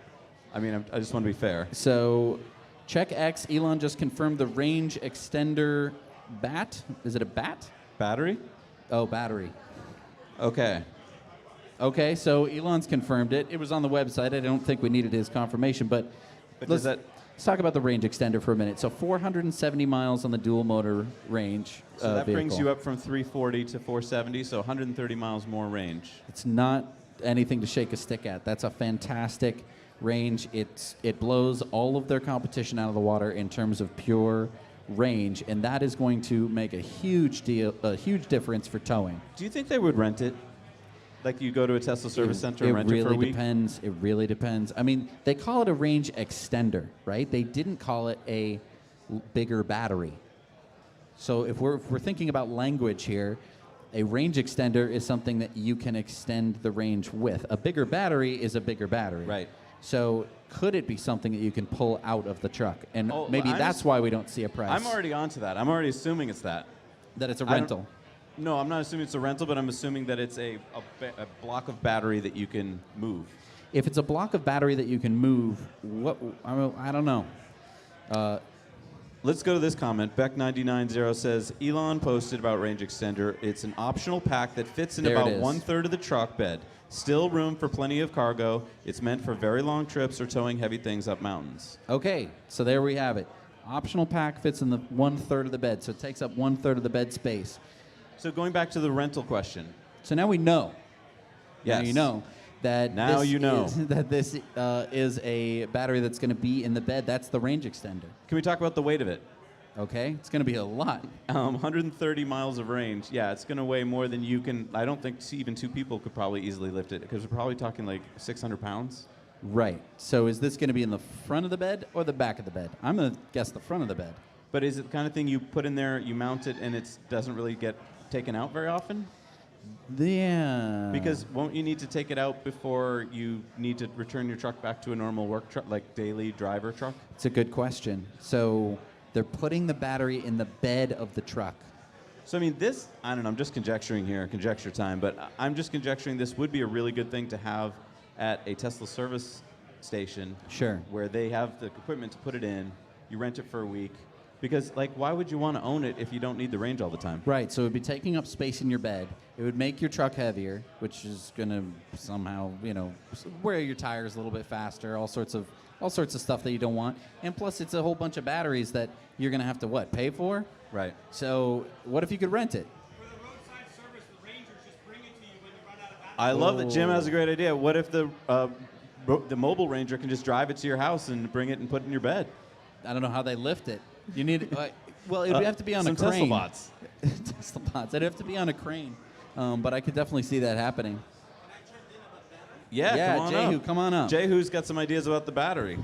I mean, I just want to be fair. So, check X, Elon just confirmed the range extender bat. Is it a bat? Battery? Oh, battery. Okay. Okay, so Elon's confirmed it. It was on the website. I don't think we needed his confirmation, but let's talk about the range extender for a minute. So 470 miles on the dual motor range. So that brings vehicle. you up from 340 to 470, so 130 miles more range. It's not anything to shake a stick at. That's a fantastic range. It blows all of their competition out of the water in terms of pure range, and that is going to make a huge difference for towing. Do you think they would rent it? Like you go to a Tesla service center and rent it for a week? It really depends. I mean, they call it a range extender, right? They didn't call it a bigger battery. So if we're thinking about language here, a range extender is something that you can extend the range with. A bigger battery is a bigger battery. Right. So could it be something that you can pull out of the truck? And maybe that's why we don't see a price. I'm already onto that. I'm already assuming it's that. That it's a I don't- rental. No, I'm not assuming it's a rental, but I'm assuming that it's a block of battery that you can move. If it's a block of battery that you can move, I don't know. Let's go to this comment. Beck990 says, Elon posted about range extender. It's an optional pack that fits in There it about is. 1/3 of the truck bed. Still room for plenty of cargo. It's meant for very long trips or towing heavy things up mountains. Okay, so there we have it. Optional pack fits in the 1/3 of the bed, so it takes up 1/3 of the bed space. So going back to the rental question. So now we know. Now Yes. you know that Now this you know. this is a battery that's going to be in the bed. That's the range extender. Can we talk about the weight of it? Okay, it's going to be a lot. 130 miles of range. Yeah, it's going to weigh more than you can. I don't think even 2 people could probably easily lift it because we're probably talking like 600 pounds. Right. So is this going to be in the front of the bed or the back of the bed? I'm going to guess the front of the bed. But is it the kind of thing you put in there, you mount it, and it doesn't really get taken out very often? Yeah. Because won't you need to take it out before you need to return your truck back to a normal work truck, like daily driver truck? It's a good question. So they're putting the battery in the bed of the truck. So I mean, this, I don't know, I'm just conjecturing here, conjecture time, but I'm just conjecturing this would be a really good thing to have at a Tesla service station. Sure. Where they have the equipment to put it in, you rent it for a week. Because, like, why would you want to own it if you don't need the range all the time? Right, so it would be taking up space in your bed. It would make your truck heavier, which is going to somehow, wear your tires a little bit faster, all sorts of stuff that you don't want. And plus, it's a whole bunch of batteries that you're going to have to, pay for? Right. So what if you could rent it? I love that Jim has a great idea. What if the mobile ranger can just drive it to your house and bring it and put it in your bed? I don't know how they lift it. You need, well, it would have to be on a some crane. Tesla bots. Tesla bots. It'd have to be on a crane. But I could definitely see that happening. Yeah, come on Jehu, up. come on up. Jehu's got some ideas about the battery.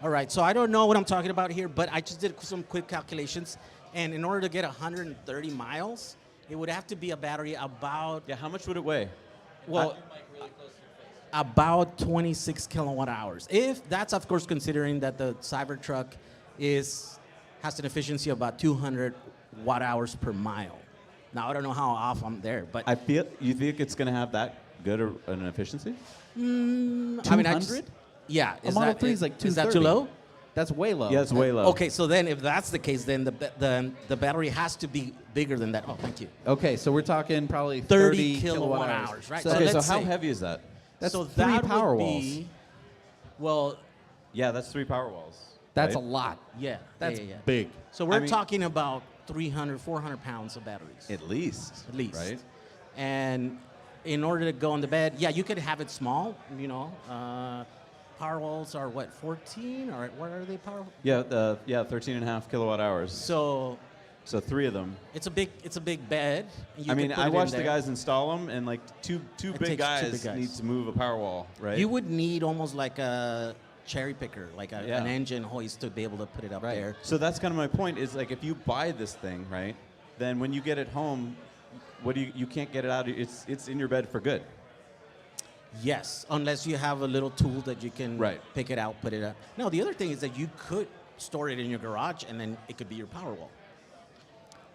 All right, so I don't know what I'm talking about here, but I just did some quick calculations. And in order to get 130 miles, it would have to be a battery about... Yeah, how much would it weigh? Well, about 26 kilowatt hours. If that's, of course, considering that the Cybertruck has an efficiency of about 200 watt hours per mile. Now, I don't know how off I'm there, but... You think it's going to have that good an efficiency? 200? Yeah. A Model 3 is like 230. Is that too low? That's way low. Yeah, it's way low. Okay, so then if that's the case, then the battery has to be bigger than that. Oh, thank you. Okay, so we're talking probably 30 kilowatt kilowatt hours. hours, right? So, Okay, so let's how say- heavy is that? that's so 3 that power would walls. be, well, Yeah, that's 3 power walls. That's right? a lot. yeah. That's yeah. big. So we're I mean- talking about 300, 400 pounds of batteries. At least. At least. Right? And in order to go on the bed, yeah, you could have it small, Power walls are what, 14? Or what are they power? Yeah, 13.5 kilowatt hours. So 3 of them. it's a big bed. You I could mean, put I it in watched the there. guys install them, and like two It big takes guys two big guys. need to move a power wall, right? You would need almost like a cherry picker, like Yeah. an engine hoist to be able to put it up there. So that's kind of my point. Is like if you buy this thing, right? Then when you get it home, you can't get it out. It's in your bed for good. Yes, unless you have a little tool that you can Right. pick it out, put it up. No, the other thing is that you could store it in your garage, and then it could be your power wall.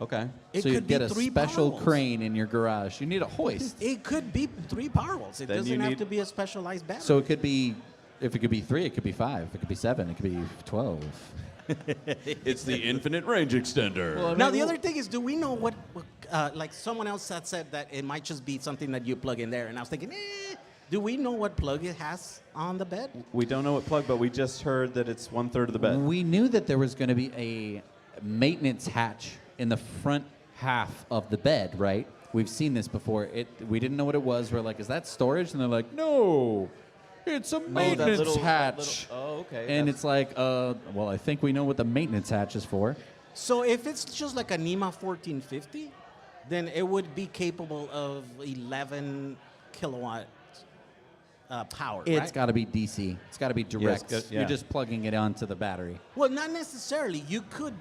Okay. It so you could get be a 3 special power walls. crane in your garage. You need a hoist. It could be 3 power walls. It Then you doesn't have need- to be a specialized battery. So it could be, if it could be 3, it could be 5. It could be 7. It could be 12. It's the infinite range extender. Now, the other thing is, do we know what like someone else had said that it might just be something that you plug in there, and I was thinking, do we know what plug it has on the bed? We don't know what plug, but we just heard that it's 1/3 of the bed. We knew that there was going to be a maintenance hatch in the front half of the bed, right? We've seen this before. We didn't know what it was. We're like, is that storage? And they're like, no, it's a maintenance hatch. Oh, okay. And it's like, well, I think we know what the maintenance hatch is for. So if it's just like a NEMA 1450, then it would be capable of 11 kilowatt power, It's right? got to be DC. It's got to be direct. good, yeah. You're just plugging it onto the battery. Well, not necessarily. You could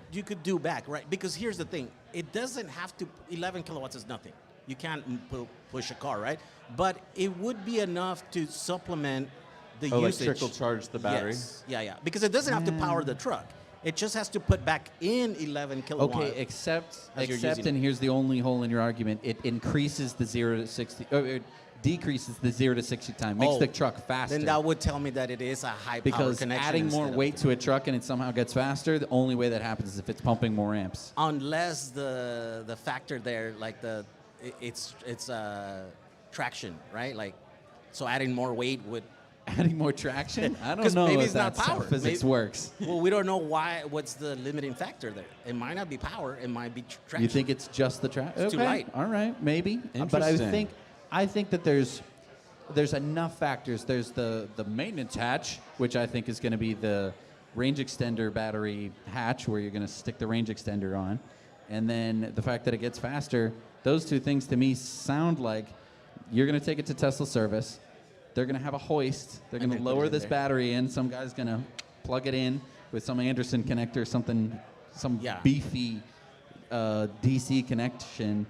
do back, right? Because here's the thing. It doesn't have to, 11 kilowatts is nothing. You can't push a car, right? But it would be enough to supplement the like usage. trickle charge the battery? Yes. Yeah. Because it doesn't have to power the truck. It just has to put back in 11 kilowatt. Okay, except, as you're using and it. here's the only hole in your argument. It increases the 0 to 60, it decreases the 0 to 60 time, makes Oh, the truck faster. Then that would tell me that it is a high power because connection. adding more instead of- weight to a truck and it somehow gets faster, the only way that happens is if it's pumping more amps. Unless the factor there, like it's traction, right? Like, so adding more weight would. Adding more traction? I don't 'Cause know maybe if it's not that's how power. physics works. Well, we don't know why. What's the limiting factor there? It might not be power. It might be traction. You think it's just the track? It's too light. All right, maybe. But I think that there's enough factors. There's the maintenance hatch, which I think is going to be the range extender battery hatch, where you're going to stick the range extender on, and then the fact that it gets faster. Those two things to me sound like you're going to take it to Tesla service. They're going to have a hoist. They're going to lower this battery in. Some guy's going to plug it in with some Anderson connector, some beefy DC connection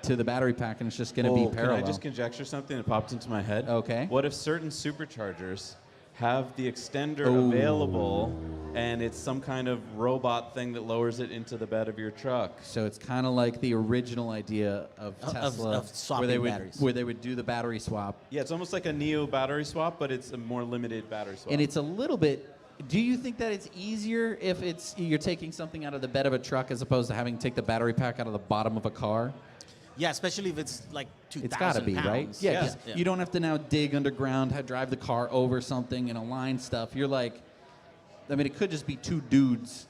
to the battery pack, and it's just going to be parallel. Can I just conjecture something that popped into my head? Okay. What if certain superchargers have the extender available, and it's some kind of robot thing that lowers it into the bed of your truck? So it's kind of like the original idea of Tesla, of swapping batteries. where they would do the battery swap. Yeah, it's almost like a Neo battery swap, but it's a more limited battery swap. And it's a little bit. Do you think that it's easier if you're taking something out of the bed of a truck as opposed to having to take the battery pack out of the bottom of a car? Yeah, especially if it's like 2,000 It's got to be, pounds. right? Yeah, 'cause you don't have to now dig underground, drive the car over something and align stuff. You're like, I mean, it could just be two dudes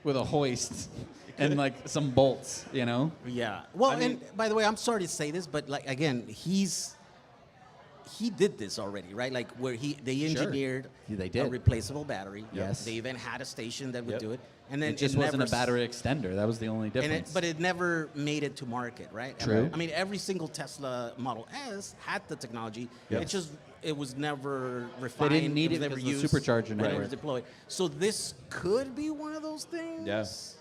with a hoist and like some bolts, you know? Yeah. Well, and by the way, I'm sorry to say this, but like again, he did this already, right? Like where they engineered They a did. replaceable battery. Yes. They even had a station that would do it, and then It just wasn't a battery extender. That was the only difference. But it never made it to market, right? True. I mean, every single Tesla Model S had the technology. Yes. It was never refined. They didn't need was it never because used, the supercharger never network. deployed. So this could be one of those things. Yes.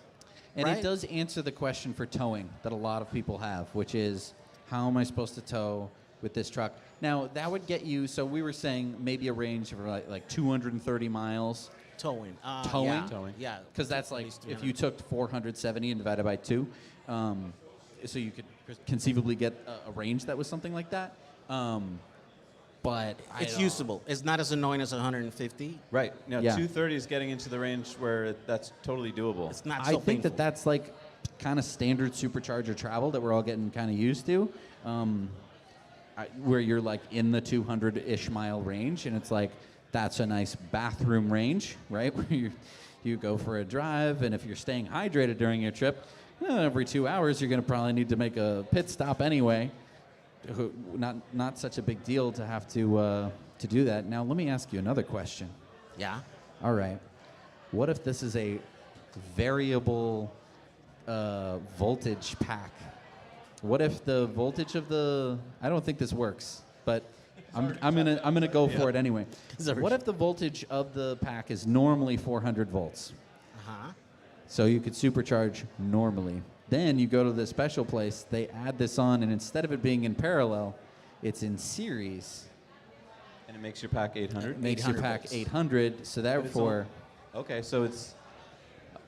And right? it does answer the question for towing that a lot of people have, which is, how am I supposed to tow with this truck? Now, that would get you, so we were saying maybe a range of like 230 miles. Towing. Towing? Yeah. Towing. Yeah. Because that's like, if you took 470 and divided by 2, so you could conceivably get a range that was something like that. But It's usable. It's not as annoying as 150. Right. Now, Yeah. 230 is getting into the range where that's totally doable. It's not I think that that's like kind of standard supercharger travel that we're all getting kind of used to, where you're like in the 200-ish mile range, and it's like, that's a nice bathroom range, right? Where you go for a drive, and if you're staying hydrated during your trip, every 2 hours you're going to probably need to make a pit stop anyway. Not such a big deal to have to do that. Now, let me ask you another question. Yeah. All right. What if this is a variable voltage pack? What if the voltage of I don't think this works, but I'm gonna go for it anyway. What if the voltage of the pack is normally 400 volts? Uh-huh. So you could supercharge normally. Then you go to the special place, they add this on, and instead of it being in parallel, it's in series. And it makes your pack 800? It makes your pack 800, so therefore... Okay, so it's...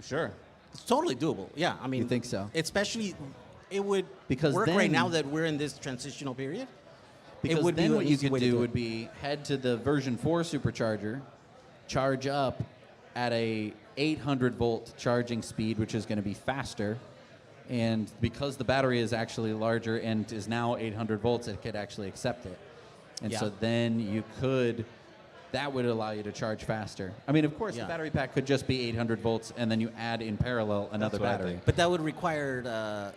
Sure. It's totally doable. Yeah, I mean... You think so? Especially, it would Because work then, right now that we're in this transitional period. Because it would then be what an you easy could way to do it. would be head to the version 4 supercharger, charge up at a 800 volt charging speed, which is going to be faster. And because the battery is actually larger and is now 800 volts, it could actually accept it. And so then you could, that would allow you to charge faster. I mean, of course, the battery pack could just be 800 volts, and then you add in parallel another battery. But that would require,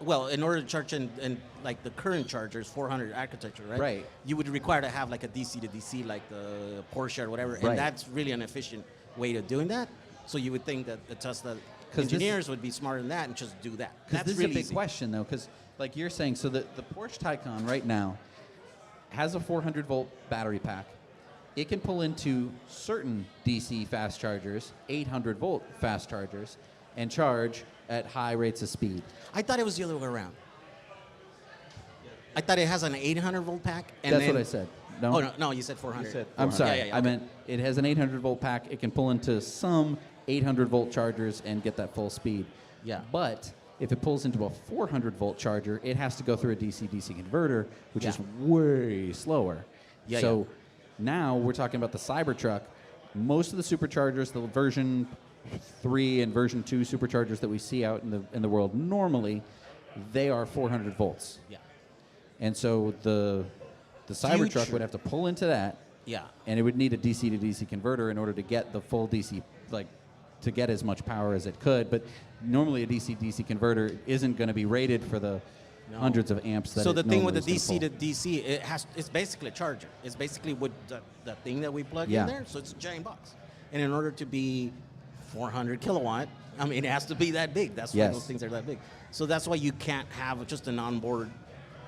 well, in order to charge in like the current chargers, 400 architecture, right? Right. You would require to have like a DC to DC, like the Porsche or whatever, Right. and that's really an efficient way of doing that. So you would think that the Tesla 'Cause this- engineers would be smarter than that and just do that. Because That's this really is a big easy. question, though, because like you're saying, so the Porsche Taycan right now has a 400 volt battery pack. It can pull into certain DC fast chargers, 800 volt fast chargers, and charge at high rates of speed. I thought it was the other way around. I thought it has an 800 volt pack. And That's then, what I said. No? Oh, no, you said 400. I'm sorry. Yeah, yeah, I okay. meant it has an 800 volt pack. It can pull into some 800-volt chargers and get that full speed. Yeah. But if it pulls into a 400-volt charger, it has to go through a DC-DC converter, which is way slower. Yeah, so now we're talking about the Cybertruck. Most of the superchargers, the version 3 and version 2 superchargers that we see out in the world normally, they are 400 volts. Yeah. And so the Cybertruck would have to pull into that. Yeah. And it would need a DC to DC converter in order to get the full DC, like to get as much power as it could. But normally a DC-DC converter isn't going to be rated for the hundreds of amps that So it the thing with the normally is gonna DC to DC, it's basically a charger. It's basically with the thing that we plug Yeah. in there. So it's a giant box. And in order to be 400 kilowatt, I mean, it has to be that big. That's why Yes. those things are that big. So that's why you can't have just an onboard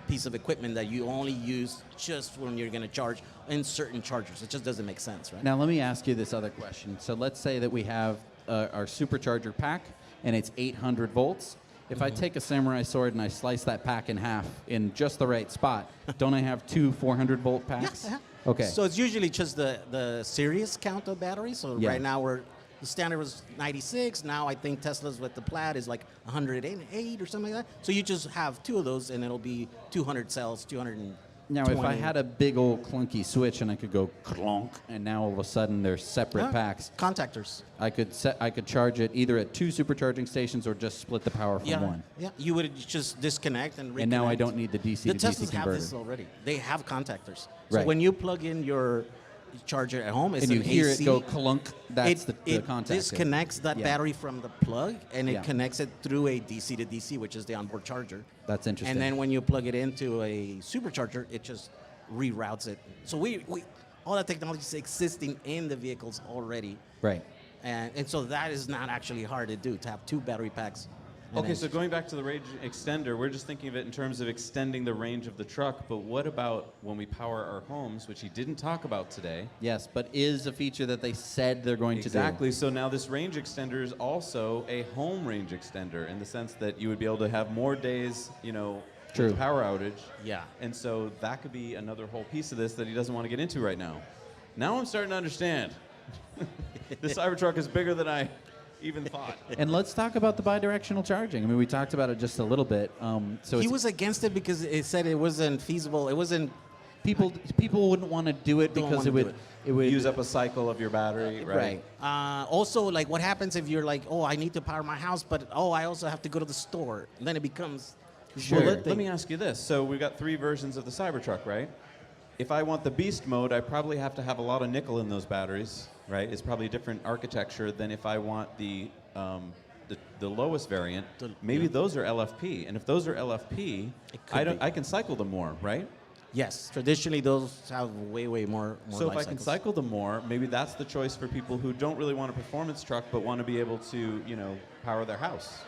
piece of equipment that you only use just when you're going to charge in certain chargers. It just doesn't make sense, right? Now let me ask you this other question. So let's say that we have our supercharger pack and it's 800 volts. If I take a samurai sword and I slice that pack in half in just the right spot, don't I have two 400-volt packs? Yeah. Okay. So it's usually just the series count of batteries. So Yeah. right now the standard was 96. Now I think Tesla's with the Plaid is like 108 or something like that. So you just have two of those and it'll be 200 cells, 220. Now, if I had a big old clunky switch and I could go clonk, and now all of a sudden they're separate packs. Contactors. I could charge it either at two supercharging stations or just split the power from one. Yeah, you would just disconnect and reconnect. And now I don't need the DC The to DC Teslas have converter. this already. They have contactors. So Right. when you plug in your charger at home, it's And you an hear AC. it go clunk, that's the it contactor. disconnects that Yeah. battery from the plug, and it Yeah. connects it through a DC to DC, which is the onboard charger. That's interesting. And then when you plug it into a supercharger, it just reroutes it. So we all that technology is existing in the vehicles already. Right. And so that is not actually hard to do, to have two battery packs. and Okay, then- so going back to the range extender, we're just thinking of it in terms of extending the range of the truck, but what about when we power our homes, which he didn't talk about today? Yes, but is a feature that they said they're going to do. Exactly. So now this range extender is also a home range extender in the sense that you would be able to have more days, True. with power outage. Yeah. And so that could be another whole piece of this that he doesn't want to get into right now. Now I'm starting to understand. This Cybertruck is bigger than I even thought. And let's talk about the bidirectional charging. I mean, we talked about it just a little bit. So he it's, was against it because it said it wasn't feasible. It wasn't. people wouldn't want to do it Don't because wanna it do would it would Use up a cycle of your battery, right? Also, like, what happens if you're like, oh, I need to power my house, but I also have to go to the store. And then it becomes. Well, let me ask you this. So we've got 3 versions of the Cybertruck, right? If I want the beast mode, I probably have to have a lot of nickel in those batteries, right? It's probably a different architecture than if I want the lowest variant. Maybe those are LFP, and if those are LFP, I can cycle them more, right? Yes, traditionally those have way more. So if life I can cycles. cycle them more, maybe that's the choice for people who don't really want a performance truck but want to be able to, power their house.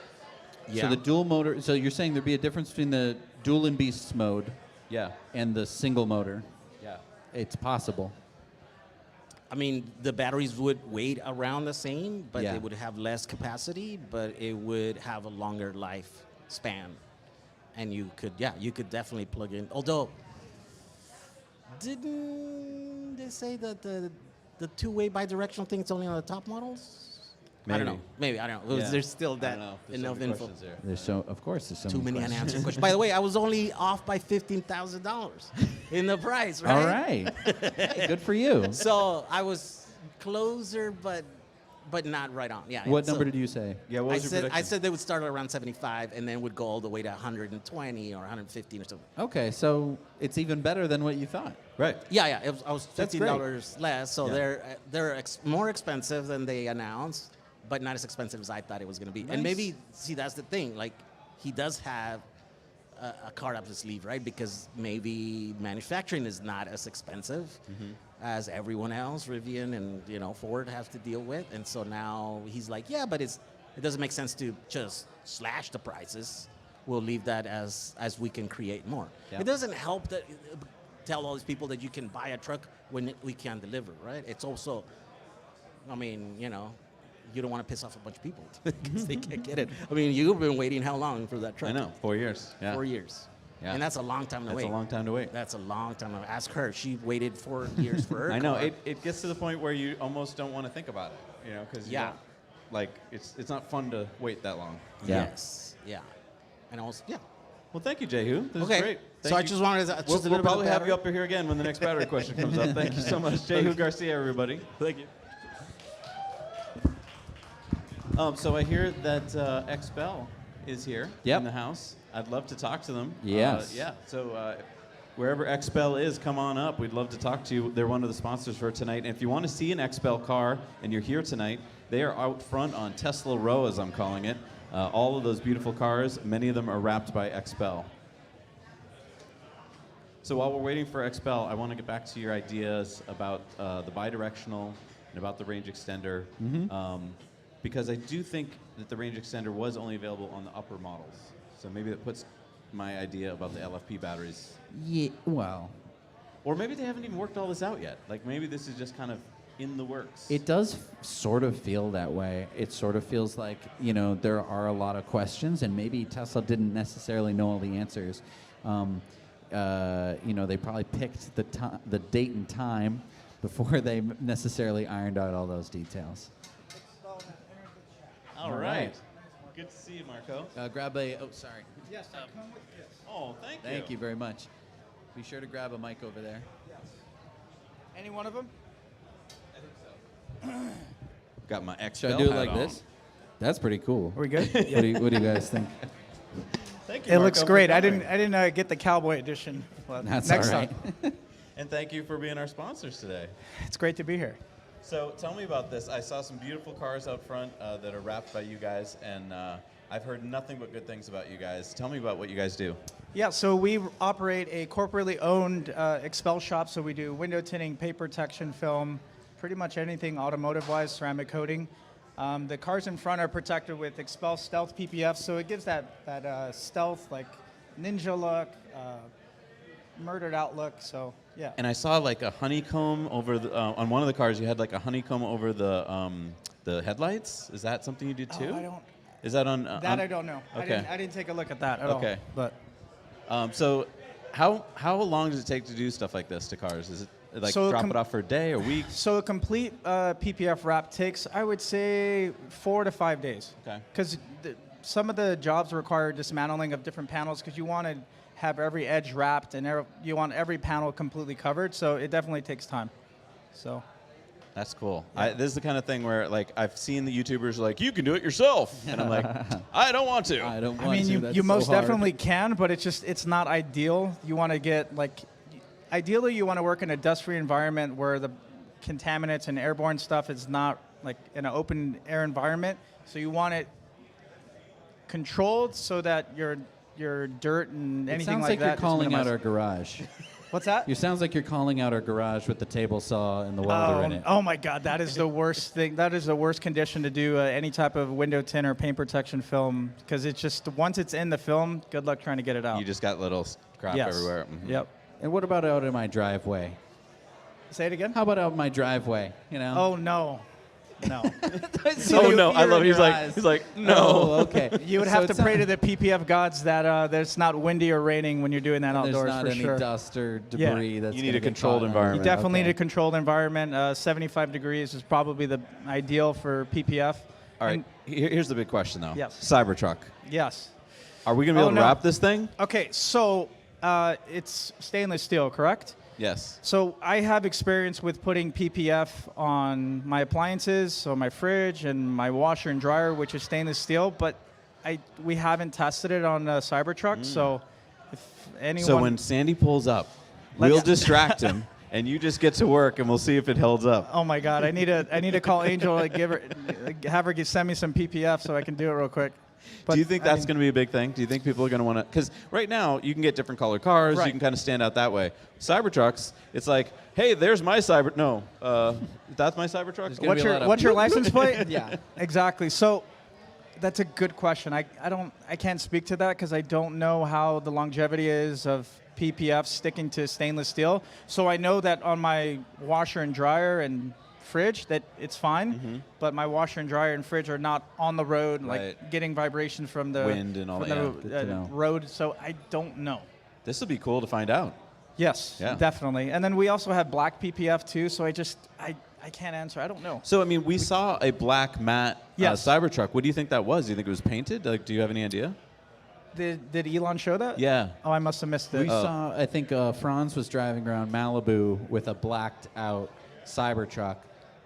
So the dual motor. So you're saying there'd be a difference between the dual and beasts mode, Yeah. and the single motor. Yeah. It's possible. I mean, the batteries would weight around the same, but Yeah. they would have less capacity, but it would have a longer lifespan. And you could definitely plug in. Although, didn't they say that the two-way bidirectional thing is only on the top models? I don't know. Maybe, I don't know. Yeah. There's still I that don't know. There's so enough many info. questions there. There's so Too many questions. unanswered questions. By the way, I was only off by $15,000 in the price, right? All right. Hey, good for you. So I was closer, but not right on. Yeah. What so number did you say? Yeah, what was your I prediction? said they would start at around 75 and then would go all the way to 120 or 115 or something. Okay, so it's even better than what you thought. Right. Yeah. I was That's $15 less, so Yeah. they're more expensive than they announced, but not as expensive as I thought it was going to be. Nice. And maybe, see, that's the thing. Like, he does have a card up his sleeve, right? Because maybe manufacturing is not as expensive as everyone else, Rivian and Ford have to deal with. And so now he's like, yeah, but it doesn't make sense to just slash the prices. We'll leave that as we can create more. Yeah. It doesn't help that tell all these people that you can buy a truck when we can deliver, right? It's also, I mean, you don't want to piss off a bunch of people because they can't get it. I mean, you've been waiting how long for that truck? I know, 4 years. Yeah. 4 years. Yeah. And that's a long time to wait. That's a long time to wait. That's a long time to wait. Ask her. She waited 4 years for her I know. car. It gets to the point where you almost don't want to think about it, because like it's not fun to wait that long. Yeah. Yes. Yeah. And also, yeah. Well, thank you, Jehu. This Okay. is great. So Thank I you. just wanted to We'll probably have you up here again when the next battery question comes up. Thank you so much, Jehu Garcia, everybody. Thank you. So I hear that XPEL is here Yep. in the house. I'd love to talk to them. Yes. Yeah. So wherever XPEL is, come on up. We'd love to talk to you. They're one of the sponsors for tonight. And if you want to see an XPEL car and you're here tonight, they are out front on Tesla Row, as I'm calling it. All of those beautiful cars, many of them are wrapped by XPEL. So while we're waiting for XPEL, I want to get back to your ideas about the bidirectional and about the range extender. Because I do think that the range extender was only available on the upper models. So maybe that puts my idea about the LFP batteries. Yeah, well. Or maybe they haven't even worked all this out yet. Like maybe this is just kind of in the works. It does sort of feel that way. It sort of feels like, you know, there are a lot of questions, and maybe Tesla didn't necessarily know all the answers. You know, they probably picked the date and time before they necessarily ironed out all those details. All right. Good to see you, Marco. Grab a, oh, sorry. Yes, I come with this. Oh, thank you. Thank you very much. Be sure to grab a mic over there. Yes. Any one of them? Got my XPEL Should I do it hat like on. this? That's pretty cool. Are we good? What do you guys think? Thank you, It Marco, looks for great. I coming. didn't get the cowboy edition. Well, That's next all right. time. And thank you for being our sponsors today. It's great to be here. So tell me about this. I saw some beautiful cars out front that are wrapped by you guys, and I've heard nothing but good things about you guys. Tell me about what you guys do. Yeah, so we operate a corporately owned XPEL shop. So we do window tinting, paint protection film, pretty much anything automotive-wise, ceramic coating. The cars in front are protected with XPEL Stealth PPF, so it gives that stealth, like ninja look, murdered out look. So yeah. And I saw like a honeycomb over the on one of the cars. You had like a honeycomb over the headlights. Is that something you did too? I don't. Is that on? That I don't know. Okay. I didn't take a look at that at all. Okay. But so, how long does it take to do stuff like this to cars? Is it like So drop it off for a day or week? So a complete PPF wrap takes, I would say, 4 to 5 days. Okay. Because some of the jobs require dismantling of different panels because you want to have every edge wrapped and you want every panel completely covered. So it definitely takes time. So. That's cool. This is the kind of thing where, like, I've seen the YouTubers like, you can do it yourself, and I'm like, I don't want to. I don't want I mean, to. you most definitely can, but it's not ideal. You want to get ideally you want to work in a dust-free environment where the contaminants and airborne stuff is not like in an open air environment. So you want it controlled so that your dirt and anything It sounds like like you're is calling out minimized. our garage. What's that? It sounds like you're calling out our garage with the table saw and the welder in it. Oh my God, that is the worst thing. That is the worst condition to do any type of window tint or paint protection film because it's just once it's in the film, good luck trying to get it out. You just got little crap Yes. everywhere. Yep. And what about out in my driveway? Say it again. How about out in my driveway? You know? Oh no, no. Oh no, I love it. He's like, no. Oh, okay. You would So have to it's pray not- to the PPF gods that it's not windy or raining when you're doing that There's outdoors not for any sure. dust or Yeah. debris that's You need gonna a get controlled caught on it. environment. You definitely Okay. need a controlled environment. 75 degrees is probably the ideal for PPF. All right, And- here's the big question, though. Yes. Cybertruck. Yes. Are we going to be able to wrap this thing? Okay, so it's stainless steel, correct? Yes. So I have experience with putting PPF on my appliances, so my fridge and my washer and dryer, which is stainless steel, but we haven't tested it on a Cybertruck, so if anyone... So when Sandy pulls up, Let's- we'll distract him, and you just get to work, and we'll see if it holds up. Oh my God, I need to call Angel and have her send me some PPF so I can do it real quick. But do you think that's going to be a big thing? Do you think people are going to want to? Because right now you can get different colored cars. Right. You can kind of stand out that way. Cybertrucks, it's like, hey, there's my Cyber. No, that's my Cybertruck. What's your license plate? Yeah. Exactly. So that's a good question. I can't speak to that because I don't know how the longevity is of PPF sticking to stainless steel. So I know that on my washer and dryer and fridge that it's fine, but my washer and dryer and fridge are not on the road, like getting vibrations from the wind and all from that. the, Yeah, good to know. road. So I don't know. This will be cool to find out. Yes, Yeah. definitely. And then we also have black PPF too. So I I can't answer. I don't know. So, I mean, we saw a black matte Yes. Cybertruck. What do you think that was? Do you think it was painted? Like, do you have any idea? Did Elon show that? Yeah. Oh, I must have missed it. We saw, I think Franz was driving around Malibu with a blacked out Cybertruck.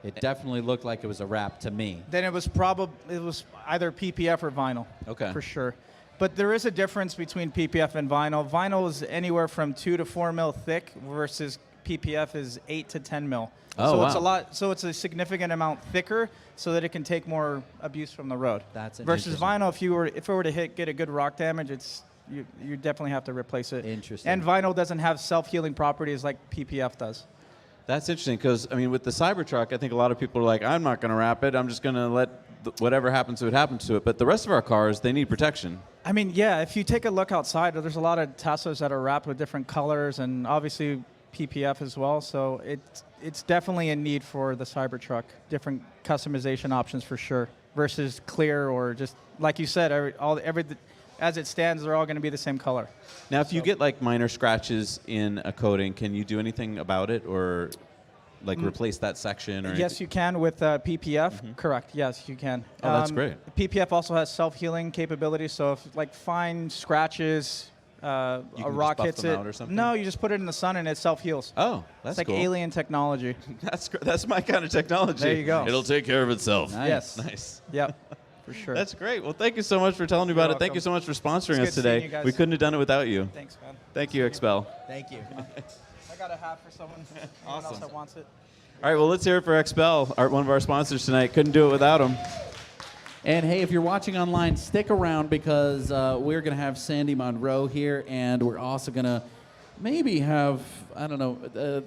It definitely looked like it was a wrap to me. Then it was either PPF or vinyl. Okay. For sure. But there is a difference between PPF and vinyl. Vinyl is anywhere from 2 to 4 mil thick versus PPF is 8 to 10 mil. Oh, so wow. it's a lot. So it's a significant amount thicker, so that it can take more abuse from the road. That's versus interesting. vinyl. If it were to get a good rock damage, you definitely have to replace it. Interesting. And vinyl doesn't have self-healing properties like PPF does. That's interesting because, I mean, with the Cybertruck, I think a lot of people are like, I'm not going to wrap it. I'm just going to let whatever happens to it happen to it. But the rest of our cars, they need protection. I mean, yeah, if you take a look outside, there's a lot of Teslas that are wrapped with different colors and obviously PPF as well. So it's definitely a need for the Cybertruck, different customization options for sure, versus clear or just, like you said, as it stands, they're all going to be the same color. Now, if you get like minor scratches in a coating, can you do anything about it or like replace that section? Or Yes, you can with PPF. Correct. Yes, you can. Oh, that's great. PPF also has self-healing capabilities. So if like fine scratches, a can rock just buff hits them it. out or something? No, you just put it in the sun and it self-heals. Oh, that's it's like cool. alien technology. That's my kind of technology. There you go. It'll take care of itself. Yes. Nice. Yep. For sure. That's great. Well, thank you so much for telling me about it. Thank you so much for sponsoring It's us good seeing today. you guys. We couldn't have done it without you. Thanks, man. Thank you, Expel. Thank you. I got a hat for someone else that wants it. All right, well, let's hear it for Expel, one of our sponsors tonight. Couldn't do it without him. And hey, if you're watching online, stick around because we're going to have Sandy Monroe here, and we're also going to maybe have, I don't know,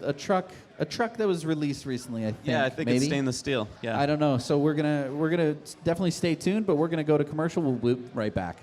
a truck that was released recently, I think. Yeah, I think maybe. it's stainless steel. Yeah. I don't know. So we're gonna definitely stay tuned, but we're gonna go to commercial. We'll be right back.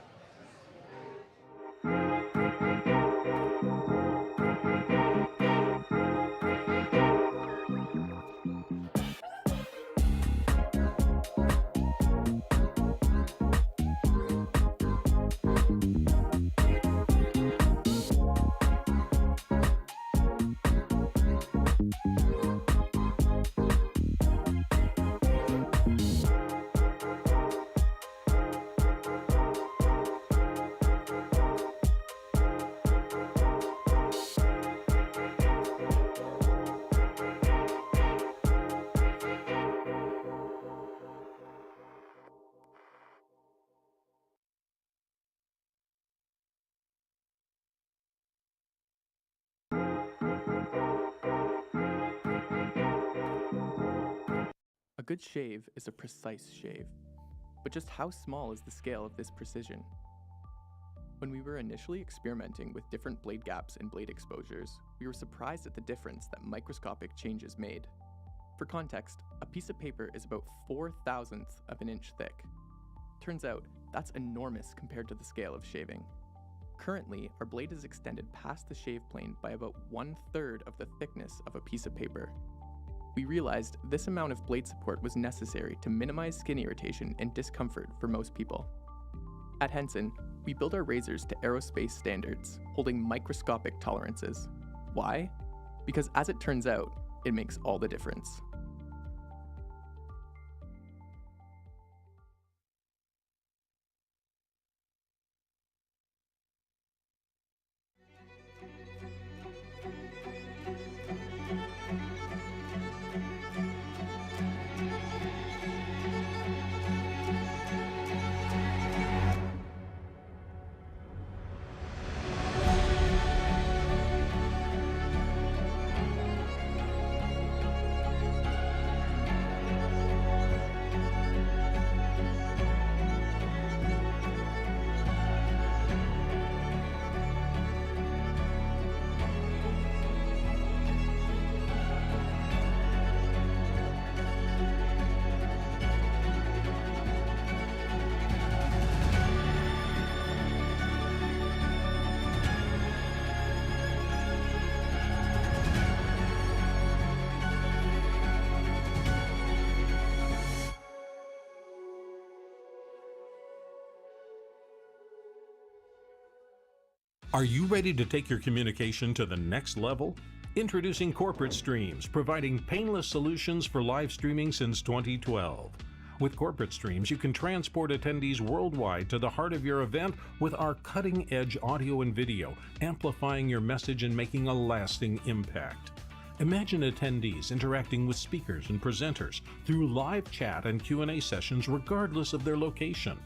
A good shave is a precise shave. But just how small is the scale of this precision? When we were initially experimenting with different blade gaps and blade exposures, we were surprised at the difference that microscopic changes made. For context, a piece of paper is about 4/1000th of an inch thick. Turns out, that's enormous compared to the scale of shaving. Currently, our blade is extended past the shave plane by about 1/3 of the thickness of a piece of paper. We realized this amount of blade support was necessary to minimize skin irritation and discomfort for most people. At Henson, we build our razors to aerospace standards, holding microscopic tolerances. Why? Because as it turns out, it makes all the difference. Are you ready to take your communication to the next level? Introducing Corporate Streams, providing painless solutions for live streaming since 2012. With Corporate Streams, you can transport attendees worldwide to the heart of your event with our cutting-edge audio and video, amplifying your message and making a lasting impact. Imagine attendees interacting with speakers and presenters through live chat and Q&A sessions regardless of their location.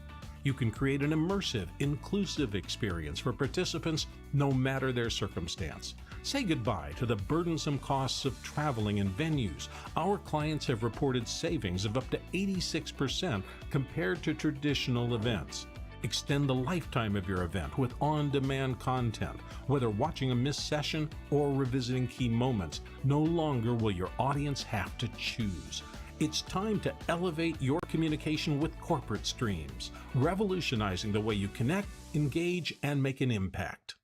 You can create an immersive, inclusive experience for participants no matter their circumstance. Say goodbye to the burdensome costs of traveling and venues. Our clients have reported savings of up to 86% compared to traditional events. Extend the lifetime of your event with on-demand content. Whether watching a missed session or revisiting key moments, no longer will your audience have to choose. It's time to elevate your communication with Corporate Streams, revolutionizing the way you connect, engage, and make an impact.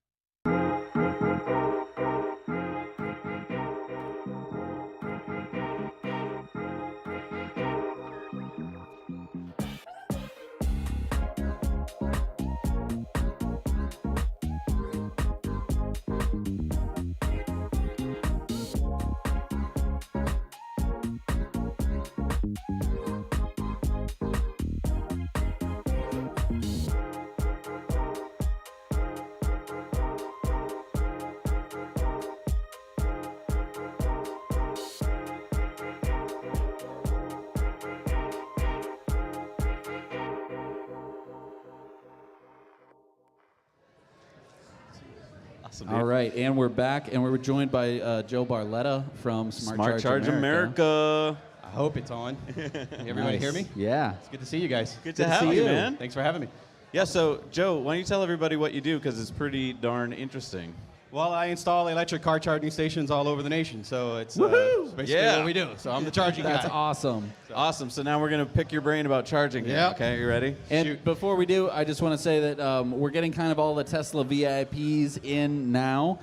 Awesome, All right, and we're back, and we're joined by Joe Barletta from Smart Charge America. I hope it's on. Everybody Nice. hear me? Yeah. It's good to see you guys. Good to have you, man. Thanks for having me. Yeah, so Joe, why don't you tell everybody what you do, because it's pretty darn interesting. Well, I install electric car charging stations all over the nation, so it's basically what we do. So I'm the charging guy. That's awesome. Awesome. So now we're going to pick your brain about charging. here, Yep. Okay, you ready? And before we do, I just want to say that we're getting kind of all the Tesla VIPs in now.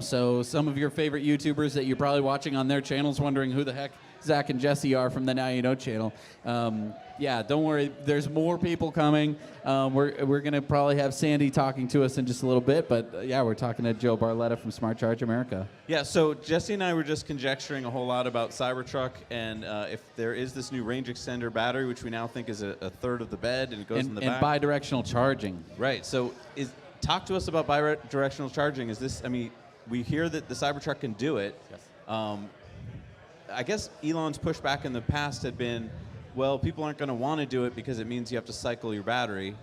So some of your favorite YouTubers that you're probably watching on their channels wondering who the heck Zac and Jesse are from the Now You Know channel. Yeah, don't worry. There's more people coming. We're going to probably have Sandy talking to us in just a little bit. But yeah, we're talking to Joe Barletta from Smart Charge America. Yeah, so Jesse and I were just conjecturing a whole lot about Cybertruck, and if there is this new range extender battery, which we now think is a third of the bed, and it goes in the back. And bi-directional charging. Right. So talk to us about bi-directional charging. Is this, I mean, we hear that the Cybertruck can do it. Yes. I guess Elon's pushback in the past had been, well, people aren't going to want to do it because it means you have to cycle your battery.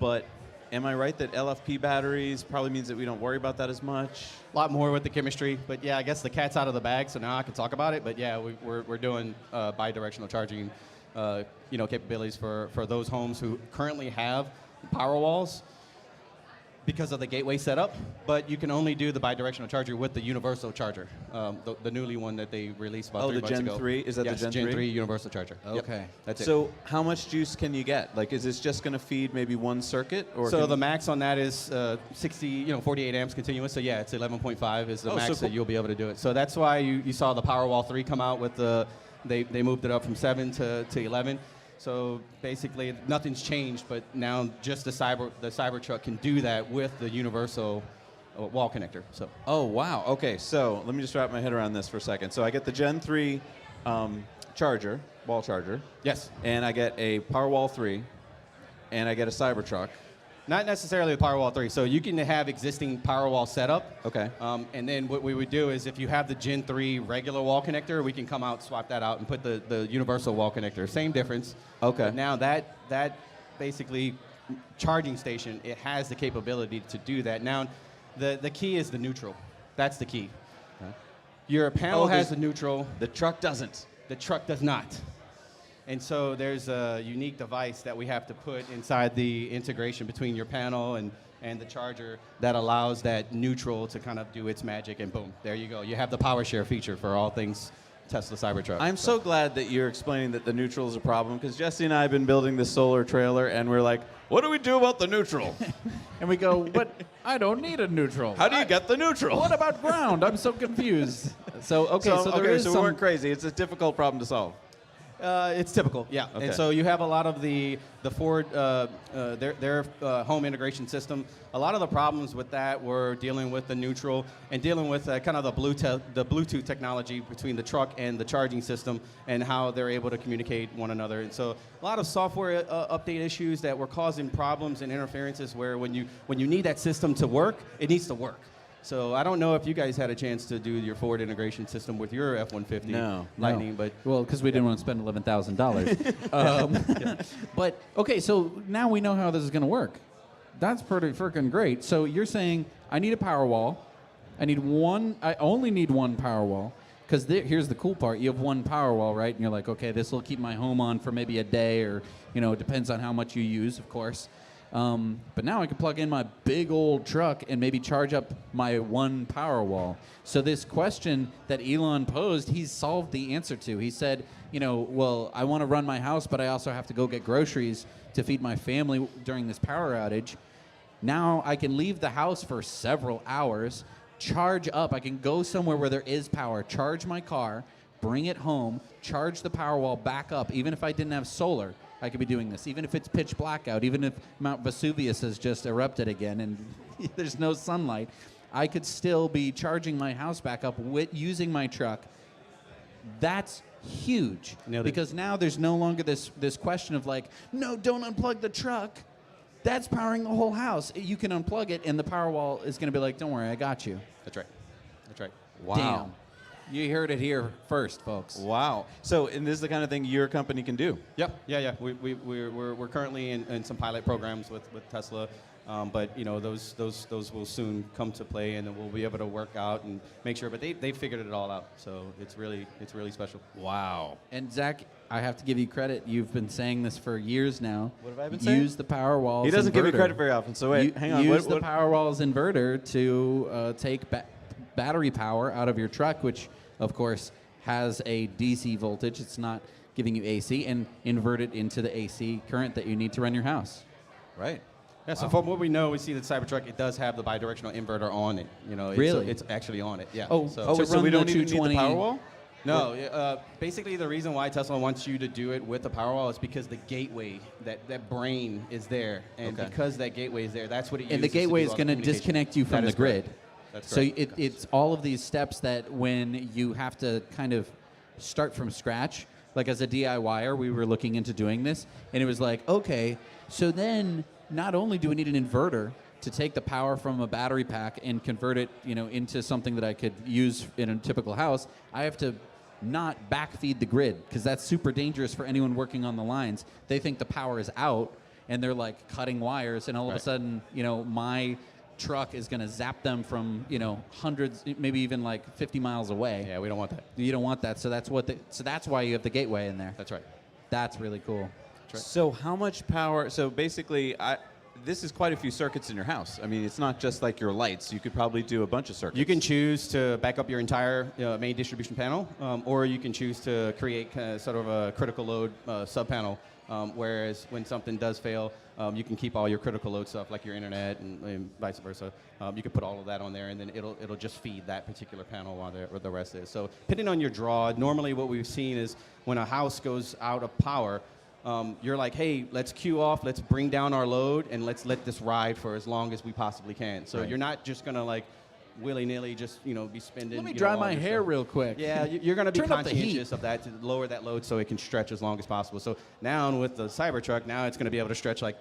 But am I right that LFP batteries probably means that we don't worry about that as much? A lot more with the chemistry, but yeah, I guess the cat's out of the bag, so now I can talk about it. But yeah, we're doing bi-directional charging, capabilities for those homes who currently have power walls because of the gateway setup, but you can only do the bi-directional charger with the universal charger, the newly one that they released about 3 months ago. Oh, the Gen 3? Is that yes, the Gen 3? Gen 3 universal charger. Okay. Yep, that's it. So how much juice can you get? Like, is this just going to feed maybe one circuit? Or so the max on that is 48 amps continuous. So yeah, it's 11.5 is the max that you'll be able to do it. So that's why you saw the Powerwall 3 come out with they moved it up from 7 to 11. So basically, nothing's changed, but now just the Cybertruck can do that with the universal wall connector. So. Oh, wow. Okay, so let me just wrap my head around this for a second. So I get the Gen 3 charger, wall charger. Yes. And I get a Powerwall 3, and I get a Cybertruck. Not necessarily the Powerwall 3. So you can have existing Powerwall setup. Okay. And then what we would do is if you have the Gen 3 regular wall connector, we can come out, swap that out, and put the universal wall connector. Same difference. Okay. But now that basically charging station, it has the capability to do that. Now, the key is the neutral. That's the key. Okay. Your panel has the neutral. The truck doesn't. The truck does not. And so there's a unique device that we have to put inside the integration between your panel and the charger that allows that neutral to kind of do its magic, and boom, there you go. You have the power share feature for all things Tesla Cybertruck. I'm so glad that you're explaining that the neutral is a problem, because Jesse and I have been building this solar trailer, and we're like, what do we do about the neutral? And we go, but I don't need a neutral. How do you get the neutral? What about ground? I'm so confused. So we there is weren't crazy. It's a difficult problem to solve. It's typical, yeah. Okay. And so you have a lot of the Ford, their home integration system. A lot of the problems with that were dealing with the neutral and dealing with kind of the Bluetooth technology between the truck and the charging system and how they're able to communicate one another. And so a lot of software update issues that were causing problems and interferences where when you need that system to work, it needs to work. So I don't know if you guys had a chance to do your Ford integration system with your F-150 Lightning, but well, because we didn't want to spend $11,000. But okay, so now we know how this is going to work. That's pretty freaking great. So you're saying I need a Powerwall. I only need one Powerwall. Because here's the cool part: you have one Powerwall, right? And you're like, okay, this will keep my home on for maybe a day, or it depends on how much you use, of course. But now I can plug in my big old truck and maybe charge up my one Powerwall. So this question that Elon posed, he's solved the answer to. He said, well, I want to run my house, but I also have to go get groceries to feed my family during this power outage. Now I can leave the house for several hours, charge up. I can go somewhere where there is power, charge my car, bring it home, charge the Powerwall back up, even if I didn't have solar. I could be doing this, even if it's pitch black out, even if Mount Vesuvius has just erupted again and there's no sunlight, I could still be charging my house back up using my truck. That's huge, because now there's no longer this question of like, no, don't unplug the truck. That's powering the whole house. You can unplug it, and the Powerwall is going to be like, don't worry, I got you. That's right. That's right. Wow. Damn. You heard it here first, folks. Wow. So, and this is the kind of thing your company can do. Yep. Yeah. We're currently in some pilot programs with Tesla, but those will soon come to play, and then we'll be able to work out and make sure. But they figured it all out, so it's really special. Wow. And Zach, I have to give you credit. You've been saying this for years now. What have I been saying? Use the Powerwall's He doesn't inverter. give me credit very often. So wait, hang on. Use the Powerwall's inverter to take battery power out of your truck, which of course has a DC voltage. It's not giving you AC, and invert it into the AC current that you need to run your house. Right. Yeah, so from what we know, we see that Cybertruck, it does have the bidirectional inverter on it. Really? It's actually on it, yeah. So we don't even need the Powerwall? No, basically the reason why Tesla wants you to do it with the Powerwall is because the gateway, that brain is there. And because that gateway is there, that's what it uses. And the gateway is going to disconnect you from the grid. That's so correct. it's all of these steps that when you have to kind of start from scratch, like as a DIYer, we were looking into doing this, and it was like, okay, so then not only do we need an inverter to take the power from a battery pack and convert it, into something that I could use in a typical house, I have to not backfeed the grid, because that's super dangerous for anyone working on the lines. They think the power is out, and they're like cutting wires, and all of a sudden, my truck is going to zap them from hundreds, maybe even like 50 miles away. Yeah, we don't want that. You don't want that. So that's why you have the gateway in there. That's right. That's really cool. That's right. So how much power? So basically, this is quite a few circuits in your house. I mean, it's not just like your lights. You could probably do a bunch of circuits. You can choose to back up your entire main distribution panel, or you can choose to create sort of a critical load sub-panel, whereas when something does fail, you can keep all your critical load stuff like your internet and vice versa. You can put all of that on there, and then it'll just feed that particular panel while the rest is. So depending on your draw, normally what we've seen is when a house goes out of power, you're like, hey, let's queue off, let's bring down our load, and let's let this ride for as long as we possibly can. So you're not just gonna like willy-nilly just be spending. Let me dry my hair real quick. Yeah, you're gonna be Turn up the heat. conscientious of that to lower that load so it can stretch as long as possible. So now with the Cybertruck, now it's gonna be able to stretch like,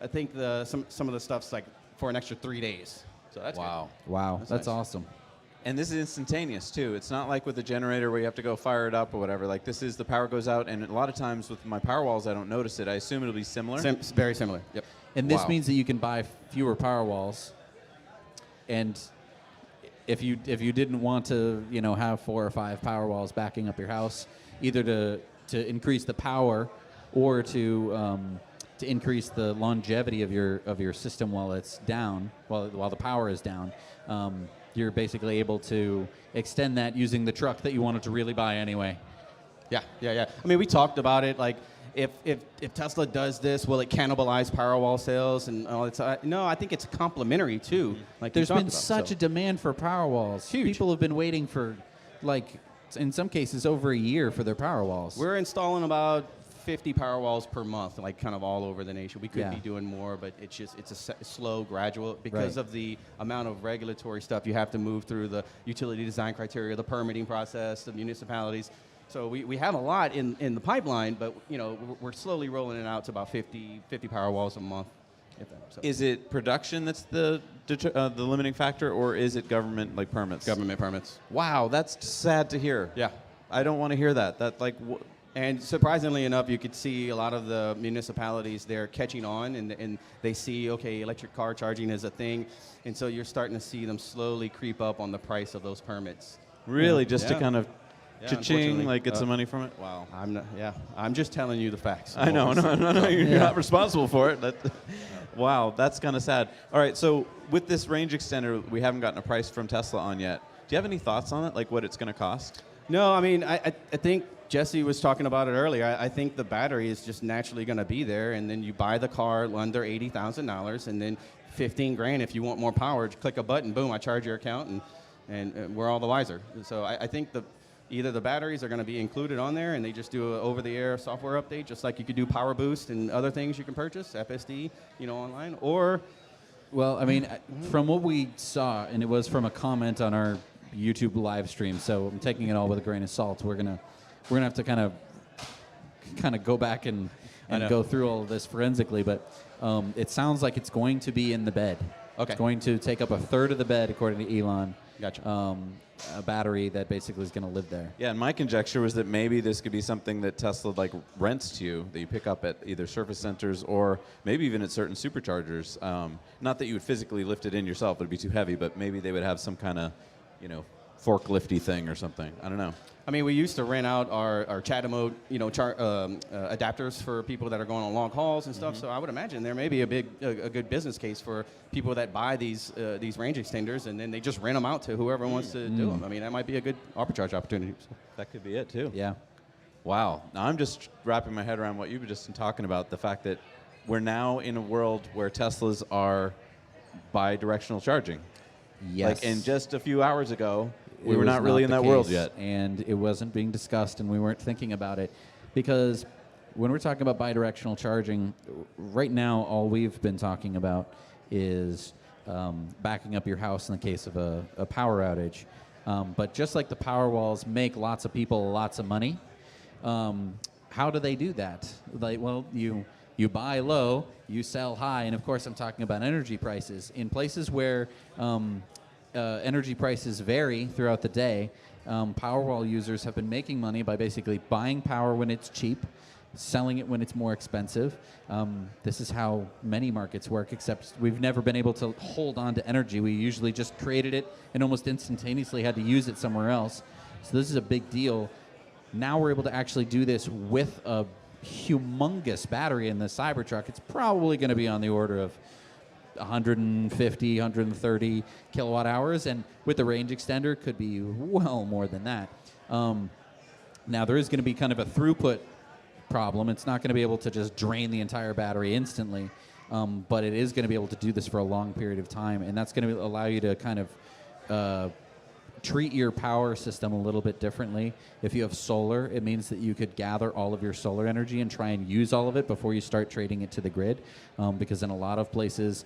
I think some of the stuff's like for an extra 3 days. So that's wow. good. Wow, nice. that's awesome. And this is instantaneous too. It's not like with the generator where you have to go fire it up or whatever. Like this is the power goes out, and a lot of times with my Powerwalls, I don't notice it. I assume it'll be similar. Very similar. Yep. And this means that you can buy fewer Powerwalls. And if you didn't want to, have 4 or 5 Powerwalls backing up your house, either to increase the power or to increase the longevity of your system while it's down, while the power is down, you're basically able to extend that using the truck that you wanted to really buy anyway. Yeah. I mean, we talked about it. Like, if Tesla does this, will it cannibalize Powerwall sales? And no, I think it's complementary too. Like There's been such a demand for Powerwalls. Huge. People have been waiting for like in some cases over a year for their power walls. We're installing about 50 power walls per month, like kind of all over the nation. We could be doing more, but it's a slow, gradual, because of the amount of regulatory stuff you have to move through, the utility design criteria, the permitting process, the municipalities. So we have a lot in the pipeline, but we're slowly rolling it out to about 50 power walls a month. Is it production that's the limiting factor, or is it government permits? Government permits. Wow, that's sad to hear. Yeah, I don't want to hear that. And surprisingly enough, you could see a lot of the municipalities, they're catching on, and they see, okay, electric car charging is a thing, and so you're starting to see them slowly creep up on the price of those permits. Really, just to kind of cha-ching, unfortunately. get some money from it? Wow. I'm just telling you the facts. I know, no, you're not responsible for it. Wow, that's kind of sad. All right, so with this range extender, we haven't gotten a price from Tesla on yet. Do you have any thoughts on it, like what it's going to cost? No, I mean, I think Jesse was talking about it earlier. I think the battery is just naturally going to be there, and then you buy the car under $80,000, and then $15,000 if you want more power. Just click a button, boom, I charge your account, and we're all the wiser. So I think either the batteries are going to be included on there, and they just do an over-the-air software update, just like you could do Power Boost and other things you can purchase, FSD, online, or... Well, I mean, from what we saw, and it was from a comment on our YouTube live stream, so I'm taking it all with a grain of salt. We're gonna have to kind of go back and go through all of this forensically, but it sounds like it's going to be in the bed. Okay. It's going to take up a third of the bed, according to Elon. Gotcha. A battery that basically is going to live there. Yeah, and my conjecture was that maybe this could be something that Tesla rents to you, that you pick up at either service centers or maybe even at certain superchargers. Not that you would physically lift it in yourself; it'd be too heavy. But maybe they would have some kind of, forklifty thing or something. I don't know. I mean, we used to rent out our Chatham mode, adapters for people that are going on long hauls and stuff. So I would imagine there may be a good business case for people that buy these range extenders, and then they just rent them out to whoever wants to do them. I mean, that might be a good arbitrage opportunity. So. That could be it too. Yeah. Wow. Now I'm just wrapping my head around what you were just talking about, the fact that we're now in a world where Teslas are bi-directional charging. Yes. And just a few hours ago, we were not really in that world yet. And it wasn't being discussed, and we weren't thinking about it. Because when we're talking about bidirectional charging, right now all we've been talking about is backing up your house in the case of a power outage. But just like the power walls make lots of people lots of money, how do they do that? You buy low, you sell high, and of course I'm talking about energy prices. In places where energy prices vary throughout the day, Powerwall users have been making money by basically buying power when it's cheap, selling it when it's more expensive. This is how many markets work, except we've never been able to hold on to energy. We usually just created it and almost instantaneously had to use it somewhere else. So this is a big deal. Now we're able to actually do this with a humongous battery in the Cybertruck. It's probably going to be on the order of 150, 130 kilowatt hours, and with the range extender could be well more than that. Now there is going to be kind of a throughput problem. It's not going to be able to just drain the entire battery instantly, but it is going to be able to do this for a long period of time, and that's going to allow you to kind of treat your power system a little bit differently. If you have solar, it means that you could gather all of your solar energy and try and use all of it before you start trading it to the grid, because in a lot of places,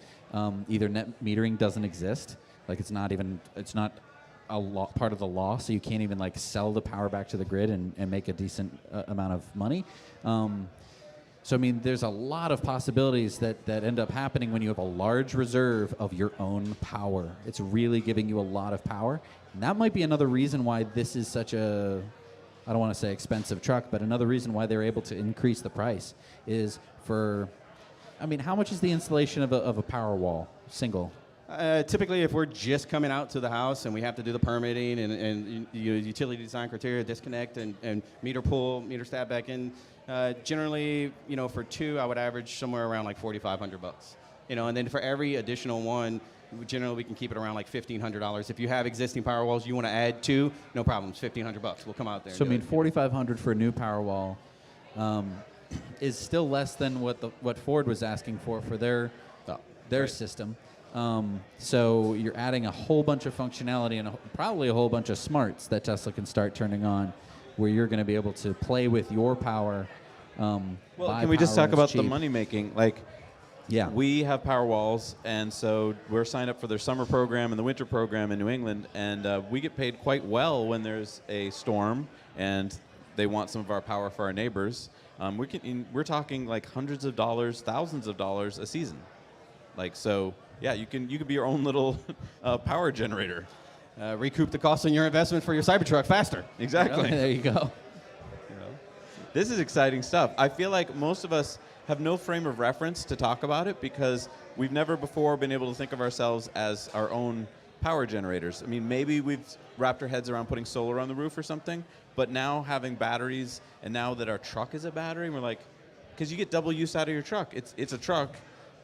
either net metering doesn't exist, it's not a part of the law, so you can't even sell the power back to the grid and make a decent amount of money. So I mean, there's a lot of possibilities that end up happening when you have a large reserve of your own power. It's really giving you a lot of power. And that might be another reason why this is such a, I don't want to say expensive truck, but another reason why they're able to increase the price is how much is the installation of a power wall, single? Typically, if we're just coming out to the house and we have to do the permitting and utility design criteria, disconnect and meter pull, meter stab back in, generally, for two, I would average somewhere around $4,500. And then for every additional one, generally we can keep it around $1,500. If you have existing power walls you want to add to, no problem, it's $1,500. We'll come out there. So $4,500 for a new power wall is still less than what Ford was asking for their system. So you're adding a whole bunch of functionality and probably a whole bunch of smarts that Tesla can start turning on, where you're going to be able to play with your power. Well, can we just talk about the money making? Like, yeah, we have Powerwalls, and so we're signed up for their summer program and the winter program in New England, and we get paid quite well when there's a storm and they want some of our power for our neighbors. We're talking like hundreds of dollars, thousands of dollars a season. Like, so yeah, you can be your own little power generator. Recoup the cost on your investment for your Cybertruck faster. Exactly. There you go. This is exciting stuff. I feel like most of us have no frame of reference to talk about it because we've never before been able to think of ourselves as our own power generators. I mean, maybe we've wrapped our heads around putting solar on the roof or something, but now having batteries, and now that our truck is a battery, we're like, because you get double use out of your truck. It's a truck,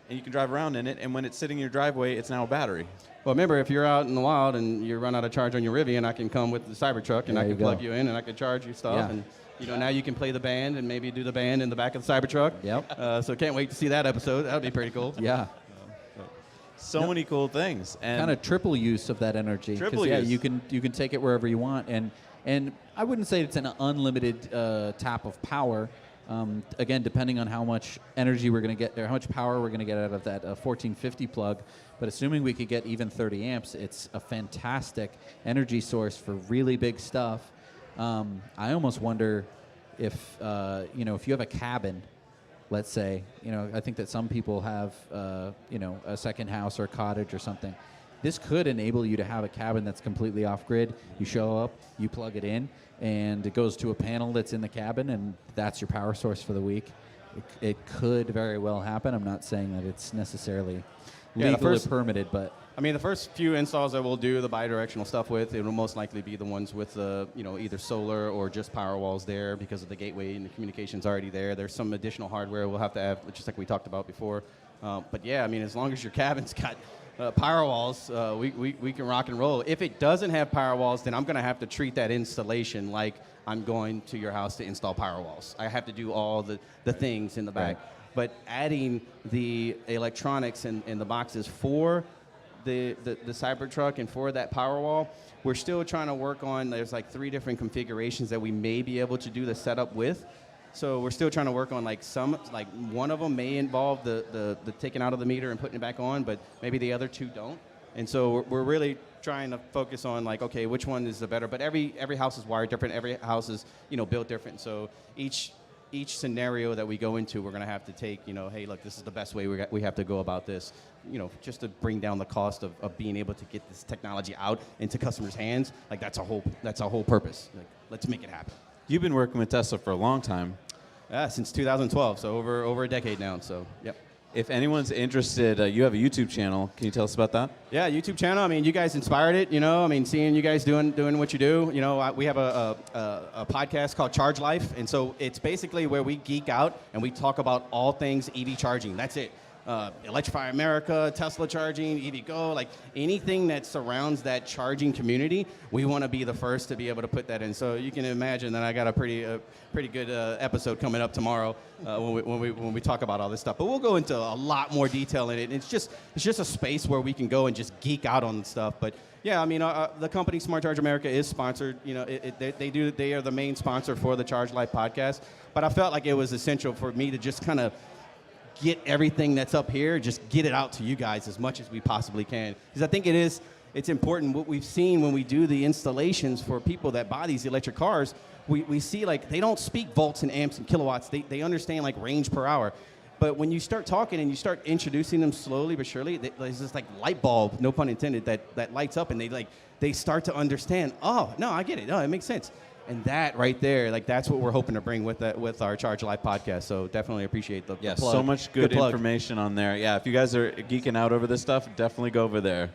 and you can drive around in it, and when it's sitting in your driveway, it's now a battery. Well, remember, if you're out in the wild and you run out of charge on your Rivian, I can come with the Cybertruck, and There I you can plug go. you in, and I can charge you stuff. Yeah. And now you can play the band and maybe do the band in the back of the Cybertruck. Yep. So can't wait to see that episode. That would be pretty cool. Yeah. So many cool things. And Kind of triple use of that energy. 'Cause, Triple yeah, use. you can take it wherever you want, and I wouldn't say it's an unlimited tap of power. Again, depending on how much energy we're going to get, or how much power we're going to get out of that 1450 plug. But assuming we could get even 30 amps, it's a fantastic energy source for really big stuff. I almost wonder if if you have a cabin, let's say, I think that some people have a second house or a cottage or something. This could enable you to have a cabin that's completely off grid. You show up, you plug it in, and it goes to a panel that's in the cabin, and that's your power source for the week. It could very well happen. I'm not saying that it's necessarily legal or permitted, but I mean, the first few installs that we'll do the bidirectional stuff with, it will most likely be the ones with either solar or just Powerwalls there because of the gateway and the communication's already there. There's some additional hardware we'll have to add, just like we talked about before. But yeah, I mean, as long as your cabin's got Powerwalls, we can rock and roll. If it doesn't have Powerwalls, then I'm going to have to treat that installation like I'm going to your house to install Powerwalls. I have to do all the things in the back. Right. But adding the electronics and the boxes for the Cybertruck and for that Powerwall, we're still trying to work on, there's like 3 different configurations that we may be able to do the setup with. So we're still trying to work on one of them may involve the taking out of the meter and putting it back on, but maybe the other 2 don't. And so we're really trying to focus on okay, which one is the better, but every house is wired different, every house is built different. So each scenario that we go into, we're going to have to take, hey, look, this is the best way we have to go about this, just to bring down the cost of being able to get this technology out into customers' hands. Like that's our whole purpose. Like, let's make it happen. You've been working with Tesla for a long time. Yeah, since 2012, so over a decade now. So, yep. If anyone's interested, you have a YouTube channel. Can you tell us about that? Yeah, YouTube channel. I mean, you guys inspired it. I mean, seeing you guys doing what you do. We have a podcast called Charge Life, and so it's basically where we geek out and we talk about all things EV charging. That's it. Electrify America, Tesla charging, EVgo, like anything that surrounds that charging community, we want to be the first to be able to put that in. So you can imagine that I got a pretty good episode coming up tomorrow when we talk about all this stuff. But we'll go into a lot more detail in it. It's just a space where we can go and just geek out on stuff. But yeah, I mean, the company Smart Charge America is sponsored. They are the main sponsor for the Charge Life podcast. But I felt like it was essential for me to just kind of get everything that's up here, just get it out to you guys as much as we possibly can. Because I think it's important. What we've seen when we do the installations for people that buy these electric cars, we see they don't speak volts and amps and kilowatts. They understand range per hour. But when you start talking and you start introducing them slowly but surely, there's this light bulb, no pun intended, that lights up and they start to understand, oh, no, I get it. No, it makes sense. And that right there, that's what we're hoping to bring with our Charge Life podcast. So definitely appreciate the plug. So much good plug. information on there. Yeah, if you guys are geeking out over this stuff, definitely go over there.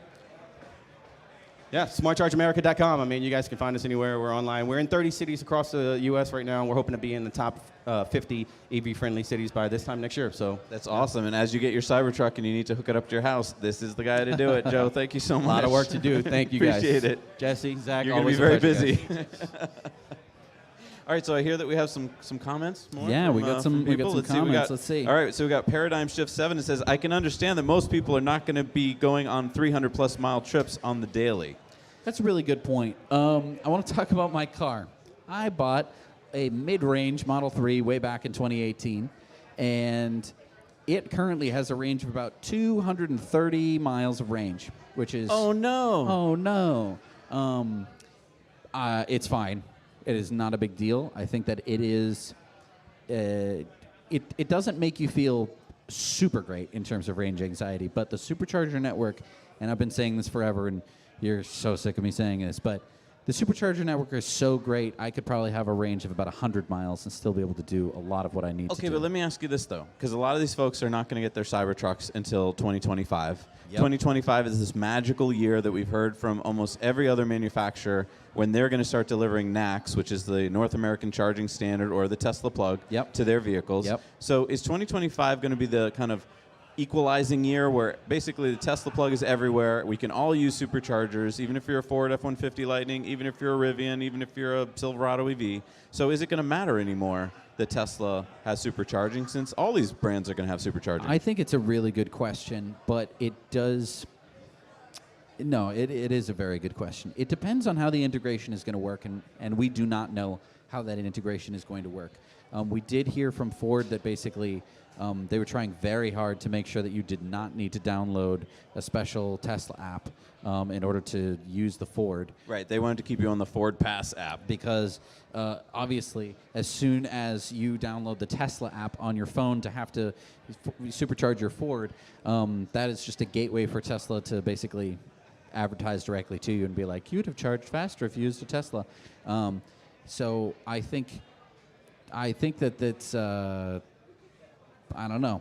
Yeah, smartchargeamerica.com. I mean, you guys can find us anywhere. We're online. We're in 30 cities across the U.S. right now. We're hoping to be in the top 50 EV-friendly cities by this time next year. So that's awesome. And as you get your Cybertruck and you need to hook it up to your house, this is the guy to do it. Joe, thank you so much. A lot of work to do. Thank you guys. Appreciate it. Jesse, Zach, you're going to be always very a pleasure, busy. All right, so I hear that we have some comments. More Yeah, we got some people. comments. Let's see. All right, so we got Paradigm Shift 7. It says, I can understand that most people are not going to be going on 300-plus mile trips on the daily. That's a really good point. I want to talk about my car. I bought a mid-range Model 3 way back in 2018, and it currently has a range of about 230 miles of range, which is... Oh, no. Oh, no. It's fine. It is not a big deal. I think that it is... It doesn't make you feel super great in terms of range anxiety, but the supercharger network, and I've been saying this forever, and you're so sick of me saying this, but the supercharger network is so great, I could probably have a range of about 100 miles and still be able to do a lot of what I need to do. Okay, but let me ask you this, though, because a lot of these folks are not going to get their Cybertrucks until 2025. Yep. 2025 is this magical year that we've heard from almost every other manufacturer when they're going to start delivering NACS, which is the North American Charging Standard, or the Tesla plug, to their vehicles. Yep. So is 2025 going to be the kind of equalizing year where basically the Tesla plug is everywhere? We can all use superchargers, even if you're a Ford F-150 Lightning, even if you're a Rivian, even if you're a Silverado EV. So is it going to matter anymore that Tesla has supercharging, since all these brands are going to have supercharging? I think it's a really good question, but it does... No, it is a very good question. It depends on how the integration is going to work, and we do not know how that integration is going to work. We did hear from Ford that basically they were trying very hard to make sure that you did not need to download a special Tesla app in order to use the Ford. Right, they wanted to keep you on the Ford Pass app. Because obviously, as soon as you download the Tesla app on your phone to have to supercharge your Ford, that is just a gateway for Tesla to basically advertise directly to you and be like, you'd have charged faster if you used a Tesla. So I think that that's... I don't know.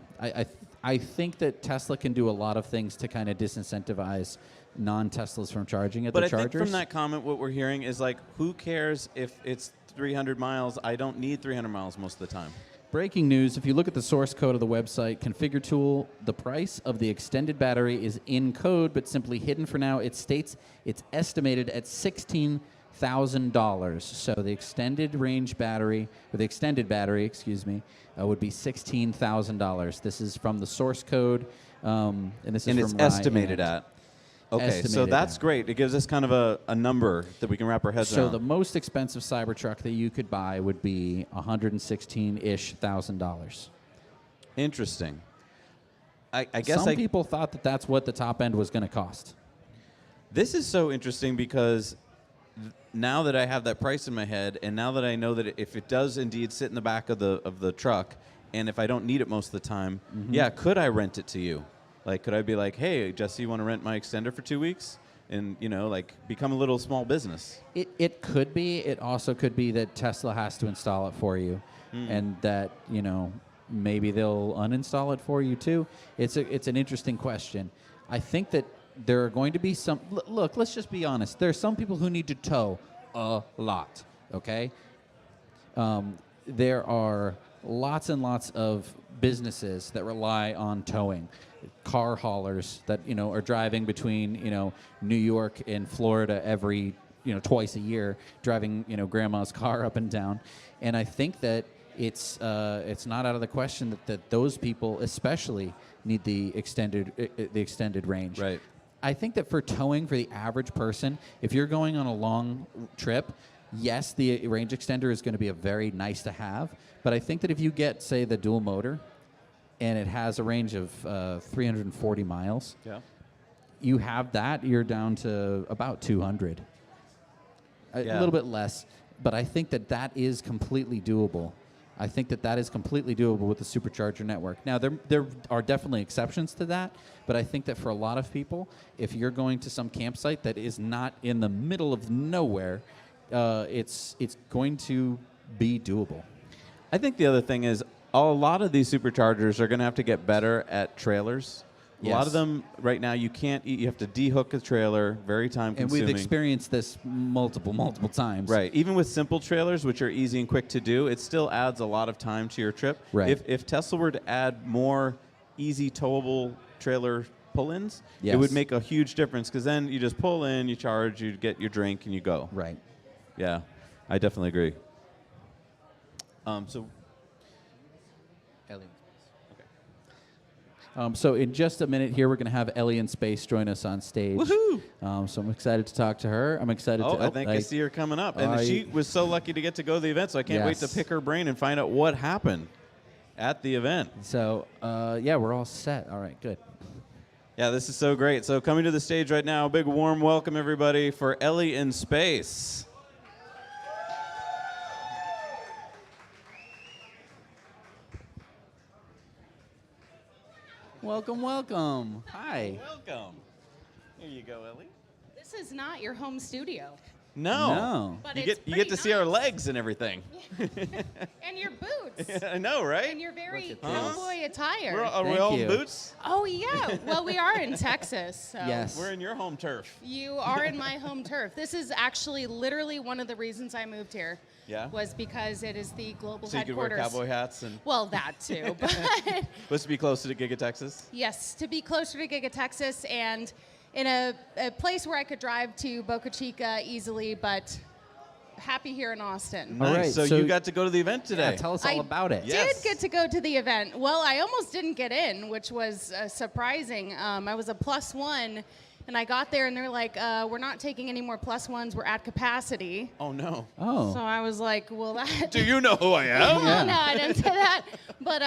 I think that Tesla can do a lot of things to kind of disincentivize non-Teslas from charging at the chargers. But I think from that comment, what we're hearing is like, who cares if it's 300 miles? I don't need 300 miles most of the time. Breaking news, if you look at the source code of the website, Configure Tool, the price of the extended battery is in code, but simply hidden for now. It states it's estimated at $16,000. So the extended range battery, or the extended battery, excuse me, would be $16,000. This is from the source code, and this is and from it's estimated at. Okay, so estimated that's at. great. It gives us kind of a number that we can wrap our heads So around. the most expensive Cybertruck that you could buy would be $116,000. Interesting. I guess Some people thought that that's what the top end was going to cost. This is so interesting because now that I have that price in my head, and now that I know that if it does indeed sit in the back of the truck, and if I don't need it most of the time, yeah, could I rent it to you? Like, could I be like, hey, Jesse, you want to rent my extender for 2 weeks? And, you know, like, become a little small business. It could be. It also could be that Tesla has to install it for you, and that, you know, maybe they'll uninstall it for you too. It's an interesting question. I think that there are going to be some... Look, let's just be honest. There are some people who need to tow a lot, okay? There are lots and lots of businesses that rely on towing. Car haulers that, you know, are driving between, you know, New York and Florida every, you know, twice a year, driving, you know, grandma's car up and down. And I think that it's not out of the question that those people especially need the extended range. Right. I think that for towing for the average person, if you're going on a long trip, yes, the range extender is going to be a very nice to have. But I think that if you get, say, the dual motor, and it has a range of 340 miles, you have that, you're down to about 200. A little bit less, but I think that that is completely doable. I think that that is completely doable with the supercharger network. Now, there are definitely exceptions to that, but I think that for a lot of people, if you're going to some campsite that is not in the middle of nowhere, it's going to be doable. I think the other thing is, a lot of these superchargers are going to have to get better at trailers. A lot of them right now you can't. You have to dehook a trailer, very time consuming. And we've experienced this multiple times. Right. Even with simple trailers, which are easy and quick to do, it still adds a lot of time to your trip. Right. If Tesla were to add more easy towable trailer pull-ins, Yes. it would make a huge difference, because then you just pull in, you charge, you get your drink, and you go. Right. Yeah, I definitely agree. So, Ellie. So in just a minute here, we're going to have Ellie in Space join us on stage. Woohoo! So I'm excited to talk to her. I'm excited to... I think I see her coming up. And she was so lucky to get to go to the event, so I can't wait to pick her brain and find out what happened at the event. So, yeah, we're all set. All right, good. Yeah, this is so great. So coming to the stage right now, a big warm welcome, everybody, for Ellie in Space. Welcome, welcome. Hi. Welcome. Here you go, Ellie. This is not your home studio. No. But You it's get to see our legs and everything. And your boots. I know, right? And your very cowboy attire. Are we all in boots? Oh, yeah. Well, we are in Texas. So. Yes. We're in your home turf. You are in my home turf. This is actually literally one of the reasons I moved here. Yeah? Was because it is the global So you could wear headquarters. cowboy hats and... Well, that too. But Was to be closer to Giga Texas? yes, to be closer to Giga Texas and in a place where I could drive to Boca Chica easily, but happy here in Austin. All right. So you got to go to the event today. Yeah, tell us all about it. Did get to go to the event. Well, I almost didn't get in, which was surprising. I was a +1, and I got there, and they're like, we're not taking any more +1s. We're at capacity. Oh, no. Oh. So I was like, well, that... Do you know who I am? No, I didn't say that. But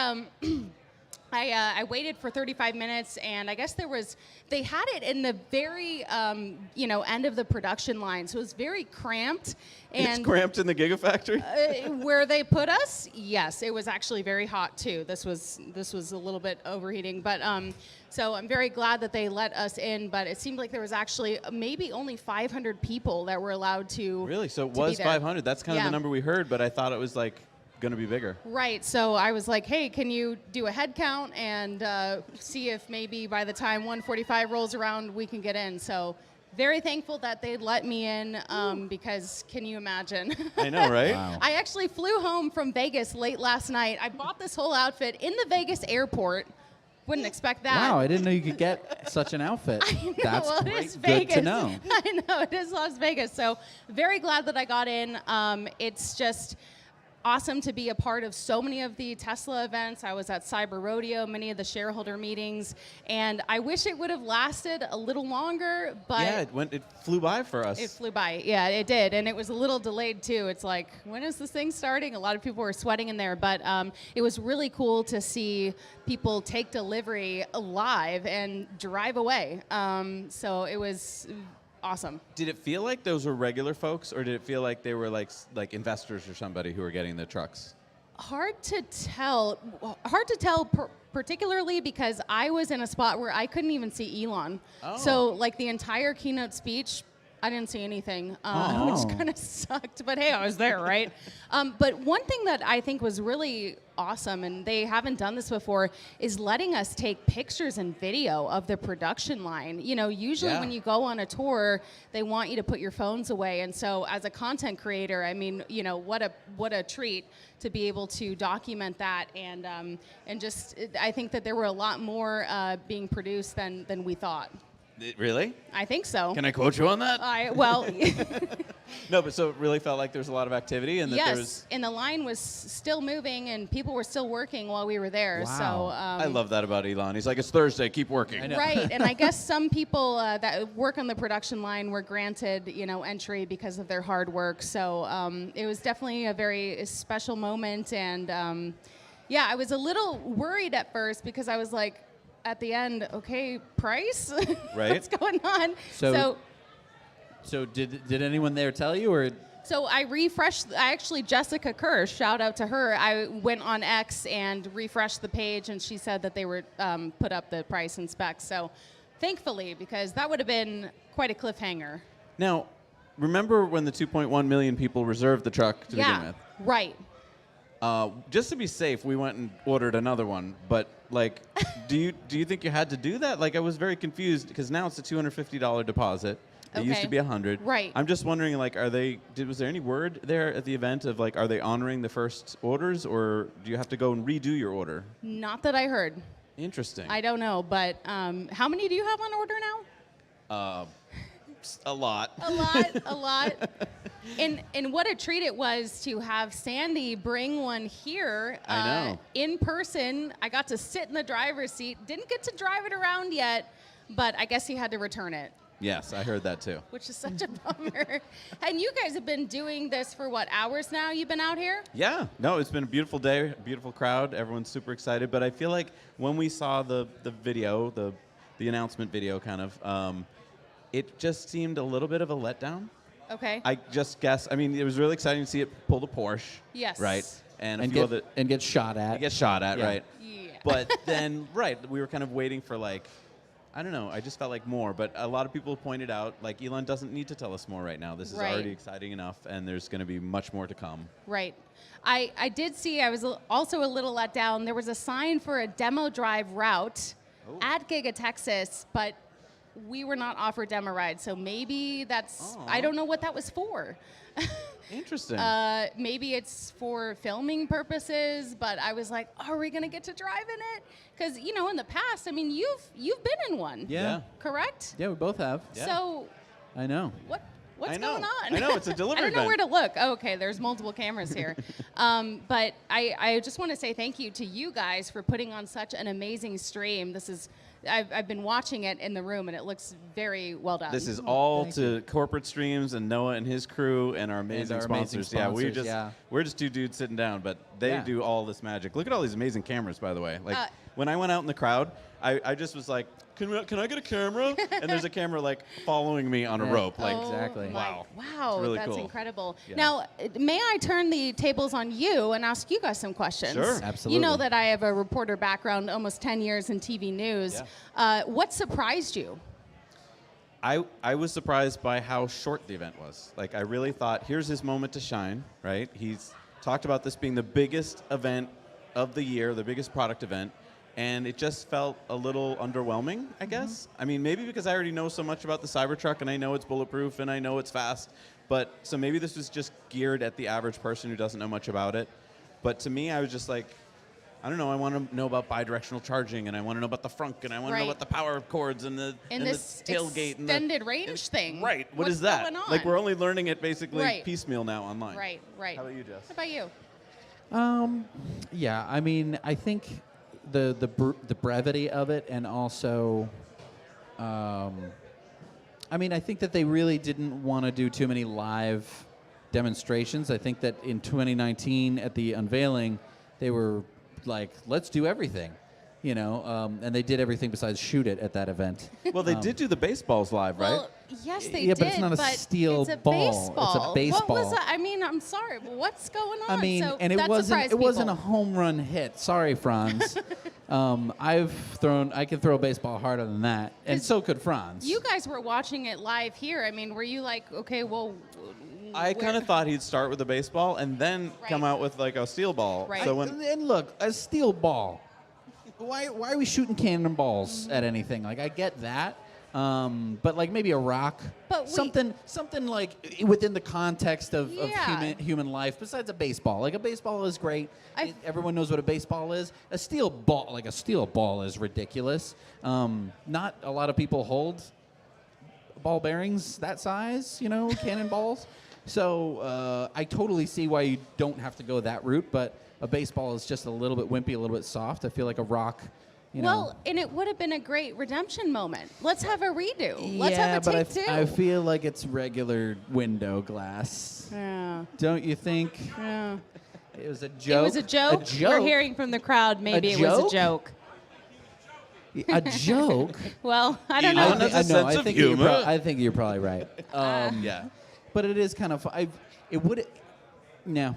I waited for 35 minutes, and I guess they had it in the very, end of the production line, so it was very cramped. And It's cramped in the Gigafactory? where they put us, yes, it was actually very hot too. This was a little bit overheating, but so I'm very glad that they let us in. But it seemed like there was actually maybe only 500 people that were allowed to. Really? So it to was be there. 500. That's kind of the number we heard, but I thought it was like going to be bigger. Right. So I was like, hey, can you do a head count and see if maybe by the time 1:45 rolls around, we can get in. So very thankful that they let me in because can you imagine? I know, right? Wow. I actually flew home from Vegas late last night. I bought this whole outfit in the Vegas airport. Wouldn't expect that. Wow, I didn't know you could get such an outfit. I know, That's well, great. it is Good Vegas. to know. I know, it is Las Vegas. So very glad that I got in. It's just awesome to be a part of so many of the Tesla events. I was at Cyber Rodeo, many of the shareholder meetings, and I wish it would have lasted a little longer, but Yeah, it flew by for us. it flew by. Yeah, it did, and it was a little delayed too. It's like, when is this thing starting? A lot of people were sweating in there, but it was really cool to see people take delivery live and drive away. So it was awesome. Did it feel like those were regular folks, or did it feel like they were like investors or somebody who were getting the trucks? Hard to tell. Particularly because I was in a spot where I couldn't even see Elon. Oh. So like the entire keynote speech, I didn't see anything, which kind of sucked. But hey, I was there, right? But one thing that I think was really awesome, and they haven't done this before, is letting us take pictures and video of the production line. You know, usually when you go on a tour, they want you to put your phones away. And so as a content creator, I mean, you know, what a treat to be able to document that. And just, I think that there were a lot more being produced than we thought. Really? I think so. Can I quote you on that? Well, No, but so it really felt like there was a lot of activity, and that there was. yes, and the line was still moving, and people were still working while we were there. Wow. So I love that about Elon. He's like, it's Thursday, keep working. right, and I guess some people that work on the production line were granted, you know, entry because of their hard work. So it was definitely a very special moment, and yeah, I was a little worried at first because I was like, at the end, okay, price? Right. What's going on? So did anyone there tell you, or? So I refreshed, Jessica Kerr, shout out to her. I went on X and refreshed the page, and she said that they were put up the price and specs. So thankfully, because that would have been quite a cliffhanger. Now, remember when the 2.1 million people reserved the truck to begin with? Right. Just to be safe, we went and ordered another one. But like, do you think you had to do that? Like, I was very confused because now it's a $250 deposit. It used to Okay. be $100. Right. I'm just wondering, like, was there any word there at the event of like, are they honoring the first orders, or do you have to go and redo your order? Not that I heard. Interesting. I don't know, but how many do you have on order now? A lot. A lot. And what a treat it was to have Sandy bring one here I know. in person. I got to sit in the driver's seat. Didn't get to drive it around yet, but I guess he had to return it, Yes, I heard that too. which is such a bummer. And you guys have been doing this for what, hours now you've been out here? Yeah, no, it's been a beautiful day, beautiful crowd. Everyone's super excited. But I feel like when we saw the video, the announcement video, kind of, it just seemed a little bit of a letdown. Okay. I just guess. I mean, it was really exciting to see it pull the Porsche. Yes. Right. And a And few get, other. and get shot at. Get shot at, Yeah. right? Yeah. But then, right, we were kind of waiting for like, I don't know. I just felt like more. But a lot of people pointed out, like, Elon doesn't need to tell us more right now. This is Right. already exciting enough, and there's going to be much more to come. Right. I did see, I was also a little let down. There was a sign for a demo drive route at Giga Texas, but we were not offered demo rides. So maybe that's, I don't know what that was for. Interesting. Maybe it's for filming purposes, but I was like, are we going to get to drive in it? Because, you know, in the past, I mean, you've been in one. Yeah. Correct? Yeah, we both have. So I know. what's I know. going on? I know, it's a delivery I don't know where event. to look. Oh, okay, there's multiple cameras here. But I just want to say thank you to you guys for putting on such an amazing stream. This is, I've been watching it in the room, and it looks very well done. This is all to corporate streams and Noah and his crew and our amazing our amazing sponsors. Yeah, sponsors, we're just two dudes sitting down, but they Yeah. do all this magic. Look at all these amazing cameras, by the way. Like when I went out in the crowd, I just was like, can I get a camera? And there's a camera like following me on a rope. Like exactly. Wow. Wow, It's really that's cool. incredible. Yeah. Now, may I turn the tables on you and ask you guys some questions? Sure. You know Absolutely. that I have a reporter background, almost 10 years in TV news. What surprised you? I was surprised by how short the event was. Like, I really thought, here's his moment to shine, right? He's talked about this being the biggest event of the year, the biggest product event, and it just felt a little underwhelming, I guess. I mean, maybe because I already know so much about the Cybertruck, and I know it's bulletproof, and I know it's fast, but so maybe this was just geared at the average person who doesn't know much about it. But to me, I was just like, I don't know, I want to know about bidirectional charging, and I want to know about the frunk, and I want to know Right. about the power cords and the In this tailgate. And the, extended range thing. right, what What's is that? going on? Like, we're only learning it basically Right. piecemeal now online. Right, right. How about you, Jess? How about you? Yeah, I mean, I think the brevity of it, and also, I mean, I think that they really didn't want to do too many live demonstrations. I think that in 2019 at the unveiling, they were like, let's do everything, you know, and they did everything besides shoot it at that event. Well, they did do the baseballs live, right? Well, yes, they Yeah, did. but it's not a steel it's a ball. Baseball. It's a baseball. What was that? I mean, I'm sorry, but what's going on? I mean, so and that it surprised wasn't a people. home run hit. Sorry, Franz. I can throw a baseball harder than that, and so could Franz. You guys were watching it live here. I mean, were you like, okay, well, I kind of thought he'd start with a baseball and then come out with like a steel ball. Right. So when And look, a steel ball. Why are we shooting cannonballs Mm-hmm. at anything? Like, I get that. But like maybe a rock, But something like within the context of Yeah. human life. Besides a baseball, like a baseball is great. Everyone knows what a baseball is. A steel ball, is ridiculous. Not a lot of people hold ball bearings that size, you know, cannonballs. So I totally see why you don't have to go that route. But a baseball is just a little bit wimpy, a little bit soft. I feel like a rock. You know. well, and it would have been a great redemption moment. Let's have a redo. Let's yeah, have a but take two. I feel like it's regular window glass. Yeah. Don't you think? Yeah. It was a joke. It was a joke. A joke. We're hearing from the crowd. Maybe it was a joke. A joke. Well, I don't know. I think you're probably right. yeah. But it is kind of. It would. No.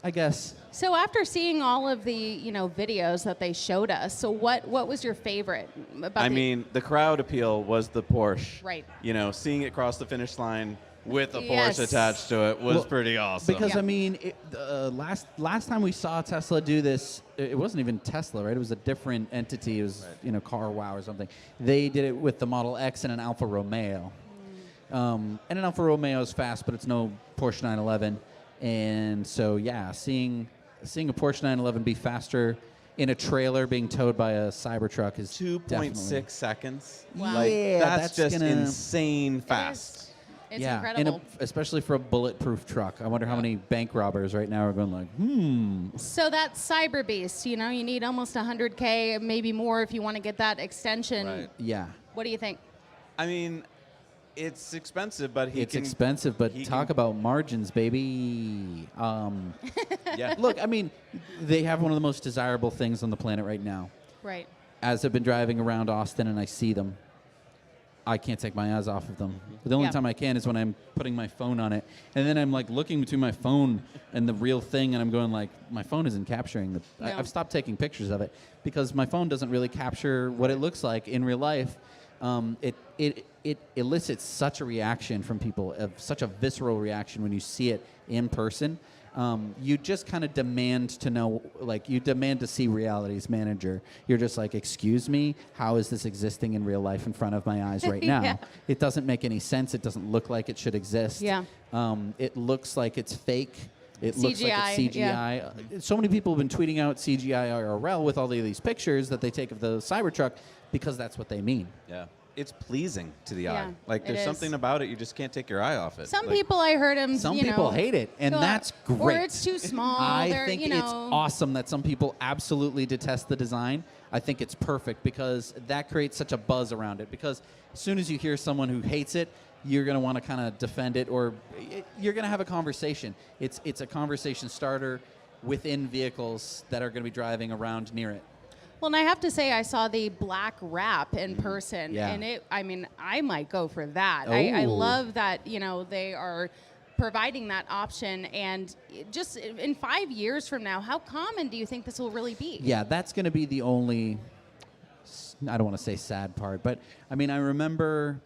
I guess. So after seeing all of the, you know, videos that they showed us, so what was your favorite about I mean, the crowd appeal was the Porsche. Right. You know, seeing it cross the finish line with a Yes. Porsche attached to it was Well, pretty awesome. Because I mean, last time we saw Tesla do this, it wasn't even Tesla, right? It was a different entity. It was Car Wow or something. They did it with the Model X and an Alfa Romeo. And an Alfa Romeo is fast, but it's no Porsche 911. And so yeah, seeing a Porsche 911 be faster in a trailer being towed by a Cybertruck is 2.6 seconds. Wow. Like, Yeah, that's just gonna- insane fast. It's yeah, incredible. Especially for a bulletproof truck. I wonder how many bank robbers right now are going like, So that Cyber Beast, you know, you need almost 100K, maybe more if you want to get that extension. Right. Yeah. What do you think? I mean, it's expensive, but It's expensive, but talk about margins, baby. Yeah. Look, I mean, they have one of the most desirable things on the planet right now. Right. As I've been driving around Austin and I see them, I can't take my eyes off of them. The only Yeah. time I can is when I'm putting my phone on it. And then I'm like looking between my phone and the real thing, and I'm going like, my phone isn't capturing the... No. I've stopped taking pictures of it because my phone doesn't really capture what it looks like in real life. It elicits such a reaction from people, such a visceral reaction when you see it in person. You just kind of demand to know, like, you demand to see reality's manager. You're just like, excuse me, how is this existing in real life in front of my eyes right now? Yeah. It doesn't make any sense. It doesn't look like it should exist. Yeah. It looks like it's fake. It looks like CGI, it's CGI. So many people have been tweeting out CGI IRL with all of these pictures that they take of the Cybertruck because that's what they mean. Yeah. It's pleasing to the Yeah, eye. Like, it there's is. something about it, you just can't take your eye off it. Some Like, people, I heard them, Some people hate it, and go, that's Or great. it's too small. I They're, think you know, it's awesome that some people absolutely detest the design. I think it's perfect because that creates such a buzz around it. Because as soon as you hear someone who hates it, you're going to want to kind of defend it, or you're going to have a conversation. It's a conversation starter within vehicles that are going to be driving around near it. Well, and I have to say, I saw the black wrap in person, Yeah. and I might go for that. I Oh. love that, they are providing that option, and just in 5 years from now, how common do you think this will really be? Yeah, that's going to be the only, I don't want to say sad part, but I mean, I remember,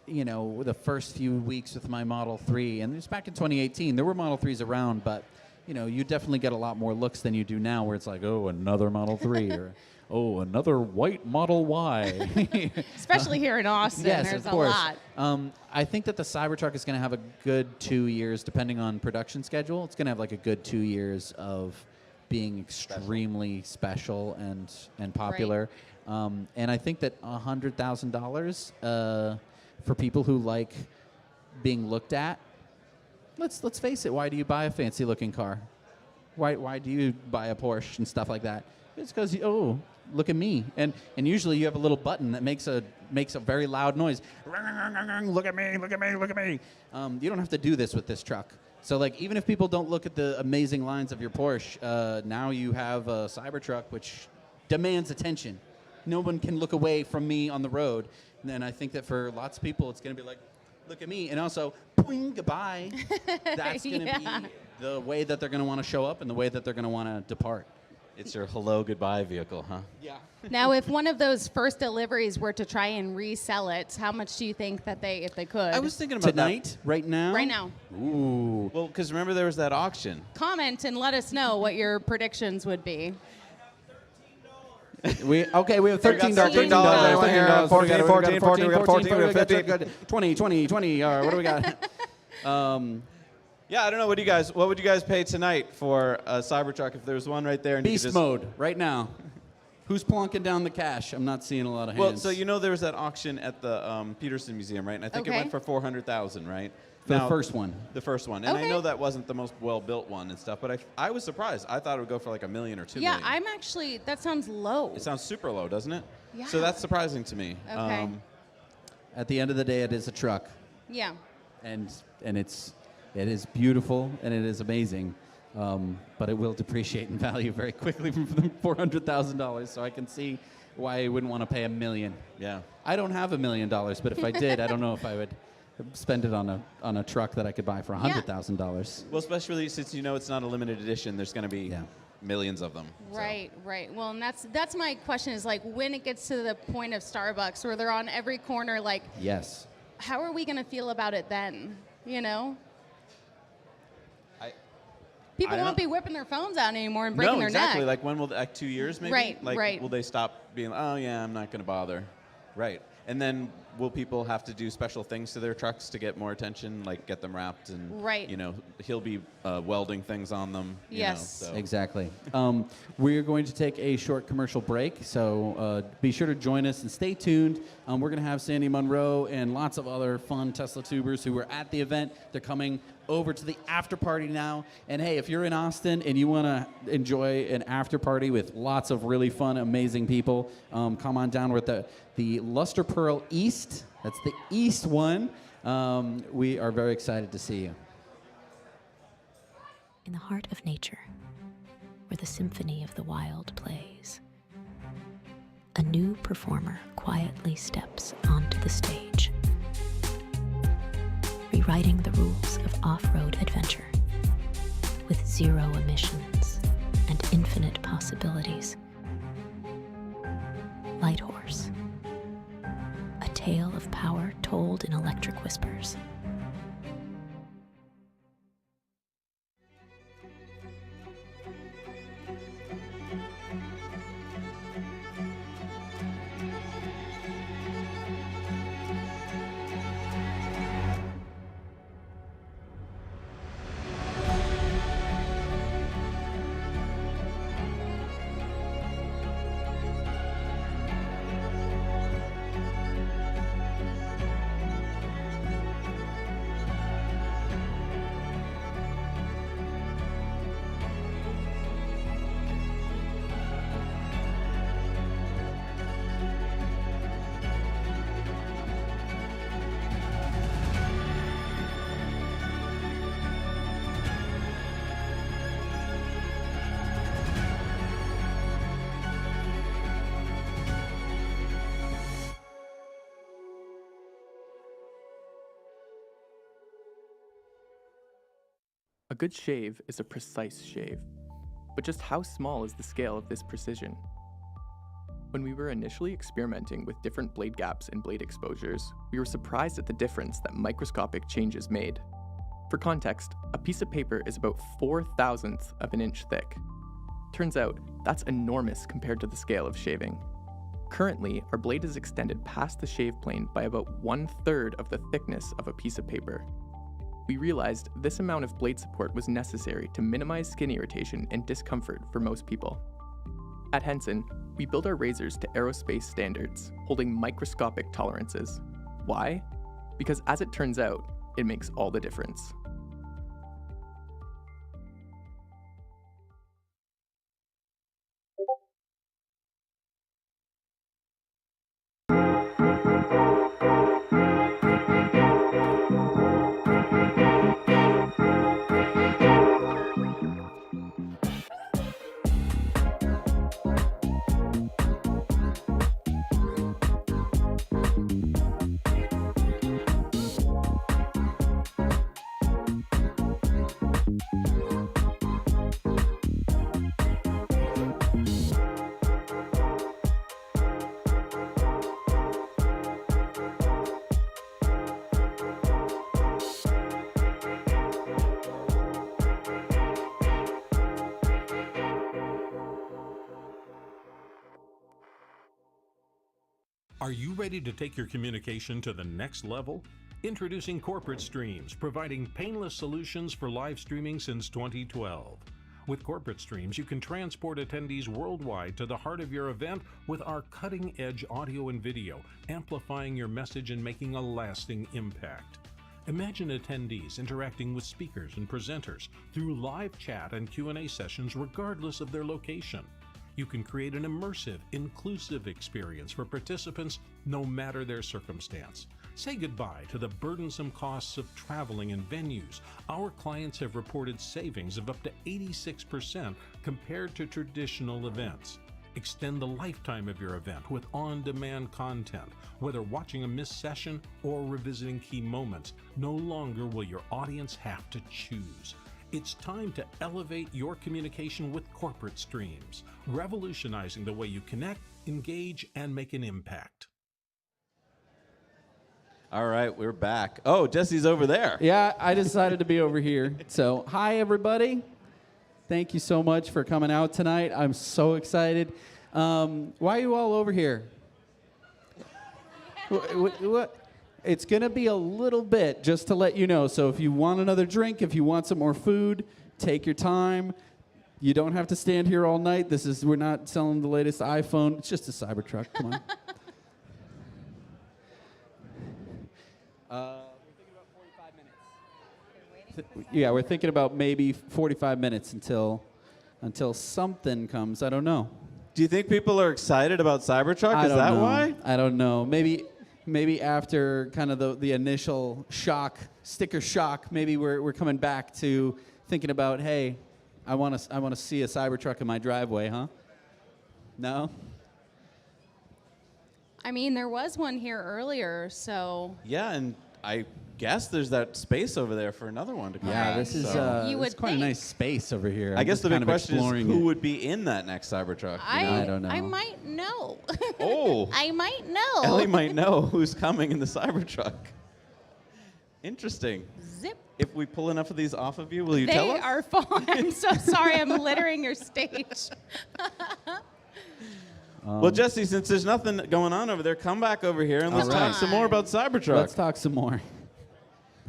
the first few weeks with my Model 3, and it was back in 2018, there were Model 3s around, but, you definitely get a lot more looks than you do now, where it's like, oh, another Model 3, or, oh, another white Model Y. Especially here in Austin, Yes, there's of course. a lot. I think that the Cybertruck is going to have a good 2 years, depending on production schedule. It's going to have like a good 2 years of being extremely special and popular. And I think that $100,000 for people who like being looked at. Let's face it. Why do you buy a fancy looking car? Why do you buy a Porsche and stuff like that? It's because look at me, and usually you have a little button that makes a very loud noise. Look at me, look at me, look at me. You don't have to do this with this truck. So like, even if people don't look at the amazing lines of your Porsche, now you have a Cybertruck which demands attention. No one can look away from me on the road. And then I think that for lots of people, it's going to be like, look at me, and also, boing, goodbye. That's going to be the way that they're going to want to show up and the way that they're going to want to depart. It's your hello, goodbye vehicle, huh? Yeah. Now, if one of those first deliveries were to try and resell it, how much do you think that if they could? I was thinking about Tonight, right now? Right now. Ooh. Well, because remember there was that auction. Comment and let us know what your predictions would be. We have $13. $13. $13. 14, 14, 14, we got 14, we got 15. 15. 20, 20, 20. What do we got? Yeah, I don't know. What would you guys pay tonight for a Cybertruck if there was one right there? And Beast you could just, mode, right now. Who's plonking down the cash? I'm not seeing a lot of hands. Well, so there was that auction at the Peterson Museum, right? And I think it Okay. went for $400,000, right? For the first one. The first one. And I Okay. know that wasn't the most well-built one and stuff, but I was surprised. I thought it would go for like $1 million or $2 million. Yeah, that sounds low. It sounds super low, doesn't it? Yeah. So that's surprising to me. Okay. At the end of the day, it is a truck. Yeah. And it is beautiful and it is amazing, but it will depreciate in value very quickly from $400,000. So I can see why I wouldn't want to pay $1 million. Yeah. I don't have $1 million, but if I did, I don't know if I would spend it on a truck that I could buy for $100,000. Well, especially since it's not a limited edition, there's going to be millions of them. Right. Well, and that's my question is like when it gets to the point of Starbucks where they're on every corner, like, Yes. how are we going to feel about it then? People I don't won't be whipping their phones out anymore and breaking No, their exactly. neck. Like when will 2 years maybe? Right, Like right. will they stop being? Oh yeah, I'm not going to bother. Right. And then will people have to do special things to their trucks to get more attention, like get them wrapped and Right. he'll be welding things on them. Yes. So. Exactly. We're going to take a short commercial break, so be sure to join us and stay tuned. We're going to have Sandy Monroe and lots of other fun Tesla tubers who were at the event. They're coming over to the after party now. And hey, if you're in Austin and you want to enjoy an after party with lots of really fun, amazing people, come on down. We're at the Luster Pearl East. That's the East one. We are very excited to see you. In the heart of nature, where the symphony of the wild plays, a new performer quietly steps onto the stage, rewriting the rules of off-road adventure with zero emissions and infinite possibilities. Light Horse, a tale of power told in electric whispers. A good shave is a precise shave, but just how small is the scale of this precision? When we were initially experimenting with different blade gaps and blade exposures, we were surprised at the difference that microscopic changes made. For context, a piece of paper is about 4/1000th of an inch thick. Turns out, that's enormous compared to the scale of shaving. Currently, our blade is extended past the shave plane by about 1/3 of the thickness of a piece of paper. We realized this amount of blade support was necessary to minimize skin irritation and discomfort for most people. At Henson, we build our razors to aerospace standards, holding microscopic tolerances. Why? Because as it turns out, it makes all the difference. Are you ready to take your communication to the next level? Introducing Corporate Streams, providing painless solutions for live streaming since 2012. With Corporate Streams, you can transport attendees worldwide to the heart of your event with our cutting-edge audio and video, amplifying your message and making a lasting impact. Imagine attendees interacting with speakers and presenters through live chat and Q&A sessions regardless of their location. You can create an immersive, inclusive experience for participants no matter their circumstance. Say goodbye to the burdensome costs of traveling and venues. Our clients have reported savings of up to 86% compared to traditional events. Extend the lifetime of your event with on-demand content. Whether watching a missed session or revisiting key moments, no longer will your audience have to choose. It's time to elevate your communication with Corporate Streams, revolutionizing the way you connect, engage, and make an impact. All right, we're back. Oh, Jesse's over there. Yeah, I decided to be over here. So, hi, everybody. Thank you so much for coming out tonight. I'm so excited. Why are you all over here? What? It's going to be a little bit, just to let you know. So if you want another drink, if you want some more food, take your time. You don't have to stand here all night. We're not selling the latest iPhone. It's just a Cybertruck. Come on. Yeah, we're thinking about maybe 45 minutes until something comes. I don't know. Do you think people are excited about Cybertruck? Is that why? I don't know. Maybe after kind of the initial sticker shock, maybe we're coming back to thinking about, hey, I want to see a Cybertruck in my driveway, huh? No? I mean, there was one here earlier, so. Yeah, and I guess there's that space over there for another one to come. Yeah, this is quite a nice space over here. I guess the big question is who it. would be in that next Cybertruck? I don't know. I might know. Oh. I might know. Ellie might know who's coming in the Cybertruck. Interesting. Zip. If we pull enough of these off of you, will you tell us? They are fun. I'm so sorry. I'm littering your stage. Well, Jesse, since there's nothing going on over there, come back over here and let's talk some more about Cybertruck. Let's talk some more.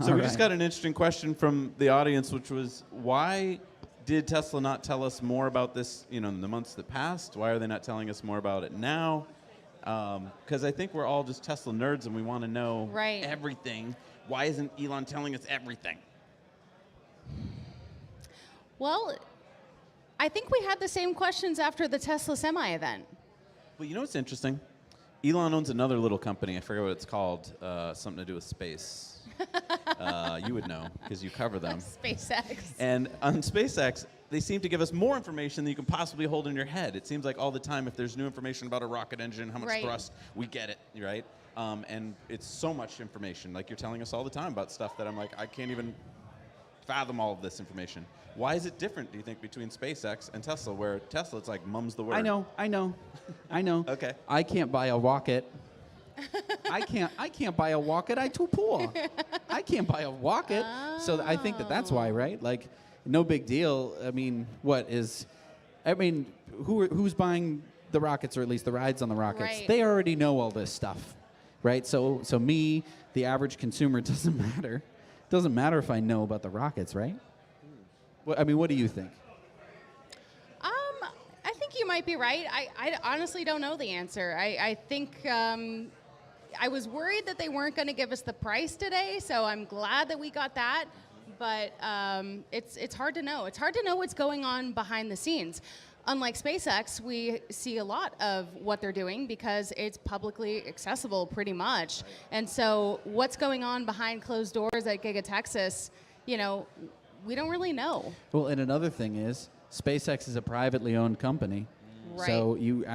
So we just got an interesting question from the audience, which was, why did Tesla not tell us more about this, in the months that passed? Why are they not telling us more about it now? Because I think we're all just Tesla nerds and we want to know everything. Why isn't Elon telling us everything? Well, I think we had the same questions after the Tesla Semi event. Well, you know what's interesting? Elon owns another little company. I forget what it's called. Something to do with space. You would know because you cover them. SpaceX. And on SpaceX, they seem to give us more information than you can possibly hold in your head. It seems like all the time, if there's new information about a rocket engine, how much thrust, we get it, right? And it's so much information. Like you're telling us all the time about stuff that I'm like, I can't even fathom all of this information. Why is it different, do you think, between SpaceX and Tesla, where Tesla, it's like mum's the word? I know. Okay. I can't buy a rocket. I can't buy a rocket. I too poor. I can't buy a rocket. So I think that's why, right? Like, no big deal. I mean, who's buying the rockets, or at least the rides on the rockets? Right. They already know all this stuff, right? So me, the average consumer, doesn't matter. Doesn't matter if I know about the rockets, right? What do you think? I think you might be right. I honestly don't know the answer. I think I was worried that they weren't going to give us the price today, so I'm glad that we got that. But it's hard to know. It's hard to know what's going on behind the scenes. Unlike SpaceX, we see a lot of what they're doing because it's publicly accessible pretty much. And so what's going on behind closed doors at Giga Texas, we don't really know. Well, and another thing is, SpaceX is a privately owned company. Right. So you'd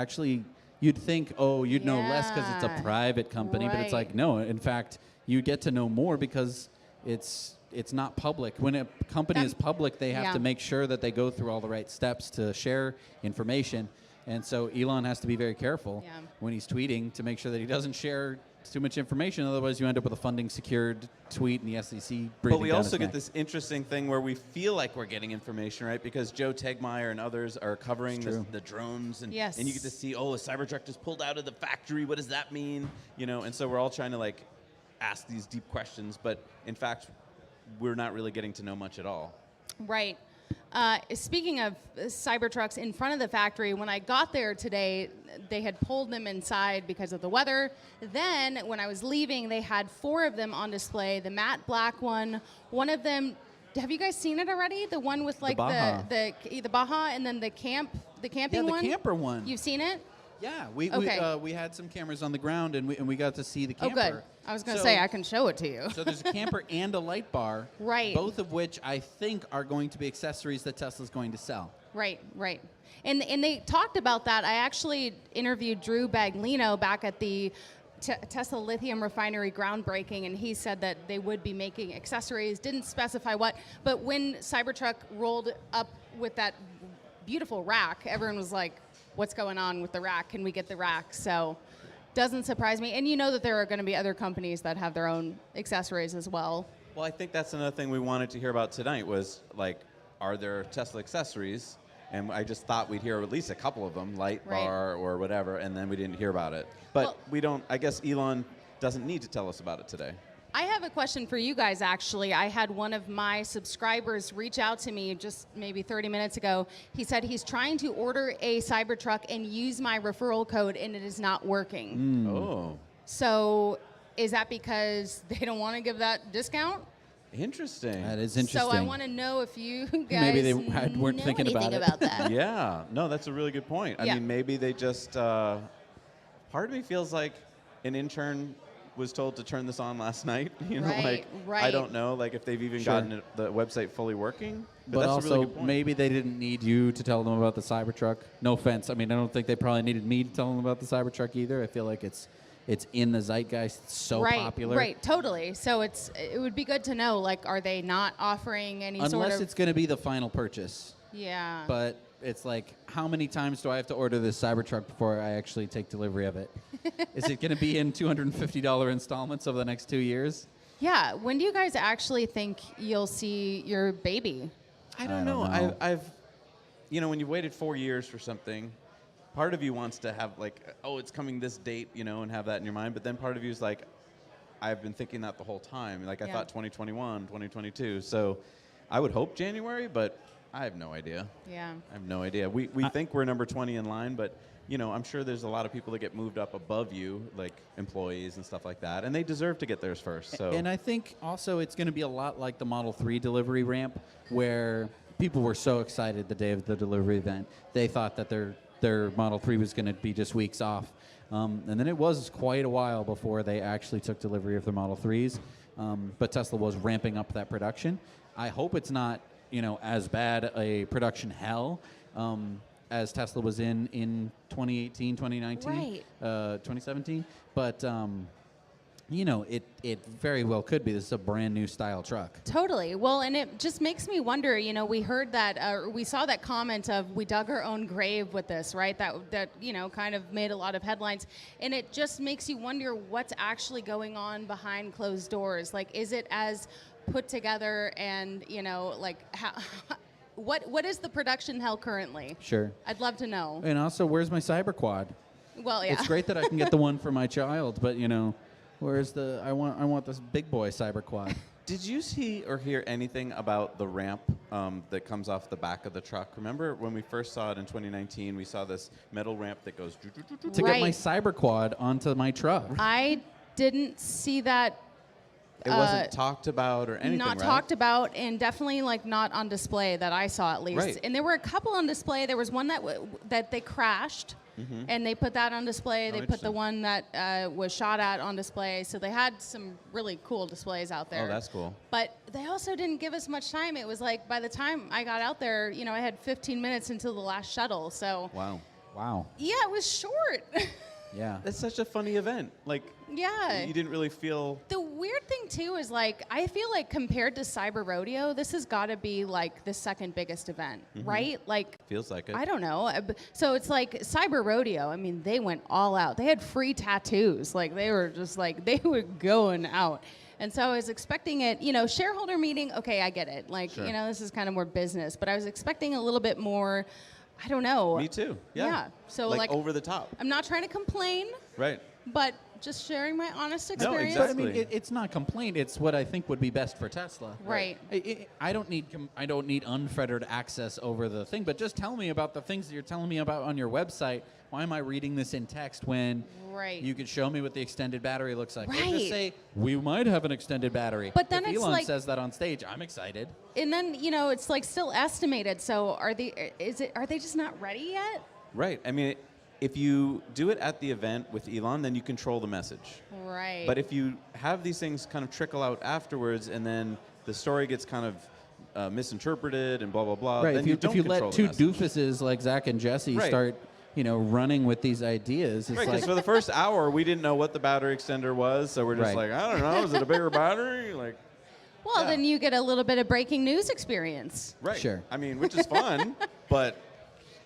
think, you'd know less because it's a private company, but it's like, no, in fact, you get to know more because it's not public. When a company is public, they have to make sure that they go through all the right steps to share information. And so Elon has to be very careful when he's tweeting to make sure that he doesn't share too much information. Otherwise, you end up with a funding secured tweet and the SEC breathing But we down also his get neck. this interesting thing where we feel like we're getting information, right? Because Joe Tegmeyer and others are covering the drones, and you get to see, a Cybertruck just pulled out of the factory. What does that mean? And so we're all trying to ask these deep questions, but in fact, we're not really getting to know much at all. Right. Speaking of Cybertrucks in front of the factory, when I got there today, they had pulled them inside because of the weather. Then, when I was leaving, they had 4 of them on display. The matte black one of them. Have you guys seen it already? The one with the Baja, and then the camping one. Yeah, the camper one. You've seen it? Yeah, we had some cameras on the ground, and we got to see the camper. Oh, good. I was going to say, I can show it to you. So there's a camper and a light bar. Right. Both of which I think are going to be accessories that Tesla's going to sell. Right. And they talked about that. I actually interviewed Drew Baglino back at the Tesla lithium refinery groundbreaking, and he said that they would be making accessories, didn't specify what. But when Cybertruck rolled up with that beautiful rack, everyone was like, what's going on with the rack? Can we get the rack? So doesn't surprise me. And you know that there are going to be other companies that have their own accessories as well. Well, I think that's another thing we wanted to hear about tonight was, are there Tesla accessories? And I just thought we'd hear at least a couple of them, light bar or whatever, and then we didn't hear about it. But we don't, I guess Elon doesn't need to tell us about it today. I have a question for you guys, actually. I had one of my subscribers reach out to me just maybe 30 minutes ago. He said he's trying to order a Cybertruck and use my referral code, and it is not working. Oh. So is that because they don't want to give that discount? Interesting. That is interesting. So I want to know if you guys Maybe they weren't know thinking anything about it. that. Yeah. No, that's a really good point. I Yeah. mean, maybe they just, part of me feels like an intern was told to turn this on last night. You know, Right, I don't know, like if they've even Sure. gotten the website fully working. But that's also, a really good point. maybe they didn't need you to tell them about the Cybertruck. No offense. I mean, I don't think they probably needed me to tell them about the Cybertruck either. I feel like it's in the zeitgeist. It's so popular. Right, totally. So it would be good to know, like, are they not offering any sort Unless of... it's going to be the final purchase. Yeah. But it's like, how many times do I have to order this Cybertruck before I actually take delivery of it? Is it going to be in $250 installments over the next 2 years? Yeah. When do you guys actually think you'll see your baby? I don't know. I've, you know, when you waited 4 years for something, part of you wants to have like, oh, it's coming this date, you know, and have that in your mind. But then part of you is like, I've been thinking that the whole time. Like I thought 2021, 2022. So I would hope January, but I have no idea. Yeah. I have no idea. We think we're number 20 in line, but you know, I'm sure there's a lot of people that get moved up above you, like employees and stuff like that, and they deserve to get theirs first. So. And I think also it's going to be a lot like the Model 3 delivery ramp, where people were so excited the day of the delivery event. They thought that their Model 3 was going to be just weeks off. And then it was quite a while before they actually took delivery of their Model 3s. But Tesla was ramping up that production. I hope it's not, you know, as bad a production hell as Tesla was in 2018, 2019, Right. 2017. But, you know, it very well could be. This is a brand new style truck. Totally. Well, and it just makes me wonder, you know, we heard that, we saw that comment of we dug our own grave with this, right? That, you know, kind of made a lot of headlines. And it just makes you wonder what's actually going on behind closed doors. Like, is it as put together and, you know, like, how... What is the production hell currently? Sure. I'd love to know. And also, where's my Cyber Quad? Well, yeah. It's great that I can get the one for my child, but, you know, where's the... I want this big boy Cyber Quad. Did you see or hear anything about the ramp that comes off the back of the truck? Remember when we first saw it in 2019, we saw this metal ramp that goes... To get my Cyber Quad onto my truck. I didn't see that. It wasn't talked about or anything, Not right? talked about, and definitely like not on display that I saw at least. Right. And there were a couple on display. There was one that they crashed, Mhm. and they put that on display. Oh, They put the one that was shot at on display. So they had some really cool displays out there. Oh, that's cool. But they also didn't give us much time. It was like by the time I got out there, you know, I had 15 minutes until the last shuttle. So Wow. Wow. yeah, it was short. Yeah. That's such a funny event. Like, Yeah. you didn't really feel... The weird thing too is like I feel like compared to Cyber Rodeo, this has got to be like the second biggest event, Mhm. right? Like Feels like it. I don't know. So it's like Cyber Rodeo. I mean, they went all out. They had free tattoos. Like they were just like they were going out. And so I was expecting it, you know, shareholder meeting. Okay, I get it. Like Sure. you know, this is kind of more business, but I was expecting a little bit more. I don't know. Me too. Yeah. So like like over the top. I'm not trying to complain, Right. but just sharing my honest experience. But I mean, it's not complaint. It's what I think would be best for Tesla. Right. I don't need unfettered access over the thing, but just tell me about the things that you're telling me about on your website. Why am I reading this in text when Right. you could show me what the extended battery looks like? Or Right. just say we might have an extended battery. But then if it's Elon like- says that on stage, I'm excited. And then you know it's like still estimated. So are they just not ready yet? Right. I mean, if you do it at the event with Elon, then you control the message. Right. But if you have these things kind of trickle out afterwards, and then the story gets kind of misinterpreted and blah blah blah, Right. then If you, don't if you control let the two message. doofuses like Zac and Jesse Right. start, you know, running with these ideas, it's Right, like because for the first hour we didn't know what the battery extender was, so we're just Right. like, I don't know, is it a bigger battery? Like, Well, then you get a little bit of breaking news experience. right. Sure. I mean, which is fun, but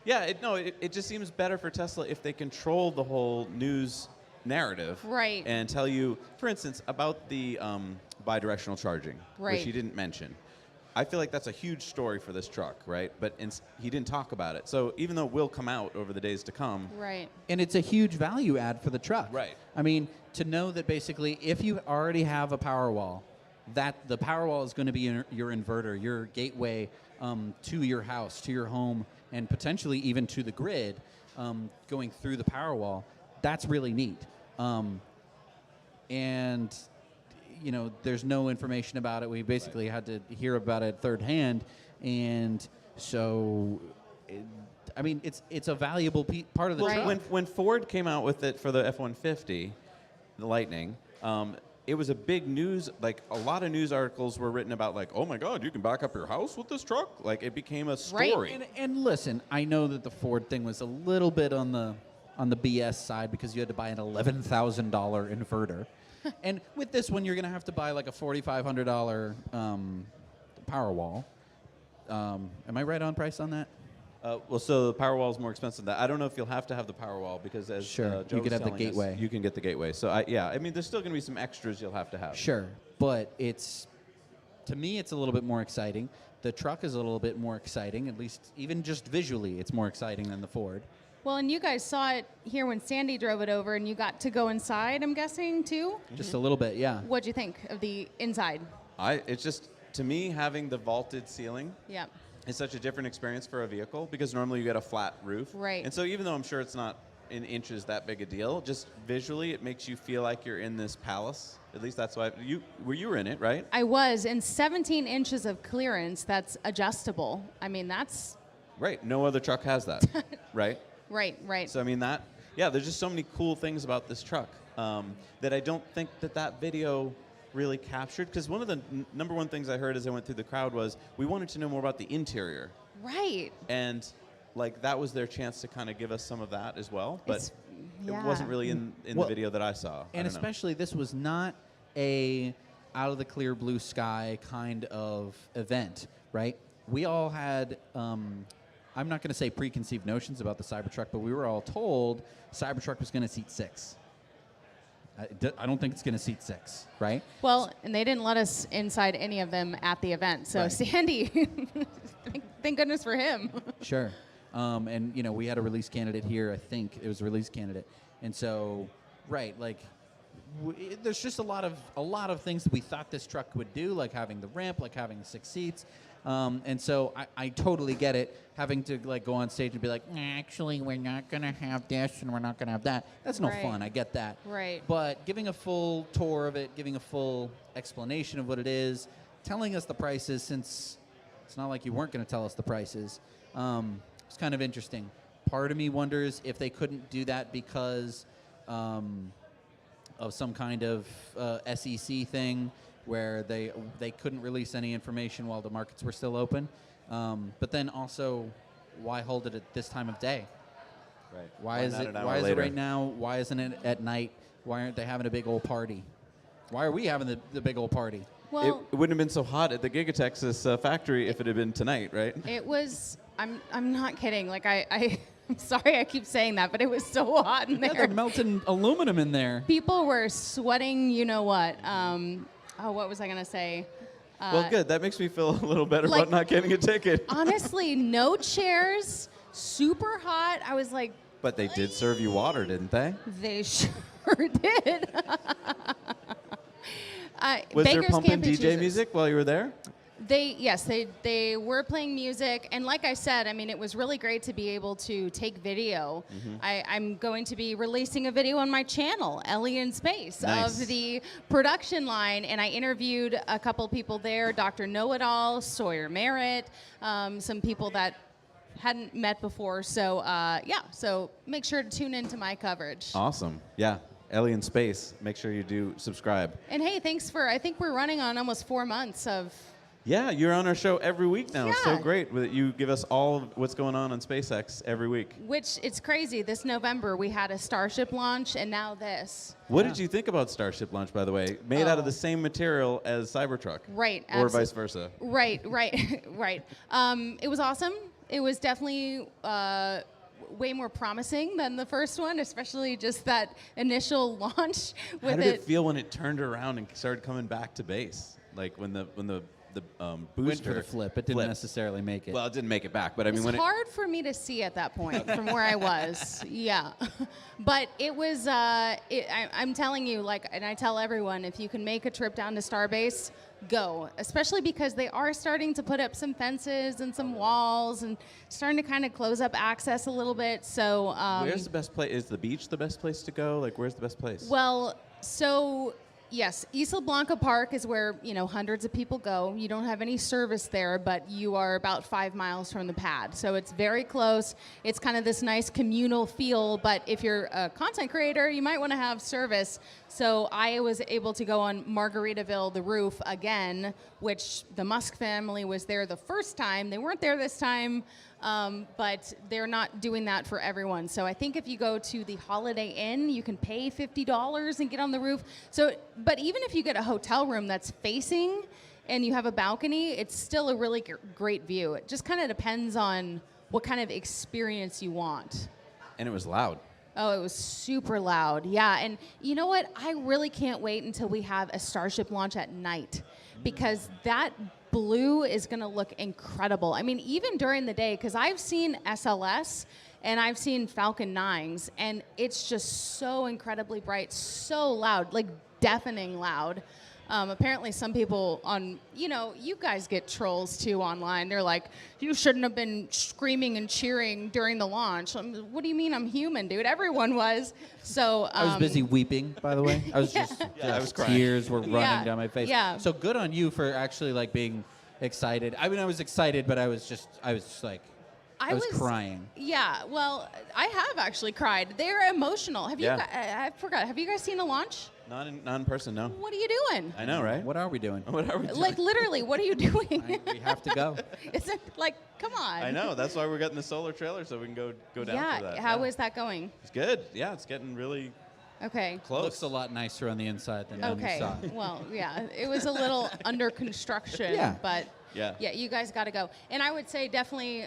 yeah, it just seems better for Tesla if they control the whole news narrative, Right. and tell you, for instance, about the bidirectional charging, Right. which you didn't mention. I feel like that's a huge story for this truck, right? But he didn't talk about it. So even though it will come out over the days to come, Right. And it's a huge value add for the truck. Right. I mean, to know that basically if you already have a Powerwall, that the Powerwall is going to be your inverter, your gateway to your house, to your home, and potentially even to the grid, going through the Powerwall, that's really neat. And you know, there's no information about it. We basically had to hear about it third hand, and so, I mean, it's a valuable part of the truck. When Ford came out with it for the F-150, the Lightning, it was a big news. Like a lot of news articles were written about, like, oh my God, you can back up your house with this truck. Like it became a story. And listen, I know that the Ford thing was a little bit on the BS side because you had to buy an $11,000 inverter. And with this one, you're going to have to buy like a $4,500 Powerwall. Am I right on price on that? Well, so the Powerwall is more expensive than that. I don't know if you'll have to have the Powerwall because as Sure, Joe you could was have the telling us, gateway. you can get the gateway. So I mean, there's still going to be some extras you'll have to have. Sure, but to me, it's a little bit more exciting. The truck is a little bit more exciting, at least even just visually, it's more exciting than the Ford. Well, and you guys saw it here when Sandy drove it over, and you got to go inside, I'm guessing, too? Just a little bit, yeah. What'd you think of the inside? It's just, to me, having the vaulted ceiling Yeah. is such a different experience for a vehicle because normally you get a flat roof. Right. And so even though I'm sure it's not in inches that big a deal, just visually it makes you feel like you're in this palace. At least that's why you were in it, right? I was, and 17 inches of clearance that's adjustable. I mean, that's... Right. No other truck has that, right? Right. So I mean there's just so many cool things about this truck that I don't think that video really captured. Because one of the number one things I heard as I went through the crowd was we wanted to know more about the interior. Right. And like that was their chance to kind of give us some of that as well. But it yeah. wasn't really in the video that I saw. And especially this was not a out of the clear blue sky kind of event, right? We all had, I'm not going to say preconceived notions about the Cybertruck, but we were all told Cybertruck was going to seat 6. I don't think it's going to seat 6, right? Well, and they didn't let us inside any of them at the event. So Right. Sandy, thank goodness for him. Sure. And, you know, we had a release candidate here. I think it was a release candidate. And so, right, like, there's just a lot of things that we thought this truck would do, like having the ramp, like having the 6 seats. And so I totally get it, having to like go on stage and be like, actually, we're not going to have this and we're not going to have that. That's no Right. fun. I get that. Right. But giving a full tour of it, giving a full explanation of what it is, telling us the prices, since it's not like you weren't going to tell us the prices, it's kind of interesting. Part of me wonders if they couldn't do that because of some kind of SEC thing where they couldn't release any information while the markets were still open. But then also, why hold it at this time of day? Right. Why is it right now? Why isn't it at night? Why aren't they having a big old party? Why are we having the big old party? Well, it wouldn't have been so hot at the Giga Texas factory if it had been tonight, right? it was, I'm not kidding. Like, I'm sorry I keep saying that, but it was so hot in there. Yeah, they're melting aluminum in there. People were sweating, you know what? What was I going to say? Well, good. That makes me feel a little better like- about not getting a ticket. Honestly, no chairs, super hot. I was like, But they did serve you water, didn't they? they sure did. Was there Beggars pumping can't be DJ choosers. music while you were there? They were playing music, and like I said, I mean, it was really great to be able to take video. Mhm. I'm going to be releasing a video on my channel, Ellie in Space, Nice. of the production line, and I interviewed a couple people there, Dr. Know-It-All, Sawyer Merritt, some people that hadn't met before. So so make sure to tune into my coverage. Awesome. Yeah. Ellie in Space. Make sure you do subscribe. And hey, I think we're running on almost 4 months of. Yeah, you're on our show every week now. It's so Yeah. great that you give us all of what's going on SpaceX every week. Which, it's crazy. This November, we had a Starship launch, and now this. What did you think about Starship Launch, by the way? Made out of the same material as Cybertruck. Right. Or vice versa. Right. Right. It was awesome. It was definitely way more promising than the first one, especially just that initial launch with How did it feel when it turned around and started coming back to base? Like when the the Went booster. for the flip. It didn't necessarily make it. Well, it didn't make it back, but I mean, It's when it, hard for me to see at that point from where I was. Yeah. But it was, I'm telling you, like, and I tell everyone, if you can make a trip down to Starbase, go. Especially because they are starting to put up some fences and some walls and starting to kind of close up access a little bit. So, where's the best place? Is the beach the best place to go? Like, where's the best place? well, so yes, Isla Blanca Park is where, you know, hundreds of people go. You don't have any service there, but you are about 5 miles from the pad. So it's very close. It's kind of this nice communal feel, but if you're a content creator, you might want to have service. So I was able to go on Margaritaville, the roof again, which the Musk family was there the first time. They weren't there this time. But they're not doing that for everyone. So I think if you go to the Holiday Inn, you can pay $50 and get on the roof. So, but even if you get a hotel room that's facing and you have a balcony, it's still a really great view. It just kind of depends on what kind of experience you want. And it was loud. Oh, it was super loud. Yeah, and you know what? I really can't wait until we have a Starship launch at night because that blue is going to look incredible. I mean, even during the day, because I've seen SLS and I've seen Falcon 9s, and it's just so incredibly bright, so loud, like deafening loud. Apparently some people on, you know, you guys get trolls too online. They're like, you shouldn't have been screaming and cheering during the launch. What do you mean I'm human, dude? Everyone was. So I was busy weeping, by the way. I was just I was crying. tears were running Yeah, down my face. yeah. So good on you for actually like being excited. I mean, I was excited, but I was just like, I was crying. Yeah, well, I have actually cried. They're emotional. Have you? Yeah. I forgot. Have you guys seen a launch? Not in person, no. What are you doing? I know, right? What are we doing? What are we doing? Like literally, what are you doing? We have to go. Is it like, come on? I know. That's why we're getting the solar trailer so we can go down Yeah. for that. How is that going? It's good. Yeah, it's getting really Okay. close. Looks a lot nicer on the inside than on the Okay. side. Well, yeah, it was a little under construction, Yeah. but Yeah. you guys got to go. And I would say definitely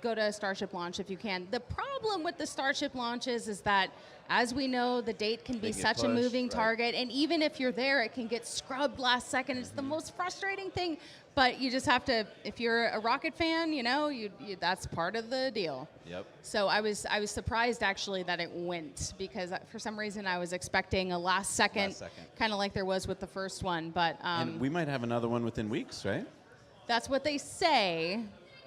go to a Starship launch if you can. The problem with the Starship launches is that, as we know, the date can be They get such a pushed, moving right. target, and even if you're there, it can get scrubbed last second. It's the most frustrating thing, but you just have to. If you're a Rocket fan, you know, you that's part of the deal. Yep. So I was surprised actually that it went, because for some reason I was expecting a last second. Kind of like there was with the first one, but And we might have another one within weeks, right? that's what they say.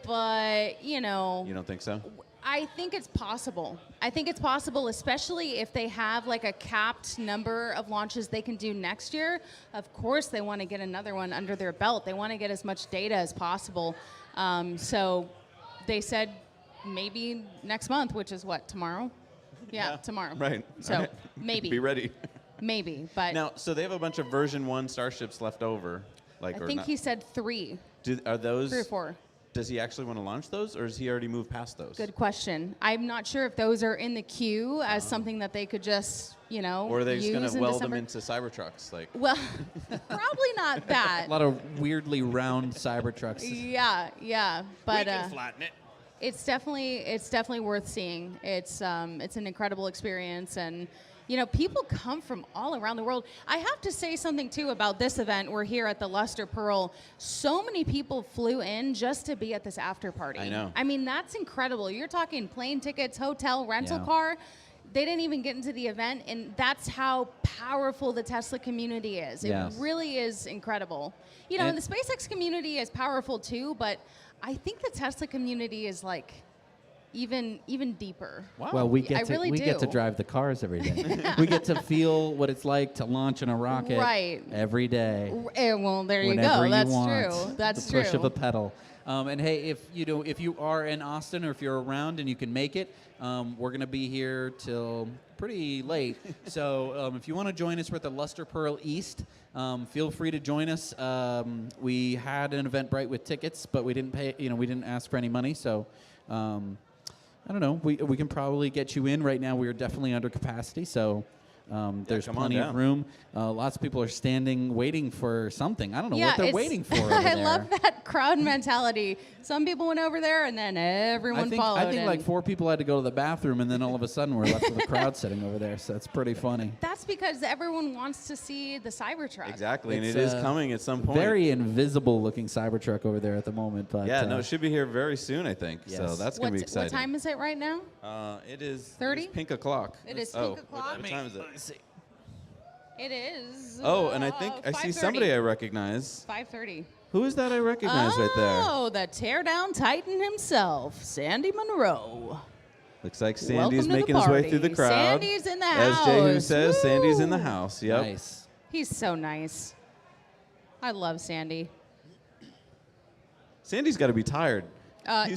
But you know, You don't think so? I think it's possible. I think it's possible, especially if they have like a capped number of launches they can do next year. Of course, they want to get another one under their belt. They want to get as much data as possible. So they said maybe next month, which is what, tomorrow? Yeah, tomorrow. Right. So All right. maybe. Be ready. Maybe, but Now, so they have a bunch of version 1 starships left over. Like, I or think not. he said 3. Are those 3 or 4. Does he actually want to launch those, or has he already moved past those? Good question. I'm not sure if those are in the queue as something that they could just, you know, Or are they just use going to in weld December. them into Cybertrucks? Like, Well, probably not that. A lot of weirdly round Cybertrucks. Yeah, but we can flatten it. it's definitely worth seeing. It's an incredible experience, and you know, people come from all around the world. I have to say something too about this event. We're here at the Luster Pearl. So many people flew in just to be at this after party. I know. I mean, that's incredible. You're talking plane tickets, hotel, rental Yeah. car. They didn't even get into the event, and that's how powerful the Tesla community is. It Yes. really is incredible. You know, And- and the SpaceX community is powerful too, but I think the Tesla community is like even deeper. Well, we I get really to do. drive the cars every day. We get to feel what it's like to launch in a rocket Right. every day. Well, there you Whenever go. That's want. true. That's the true. push of a pedal. And hey, if you are in Austin or if you're around and you can make it, we're gonna be here till pretty late. So if you want to join us, we're at the Luster Pearl East. Feel free to join us. We had an Eventbrite with tickets, but we didn't pay. We didn't ask for any money. So I don't know. We can probably get you in right now. We are definitely under capacity. So There's come on plenty of down. room. Lots of people are standing, waiting for something. I don't know what they're it's- waiting for over I there. love that crowd mentality. Some people went over there, and then everyone followed. I think like and 4 people had to go to the bathroom, and then all of a sudden we're left with a crowd sitting over there. So that's pretty funny. that's because everyone wants to see the Cybertruck. Exactly, and It's, it is coming at some point. Very invisible-looking Cybertruck over there at the moment, but Yeah, no, it should be here very soon, I think. So Yes. that's going to be What exciting. time is it right now? It is 30? It's pink o'clock. It is Oh, pink o'clock. What time is it? It is. Oh, and I think I see 5:30. somebody I recognize. 5:30. Who is that I recognize right there? Oh, the teardown titan himself, Sandy Monroe. Looks like Welcome Sandy's to the making his way through the party. crowd. Sandy's in the As Jehu house. says, Sandy's in the Woo. house. Yep. Nice. He's so nice. I love Sandy. Sandy's got to be tired.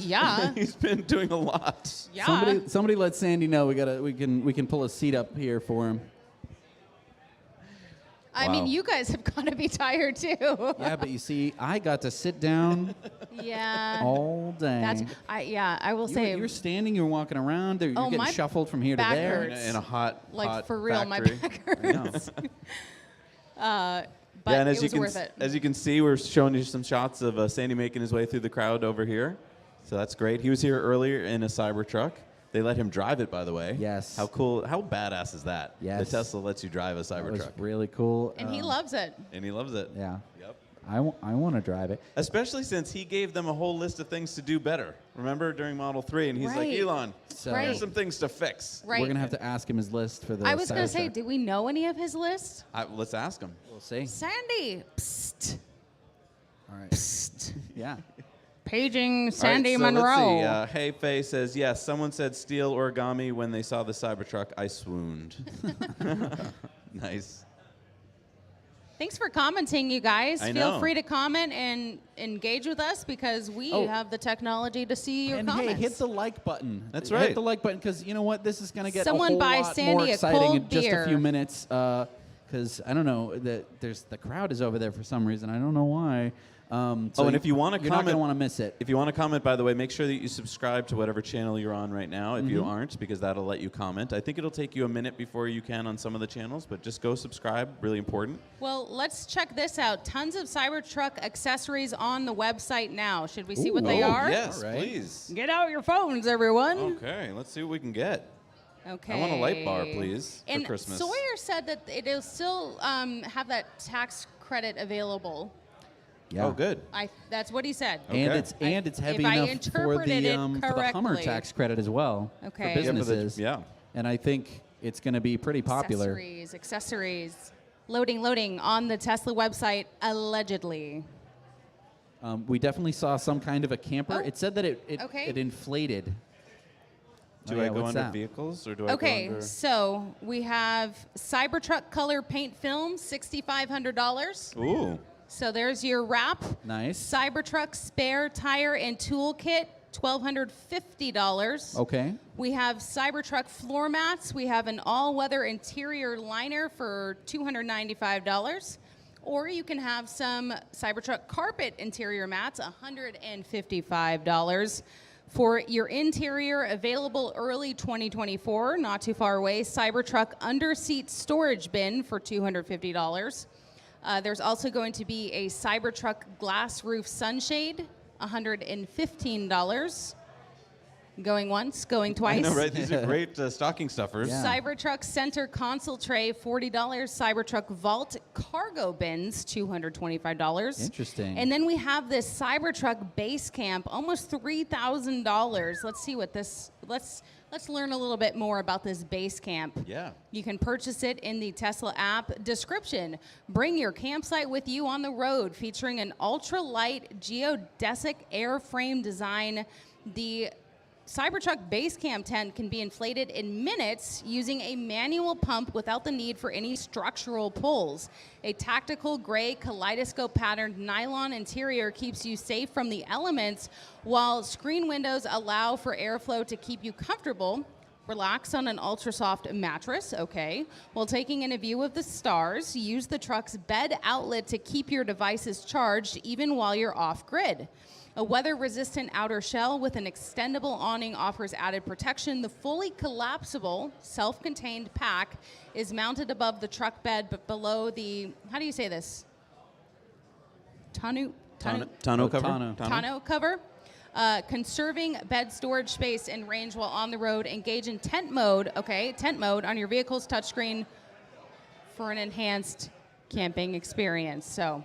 Yeah. He's been doing a lot. Yeah. Somebody let Sandy know we can pull a seat up here for him. I Wow. mean, you guys have got to be tired too. Yeah, but you see, I got to sit down Yeah. all day. I will say. You're standing, you're walking around, you're Oh, getting my shuffled from here to back there. hurts. In a hot, Like, hot for real, my factory. back I know. hurts. But Yeah, and it was worth it. as you can see, we're showing you some shots of Sandy making his way through the crowd over here. So that's great. He was here earlier in a Cybertruck. They let him drive it, by the way. Yes. How cool, how badass is that? Yes. The Tesla lets you drive a That was Cybertruck. really cool. And he loves it. And he loves it. Yeah. Yep. I want to drive it. Especially since he gave them a whole list of things to do better. Remember during Model 3, and he's like, Right. Elon, So- here's some things to fix. Right. We're gonna have to ask him his list for the. I was going to say, Cybertruck. do we know any of his lists? Let's ask him. We'll see. Sandy. Psst. All right. Psst. Yeah. Paging All right, Sandy so Monroe. Let's see. Hey Faye says, yes, someone said steel origami when they saw the Cybertruck. I swooned. Nice. Thanks for commenting, you guys. I Feel know. free to comment and engage with us because we Oh. have the technology to see your And comments. hey, hit the like button. That's Hit right. the like button because you know what? This is going to get Someone a whole buy lot Sandy more a exciting cold in just beer. a few minutes. Because I don't know that the crowd is over there for some reason. I don't know why. So And if you want to you're not comment, going to want to miss it. If you want to comment, by the way, make sure that you subscribe to whatever channel you're on right now. If you aren't, because that'll let you comment. I think it'll take you a minute before you can on some of the channels, but just go subscribe. Really important. Well, let's check this out. Tons of Cybertruck accessories on the website now. Should we see what they are? Yes, All right. please. Get out your phones, everyone. Okay, let's see what we can get. Okay. I want a light bar, please, And for Christmas. Sawyer said that it'll still have that tax credit available. Yeah. Oh, good. That's what he said. And Okay. it's heavy if I enough for interpreted the it for the Hummer correctly. tax credit as well Okay. for Yeah, for the- businesses. yeah. And I think it's going to be pretty popular. Accessories. Loading on the Tesla website, allegedly. We definitely saw some kind of a camper. Oh. It said that it Okay. inflated. Do Oh, I yeah, go what's under that? vehicles or do I Okay, go under? so we have Cybertruck color paint film, $6,500. Ooh. So there's your wrap. Nice. Cybertruck spare tire and tool kit, $1,250. Okay. We have Cybertruck floor mats. We have an all-weather interior liner for $295. Or you can have some Cybertruck carpet interior mats, $155. For your interior, available early 2024, not too far away, Cybertruck underseat storage bin for $250. There's also going to be a Cybertruck glass roof sunshade, $115. Going once, going twice. I know, right? These are great stocking stuffers. Cybertruck center console tray, $40. Cybertruck vault cargo bins, $225. Interesting. And then we have this Cybertruck base camp, almost $3,000. Let's see what this. Let's learn a little bit more about this base camp. Yeah. You can purchase it in the Tesla app. Description: bring your campsite with you on the road, featuring an ultralight geodesic airframe design. The Cybertruck base camp tent can be inflated in minutes using a manual pump without the need for any structural pulls. A tactical gray kaleidoscope patterned nylon interior keeps you safe from the elements, while screen windows allow for airflow to keep you comfortable. Relax on an ultra-soft mattress, okay. While taking in a view of the stars, use the truck's bed outlet to keep your devices charged even while you're off-grid. A weather-resistant outer shell with an extendable awning offers added protection. The fully collapsible, self-contained pack is mounted above the truck bed, but below the, how do you say this? Tonneau cover. Tonneau cover. Conserving bed storage space and range while on the road. Engage in tent mode on your vehicle's touchscreen for an enhanced camping experience. So.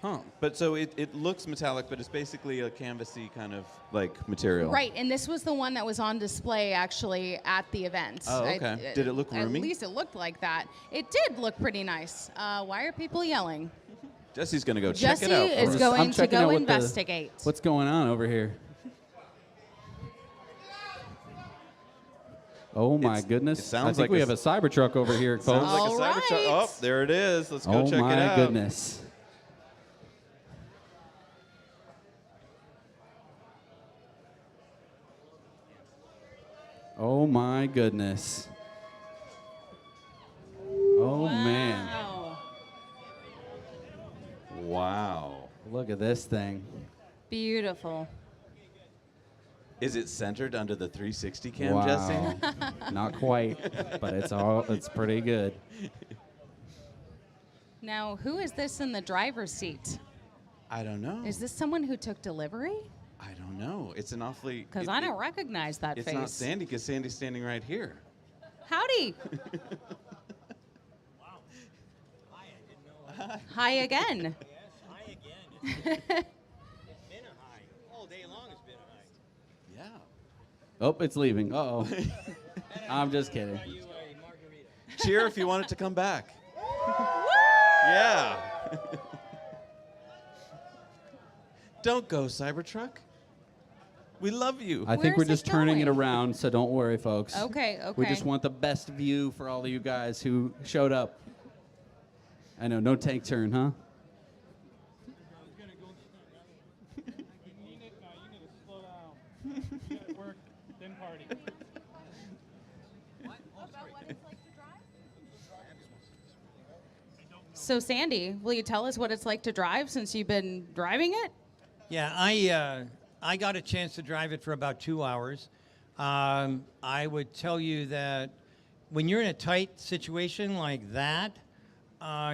Huh. But so it looks metallic, but it's basically a canvasy kind of like material. Right, and this was the one that was on display actually at the event. Oh, okay. Did it look roomy? At least it looked like that. It did look pretty nice. Why are people yelling? Jesse's going to go check it Jesse out. is going to checking go out investigate. What's going on over here? Oh my goodness! It sounds I think like we have a Cybertruck over here, folks. Sounds like a Cybertruck. Oh, there it is. Let's go check it out. Oh my goodness! Oh my goodness! Oh man! Wow. Look at this thing. Beautiful. Is it centered under the 360 cam, Wow. Jesse? Not quite, but it's pretty good. Now, who is this in the driver's seat? I don't know. Is this someone who took delivery? I don't know. It's an awfully... Because I don't recognize that it's face. not Sandy, because Sandy's standing right here. Howdy. Hi again. Yeah. Oh, it's leaving. Uh-oh. I'm just kidding. Cheer if you want it to come back. Yeah. Don't go, Cybertruck. We love you. I think we're just turning it around, so don't worry, folks. Okay, We okay. just want the best view for all of you guys who showed up. I know, no tank turn, huh? So, Sandy, will you tell us what it's like to drive since you've been driving it? Yeah, I got a chance to drive it for about 2 hours. I would tell you that when you're in a tight situation like that,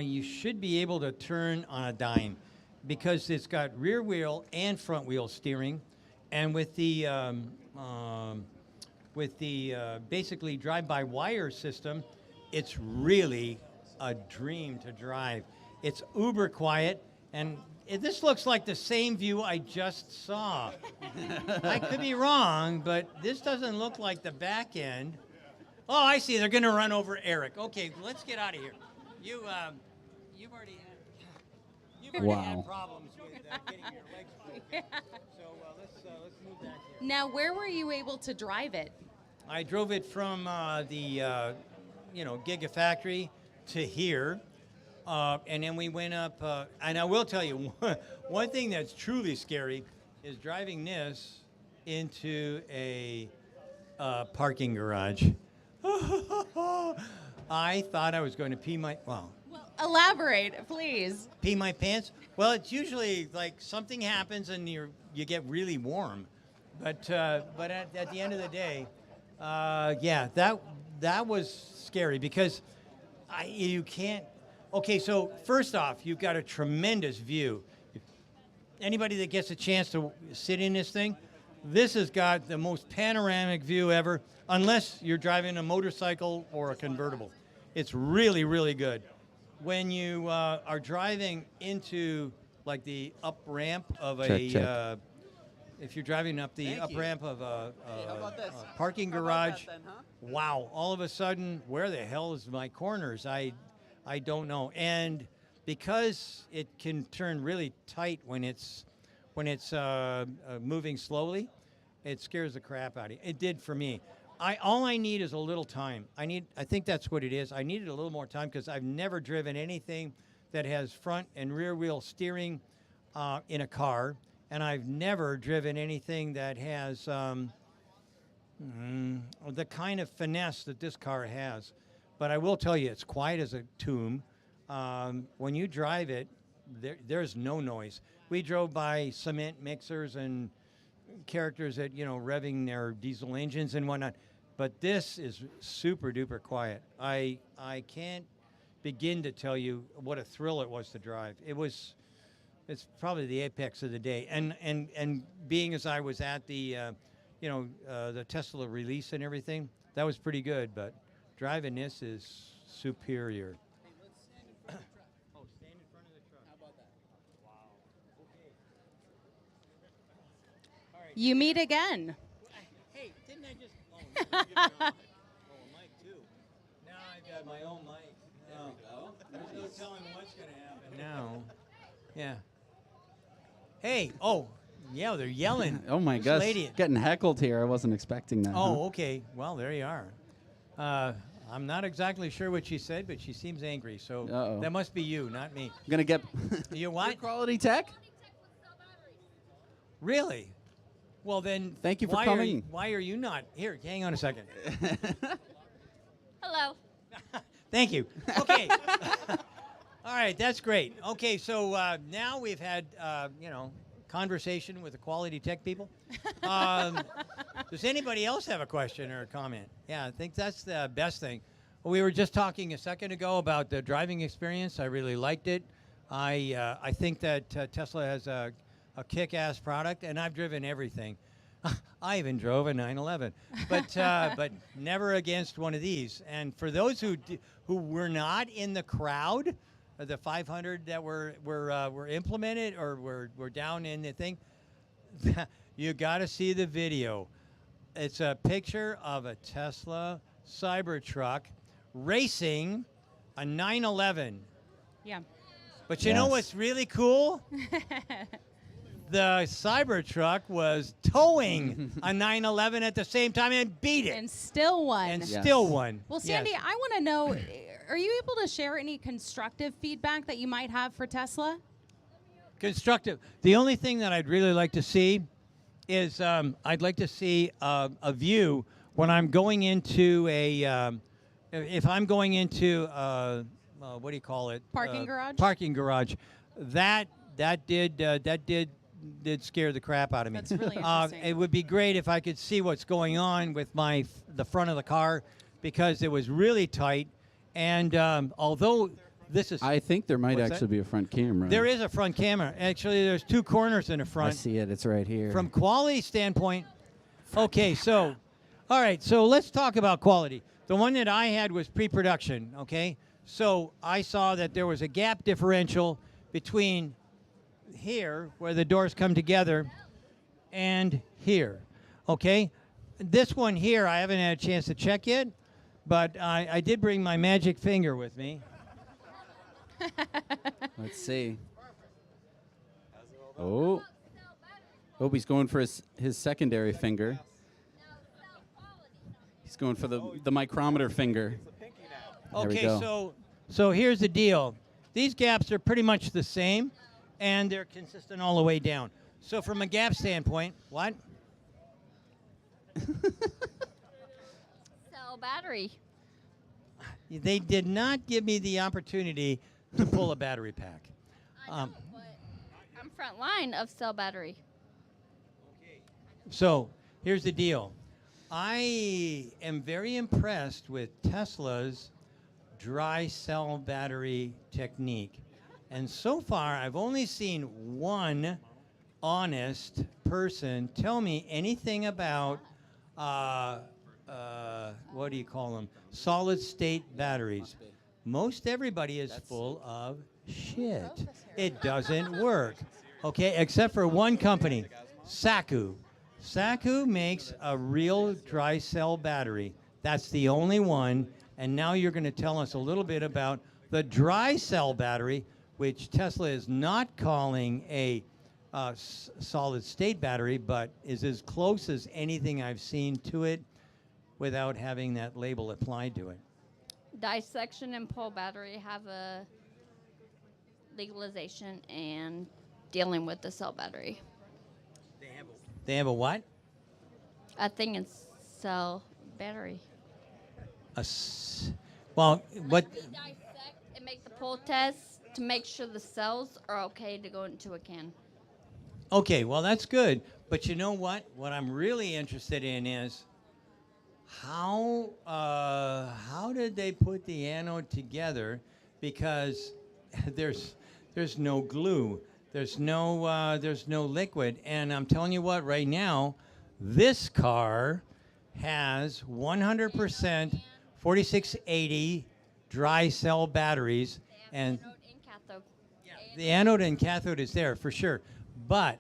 you should be able to turn on a dime because it's got rear wheel and front wheel steering, and with the basically drive-by-wire system, it's really a dream to drive. It's uber quiet, and this looks like the same view I just saw. I could be wrong, but this doesn't look like the back end. Oh, I see. They're going to run over Eric. Okay, let's get out of here. You've already had problems with getting your legs broken. So let's move that here. Now, where were you able to drive it? I drove it from the Gigafactory to here, and then we went up. And I will tell you, one thing that's truly scary is driving this into a parking garage. I thought I was going to pee my Elaborate, please. pee my pants. Well, it's usually like something happens and you get really warm, but at the end of the day, yeah, that was scary because you can't. Okay, so first off, you've got a tremendous view. Anybody that gets a chance to sit in this thing, this has got the most panoramic view ever, unless you're driving a motorcycle or a convertible. It's really, really good. When you are driving into like the up ramp of Check. if you're driving up the up ramp of a parking garage, wow! All of a sudden, where the hell is my corners? I don't know. And because it can turn really tight when it's moving slowly, it scares the crap out of you. It did for me. All I need is a little time. I think that's what it is. I needed a little more time because I've never driven anything that has front and rear wheel steering in a car, and I've never driven anything that has the kind of finesse that this car has. But I will tell you, it's quiet as a tomb. When you drive it, there's no noise. we drove by cement mixers and characters that, revving their diesel engines and whatnot. But this is super duper quiet. I can't begin to tell you what a thrill it was to drive. It's probably the apex of the day. And being as I was at the the Tesla release and everything, that was pretty good. But driving this is superior. You meet again. Hey, didn't I just? Oh, a mic too. Now I've got my own mic. There's no telling what's going to happen now. Yeah. Hey. Oh, yeah. They're yelling. Oh my This gosh, lady. getting heckled here. I wasn't expecting that. Oh, okay. Well, there you are. I'm not exactly sure what she said, but she seems angry. So Uh-oh. that must be you, not me. I'm gonna get You what? quality tech. Really? Well, then. Thank you for why coming. Why are you not here? Hang on a second. Hello. Thank you. Okay. All right, that's great. Okay, so now we've had conversation with the quality tech people. Does anybody else have a question or a comment? Yeah, I think that's the best thing. We were just talking a second ago about the driving experience. I really liked it. I think that Tesla has a kick-ass product, and I've driven everything. I even drove a 911, but never against one of these. And for those who were not in the crowd, the 500 that were implemented or were down in the thing, you got to see the video. It's a picture of a Tesla Cybertruck racing a 911. Yeah. But you know what's really cool? The Cybertruck was towing a 911 at the same time and beat it. And still won. And still won. Well, Sandy, Yes. I want to know, are you able to share any constructive feedback that you might have for Tesla? Constructive. The only thing that I'd really like to see is I'd like to see a view when I'm going into if I'm going into what do you call it? Parking garage? Parking garage. That did scare the crap out of me. That's really interesting. It would be great if I could see what's going on with the front of the car, because it was really tight. And although this is, I think there might What's actually that? be a front camera. there is a front camera. Actually, there's two corners in the I front. see it. It's right here. From quality standpoint, okay, so, all right, so let's talk about quality. The one that I had was pre-production, okay? So I saw that there was a gap differential between here, where the doors come together, and here, okay? This one here, I haven't had a chance to check yet, but I did bring my magic finger with me. Let's see. Oh, he's going for his secondary finger. He's going for the micrometer finger. There we Okay, go. so here's the deal. These gaps are pretty much the same, and they're consistent all the way down. So from a gap standpoint, what? Cell battery. They did not give me the opportunity to pull a battery pack. I'm front line of cell battery. So here's the deal. I am very impressed with Tesla's dry cell battery technique. And so far, I've only seen one honest person tell me anything about, what do you call them? Solid state batteries. Most everybody is full of shit. It doesn't work. Okay, except for one company, Saku. Saku makes a real dry cell battery. That's the only one. And now you're going to tell us a little bit about the dry cell battery, which Tesla is not calling a solid state battery, but is as close as anything I've seen to it without having that label applied to it. Dissection and pull battery have a legalization and dealing with the cell battery. They have a what? I think it's cell battery. Well, what? Dissect and make the pull test to make sure the cells are okay to go into a can. Okay, well, that's good. But you know what? What I'm really interested in is how did they put the anode together? Because there's no glue, there's no liquid, and I'm telling you what, right now, this car has 100% 4680 dry cell batteries, and the anode and cathode is there for sure, but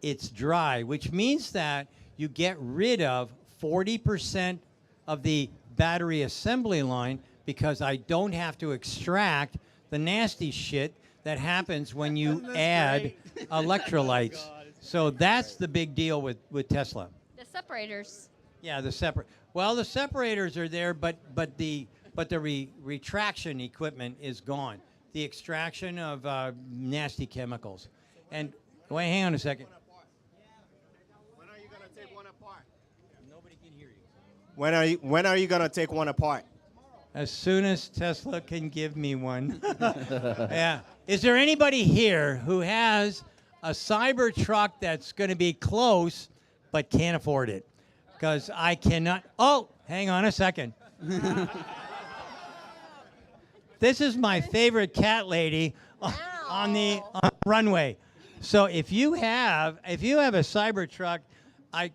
it's dry, which means that you get rid of 40% of the battery assembly line because I don't have to extract the nasty shit that happens when you add electrolytes. So that's the big deal with Tesla. The separators. Yeah, the separators are there, but the retraction equipment is gone. The extraction of nasty chemicals. And wait, hang on a second. When are you gonna take one apart? Nobody can hear you. When are you gonna take one apart? As soon as Tesla can give me one. Yeah. Is there anybody here who has a Cybertruck that's going to be close but can't afford it? Because I cannot. Oh, hang on a second. This is my favorite cat lady on the runway. So if you have a Cybertruck, I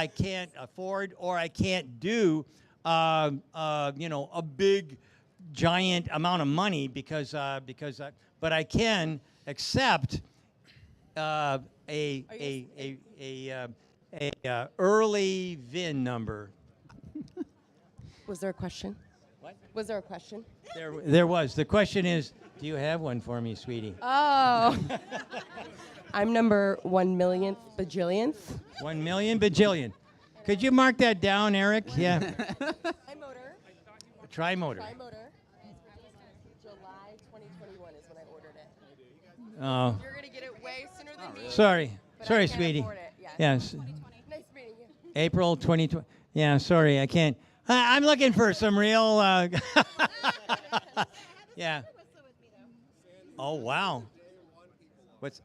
can't afford, or I can't do a big giant amount of money because but I can accept a early VIN number. Was there a question? What? Was there a question? There was. The question is, do you have one for me, sweetie? Oh. I'm number 1,000,000th bajillionth. 1,000,000 bajillion. Could you mark that down, Eric? Yeah. Tri-motor. Tri-motor. Tri-motor. July 2021 is when I ordered it. Oh. You're gonna get it way sooner than me. Sorry. but Sorry, I can't sweetie. afford it. Yes. Nice meeting you. April 2020. Yeah, sorry, I can't. I'm looking for some real. Yeah. Oh, wow. What's.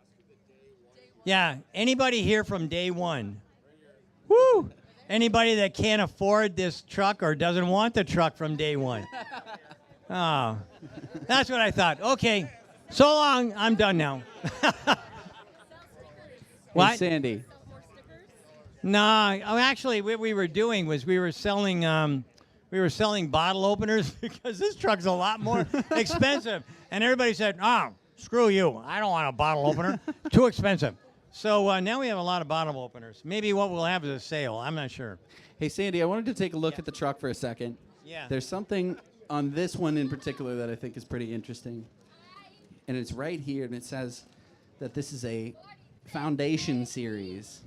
Yeah, anybody here from day one? Woo! Anybody that can't afford this truck or doesn't want the truck from day one? Oh, that's what I thought. Okay, so long. I'm done now. What? Hey, Sandy. No, actually, what we were doing was we were selling bottle openers because this truck's a lot more expensive. And everybody said, "Oh, screw you! I don't want a bottle opener. Too expensive." So now we have a lot of bottle openers. Maybe what we'll have is a sale. I'm not sure. Hey, Sandy, I wanted to take a look at the truck for a second. Yeah. There's something on this one in particular that I think is pretty interesting. And it's right here, and it says that this is a Foundation series.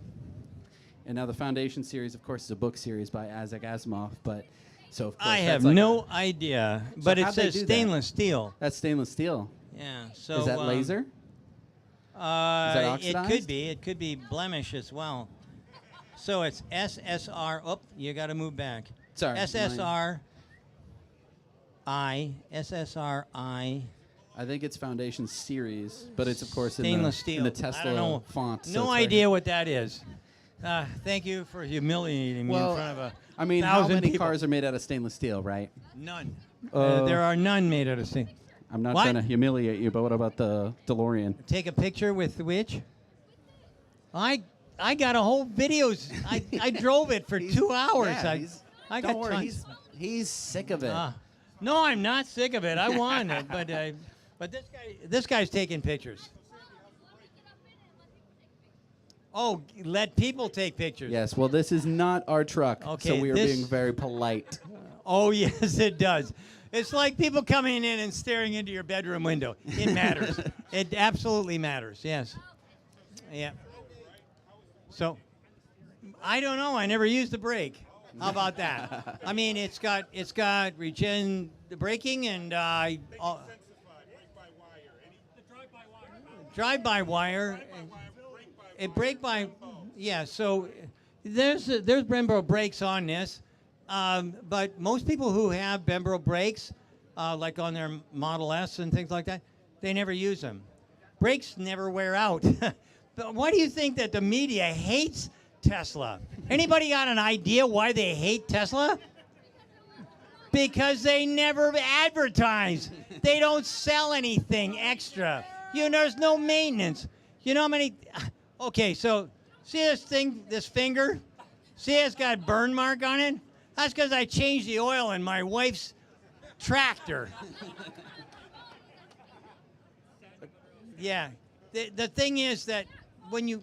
And now the Foundation series, of course, is a book series by Isaac Asimov, but so of course I that's have like no idea, So but it how'd they says do that? stainless steel. That's stainless steel. Yeah. So is that laser? It oxidized? could be. It could be blemish as well. So it's SSR. Oh, you got to move back. Sorry. SSRI. SSRI. I think it's Foundation series, but it's of course Stainless in the steel. I Tesla don't know. font. so No it's right idea here. what that is. Thank you for humiliating me in front of a I mean, how 1,000 many people. cars are made out of stainless steel, right? None. There are none made out of steel. I'm not What? trying to humiliate you, but what about the DeLorean? Take a picture with which? I got a whole videos. I drove it for 2 hours. Yeah, I don't got worry, tons. he's sick of it. No, I'm not sick of it. I want it, but this guy's taking pictures. Oh, let people take pictures. Yes, well, this is not our truck, so Okay, we are this- being very polite. Oh, yes, it does. It's like people coming in and staring into your bedroom window. It matters. It absolutely matters, yes. Yeah. So, I don't know. I never used the brake. How about that? I mean, it's got regen braking and drive-by-wire. It brake by, yeah. So there's Brembo brakes on this, but most people who have Brembo brakes, like on their Model S and things like that, they never use them. Brakes never wear out. But why do you think that the media hates Tesla? Anybody got an idea why they hate Tesla? Because they never advertise. They don't sell anything extra. There's no maintenance. You know how many? Okay, so see this thing, this finger? See it's got a burn mark on it? That's because I changed the oil in my wife's tractor. Yeah. The thing is that when you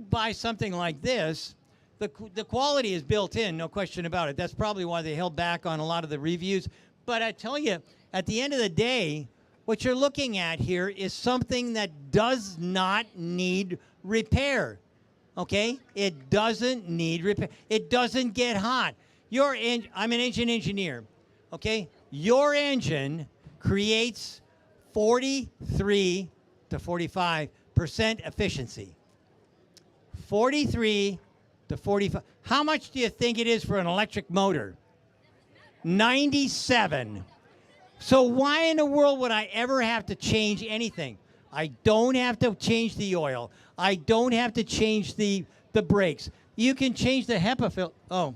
buy something like this, the quality is built in, no question about it. That's probably why they held back on a lot of the reviews. But I tell you, at the end of the day, what you're looking at here is something that does not need repair. Okay? It doesn't need repair. It doesn't get hot. I'm an engine engineer. Okay? Your engine creates 43 to 45% efficiency. 43 to 45. How much do you think it is for an electric motor? 97. So why in the world would I ever have to change anything? I don't have to change the oil. I don't have to change the brakes. You can change the HEPA filter. Oh,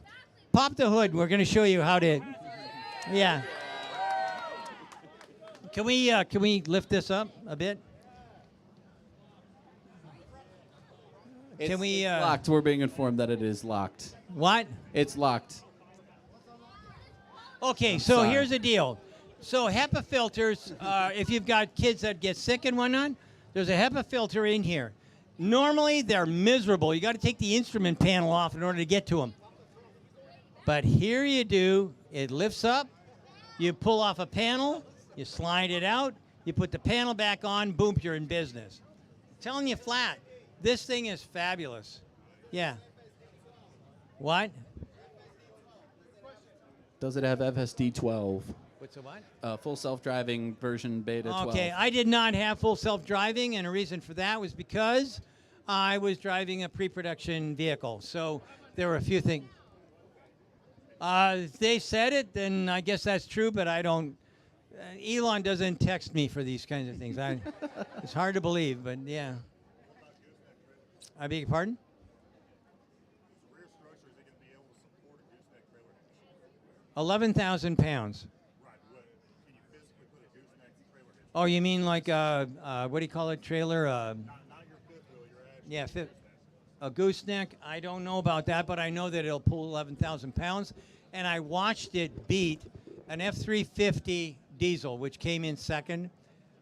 pop the hood. We're going to show you how to. Yeah. Can we lift this up a bit? It's locked. We're being informed that it is locked. What? It's locked. Okay, I'm so sorry. here's the deal. So HEPA filters, if you've got kids that get sick and whatnot, there's a HEPA filter in here. Normally, they're miserable. You got to take the instrument panel off in order to get to them. But here you do. It lifts up. You pull off a panel. You slide it out. You put the panel back on. Boom, you're in business. I'm telling you flat. This thing is fabulous. Yeah. What? Does it have FSD 12? What's the what? Full self-driving version beta 12. Okay, I did not have full self-driving, and a reason for that was because I was driving a pre-production vehicle. So there were a few things. They said it, then I guess that's true, but I don't. Elon doesn't text me for these kinds of things. It's hard to believe, but yeah. I beg your pardon? 11,000 pounds. Oh, you mean like what do you call it? Trailer? Yeah, a gooseneck. I don't know about that, but I know that it'll pull 11,000 pounds. And I watched it beat an F-350 diesel, which came in second,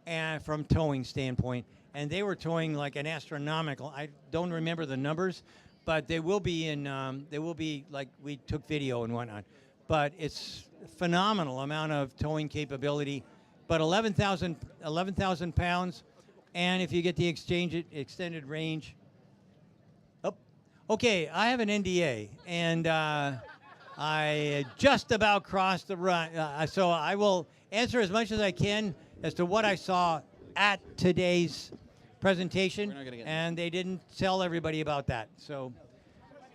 and from towing standpoint. And they were towing like an astronomical. I don't remember the numbers, but they will be in. They will be like we took video and whatnot. But it's phenomenal amount of towing capability. But 11,000 pounds, and if you get the extended range. Oh, okay. I have an NDA, and I just about crossed the run. So I will answer as much as I can as to what I saw at today's presentation, and they didn't tell everybody about that. So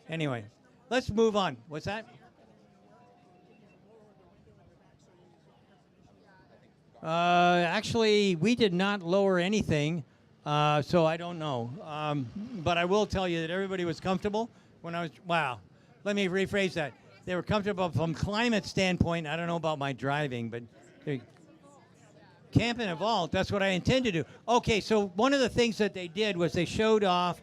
anyway, let's move on. What's that? Actually, we did not lower anything, so I don't know. But I will tell you that everybody was comfortable when I was, wow. Let me rephrase that. They were comfortable from climate standpoint. I don't know about my driving, but camp in a vault, that's what I intend to do. Okay, so one of the things that they did was they showed off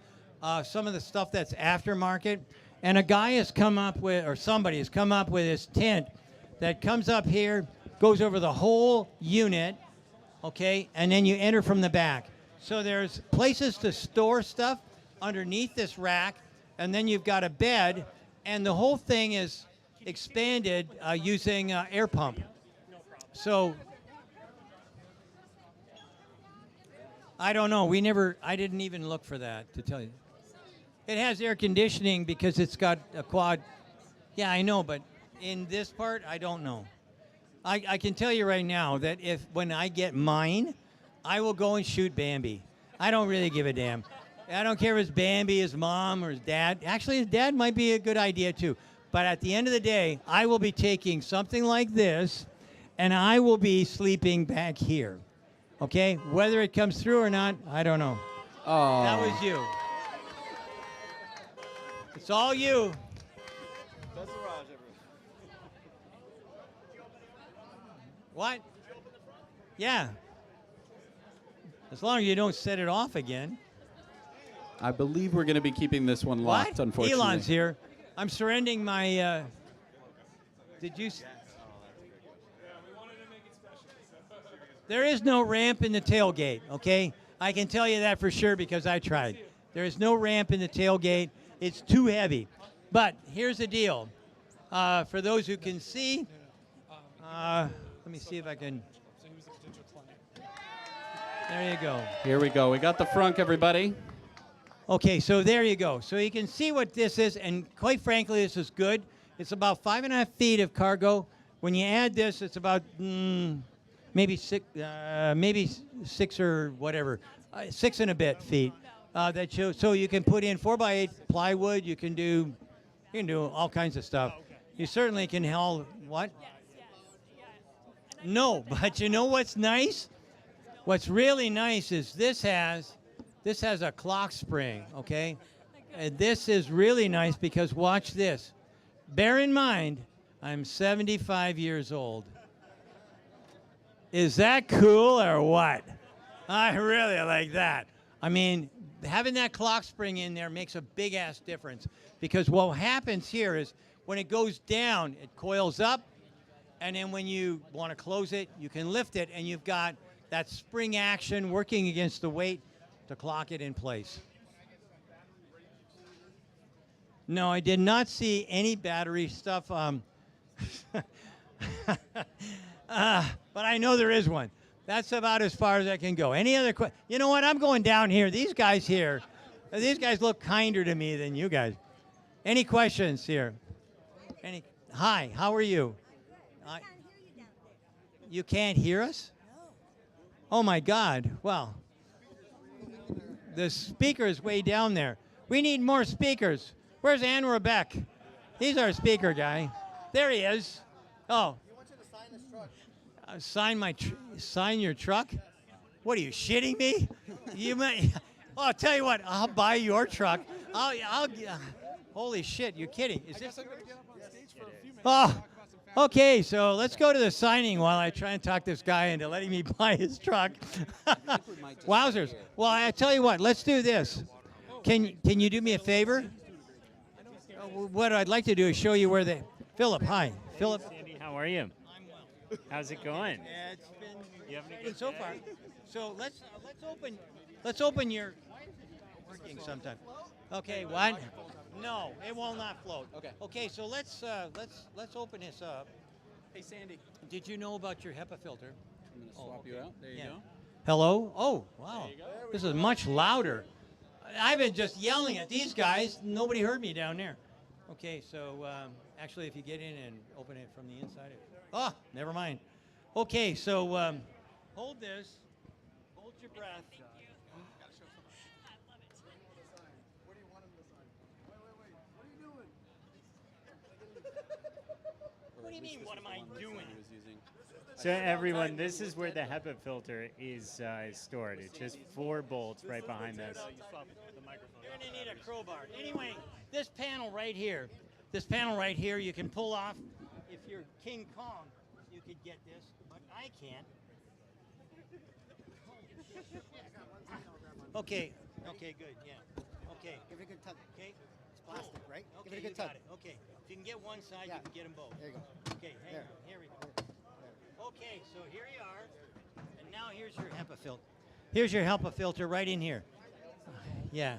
some of the stuff that's aftermarket, and a guy has come up with, or somebody has come up with this tent that comes up here, goes over the whole unit, okay, and then you enter from the back. So there's places to store stuff underneath this rack, and then you've got a bed, and the whole thing is expanded using air pump. So I don't know. I didn't even look for that, to tell you. It has air conditioning because it's got a quad. Yeah, I know, but in this part, I don't know. I can tell you right now that when I get mine, I will go and shoot Bambi. I don't really give a damn. I don't care if it's Bambi, his mom, or his dad. Actually, his dad might be a good idea, too. But at the end of the day, I will be taking something like this, and I will be sleeping back here. Okay? Whether it comes through or not, I don't know. Oh. That was you. It's all you. What? Yeah. As long as you don't set it off again. I believe we're going to be keeping this one locked, What? unfortunately. Elon's here. I'm surrendering my. Did you? There is no ramp in the tailgate, okay? I can tell you that for sure because I tried. There is no ramp in the tailgate. It's too heavy. But here's the deal. For those who can see, let me see if I can. There you go. Here we go. We got the frunk, everybody. Okay, so there you go. So you can see what this is, and quite frankly, this is good. It's about 5.5 feet of cargo. When you add this, it's about maybe six or whatever, 6 and a bit feet. So you can put in 4x8 plywood. You can do all kinds of stuff. You certainly can haul what? No, but you know what's nice? What's really nice is this has a clock spring, okay? And this is really nice because watch this. Bear in mind, I'm 75 years old. Is that cool or what? I really like that. I mean, having that clock spring in there makes a big-ass difference because what happens here is when it goes down, it coils up, and then when you want to close it, you can lift it, and you've got that spring action working against the weight to clock it in place. No, I did not see any battery stuff. But I know there is one. That's about as far as I can go. Any other questions? You know what? I'm going down here. These guys here, these guys look kinder to me than you guys. Any questions here? Hi, how are you? You can't hear us? Oh my God. Well, the speaker is way down there. We need more speakers. Where's Anwar Beck? He's our speaker guy. There he is. Oh. Sign your truck? What are you shitting me? You might. Oh, I'll tell you what. I'll buy your truck. Holy shit! You're kidding. Is this? Oh. Okay, so let's go to the signing while I try and talk this guy into letting me buy his truck. Wowzers. Well, I tell you what. Let's do this. Can you do me a favor? What I'd like to do is show you where they. Philip, hi. Philip. Sandy, how are you? I'm well. How's it going? Yeah, it's been You having a exciting good so day? far. So let's open your. Why is it working sometime? Okay, what? No, it will not float. Okay. Okay, so let's open this up. Hey, Sandy. Did you know about your HEPA filter? I'm gonna swap you out. There you go. Hello? Oh, wow. This is much louder. I've been just yelling at these guys. Nobody heard me down there. Okay, so actually, if you get in and open it from the inside. Oh, never mind. Okay, so hold this. Hold your breath. What do you mean, what am I doing? So everyone, this is where the HEPA filter is stored. It's just 4 bolts right behind this. You're going to need a crowbar. Anyway, this panel right here, you can pull off. If you're King Kong, you could get this, but I can't. Okay, good, yeah. Okay. Give it a good tug. Okay. It's plastic, right? Okay, Give it a good you tug. got it. Okay. If you can get one side, Yeah. you can get them both. There you go. Okay, hang There. on. Here we go. Okay, so here you are. And now here's your HEPA filter. Here's your HEPA filter right in here. Yeah.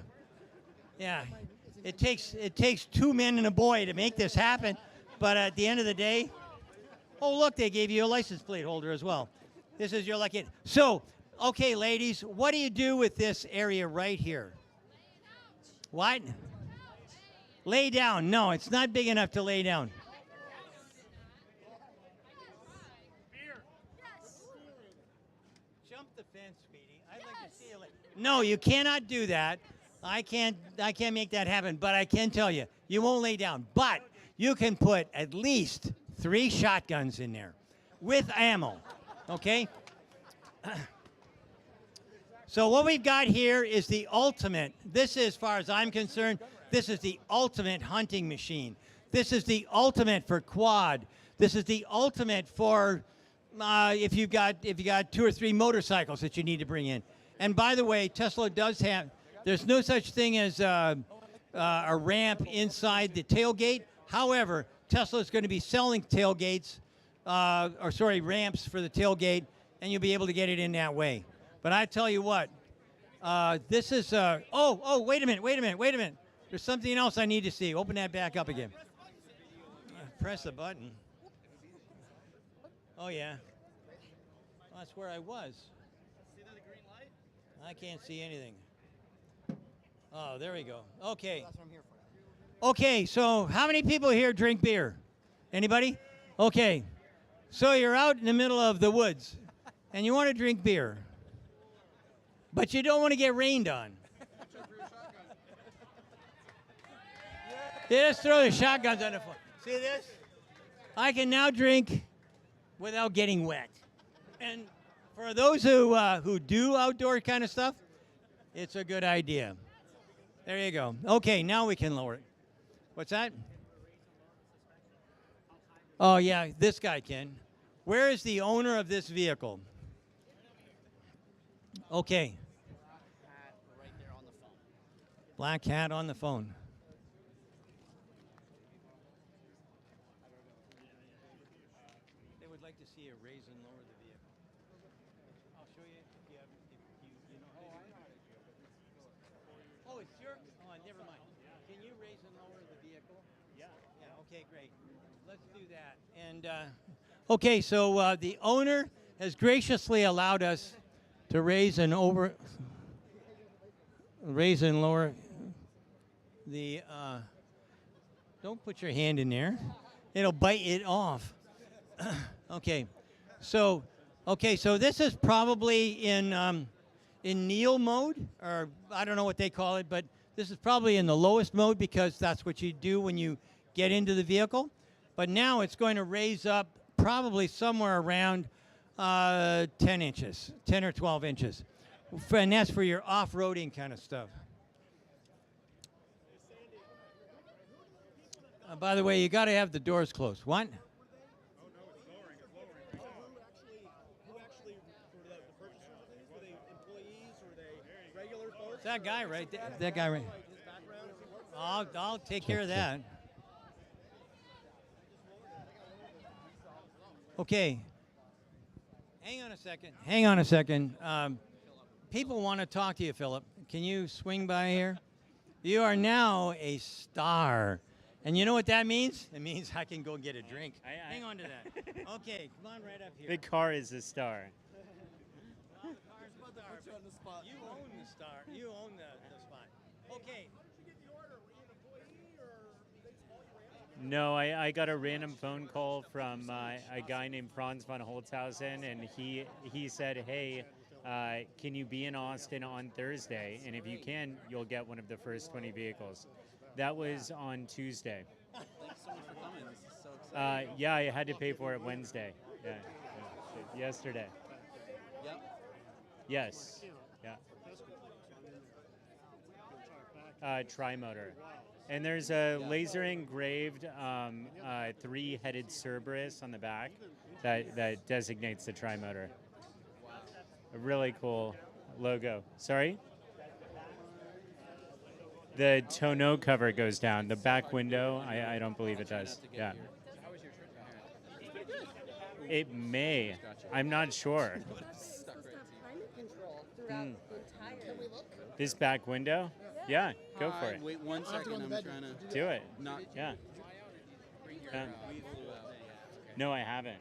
Yeah. It takes 2 men and a boy to make this happen, but at the end of the day, oh look, they gave you a license plate holder as well. This is your lucky. So, okay, ladies, what do you do with this area right here? What? Lay down. No, it's not big enough to lay down. Jump the fence, Speedy. I'd like to see you. No, you cannot do that. I can't make that happen, but I can tell you, you won't lay down. But you can put at least 3 shotguns in there with ammo, okay? So what we've got here is the ultimate. This is, as far as I'm concerned, this is the ultimate hunting machine. This is the ultimate for quad. This is the ultimate for if you got 2 or 3 motorcycles that you need to bring in. And by the way, Tesla does have. There's no such thing as a ramp inside the tailgate. However, Tesla is going to be selling tailgates, ramps for the tailgate, and you'll be able to get it in that way. But I tell you what, this is. Wait a minute. There's something else I need to see. Open that back up again. Press the button. Oh yeah. Well, that's where I was. See the green light? I can't see anything. Oh, there we go. Okay. That's what I'm here for. Okay, so how many people here drink beer? Anybody? Okay. So you're out in the middle of the woods, and you want to drink beer, but you don't want to get rained on. Yeah, just throw the shotguns on the floor. See this? I can now drink without getting wet. And for those who do outdoor kind of stuff, it's a good idea. There you go. Okay, now we can lower it. What's that? Oh, yeah, this guy can. Where is the owner of this vehicle? Okay. Black hat on the phone. They would like to see a raise and lower the vehicle. I'll show you if you know how to do it. Oh, it's your. Oh, never mind. Can you raise and lower the vehicle? Yeah. Yeah. Okay, great. Let's do that. And okay, so the owner has graciously allowed us to raise and lower the. Don't put your hand in there; it'll bite it off. Okay, so this is probably in kneel mode, or I don't know what they call it, but this is probably in the lowest mode because that's what you do when you get into the vehicle. But now it's going to raise up probably somewhere around 10 inches, 10 or 12 inches. And that's for your off-roading kind of stuff. By the way, you got to have the doors closed. What? That guy right there. That guy right. I'll take care of that. Okay. Hang on a second. People want to talk to you, Philip. Can you swing by here? You are now a star. And you know what that means? It means I can go get a drink. Hang on to that. Okay, come on right up here. Big car is a star. You own the star. You own the spot. Okay. No, I got a random phone call from a guy named Franz von Holzhausen, and he said, hey, can you be in Austin on Thursday? And if you can, you'll get one of the first 20 vehicles. That was on Tuesday. Thanks so much for coming. This is so exciting. Yeah, I had to pay for it Wednesday. Yeah. Yesterday. Yep. Yes. Yeah. Tri-motor. And there's a laser engraved 3-headed Cerberus on the back that designates the tri-motor. A really cool logo. Sorry? The tonneau cover goes down. The back window, I don't believe it does. Yeah. It may. I'm not sure. This back window? Yeah, go for it. Wait 1 second. I'm trying to do it. Not. Yeah. No, I haven't.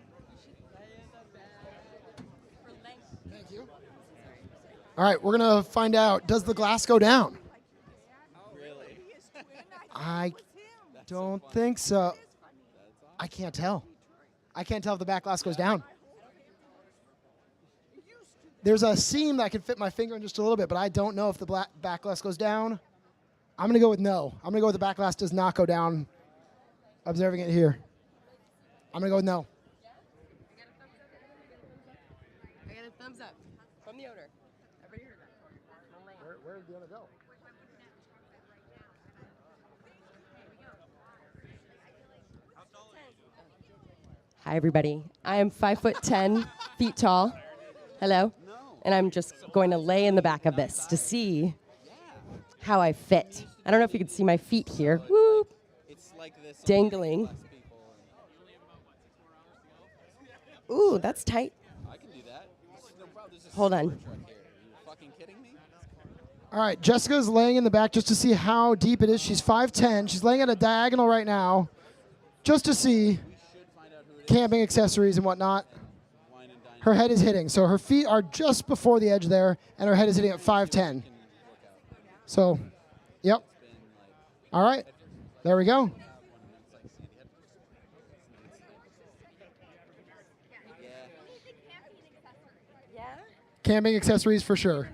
Thank you. All right, we're going to find out, does the glass go down? Really? I don't think so. I can't tell. I can't tell if the back glass goes down. There's a seam that I can fit my finger in just a little bit, but I don't know if the back glass goes down. I'm going to go with no. I'm going to go with the back glass does not go down. Observing it here. I'm going to go with no. I got a thumbs up from the owner. Everybody heard that? did the owner go? Hi, everybody. I am 5'10" feet tall. Hello. And I'm just going to lay in the back of this to see how I fit. I don't know if you can see my feet here. Woo! Dangling. Ooh, that's tight. I can do that. No problem. There's a Hold on. Cybertruck here. Are you fucking kidding me? All right, Jessica's laying in the back just to see how deep it is. She's 5'10". She's laying at a diagonal right now just to see camping accessories and whatnot. Her head is hitting. So her feet are just before the edge there, and her head is hitting at 5'10". So, yep. All right, there we go. Camping accessories for sure.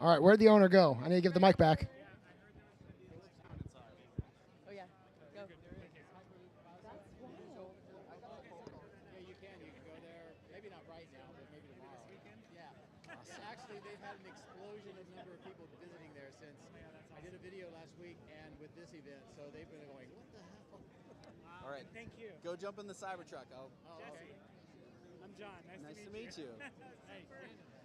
All right, where'd the owner go? I need to give the mic back. Oh, yeah. Go. Maybe not right now, but maybe tomorrow. Yeah. Actually, they've had an explosion of number of people visiting there since I did a video last week and with this event, so they've been going, what the hell? All right. Thank you. Go jump in the Cybertruck. Jesse. I'm John. Nice to meet you. Hey,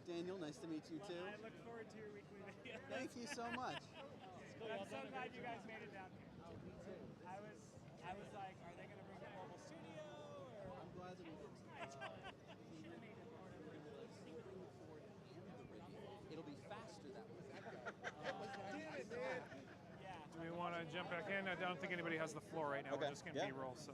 Daniel, nice to meet you too. I look forward to your weekly videos. Thank you so much. I'm so glad you guys made it down here. Oh, me too. I was like, are they going to bring the mobile studio? Or? I'm glad that we did. It'll be faster that way. Do we want to jump back in? I don't think anybody has the floor right now. Okay. We're just going to Yeah. B-roll. So,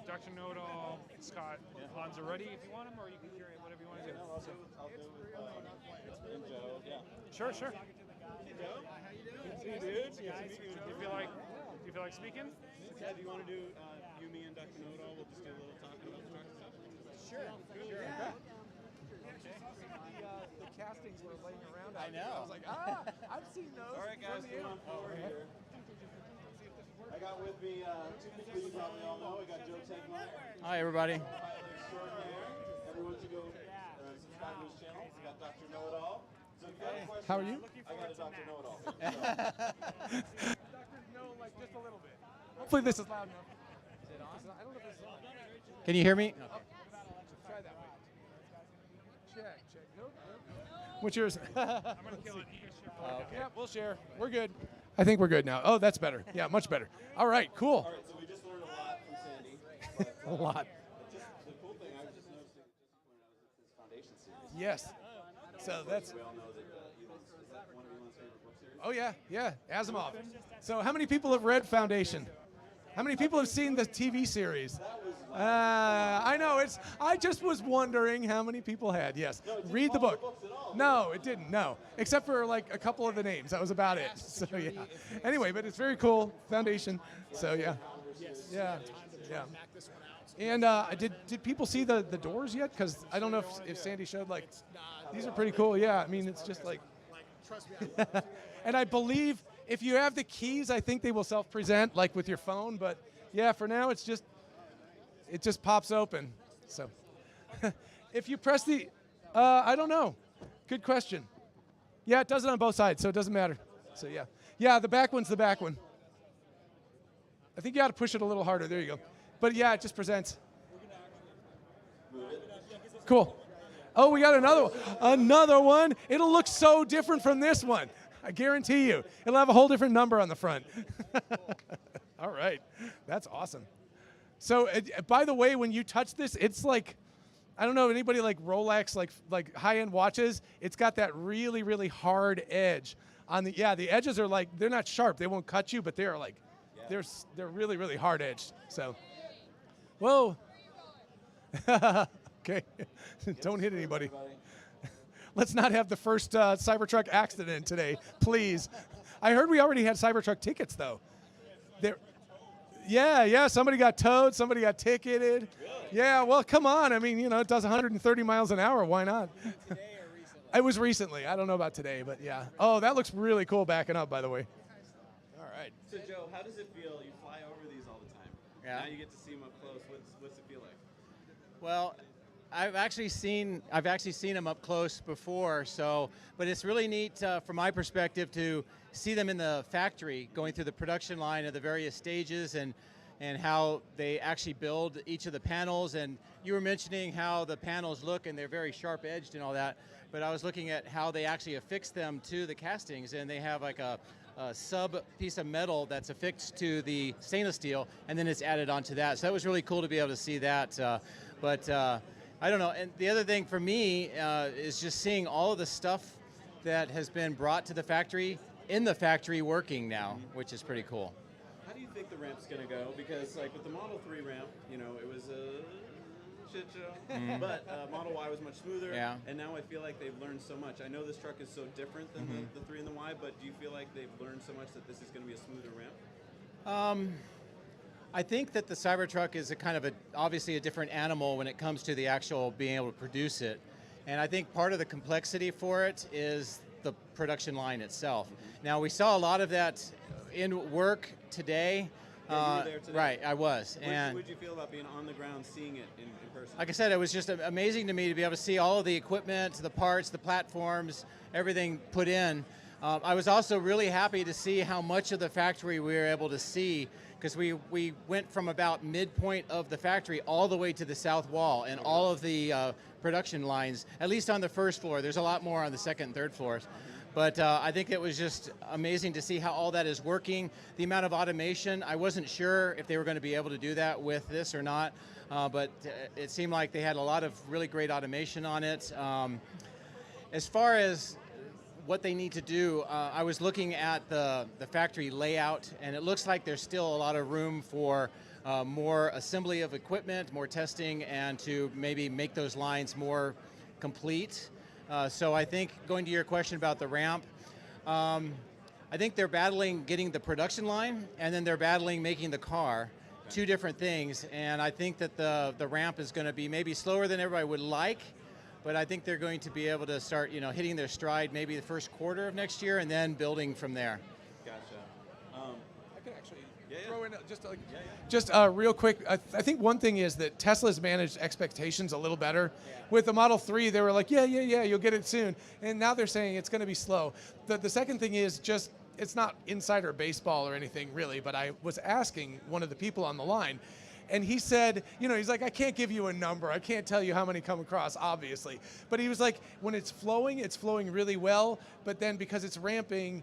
Dr. Know-It-All, Scott, Hans are ready if you want them, or you can carry it, whatever you want to do. I'll do and Joe. Yeah. Sure, sure. Hey, Joe. How you doing? Hey, dude. Do you feel like speaking? Yeah. Do you want to do you, me, and Dr. Know-It-All? We'll just do a little talking about the truck stuff. Sure. Yeah. The castings were laying around. I know. I was like, I've seen those. All right, guys, come on forward here. I got with me two people you probably all know. I got Joe Tegmeyer. Hi, everybody. Extraordinaire. Everyone should go subscribe to his channel. We got Dr. Know-It-All. So if you have a question, How are you? I got a Dr. Know-It-All. Doctors know, like, just a little bit. Hopefully this is loud enough. Is it on? I don't know if it's on. Can you hear me? Try that one. Check. Nope. What's yours? I'm going to kill it. Yeah, we'll share. We're good. I think we're good now. Oh, that's better. Yeah, much better. All right, cool. All right, so we just learned a lot from Sandy. A lot. Just the cool thing I was just noticing, just pointed out, is this foundation series. Yes. So that's. We all know that is that one of Elon's favorite book series? Oh yeah, Asimov. So how many people have read Foundation? How many people have seen the TV series? I know I just was wondering how many people had. Yes. Read the book. No, it didn't. No, except for like a couple of the names. That was about it. So yeah. Anyway, but it's very cool. Foundation. So yeah. Yeah. And did people see the doors yet? Because I don't know if Sandy showed like these are pretty cool. Yeah. I mean, it's just like. And I believe if you have the keys, I think they will self-present like with your phone. But yeah, for now it just pops open. So if you press the, I don't know. Good question. Yeah, it does it on both sides, so it doesn't matter. So yeah, the back one's the back one. I think you got to push it a little harder. There you go. But yeah, it just presents. Cool. Oh, we got another one. It'll look so different from this one. I guarantee you. It'll have a whole different number on the front. All right. That's awesome. So, by the way, when you touch this, it's like, I don't know if anybody like Rolex, like high-end watches. It's got that really, really hard edge on the. Yeah, the edges are like they're not sharp. They won't cut you, but they are like, they're really, really hard edged. So, whoa. Okay, don't hit anybody. Let's not have the first Cybertruck accident today, please. I heard we already had Cybertruck tickets though. Yeah, somebody got towed, somebody got ticketed. Yeah, well, come on. I mean, it does 130 miles an hour. Why not? Today or recently? It was recently. I don't know about today, but yeah. Oh, that looks really cool backing up, by the way. All right. So, Joe, how does it feel? You fly over these all the time. Yeah. Now you get to see them up close. What's it feel like? Well, I've actually seen them up close before. So, but it's really neat from my perspective to see them in the factory, going through the production line of the various stages and how they actually build each of the panels. And you were mentioning how the panels look and they're very sharp edged and all that. But I was looking at how they actually affix them to the castings, and they have like a sub piece of metal that's affixed to the stainless steel, and then it's added onto that. So that was really cool to be able to see that. But I don't know. And the other thing for me is just seeing all of the stuff that has been brought to the factory in the factory working now, which is pretty cool. How do you think the ramp's going to go? Because like with the Model 3 ramp, you know, it was a shit show, but Model Y was much smoother, and now I feel like they've learned so much. I know this truck is so different than the 3 and the Y, but do you feel like they've learned so much that this is going to be a smoother ramp? I think that the Cybertruck is obviously a different animal when it comes to the actual being able to produce it. And I think part of the complexity for it is the production line itself. Now, we saw a lot of that in work today. Yeah, you were there today. Right, I was. What did you feel about being on the ground, seeing it in person? Like I said, it was just amazing to me to be able to see all of the equipment, the parts, the platforms, everything put in. I was also really happy to see how much of the factory we were able to see, because we went from about midpoint of the factory all the way to the south wall, and all of the production lines, at least on the first floor. There's a lot more on the second and third floors. But I think it was just amazing to see how all that is working. The amount of automation, I wasn't sure if they were going to be able to do that with this or not, but it seemed like they had a lot of really great automation on it. As far as what they need to do, I was looking at the factory layout, and it looks like there's still a lot of room for more assembly of equipment, more testing, and to maybe make those lines more complete. So I think, going to your question about the ramp, I think they're battling getting the production line, and then they're battling making the car. Two different things, and I think that the ramp is going to be maybe slower than everybody would like, but I think they're going to be able to start, hitting their stride maybe the first quarter of next year, and then building from there. Gotcha. I can actually throw in just real quick. I think one thing is that Tesla's managed expectations a little better. With the Model 3, they were like, yeah, you'll get it soon. And now they're saying it's going to be slow. The second thing is just, it's not insider baseball or anything really, but I was asking one of the people on the line, and he said, he's like, I can't give you a number. I can't tell you how many come across, obviously. But he was like, when it's flowing really well, but then because it's ramping,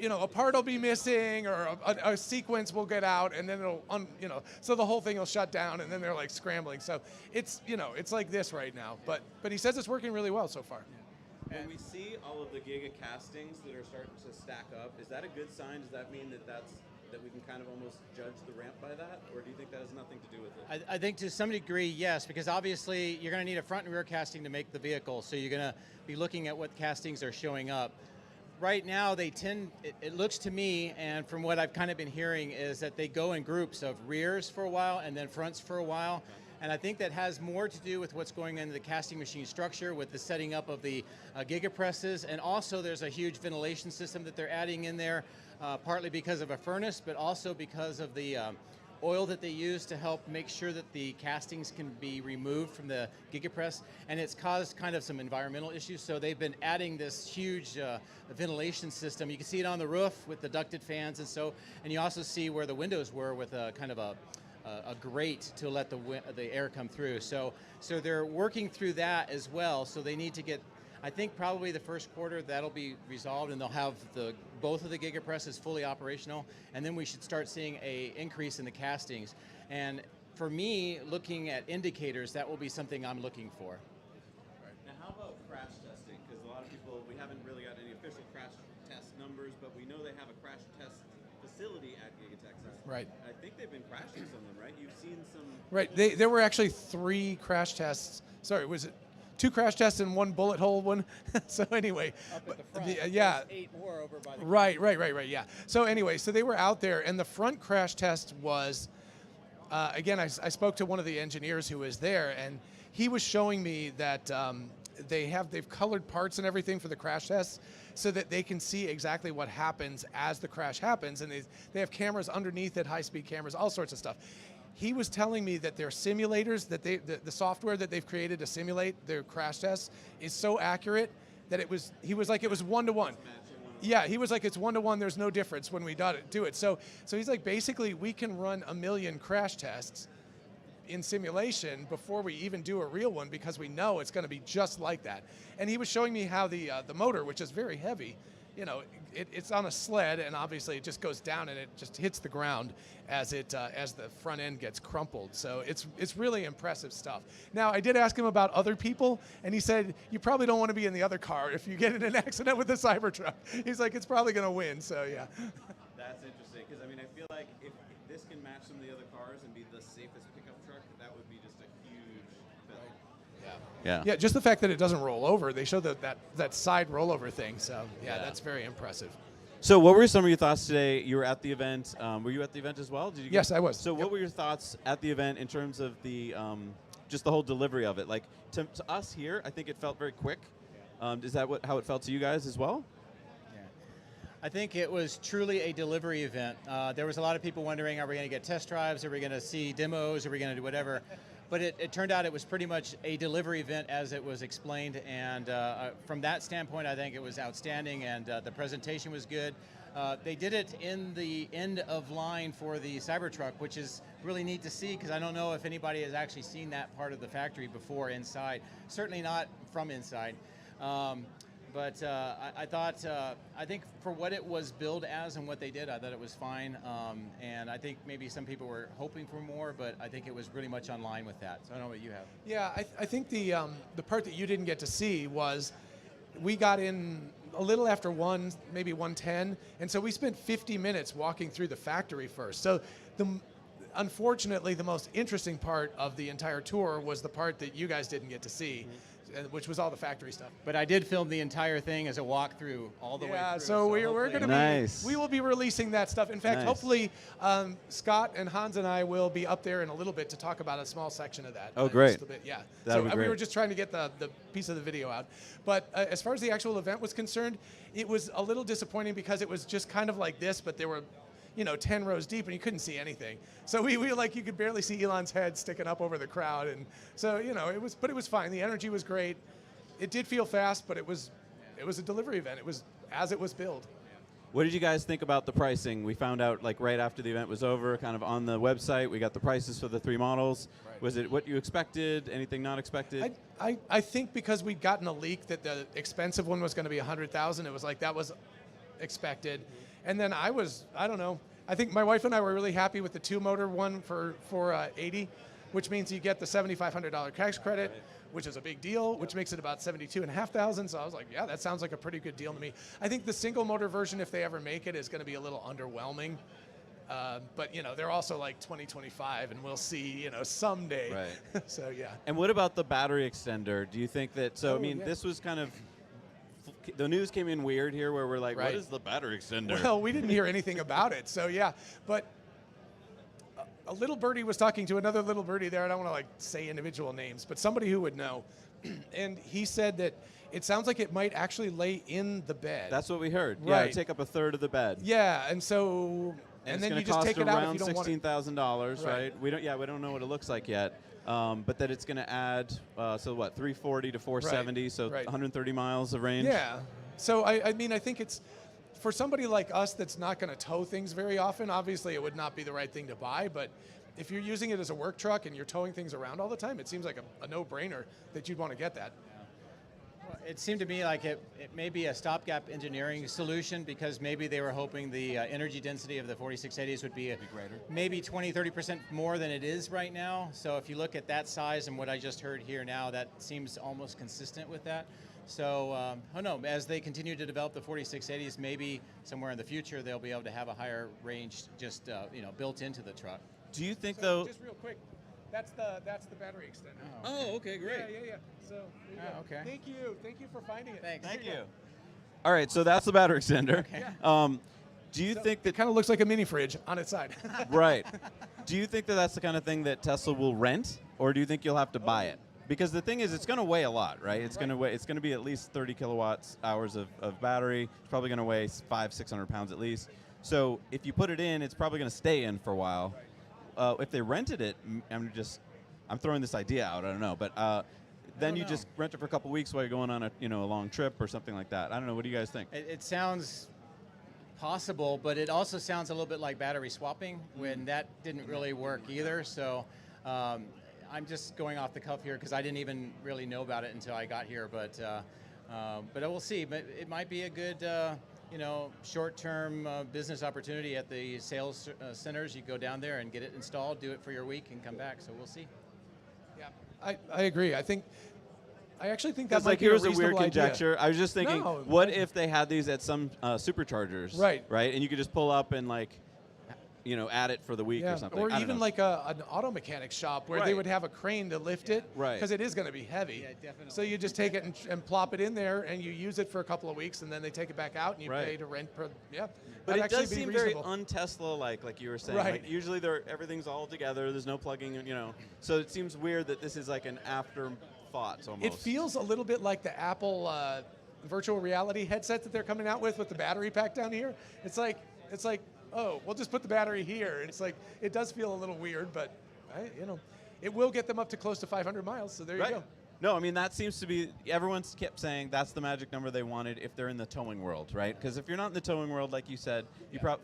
a part will be missing, or a sequence will get out, and then it'll, so the whole thing will shut down, and then they're like scrambling. So it's, it's like this right now. But he says it's working really well so far. When we see all of the Giga castings that are starting to stack up, is that a good sign? Does that mean that we can kind of almost judge the ramp by that, or do you think that has nothing to do with it? I think to some degree, yes, because obviously you're going to need a front and rear casting to make the vehicle, so you're going to be looking at what castings are showing up. Right now, it looks to me, and from what I've kind of been hearing, is that they go in groups of rears for a while and then fronts for a while. And I think that has more to do with what's going into the casting machine structure, with the setting up of the gigapresses, and also there's a huge ventilation system that they're adding in there, partly because of a furnace, but also because of the oil that they use to help make sure that the castings can be removed from the gigapress, and it's caused kind of some environmental issues. So they've been adding this huge ventilation system. You can see it on the roof with the ducted fans, and you also see where the windows were with a kind of a grate to let the air come through. So they're working through that as well. So they need to get, I think probably the first quarter that'll be resolved, and they'll have both of the gigapresses fully operational, and then we should start seeing an increase in the castings. And for me, looking at indicators, that will be something I'm looking for. Now, how about crash testing? Because a lot of people, we haven't really got any official crash test numbers, but we know they have a crash test facility at Giga Texas. Right. I think they've been crashing some of them, right? You've seen some. Right. There were actually 3 crash tests. Sorry, was it 2 crash tests and 1 bullet hole one? So anyway, Up at the front, yeah. there's 8 more over by the Right, yeah. So anyway, so they were out there, and the front crash test was, again, I spoke to one of the engineers who was there, and he was showing me that they've colored parts and everything for the crash tests, so that they can see exactly what happens as the crash happens, and they have cameras underneath it, high-speed cameras, all sorts of stuff. he was telling me that their simulators, that the software that they've created to simulate their crash tests is so accurate that he was like it was 1-to-1. Yeah, he was like, it's 1-to-1, there's no difference when we do it. So he's like, basically, we can run 1 million crash tests in simulation before we even do a real one because we know it's going to be just like that. And he was showing me how the motor, which is very heavy, you know, it's on a sled, and obviously it just goes down and it just hits the ground as the front end gets crumpled. So it's really impressive stuff. Now, I did ask him about other people, and he said, you probably don't want to be in the other car if you get in an accident with the Cybertruck. He's like, it's probably going to win, so yeah. That's interesting, because I mean, I feel like if this can match some of the other cars and be the safest pickup truck, that would be just a huge film. Yeah. Yeah, just the fact that it doesn't roll over. They show that side rollover thing, so yeah, that's very impressive. So what were some of your thoughts today? You were at the event. Were you at the event as well? Did you Yes, I was. So what were your thoughts at the event in terms of the just the whole delivery of it? Like to us here, I think it felt very quick. Is that how it felt to you guys as well? I think it was truly a delivery event. There was a lot of people wondering, are we going to get test drives? Are we going to see demos? Are we going to do whatever? But it turned out it was pretty much a delivery event as it was explained. And from that standpoint, I think it was outstanding, and the presentation was good. They did it in the end of line for the Cybertruck, which is really neat to see, because I don't know if anybody has actually seen that part of the factory before inside. Certainly not from inside. But I think for what it was billed as and what they did, I thought it was fine. And I think maybe some people were hoping for more, but I think it was really much on line with that. So I don't know what you have. Yeah, I think the part that you didn't get to see was we got in a little after 1, maybe 1:10, and so we spent 50 minutes walking through the factory first. So unfortunately, the most interesting part of the entire tour was the part that you guys didn't get to see. Which was all the factory stuff. But I did film the entire thing as a walkthrough all the way through. Yeah, so we're going to we will be releasing that stuff. In fact, hopefully Scott and Hans and I will be up there in a little bit to talk about a small section of that. Oh, great. Just a bit, yeah. That'd be we great. were just trying to get the piece of the video out. But as far as the actual event was concerned, it was a little disappointing because it was just kind of like this, but there were 10 rows deep, and you couldn't see anything. So we like, you could barely see Elon's head sticking up over the crowd, and so it was fine. The energy was great. It did feel fast, but it was a delivery event. It was as it was billed. What did you guys think about the pricing? We found out like right after the event was over, kind of on the website. We got the prices for the 3 models. Right. Was it what you expected? Anything not expected? I think because we'd gotten a leak that the expensive one was going to be $100,000. It was like that was expected. And then I don't know. I think my wife and I were really happy with the 2-motor one for $80, which means you get the $7,500 tax credit, which is a big deal, which makes it about $72,500. So I was like, yeah, that sounds like a pretty good deal to me. I think the single-motor version, if they ever make it, is going to be a little underwhelming. But they're also like 2025, and we'll see, someday. Right. So yeah. And what about the battery extender? Do you think that? So this was kind of. The news came in weird here where we're like, what is the battery extender? Well, we didn't hear anything about it, so yeah. But a little birdie was talking to another little birdie there. I don't want to say individual names, but somebody who would know. And he said that it sounds like it might actually lay in the bed. That's what we heard. Right. Yeah, take up a third of the bed. Yeah, and so and then you just take it out if you don't want it. $16,000, right? We don't know what it looks like yet. But that it's going to add, 340 to 470, so 130 miles of range. Yeah. So I think it's for somebody like us that's not going to tow things very often. Obviously, it would not be the right thing to buy. But if you're using it as a work truck and you're towing things around all the time, it seems like a no-brainer that you'd want to get that. Well, it seemed to me like it may be a stopgap engineering solution, because maybe they were hoping the energy density of the 4680s would be greater, maybe 20-30% more than it is right now. So if you look at that size and what I just heard here now, that seems almost consistent with that. So, as they continue to develop the 4680s, maybe somewhere in the future they'll be able to have a higher range just built into the truck. Do you think though? Just real quick, that's the battery extender. Oh, okay, great. Yeah. So there you go. Okay. Thank you for finding it. Thanks. Thank you. All right, so that's the battery extender. Okay. Do you think that it kind of looks like a mini fridge on its side? Right. Do you think that that's the kind of thing that Tesla will rent, or do you think you'll have to buy it? Because the thing is, it's going to weigh a lot, right? It's going to weigh. It's going to be at least 30 kilowatts hours of battery. It's probably going to weigh 500-600 pounds at least. So if you put it in, it's probably going to stay in for a while. if they rented it, I'm throwing this idea out. I don't know, but then you just rent it for a couple weeks while you're going on a a long trip or something like that. I don't know. What do you guys think? It sounds possible, but it also sounds a little bit like battery swapping when that didn't really work either. So I'm just going off the cuff here because I didn't even really know about it until I got here. But I will see. But it might be a good short-term business opportunity at the sales centers. You go down there and get it installed, do it for your week, and come back. So we'll see. Yeah, I agree. I actually think that That's might like be a here's a reasonable weird conjecture. idea. I was just thinking, No, what if they had these at some superchargers, Right. And you could just pull up and add it for the week or something. Or I don't even know. like an auto mechanic shop where they Right. would have a crane to lift it, Right. Because it is going to be heavy. Yeah, definitely. So you just take it and plop it in there, and you use it for a couple of weeks, and then they take it back out, and you Right. pay to rent. But that'd it actually does be seem reasonable. very un-Tesla like you were saying. Right. Like usually everything's all together. There's no plugging, So it seems weird that this is like an afterthought almost. It feels a little bit like the Apple virtual reality headset that they're coming out with the battery pack down here. It's like, oh, we'll just put the battery here. And it's like, it does feel a little weird, but it will get them up to close to 500 miles. So there you go. No, I mean, that seems to be, everyone's kept saying that's the magic number they wanted if they're in the towing world, right? Because if you're not in the towing world, like you said,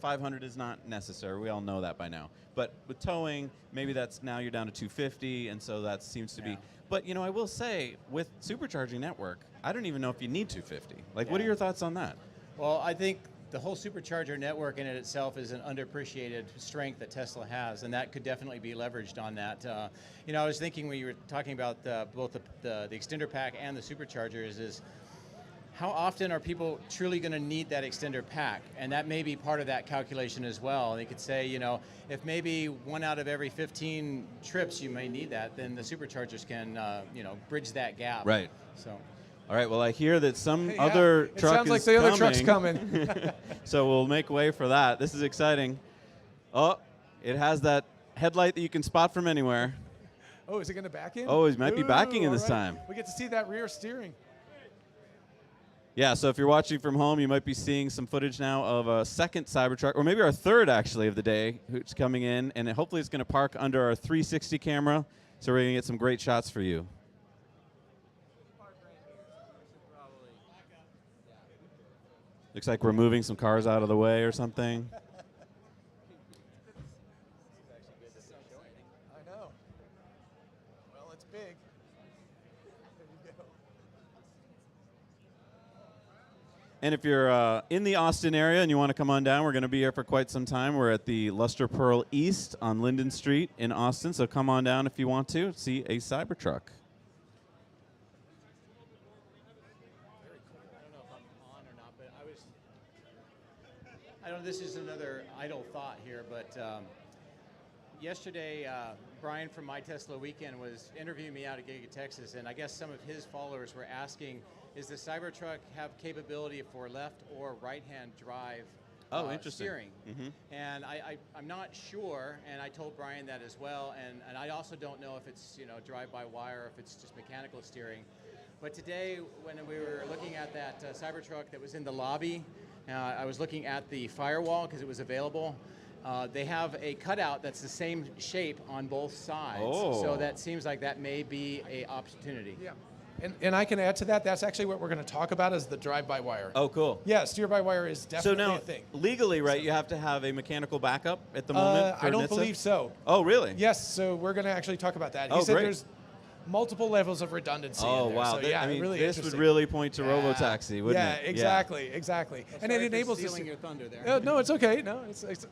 500 is not necessary. We all know that by now. But with towing, maybe that's now you're down to 250, and so that seems to be. But, I will say, with supercharging network, I don't even know if you need 250. Like, what are your thoughts on that? Well, I think the whole supercharger network in it itself is an underappreciated strength that Tesla has, and that could definitely be leveraged on that. I was thinking when you were talking about both the extender pack and the superchargers is how often are people truly going to need that extender pack? And that may be part of that calculation as well. They could say, if maybe 1 out of every 15 trips you may need that, then the superchargers can, bridge that gap. Right. So. All right, well, I hear that some Yeah, other it truck sounds is like the other truck's coming. So we'll make way for that. This is exciting. Oh, it has that headlight that you can spot from anywhere. Oh, is it going to back in? Oh, it might be backing in all this right. time. We get to see that rear steering. Yeah, so if you're watching from home, you might be seeing some footage now of a second Cybertruck, or maybe our third, actually, of the day, who's coming in. And hopefully it's going to park under our 360 camera, so we're going to get some great shots for you. Looks like we're moving some cars out of the way or something. I know. Well, it's big. There you go. And if you're in the Austin area and you want to come on down, we're going to be here for quite some time. We're at the Luster Pearl East on Linden Street in Austin, so come on down if you want to see a Cybertruck. I don't know, this is another idle thought here, but yesterday, Brian from My Tesla Weekend was interviewing me out at Giga, Texas, and I guess some of his followers were asking, is the Cybertruck have capability for left or right-hand drive interesting. steering? Mm-hmm. And I'm not sure, and I told Brian that as well, and I also don't know if it's drive-by-wire or if it's just mechanical steering. But today, when we were looking at that Cybertruck that was in the lobby, I was looking at the firewall because it was available. They have a cutout that's the same shape on both sides. Oh. So that seems like that may be an opportunity. Yeah. And I can add to that. That's actually what we're going to talk about is the drive-by-wire. Oh, cool. Yeah, steer-by-wire is definitely So now, a thing. legally, right, you have to have a mechanical backup at the moment for I don't NHTSA? believe so. Oh, really? Yes, so we're going to actually talk about that. He Oh, said great. there's multiple levels of redundancy Oh, in there. wow. So, yeah, I mean, really this would interesting. really point to robotaxi, wouldn't yeah, it? Exactly. And it enables us. stealing your thunder there. No, it's okay. No,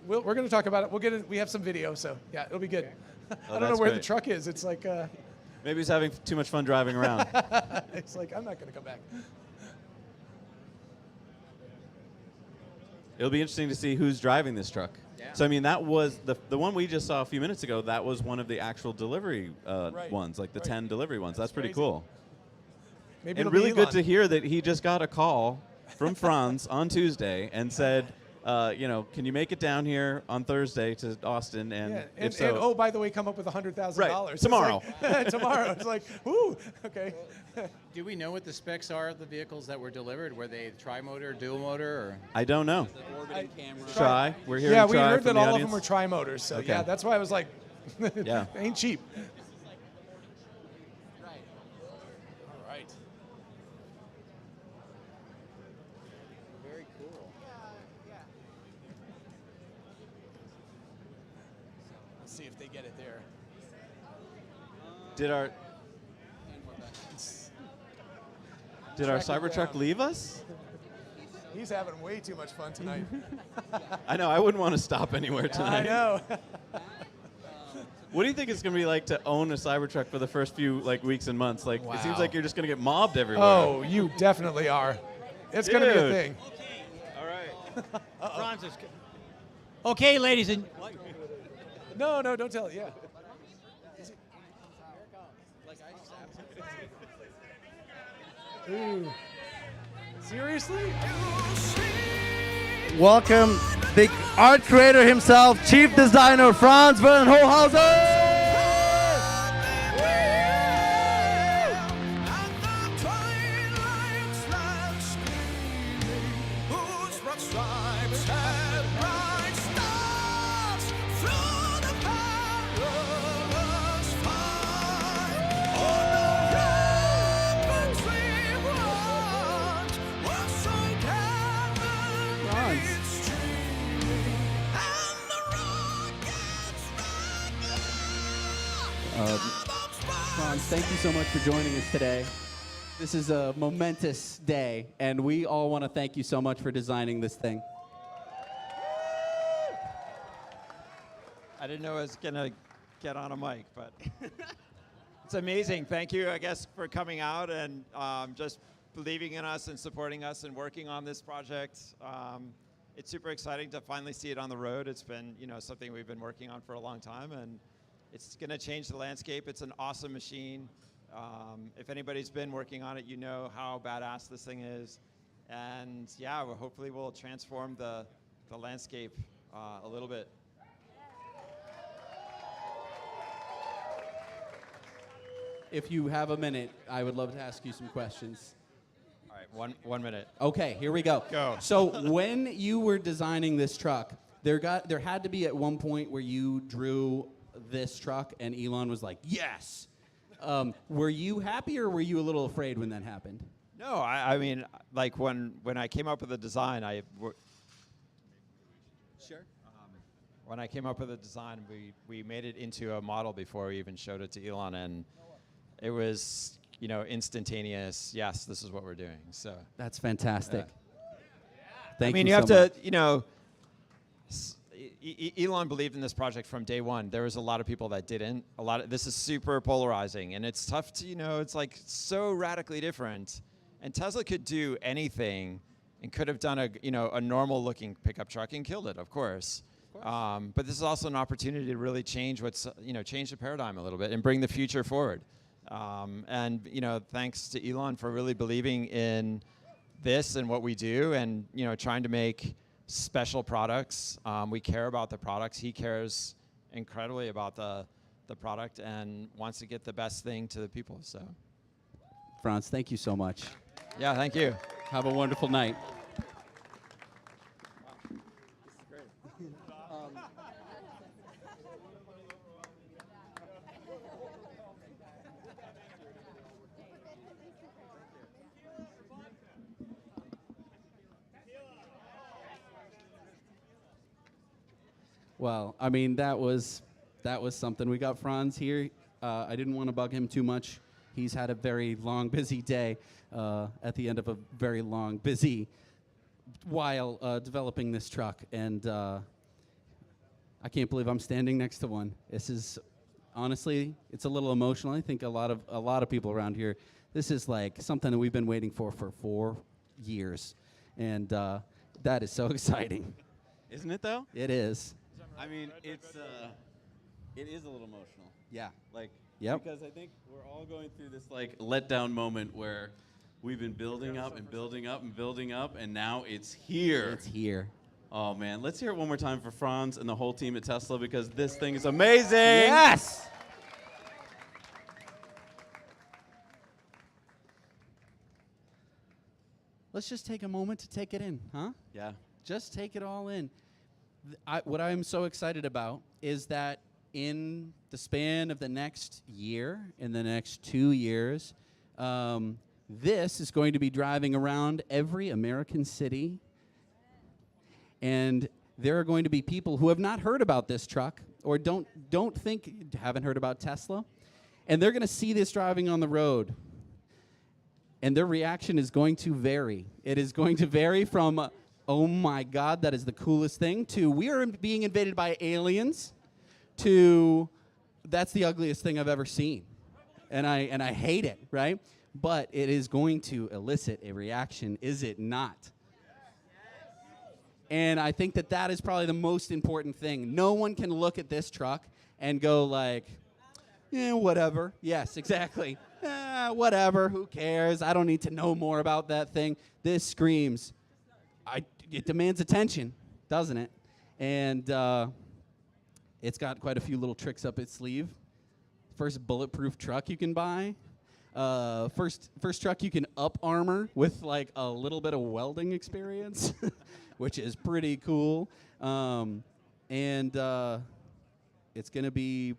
we're going to talk about it. We'll get it. We have some video, so yeah, it'll be good. I don't know that's where the great. truck is. It's like. Maybe he's having too much fun driving around. It's like I'm not going to come back. It'll be interesting to see who's driving this truck. Yeah. So, I mean, that was the one we just saw a few minutes ago. That was one of the actual delivery ones, like the 10 delivery ones. That's pretty crazy. cool. Maybe And it'll be really good Elon. to hear that he just got a call from Franz on Tuesday and said, can you make it down here on Thursday to Austin? And Yeah, if so, and oh, by the way, come up with $100,000 Right, tomorrow. Tomorrow. It's like, ooh, okay. Do we know what the specs are of the vehicles that were delivered? Were they tri-motor, dual motor, or? I don't know. Orbiting camera. Try. We're hearing Yeah, we try heard from that the all audience. of them were tri-motors. So Okay. yeah, that's why I was like, Yeah. Ain't cheap. All right. Very cool. Let's see if they get it there. Did our Track it Cybertruck down. leave us? He's having way too much fun tonight. I know. I wouldn't want to stop anywhere tonight. I know. What do you think it's going to be like to own a Cybertruck for the first few weeks and months? It seems Wow. like you're just going to get mobbed everywhere. Oh, you definitely are. It's going to be a Dude. thing. All right. Franz is okay, ladies and No, don't tell it. Yeah. Ooh. Seriously? Welcome the art creator himself, chief designer Franz van Holhausen. Franz, thank you so much for joining us today. This is a momentous day, and we all want to thank you so much for designing this thing. I didn't know I was going to get on a mic, but it's amazing. Thank you, I guess, for coming out and just believing in us and supporting us and working on this project. It's super exciting to finally see it on the road. It's been, something we've been working on for a long time, and it's going to change the landscape. It's an awesome machine. If anybody's been working on it, you know how badass this thing is. And yeah, hopefully we'll transform the landscape a little bit. If you have a minute, I would love to ask you some questions. All right, one minute. Okay, here we go. Go. So when you were designing this truck, there had to be at one point where you drew this truck and Elon was like, yes. Were you happy or were you a little afraid when that happened? No, I mean, when I came up with the design, Sure. When I came up with the design, we made it into a model before we even showed it to Elon, and it was, instantaneous. Yes, this is what we're doing. So That's fantastic. I mean, you you have so to, Elon believed in this project from day one. There was a lot of people that didn't. This is super polarizing, and it's tough to, it's so radically different. And Tesla could do anything, and could have done a normal looking pickup truck and killed it, of course. But this is also an opportunity to really change change the paradigm a little bit and bring the future forward. And thanks to Elon for really believing in this and what we do, and trying to make special products. We care about the products. He cares incredibly about the product and wants to get the best thing to the people. So, Franz, thank you so much. Yeah, thank you. Have a wonderful night. Well, I mean, that was something. We got Franz here. I didn't want to bug him too much. He's had a very long, busy day at the end of a very long, busy while developing this truck. And I can't believe I'm standing next to one. This is, honestly, it's a little emotional. I think a lot of people around here, this is like something that we've been waiting for 4 years. And that is so exciting. Isn't it, though? It is. I mean, it is a little emotional. Yeah. Yep. Because I think we're all going through this letdown moment where we've been building up and building up and building up, and now it's here. It's here. Oh man, let's hear it one more time for Franz and the whole team at Tesla, because this thing is amazing. Yes. Let's just take a moment to take it in, huh? Yeah. Just take it all in. What I'm so excited about is that in the span of the next year, in the next 2 years, this is going to be driving around every American city. And there are going to be people who have not heard about this truck or haven't heard about Tesla. And they're going to see this driving on the road. And their reaction is going to vary. It is going to vary from, oh my God, that is the coolest thing, to we are being invaded by aliens, to that's the ugliest thing I've ever seen. And I hate it, right? But it is going to elicit a reaction, is it not? And I think that is probably the most important thing. No one can look at this truck and go like, whatever. Yes, exactly. Whatever, who cares? I don't need to know more about that thing. This screams, it demands attention, doesn't it? And it's got quite a few little tricks up its sleeve. First bulletproof truck you can buy. First truck you can up armor with like a little bit of welding experience, which is pretty cool. And it's gonna be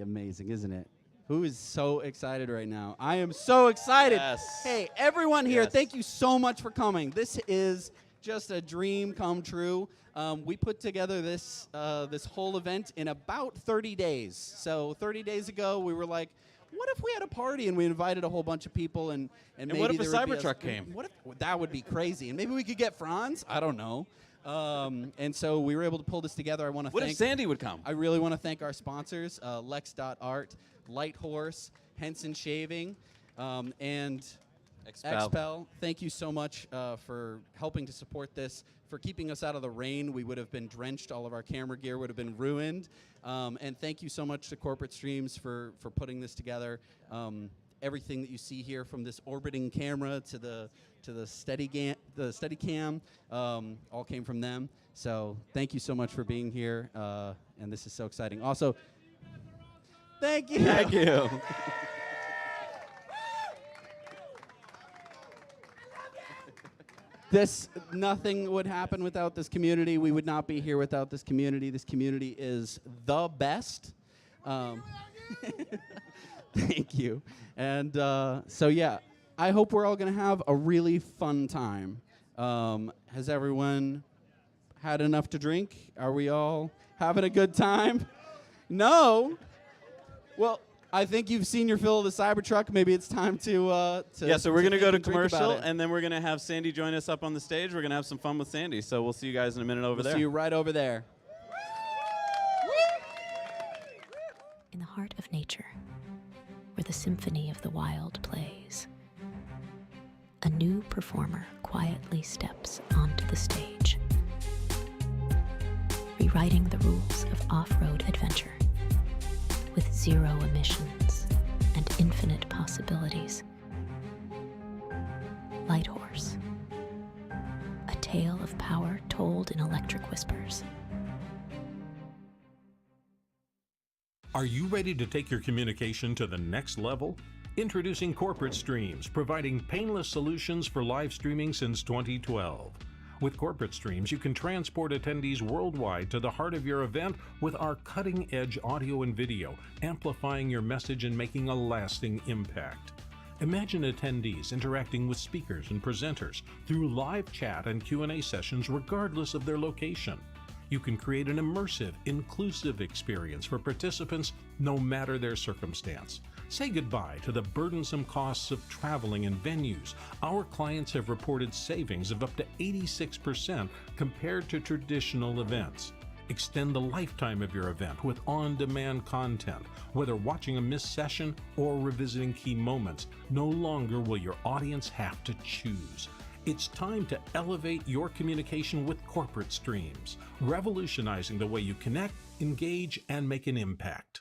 amazing, isn't it? Who is so excited right now? I am so excited. Yes. Hey, everyone here, Yes. thank you so much for coming. This is just a dream come true. We put together this whole event in about 30 days. So 30 days ago, we were like, what if we had a party and we invited a whole bunch of people and maybe what if a there would be Cybertruck came? What if that would be crazy? And maybe we could get Franz? I don't know. And so we were able to pull this together. I want to What thank if Sandy would come? I really want to thank our sponsors, Lex.art, Light Horse, Henson Shaving, and Expel. Thank you so much for helping to support this, for keeping us out of the rain. We would have been drenched. All of our camera gear would have been ruined. And thank you so much to Corporate Streams for putting this together. Everything that you see here, from this orbiting camera to the Steadicam, all came from them. So thank you so much for being here. And this is so exciting. Also, thank you. Thank you. Nothing would happen without this community. We would not be here without this community. This community is the best. Thank you. And so, yeah, I hope we're all going to have a really fun time. Has everyone had enough to drink? Are we all having a good time? No? Well, I think you've seen your fill of the Cybertruck. Maybe it's time to yeah, so we're going to go to think and drink about commercial, it. and then we're going to have Sandy join us up on the stage. We're going to have some fun with Sandy. So we'll see you guys in a minute over there. See you right over there. In the heart of nature, where the symphony of the wild plays, a new performer quietly steps onto the stage, rewriting the rules of off-road adventure. With zero emissions and infinite possibilities. Light Horse. A tale of power told in electric whispers. Are you ready to take your communication to the next level? Introducing Corporate Streams, providing painless solutions for live streaming since 2012. With Corporate Streams, you can transport attendees worldwide to the heart of your event with our cutting-edge audio and video, amplifying your message and making a lasting impact. Imagine attendees interacting with speakers and presenters through live chat and Q&A sessions regardless of their location. You can create an immersive, inclusive experience for participants no matter their circumstance. Say goodbye to the burdensome costs of traveling and venues. Our clients have reported savings of up to 86% compared to traditional events. Extend the lifetime of your event with on-demand content. Whether watching a missed session or revisiting key moments, no longer will your audience have to choose. It's time to elevate your communication with Corporate Streams, revolutionizing the way you connect, engage, and make an impact.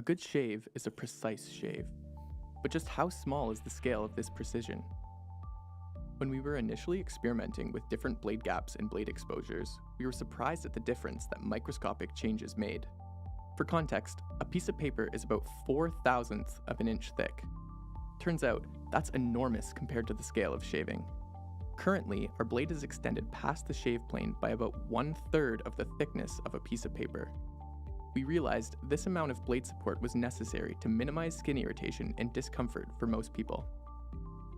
good shave is a precise shave. But just how small is the scale of this precision? When we were initially experimenting with different blade gaps and blade exposures, we were surprised at the difference that microscopic changes made. For context, a piece of paper is about 4/1000th of an inch thick. Turns out, that's enormous compared to the scale of shaving. Currently, our blade is extended past the shave plane by about 1/3 of the thickness of a piece of paper. We realized this amount of blade support was necessary to minimize skin irritation and discomfort for most people.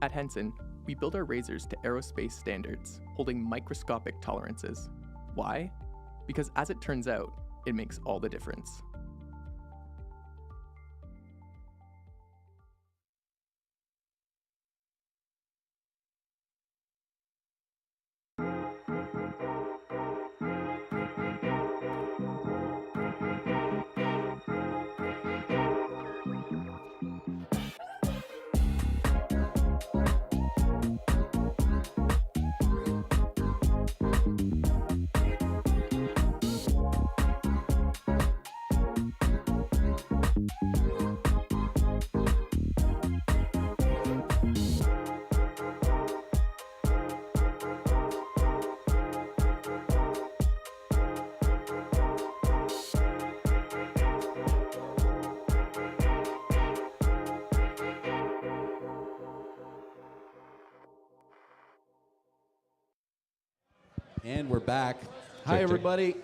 At Henson, we build our razors to aerospace standards, holding microscopic tolerances. Why? Because as it turns out, it makes all the difference. And we're back. Hi, Check. everybody.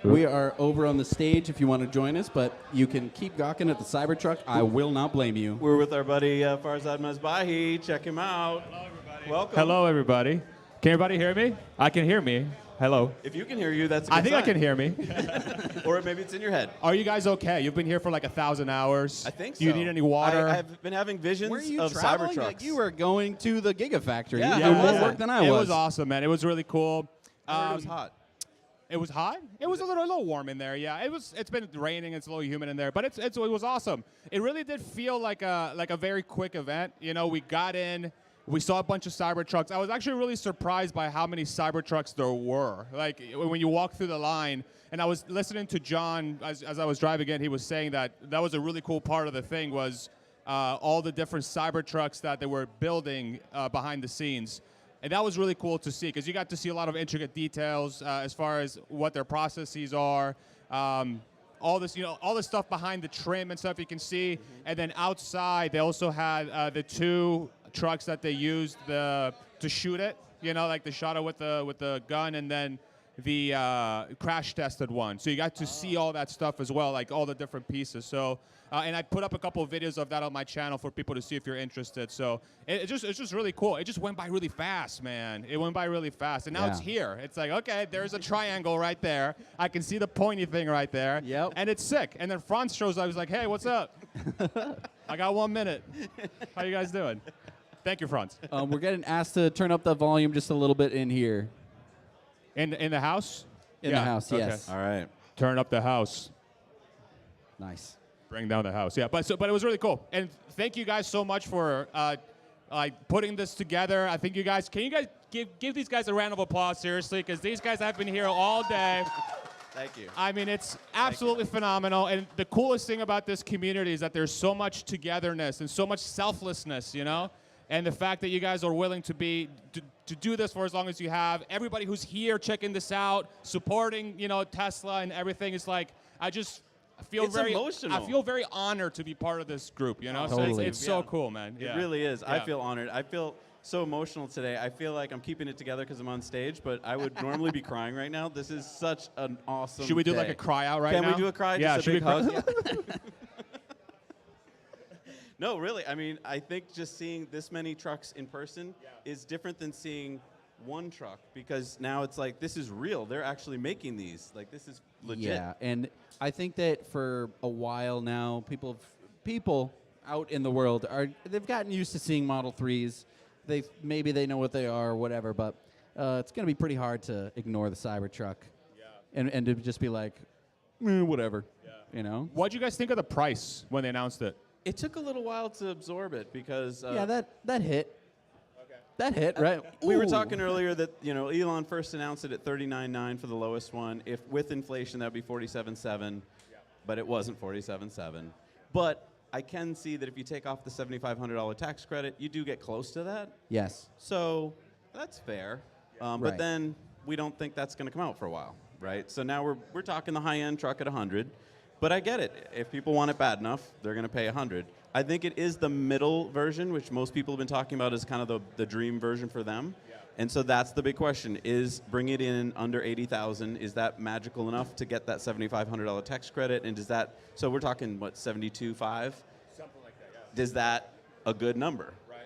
We are over on the stage if you want to join us, but you can keep gawking at the Cybertruck. I will not blame you. We're with our buddy Farzad Mazbahi. Check him out. Hello, everybody. Welcome. Hello, everybody. Can everybody hear me? I can hear me. Hello. If you can hear you, that's a good I think I sign. can hear me. Or maybe it's in your head. Are you guys okay? You've been here for like 1,000 hours. I think so. Do you need any water? I've been having visions Were you of traveling? Cybertrucks. Like you were going to the Gigafactory. Yeah, you were doing more yeah. work than I was. It was awesome, man. It was really cool. I heard it was hot. It was hot. It was a little warm in there. Yeah, it's been raining. It's a little humid in there, but it was awesome. It really did feel like a very quick event. You know, we got in. We saw a bunch of Cybertrucks. I was actually really surprised by how many Cybertrucks there were. Like, when you walk through the line, and I was listening to John as I was driving in, he was saying that was a really cool part of the thing was all the different Cybertrucks that they were building behind the scenes. And that was really cool to see, because you got to see a lot of intricate details as far as what their processes are. All this, all this stuff behind the trim and stuff you can see. And then outside, they also had the two trucks that they used to shoot it. Like they shot it with the gun, and then the crash tested one. So you got to see all that stuff as well, like all the different pieces. So, and I put up a couple of videos of that on my channel for people to see if you're interested. So it's just really cool. It just went by really fast, man. It went by really fast, and now it's here. It's like, okay, there's a triangle right there. I can see the pointy thing right there. Yep. And it's sick. And then Franz shows up. He's like, hey, what's up? I got 1 minute. How you guys doing? Thank you, Franz. We're getting asked to turn up the volume just a little bit in here. In the house? In the house, yes. All right. Turn up the house. Nice. Bring down the house. Yeah, but it was really cool. And thank you guys so much for putting this together. I think can you guys give these guys a round of applause, seriously, because these guys have been here all day. Thank you. I mean, it's absolutely phenomenal. And the coolest thing about this community is that there's so much togetherness and so much selflessness, And the fact that you guys are willing to do this for as long as you have. Everybody who's here checking this out, supporting, Tesla and everything is like, I feel emotional. I feel very honored to be part of this group, Totally. So it's so cool, man. It really is. I feel honored. I feel so emotional today. I feel like I'm keeping it together because I'm on stage, but I would normally be crying right now. This is such an awesome Should we do day. like a cry out right now? Can we do a cry? Yeah, Just a should big we hug? No, really. I mean, I think just seeing this many trucks in person is different than seeing one truck, because now it's like, this is real. They're actually making these. Like, this is legit. Yeah, and I think that for a while now, people out in the world they've gotten used to seeing Model 3s. Maybe they know what they are or whatever, but it's going to be pretty hard to ignore the Cybertruck and to just be like, whatever, What'd you guys think of the price when they announced it? It took a little while to absorb it because that hit. That hit, right? We were talking earlier that Elon first announced it at $39,900 for the lowest one. If with inflation, that'd be $47,700. but it wasn't 47.7. But I can see that if you take off the $7,500 tax credit, you do get close to that. Yes. So that's fair. But Right. then we don't think that's going to come out for a while, right? So now we're talking the high-end truck at 100. But I get it. If people want it bad enough, they're going to pay 100. I think it is the middle version, which most people have been talking about as kind of the dream version for them. Yeah. And so that's the big question: is bring it in under 80,000? Is that magical enough to get that $7,500 tax credit? And does that? So we're talking what, 72.5? Something like that. Yeah. Is that a good number? Right.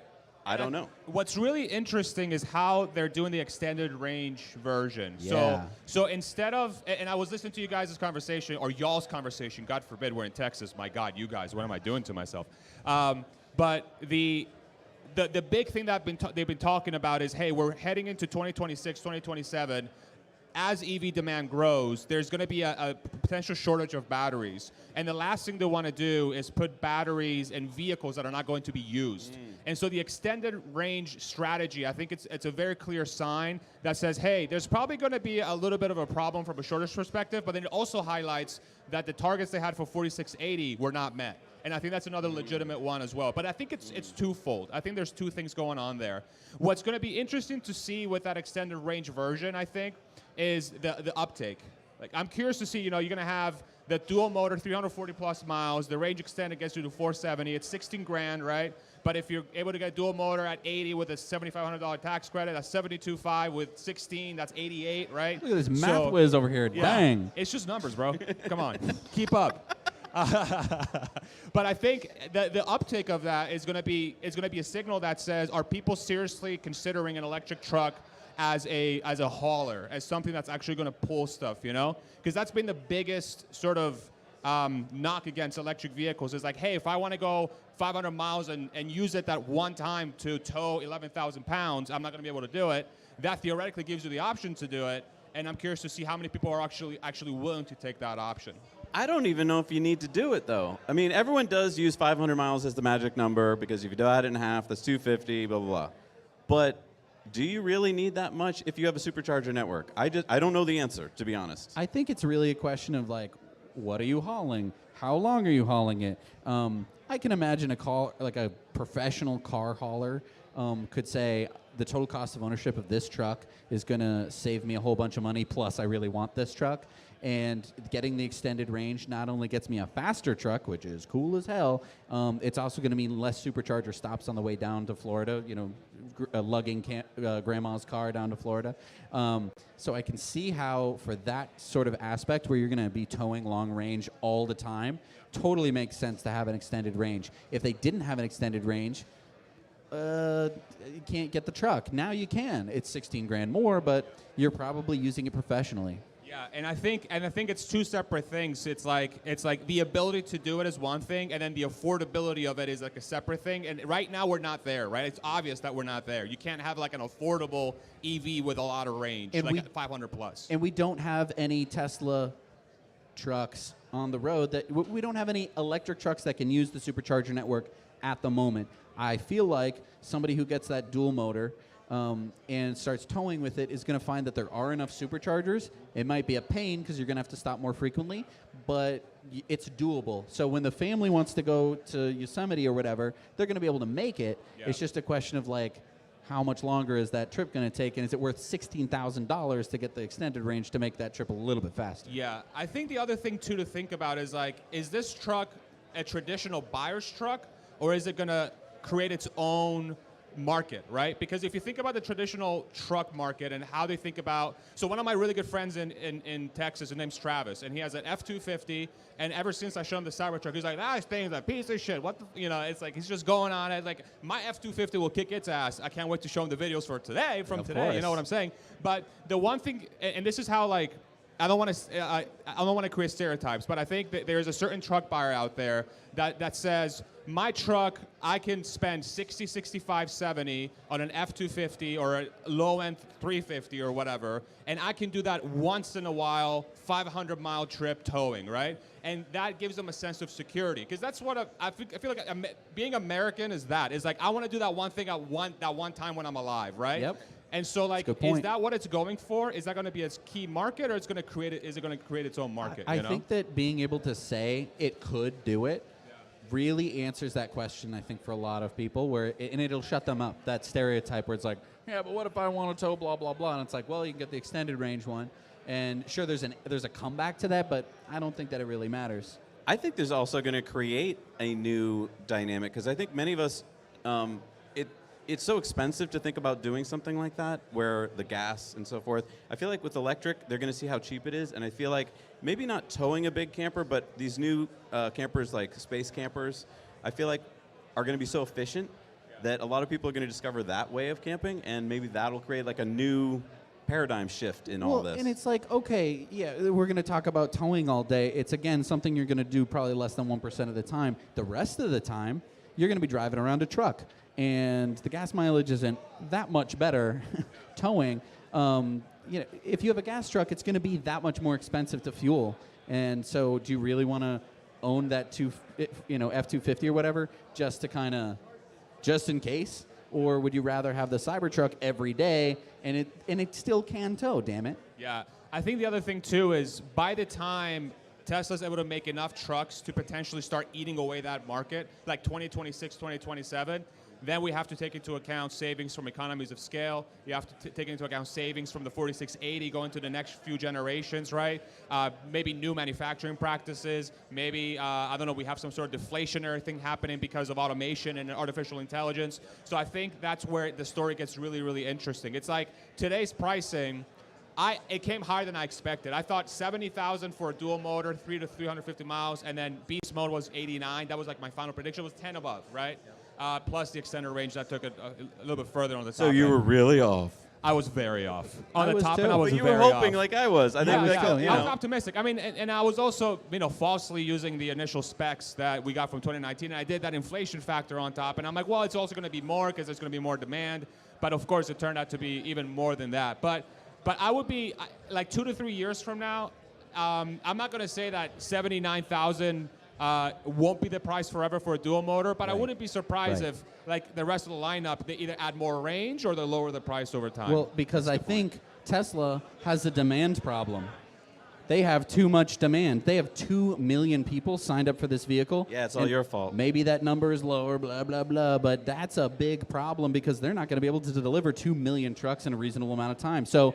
I don't know. What's really interesting is how they're doing the extended range version. Yeah. So instead of, and I was listening to you guys' conversation, or y'all's conversation, God forbid we're in Texas, my God, you guys, what am I doing to myself? But the big thing that they've been talking about is, hey, we're heading into 2026, 2027. As EV demand grows, there's going to be a potential shortage of batteries. And the last thing they want to do is put batteries in vehicles that are not going to be used. And so the extended range strategy, I think it's a very clear sign that says, hey, there's probably going to be a little bit of a problem from a shortage perspective, but then it also highlights that the targets they had for 4680 were not met. And I think that's another legitimate one as well. But I think it's twofold. I think there's two things going on there. What's going to be interesting to see with that extended range version, I think, is the uptake. Like, I'm curious to see, you're going to have the dual motor, 340 plus miles. The range extended gets you to 470. It's 16 grand, right? But if you're able to get dual motor at 80 with a $7,500 tax credit, that's 72.5 with 16, that's 88, right? Look at this math whiz over here. Yeah, Dang. it's just numbers, bro. Come on, keep up. But I think the uptake of that is going to be a signal that says, are people seriously considering an electric truck as a hauler, as something that's actually going to pull stuff, Because that's been the biggest sort of knock against electric vehicles is like, hey, if I want to go 500 miles and use it that one time to tow 11,000 pounds, I'm not going to be able to do it. That theoretically gives you the option to do it, and I'm curious to see how many people are actually willing to take that option. I don't even know if you need to do it, though. I mean, everyone does use 500 miles as the magic number because if you divide it in half, that's 250, blah, blah, blah. But do you really need that much if you have a supercharger network? I don't know the answer, to be honest. I think it's really a question of, like, what are you hauling? How long are you hauling it? I can imagine a professional car hauler could say, the total cost of ownership of this truck is going to save me a whole bunch of money, plus I really want this truck. And getting the extended range not only gets me a faster truck, which is cool as hell, it's also going to mean less supercharger stops on the way down to Florida, lugging grandma's car down to Florida. So I can see how for that sort of aspect where you're going to be towing long range all the time, totally makes sense to have an extended range. If they didn't have an extended range, you can't get the truck. Now you can. It's 16 grand more, but you're probably using it professionally. Yeah, and I think it's two separate things. It's like the ability to do it is one thing, and then the affordability of it is like a separate thing. And right now we're not there, right? It's obvious that we're not there. You can't have like an affordable EV with a lot of range, and like 500 plus. And we don't have any Tesla trucks on the road we don't have any electric trucks that can use the supercharger network at the moment. I feel like somebody who gets that dual motor and starts towing with it is going to find that there are enough superchargers. It might be a pain because you're going to have to stop more frequently, but it's doable. So when the family wants to go to Yosemite or whatever, they're going to be able to make it. Yeah. It's just a question of like, how much longer is that trip going to take, and is it worth $16,000 to get the extended range to make that trip a little bit faster? Yeah, I think the other thing too to think about is like, is this truck a traditional buyer's truck, or is it going to create its own market, right? Because if you think about the traditional truck market and how they think about, so one of my really good friends in Texas, his name's Travis, and he has an F-250, and ever since I showed him the Cybertruck, he's like, this thing's a piece of shit. What the, it's like, he's just going on it. Like, my F-250 will kick its ass. I can't wait to show him the videos for today, you know what I'm saying? But the one thing, and this is how, like, I don't want to create stereotypes, but I think that there's a certain truck buyer out there that says, my truck, I can spend 60, 65, 70 on an F-250 or a low-end 350 or whatever, and I can do that once in a while, 500-mile trip towing, right? And that gives them a sense of security, because that's what I feel like being American is that. It's like, I want to do that one thing at that one time when I'm alive, right? Yep. And so, like, good is point. that what it's going for? Is that going to be its key market, or is it going to create its own market? I you know? think that being able to say it could do it really answers that question, I think, for a lot of people, and it'll shut them up, that stereotype where it's like, yeah, but what if I want to tow blah, blah, blah, and it's like, well, you can get the extended range one, and sure, there's a comeback to that, but I don't think that it really matters. I think there's also going to create a new dynamic, because I think many of us, it's so expensive to think about doing something like that, where the gas and so forth. I feel like with electric, they're going to see how cheap it is, and I feel like maybe not towing a big camper, but these new campers like space campers, I feel like are going to be so efficient that a lot of people are going to discover that way of camping, and maybe that'll create like a new paradigm shift in all this. And it's like, okay, yeah, we're going to talk about towing all day. It's, again, something you're going to do probably less than 1% of the time. The rest of the time, you're going to be driving around a truck. And the gas mileage isn't that much better towing. If you have a gas truck, it's going to be that much more expensive to fuel. And so do you really want to own that F-250 or whatever just in case? Or would you rather have the Cybertruck every day and it still can tow, damn it? Yeah. I think the other thing, too, is by the time Tesla's able to make enough trucks to potentially start eating away that market, like 2026, 2027, then we have to take into account savings from economies of scale. You have to take into account savings from the 4680 going to the next few generations, right? Maybe new manufacturing practices. Maybe, I don't know, we have some sort of deflationary thing happening because of automation and artificial intelligence. So I think that's where the story gets really, really interesting. It's like today's pricing, it came higher than I expected. I thought 70,000 for a dual motor, 3 to 350 miles, and then beast mode was 89. That was like my final prediction. It was 10 above, right? Plus the extended range that took it a little bit further on the top. So you were really off. I was very off. On I the was top too. end, I was But you very were hoping off. like I was. I think I was you know. optimistic. I mean, and I was also, falsely using the initial specs that we got from 2019, and I did that inflation factor on top, and I'm like, well, it's also going to be more because there's going to be more demand. But of course, it turned out to be even more than that. But I would be like 2 to 3 years from now. I'm not going to say that 79,000 won't be the price forever for a dual motor, but I wouldn't be surprised if, like the rest of the lineup, they either add more range or they lower the price over time. Well, because I think Tesla has a demand problem. They have too much demand. They have 2 million people signed up for this vehicle. Yeah, it's all your fault. Maybe that number is lower, blah, blah, blah, but that's a big problem because they're not going to be able to deliver 2 million trucks in a reasonable amount of time. So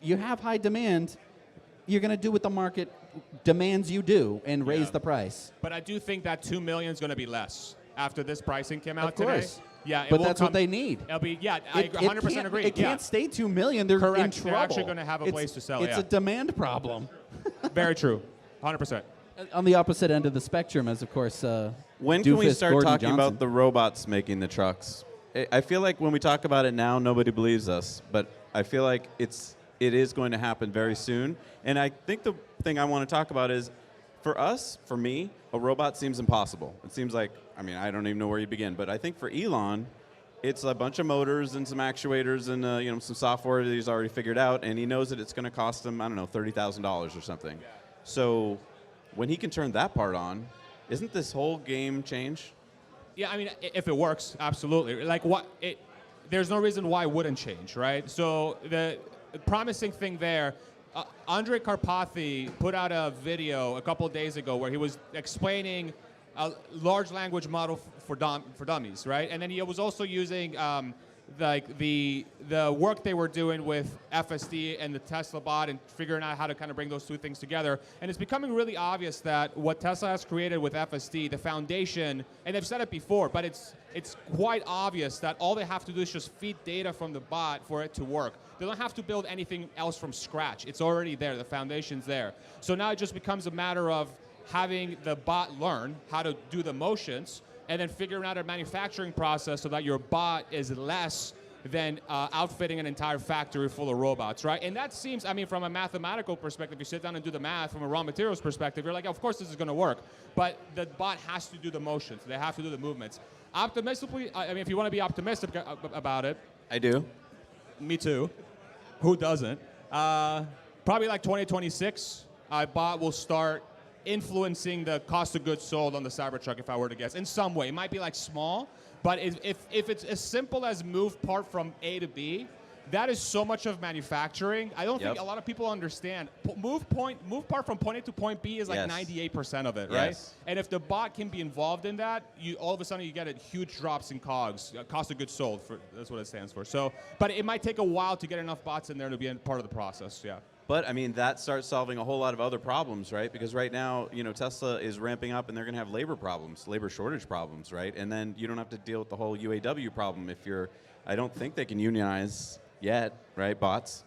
you have high demand, you're going to do what the market demands you do and raise the price. But I do think that 2 million is going to be less after this pricing came out Of course. today. Yeah, but that's what they need. It'll be, I 100% agree. It can't stay 2 million. They're Correct. in trouble. They're actually going to have a place to sell. It's a demand problem. Very true. 100%. On the opposite end of the spectrum, as of course. When can we Doofus start Gordon talking Johnson. about the robots making the trucks? I feel like when we talk about it now, nobody believes us, but I feel like it is going to happen very soon. And I think the thing I want to talk about is, for me, a robot seems impossible. It seems like, I don't even know where you begin, but I think for Elon, it's a bunch of motors and some actuators and some software that he's already figured out, and he knows that it's going to cost him, $30,000 or something. So when he can turn that part on, isn't this whole game change? Yeah, if it works, absolutely. Like there's no reason why it wouldn't change, right? So the promising thing there, Andrei Karpathy put out a video a couple of days ago where he was explaining a large language model for dummies, right? And then he was also using the work they were doing with FSD and the Tesla bot and figuring out how to kind of bring those two things together. And it's becoming really obvious that what Tesla has created with FSD, the foundation, and they've said it before, but it's quite obvious that all they have to do is just feed data from the bot for it to work. They don't have to build anything else from scratch. It's already there. The foundation's there. So now it just becomes a matter of having the bot learn how to do the motions and then figuring out a manufacturing process so that your bot is less than outfitting an entire factory full of robots, right? And that seems, from a mathematical perspective, you sit down and do the math from a raw materials perspective, you're like, of course this is going to work. But the bot has to do the motions. They have to do the movements. Optimistically, if you want to be optimistic about it. I do. Me too. Who doesn't? Probably like 2026, bot will start influencing the cost of goods sold on the Cybertruck, if I were to guess, in some way. It might be like small, But if it's as simple as move part from A to B, that is so much of manufacturing. I don't think a lot of people understand. Move part from point A to point B is like 98% of it, right? And if the bot can be involved in that, you all of a sudden you get a huge drops in COGS, cost of goods sold. That's what it stands for. So, but it might take a while to get enough bots in there to be a part of the process. Yeah. But I mean, that starts solving a whole lot of other problems, right? Because right now, Tesla is ramping up, and they're going to have labor problems, labor shortage problems, right? And then you don't have to deal with the whole UAW problem if you're. I don't think they can unionize yet, right? Bots.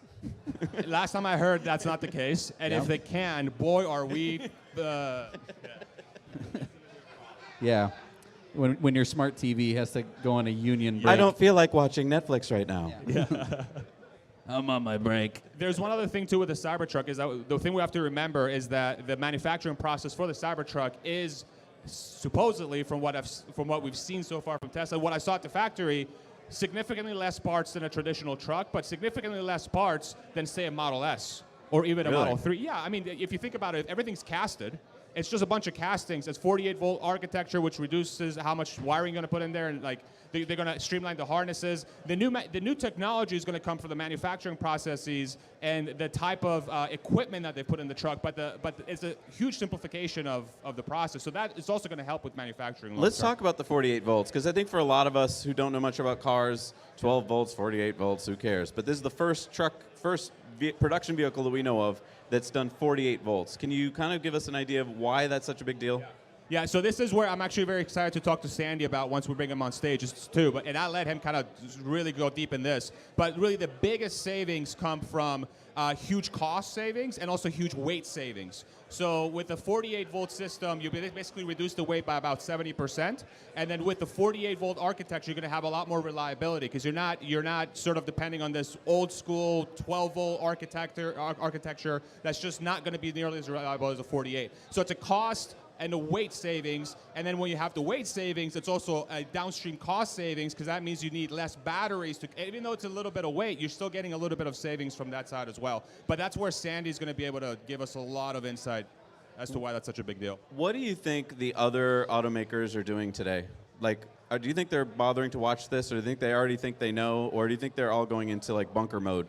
Last time I heard, that's not the case. And if they can, boy, are we. Yeah. When your smart TV has to go on a union break. I don't feel like watching Netflix right now. Yeah. I'm on my break. There's one other thing, too, with the Cybertruck is that the thing we have to remember is that the manufacturing process for the Cybertruck is supposedly, from what we've seen so far from Tesla, what I saw at the factory, significantly less parts than a traditional truck, but significantly less parts than, say, a Model S or even a Model 3. Yeah, I mean, if you think about it, everything's casted. It's just a bunch of castings. It's 48-volt architecture, which reduces how much wiring you're going to put in there, and like they're going to streamline the harnesses. The new technology is going to come from the manufacturing processes and the type of equipment that they put in the truck. But it's a huge simplification of the process. So that is also going to help with manufacturing. Let's talk about the 48 volts, because I think for a lot of us who don't know much about cars, 12 volts, 48 volts, who cares? But this is the first production vehicle that we know of that's done 48 volts. Can you kind of give us an idea of why that's such a big deal? Yeah, so this is where I'm actually very excited to talk to Sandy about once we bring him on stage too. And I let him kind of really go deep in this. But really the biggest savings come from huge cost savings and also huge weight savings. So with the 48-volt system, you basically reduce the weight by about 70%. And then with the 48-volt architecture, you're going to have a lot more reliability because you're not sort of depending on this old school 12-volt architecture that's just not going to be nearly as reliable as a 48. So it's a cost and the weight savings, and then when you have the weight savings, it's also a downstream cost savings because that means you need less batteries. Even though it's a little bit of weight, you're still getting a little bit of savings from that side as well. But that's where Sandy's going to be able to give us a lot of insight as to why that's such a big deal. What do you think the other automakers are doing today? Like, do you think they're bothering to watch this, or do you think they already think they know, or do you think they're all going into like bunker mode?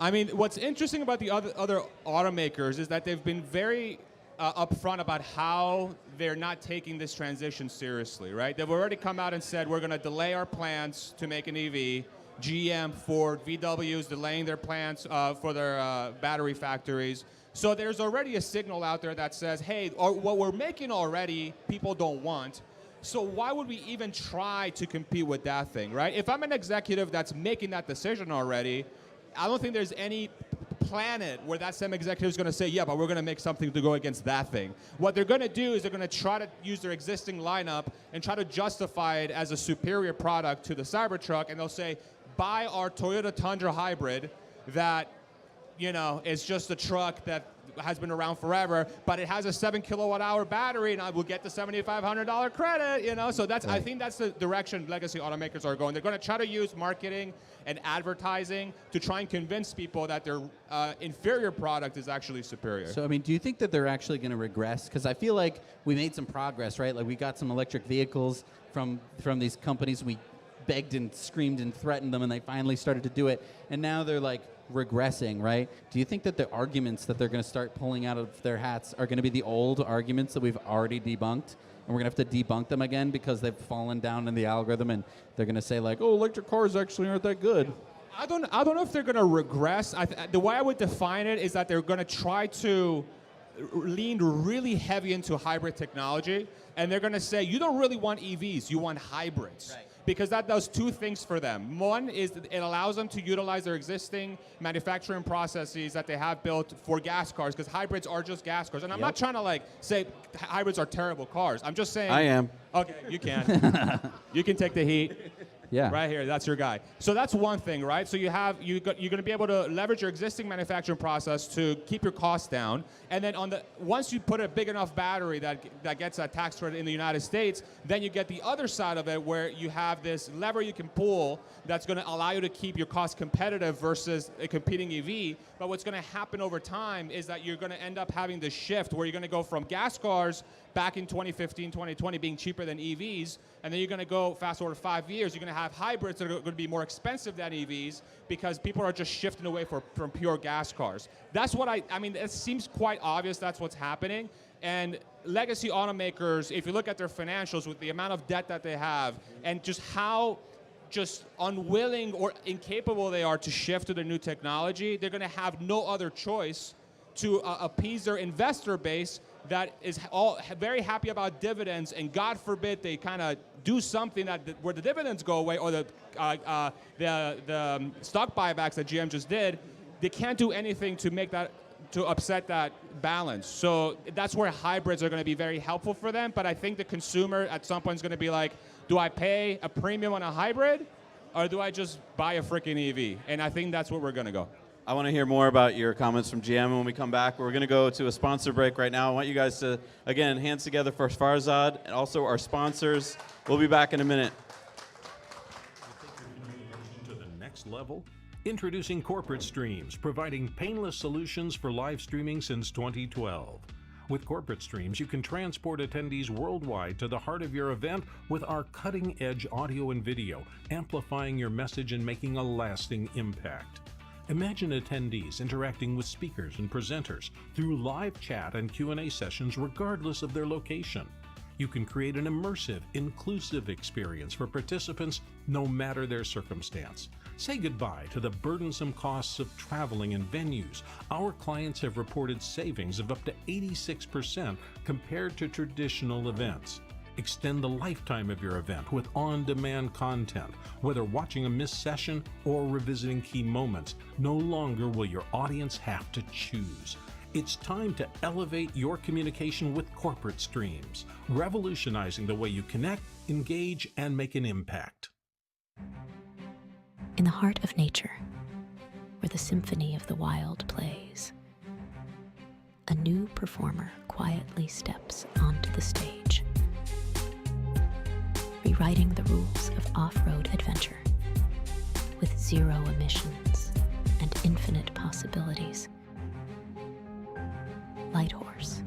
I mean, what's interesting about the other automakers is that they've been very upfront about how they're not taking this transition seriously, right? They've already come out and said, we're going to delay our plans to make an EV. GM, Ford, VW is delaying their plans for their battery factories. So there's already a signal out there that says, hey, what we're making already, people don't want. So why would we even try to compete with that thing, right? If I'm an executive that's making that decision already, I don't think there's any planet where that same executive is going to say, yeah, but we're going to make something to go against that thing. What they're going to do is they're going to try to use their existing lineup and try to justify it as a superior product to the Cybertruck, and they'll say, buy our Toyota Tundra hybrid that, is just a truck that has been around forever, but it has a 7 kilowatt-hour battery, and I will get the $7,500 credit, So that's, I think that's the direction legacy automakers are going. They're going to try to use marketing and advertising to try and convince people that their inferior product is actually superior. So, I mean, do you think that they're actually going to regress? Because I feel like we made some progress, right? Like, we got some electric vehicles from these companies. We begged and screamed and threatened them, and they finally started to do it. And now they're, like, regressing, right? Do you think that the arguments that they're going to start pulling out of their hats are going to be the old arguments that we've already debunked, and we're going to have to debunk them again because they've fallen down in the algorithm, and they're going to say like, oh, electric cars actually aren't that good? I don't know if they're going to regress. The way I would define it is that they're going to try to lean really heavy into hybrid technology, and they're going to say, you don't really want EVs, you want hybrids. Right. Because that does two things for them. One is that it allows them to utilize their existing manufacturing processes that they have built for gas cars, because hybrids are just gas cars. And I'm not trying to say hybrids are terrible cars. I'm just saying. I am. Okay, you can. You can take the heat. Yeah. Right here, that's your guy. So that's one thing, right? So you're going to be able to leverage your existing manufacturing process to keep your costs down. And then once you put a big enough battery that gets a tax credit in the United States, then you get the other side of it where you have this lever you can pull that's going to allow you to keep your costs competitive versus a competing EV. But what's going to happen over time is that you're going to end up having this shift where you're going to go from gas cars back in 2015, 2020 being cheaper than EVs, and then you're going to go fast forward 5 years, you're going to have hybrids that are going to be more expensive than EVs because people are just shifting away from pure gas cars. That's what I mean, it seems quite obvious that's what's happening. And legacy automakers, if you look at their financials with the amount of debt that they have and just how just unwilling or incapable they are to shift to the new technology, they're going to have no other choice to appease their investor base that is all very happy about dividends, and God forbid they kind of do something where the dividends go away, or the stock buybacks that GM just did. They can't do anything to upset that balance. So that's where hybrids are going to be very helpful for them. But I think the consumer at some point is going to be like, do I pay a premium on a hybrid, or do I just buy a freaking EV? And I think that's where we're going to go. I want to hear more about your comments from GM. And when we come back, we're going to go to a sponsor break right now. I want you guys to, again, hands together for Farzad and also our sponsors. We'll be back in a minute. To the next level? Introducing Corporate Streams, providing painless solutions for live streaming since 2012. With Corporate Streams, you can transport attendees worldwide to the heart of your event with our cutting-edge audio and video, amplifying your message and making a lasting impact. Imagine attendees interacting with speakers and presenters through live chat and Q&A sessions regardless of their location. You can create an immersive, inclusive experience for participants no matter their circumstance. Say goodbye to the burdensome costs of traveling and venues. Our clients have reported savings of up to 86% compared to traditional events. Extend the lifetime of your event with on-demand content. Whether watching a missed session or revisiting key moments, no longer will your audience have to choose. It's time to elevate your communication with Corporate Streams, revolutionizing the way you connect, engage, and make an impact. In the heart of nature, where the symphony of the wild plays, a new performer quietly steps onto the stage, rewriting the rules of off-road adventure with zero emissions and infinite possibilities. Light Horse,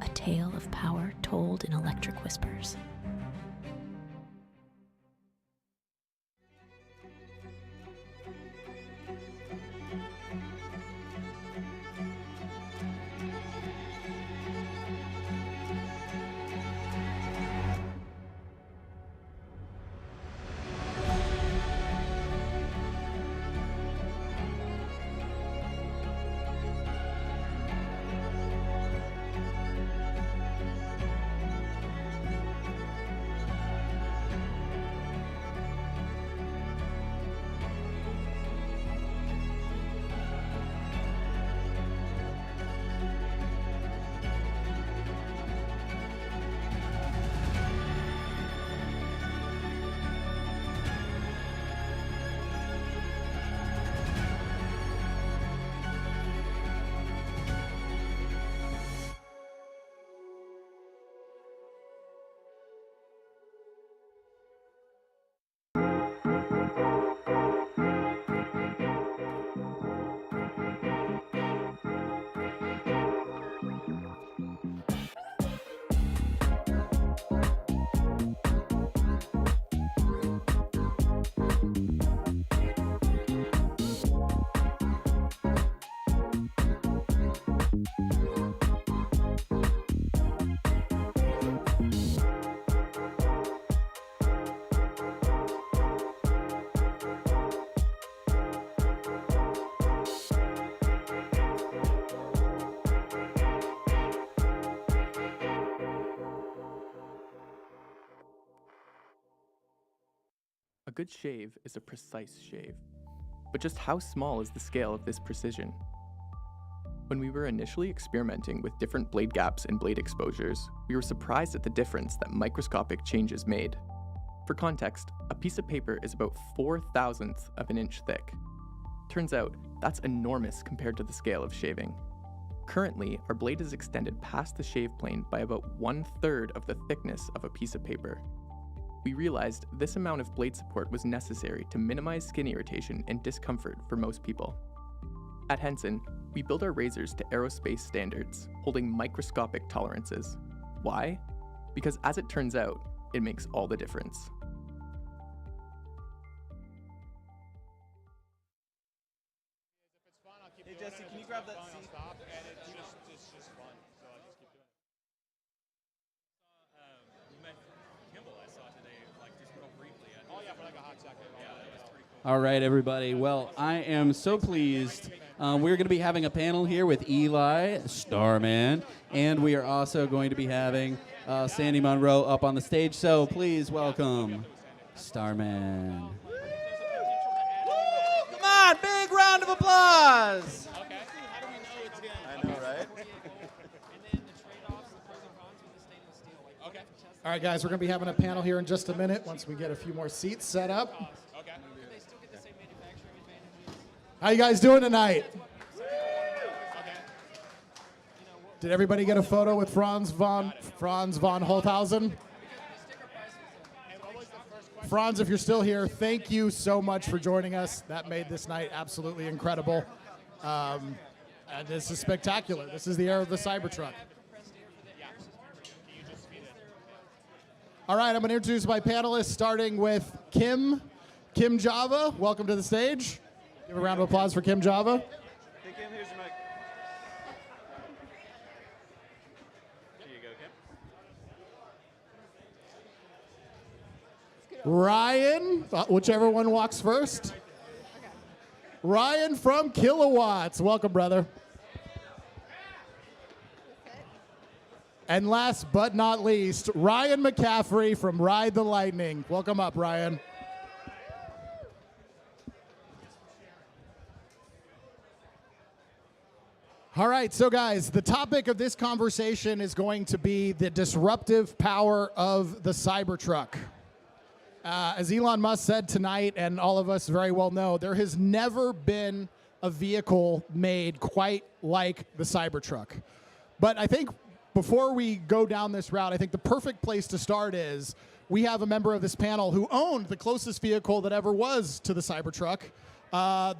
a tale of power told in electric whispers. A good shave is a precise shave. But just how small is the scale of this precision? When we were initially experimenting with different blade gaps and blade exposures, we were surprised at the difference that microscopic changes made. For context, a piece of paper is about 4/1000th of an inch thick. Turns out, that's enormous compared to the scale of shaving. Currently, our blade is extended past the shave plane by about 1/3 of the thickness of a piece of paper. We realized this amount of blade support was necessary to minimize skin irritation and discomfort for most people. At Henson, we build our razors to aerospace standards, holding microscopic tolerances. Why? Because as it turns out, it makes all the difference. Hey Jesse, can you grab that seat? It's just fun, so I'll just keep doing it. We met Kimball, I saw today, like just real briefly. Oh yeah, for like a hot second. Yeah, that was pretty cool. All right, everybody. Well, I am so pleased. We're going to be having a panel here with Eli, Starman, and we are also going to be having Sandy Monroe up on the stage. So please welcome Starman. Come on, big round of applause. Okay. How do we know it's good? I know, right? Okay. All right, guys, we're going to be having a panel here in just a minute once we get a few more seats set up. Okay. How you guys doing tonight? Did everybody get a photo with Franz von Holthausen? Franz, if you're still here, thank you so much for joining us. That made this night absolutely incredible. And this is spectacular. This is the era of the Cybertruck. All right, I'm going to introduce my panelists, starting with Kim Java. Welcome to the stage. Give a round of applause for Kim Java. Hey Kim, here's your mic. Here you go, Kim. Ryan, whichever one walks first. Ryan from Kilowatts. Welcome, brother. And last but not least, Ryan McCaffrey from Ride the Lightning. Welcome up, Ryan. All right, so guys, the topic of this conversation is going to be the disruptive power of the Cybertruck. As Elon Musk said tonight, and all of us very well know, there has never been a vehicle made quite like the Cybertruck. But I think before we go down this route, I think the perfect place to start is we have a member of this panel who owned the closest vehicle that ever was to the Cybertruck.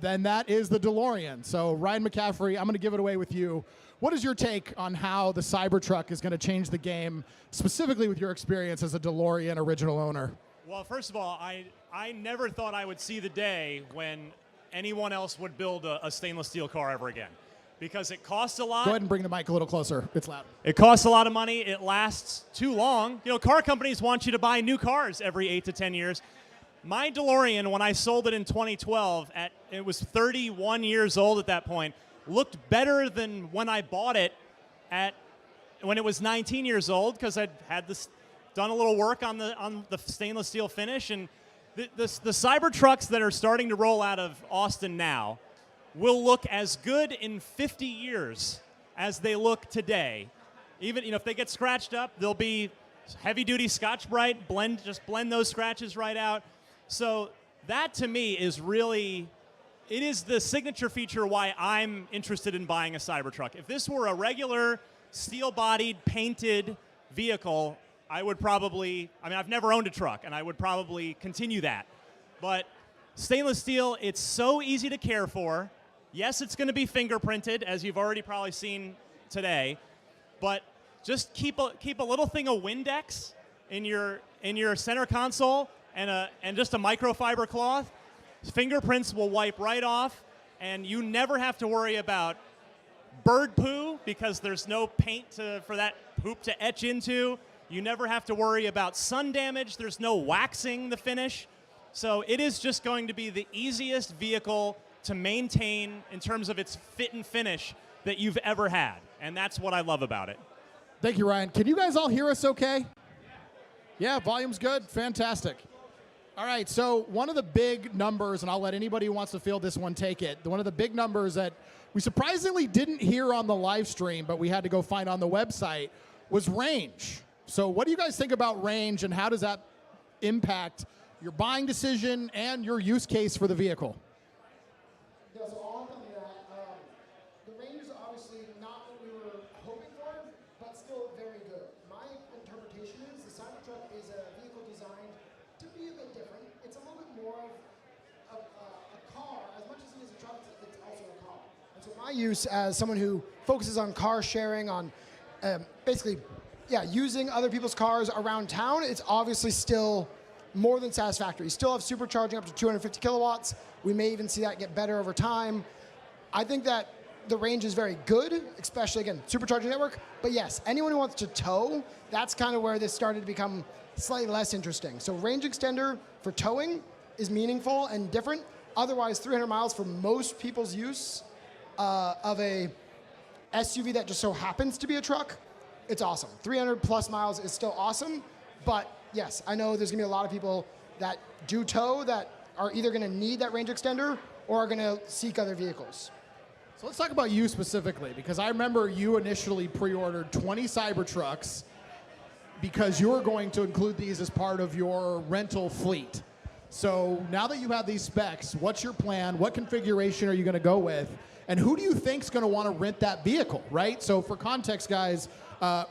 Then that is the DeLorean. So Ryan McCaffrey, I'm going to give it away with you. What is your take on how the Cybertruck is going to change the game, specifically with your experience as a DeLorean original owner? Well, first of all, I never thought I would see the day when anyone else would build a stainless steel car ever again, because it costs a lot. Go ahead and bring the mic a little closer. It's loud. It costs a lot of money. It lasts too long. You know, car companies want you to buy new cars every 8 to 10 years. My DeLorean, when I sold it in 2012, it was 31 years old at that point, looked better than when I bought it when it was 19 years old, because I'd had done a little work on the stainless steel finish. And the Cybertrucks that are starting to roll out of Austin now will look as good in 50 years as they look today. Even if they get scratched up, they'll be heavy-duty Scotch-Brite, just blend those scratches right out. So that, to me, is really, it is the signature feature why I'm interested in buying a Cybertruck. If this were a regular steel-bodied, painted vehicle, I would probably, I've never owned a truck, and I would probably continue that. But stainless steel, it's so easy to care for. Yes, it's going to be fingerprinted, as you've already probably seen today, but just keep a little thing of Windex in your center console, and just a microfiber cloth. Fingerprints will wipe right off, and you never have to worry about bird poo, because there's no paint for that poop to etch into. You never have to worry about sun damage. There's no waxing the finish. So it is just going to be the easiest vehicle to maintain in terms of its fit and finish that you've ever had. And that's what I love about it. Thank you, Ryan. Can you guys all hear us okay? Yeah, volume's good. Fantastic. All right, so one of the big numbers, and I'll let anybody who wants to field this one take it, one of the big numbers that we surprisingly didn't hear on the live stream, but we had to go find on the website, was range. So what do you guys think about range, and how does that impact your buying decision and your use case for the vehicle? Yeah, so I'll come to that. The range is obviously not what we were hoping for, but still very good. My interpretation is the Cybertruck is a vehicle designed to be a bit different. It's a little bit more of a car. As much as it is a truck, it's also a car. And so my use as someone who focuses on car sharing, on basically, using other people's cars around town, it's obviously still more than satisfactory. You still have supercharging up to 250 kilowatts. We may even see that get better over time. I think that the range is very good, especially, again, supercharging network. But yes, anyone who wants to tow, that's kind of where this started to become slightly less interesting. So range extender for towing is meaningful and different. Otherwise, 300 miles for most people's use of a SUV that just so happens to be a truck, it's awesome. 300 plus miles is still awesome, but yes, I know there's gonna be a lot of people that do tow that are either gonna need that range extender or are gonna seek other vehicles. So let's talk about you specifically, because I remember you initially pre-ordered 20 Cybertrucks because you were going to include these as part of your rental fleet. So now that you have these specs, what's your plan? What configuration are you gonna go with? And who do you think's gonna wanna rent that vehicle, right? So for context, guys,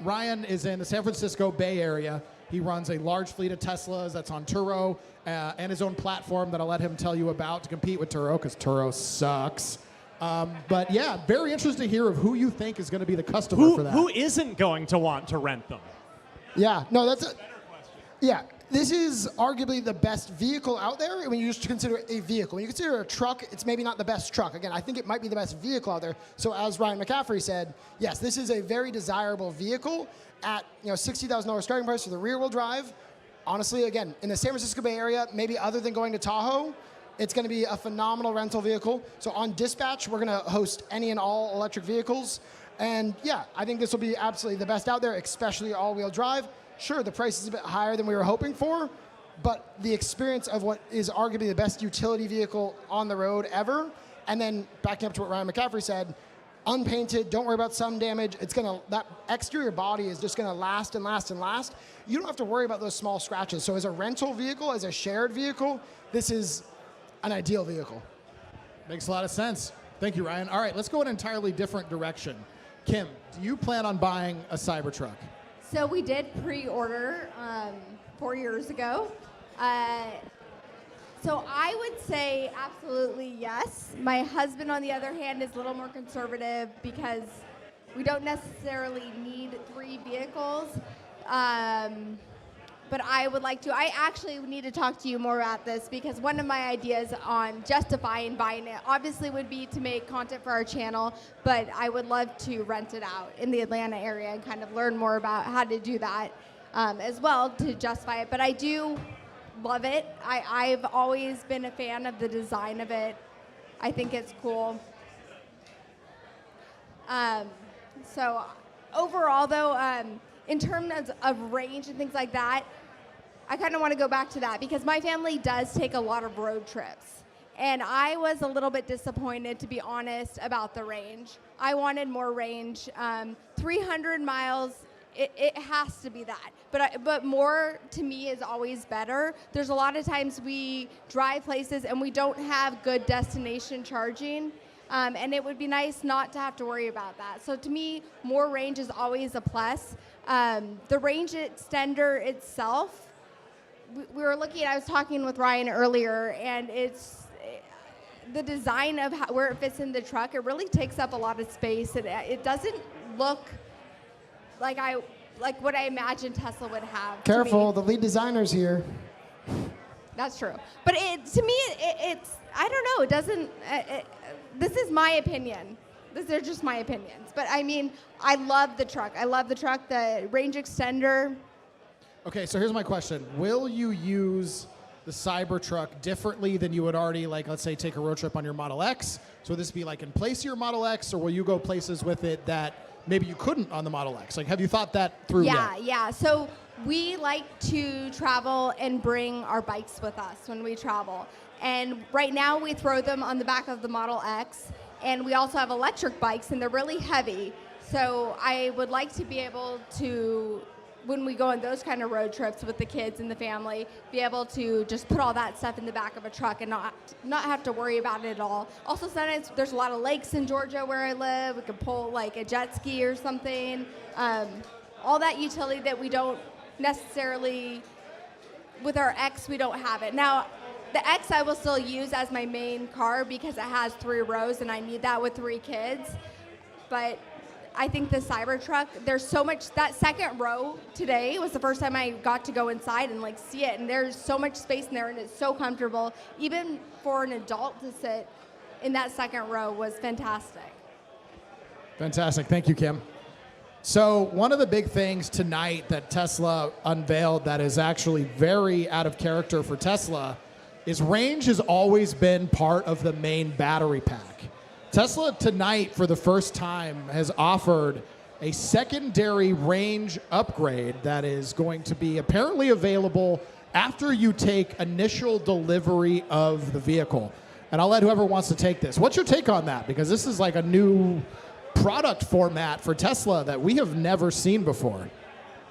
Ryan is in the San Francisco Bay Area. He runs a large fleet of Teslas that's on Turo and his own platform that I'll let him tell you about to compete with Turo, because Turo sucks. But yeah, very interested to hear of who you think is going to be the customer for that. Who isn't going to want to rent them? Yeah, no, that's a better question. Yeah, this is arguably the best vehicle out there when you just consider a vehicle. When you consider a truck, it's maybe not the best truck. Again, I think it might be the best vehicle out there. So as Ryan McCaffrey said, yes, this is a very desirable vehicle at $60,000 starting price for the rear-wheel drive. Honestly, again, in the San Francisco Bay Area, maybe other than going to Tahoe, it's going to be a phenomenal rental vehicle. So on dispatch, we're going to host any and all electric vehicles. And yeah, I think this will be absolutely the best out there, especially all-wheel drive. Sure, the price is a bit higher than we were hoping for, but the experience of what is arguably the best utility vehicle on the road ever, and then backing up to what Ryan McCaffrey said, unpainted, don't worry about sun damage. That exterior body is just gonna last and last and last. You don't have to worry about those small scratches. So as a rental vehicle, as a shared vehicle, this is an ideal vehicle. Makes a lot of sense. Thank you, Ryan. All right, let's go in an entirely different direction. Kim, do you plan on buying a Cybertruck? So we did pre-order 4 years ago. So I would say absolutely yes. My husband, on the other hand, is a little more conservative because we don't necessarily need 3 vehicles. But I would like to. I actually need to talk to you more about this because one of my ideas on justifying buying it obviously would be to make content for our channel, but I would love to rent it out in the Atlanta area and kind of learn more about how to do that as well to justify it. But I do love it. I've always been a fan of the design of it. I think it's cool. So overall, though, in terms of range and things like that, I kind of want to go back to that because my family does take a lot of road trips. And I was a little bit disappointed, to be honest, about the range. I wanted more range. 300 miles, it has to be that. But more, to me, is always better. There's a lot of times we drive places and we don't have good destination charging. And it would be nice not to have to worry about that. So to me, more range is always a plus. The range extender itself, we were looking, I was talking with Ryan earlier, and it's the design of where it fits in the truck. It really takes up a lot of space. It doesn't look like what I imagined Tesla would have. Careful, the lead designer's here. That's true. But to me, it's, I don't know, it doesn't, this is my opinion. These are just my opinions. But I mean, I love the truck. I love the truck, the range extender. Okay, so here's my question. Will you use the Cybertruck differently than you would already, like, let's say, take a road trip on your Model X? So would this be like in place of your Model X, or will you go places with it that maybe you couldn't on the Model X? Like, have you thought that through yet? Yeah. So we like to travel and bring our bikes with us when we travel. And right now we throw them on the back of the Model X. And we also have electric bikes, and they're really heavy. So I would like to be able to when we go on those kind of road trips with the kids and the family, be able to just put all that stuff in the back of a truck and not have to worry about it at all. Also, sometimes there's a lot of lakes in Georgia where I live. We could pull like a jet ski or something. All that utility that we don't necessarily, with our X, we don't have it. Now, the X I will still use as my main car because it has 3 rows and I need that with 3 kids. But I think the Cybertruck, there's so much, that second row today was the first time I got to go inside and like see it, and there's so much space in there and it's so comfortable. Even for an adult to sit in that second row was fantastic. Fantastic. Thank you, Kim. So one of the big things tonight that Tesla unveiled that is actually very out of character for Tesla is range has always been part of the main battery pack. Tesla tonight, for the first time, has offered a secondary range upgrade that is going to be apparently available after you take initial delivery of the vehicle. And I'll let whoever wants to take this. What's your take on that? Because this is like a new product format for Tesla that we have never seen before.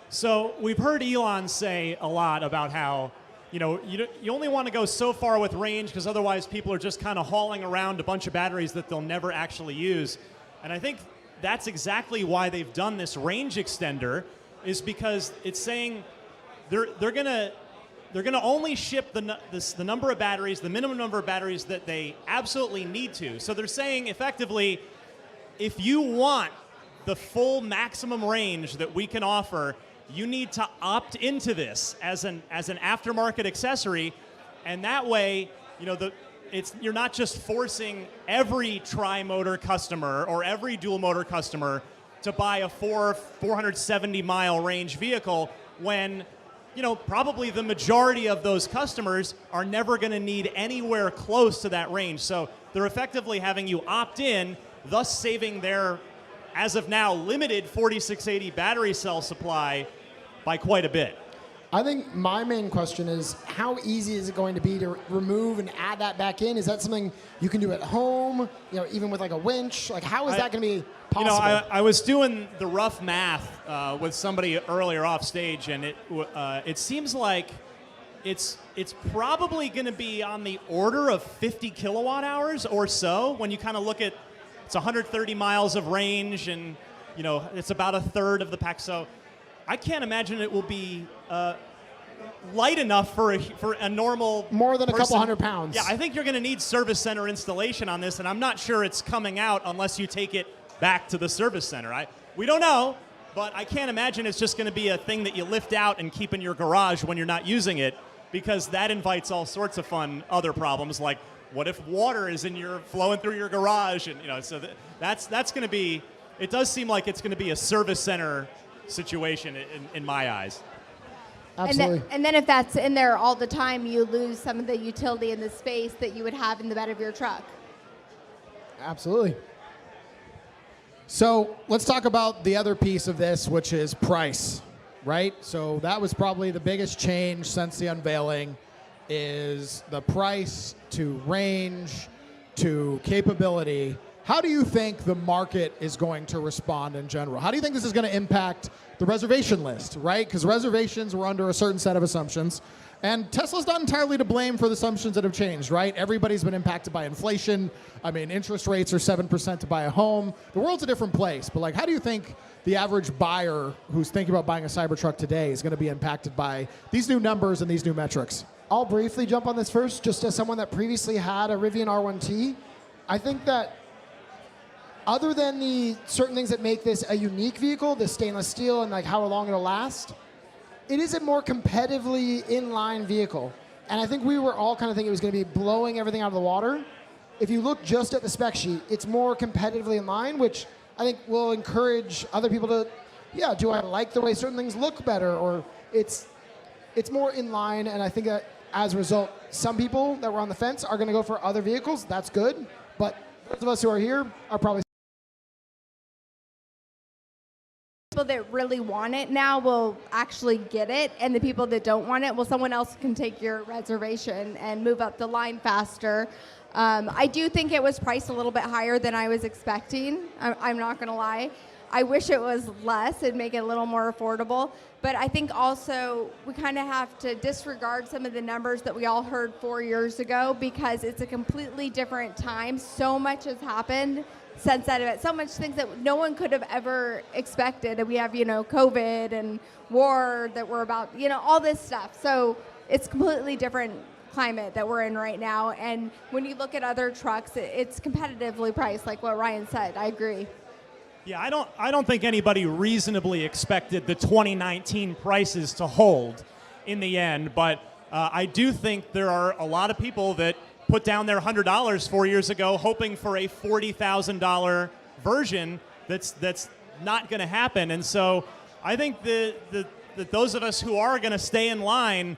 So we've heard Elon say a lot about how you only want to go so far with range because otherwise people are just kind of hauling around a bunch of batteries that they'll never actually use. And I think that's exactly why they've done this range extender, is because it's saying they're gonna only ship the number of batteries, the minimum number of batteries that they absolutely need to. So they're saying effectively, if you want the full maximum range that we can offer, you need to opt into this as an aftermarket accessory, and that way, you're not just forcing every tri-motor customer or every dual motor customer to buy a 470 mile range vehicle when probably the majority of those customers are never going to need anywhere close to that range. So they're effectively having you opt in, thus saving their, as of now, limited 4680 battery cell supply by quite a bit. I think my main question is, how easy is it going to be to remove and add that back in? Is that something you can do at home, even with like a winch? Like, how is that going to be possible? I was doing the rough math with somebody earlier off stage, and it seems like it's probably going to be on the order of 50 kilowatt hours or so when you kind of look at, it's 130 miles of range, and it's about a third of the pack. So I can't imagine it will be light enough for a normal more than a person. couple hundred pounds. Yeah, I think you're going to need service center installation on this, and I'm not sure it's coming out unless you take it back to the service center. We don't know, but I can't imagine it's just going to be a thing that you lift out and keep in your garage when you're not using it, because that invites all sorts of fun other problems, like what if water is flowing through your garage, and so that's going to be. It does seem like it's going to be a service center situation in my eyes. Absolutely. And then if that's in there all the time, you lose some of the utility and the space that you would have in the bed of your truck. Absolutely. So let's talk about the other piece of this, which is price, right? So that was probably the biggest change since the unveiling, is the price to range to capability. How do you think the market is going to respond in general? How do you think this is going to impact the reservation list, right? Because reservations were under a certain set of assumptions, and Tesla's not entirely to blame for the assumptions that have changed, right? Everybody's been impacted by inflation. I mean, interest rates are 7% to buy a home. The world's a different place, but how do you think the average buyer who's thinking about buying a Cybertruck today is going to be impacted by these new numbers and these new metrics? I'll briefly jump on this first, just as someone that previously had a Rivian R1T. I think that other than the certain things that make this a unique vehicle, the stainless steel and how long it'll last, it is a more competitively inline vehicle. And I think we were all kind of thinking it was going to be blowing everything out of the water. If you look just at the spec sheet, it's more competitively in line, which I think will encourage other people to, do I like the way certain things look better? Or it's more in line, and I think that as a result, some people that were on the fence are going to go for other vehicles. That's good. But those of us who are here are probably people that really want it now will actually get it, and the people that don't want it, someone else can take your reservation and move up the line faster. I do think it was priced a little bit higher than I was expecting. I'm not going to lie. I wish it was less and make it a little more affordable. But I think also we kind of have to disregard some of the numbers that we all heard 4 years ago, because it's a completely different time. So much has happened since that event. So much things that no one could have ever expected. And we have, COVID and war that we're about, all this stuff. So it's completely different climate that we're in right now. And when you look at other trucks, it's competitively priced, like what Ryan said. I agree. Yeah, I don't think anybody reasonably expected the 2019 prices to hold in the end, but I do think there are a lot of people that put down their $100 4 years ago hoping for a $40,000 version that's not going to happen. And so I think that those of us who are going to stay in line,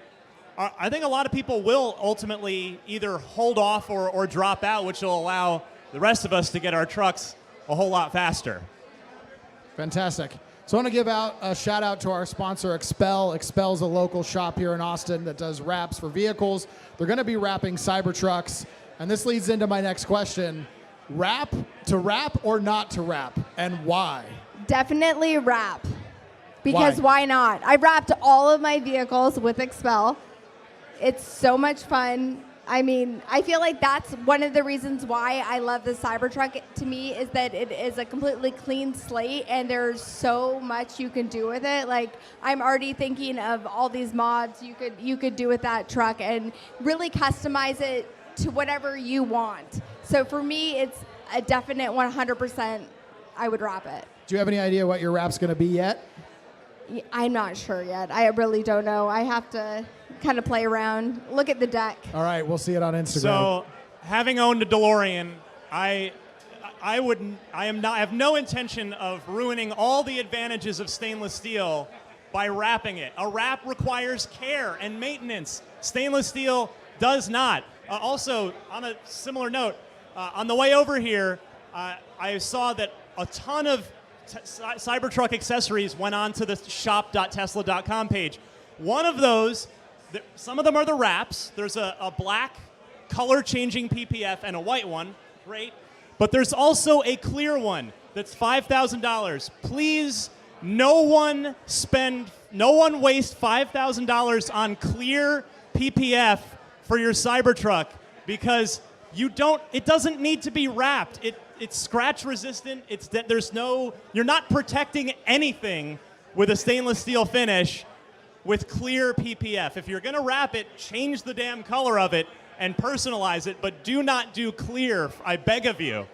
I think a lot of people will ultimately either hold off or drop out, which will allow the rest of us to get our trucks a whole lot faster. Fantastic. So I want to give out a shout out to our sponsor, Expel. Expel's a local shop here in Austin that does wraps for vehicles. They're going to be wrapping Cybertrucks. And this leads into my next question. Wrap or not to wrap, and why? Definitely wrap. Because why not? I wrapped all of my vehicles with Expel. It's so much fun. I mean, I feel like that's one of the reasons why I love the Cybertruck. To me, is that it is a completely clean slate, and there's so much you can do with it. Like, I'm already thinking of all these mods you could do with that truck and really customize it to whatever you want. So for me, it's a definite 100%. I would wrap it. Do you have any idea what your wrap's going to be yet? I'm not sure yet. I really don't know. I have to kind of play around, look at the deck. All right, we'll see it on Instagram. So, having owned a DeLorean, I have no intention of ruining all the advantages of stainless steel by wrapping it. A wrap requires care and maintenance. Stainless steel does not. Also, on a similar note, on the way over here, I saw that a ton of Cybertruck accessories went on to the shop.tesla.com page. One of those, some of them are the wraps. There's a black color-changing PPF and a white one. Great. But there's also a clear one that's $5,000. Please, no one waste $5,000 on clear PPF for your Cybertruck, because it doesn't need to be wrapped. It's scratch resistant. You're not protecting anything with a stainless steel finish with clear PPF. If you're going to wrap it, change the damn color of it and personalize it, but do not do clear, I beg of you.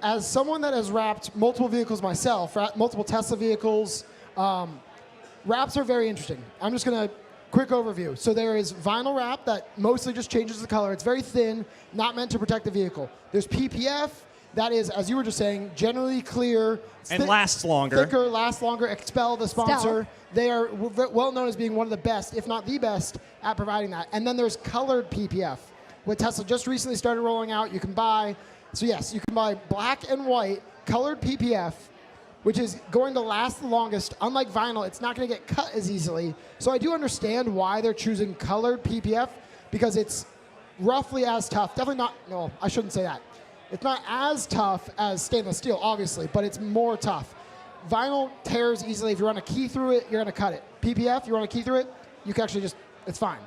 As someone that has wrapped multiple vehicles myself, multiple Tesla vehicles, wraps are very interesting. I'm just going to quick overview. So there is vinyl wrap that mostly just changes the color. It's very thin, not meant to protect the vehicle. There's PPF. That is, as you were just saying, generally clear. And lasts longer. Thicker, lasts longer. Expel, the sponsor, they are well known as being one of the best, if not the best, at providing that. And then there's colored PPF, what Tesla just recently started rolling out. You can buy, so yes, you can buy black and white colored PPF, which is going to last the longest. Unlike vinyl, it's not going to get cut as easily. So I do understand why they're choosing colored PPF, because it's roughly as tough. Definitely not, no, I shouldn't say that. It's not as tough as stainless steel, obviously, but it's more tough. Vinyl tears easily. If you run a key through it, you're going to cut it. PPF, you run a key through it, you can actually it's fine.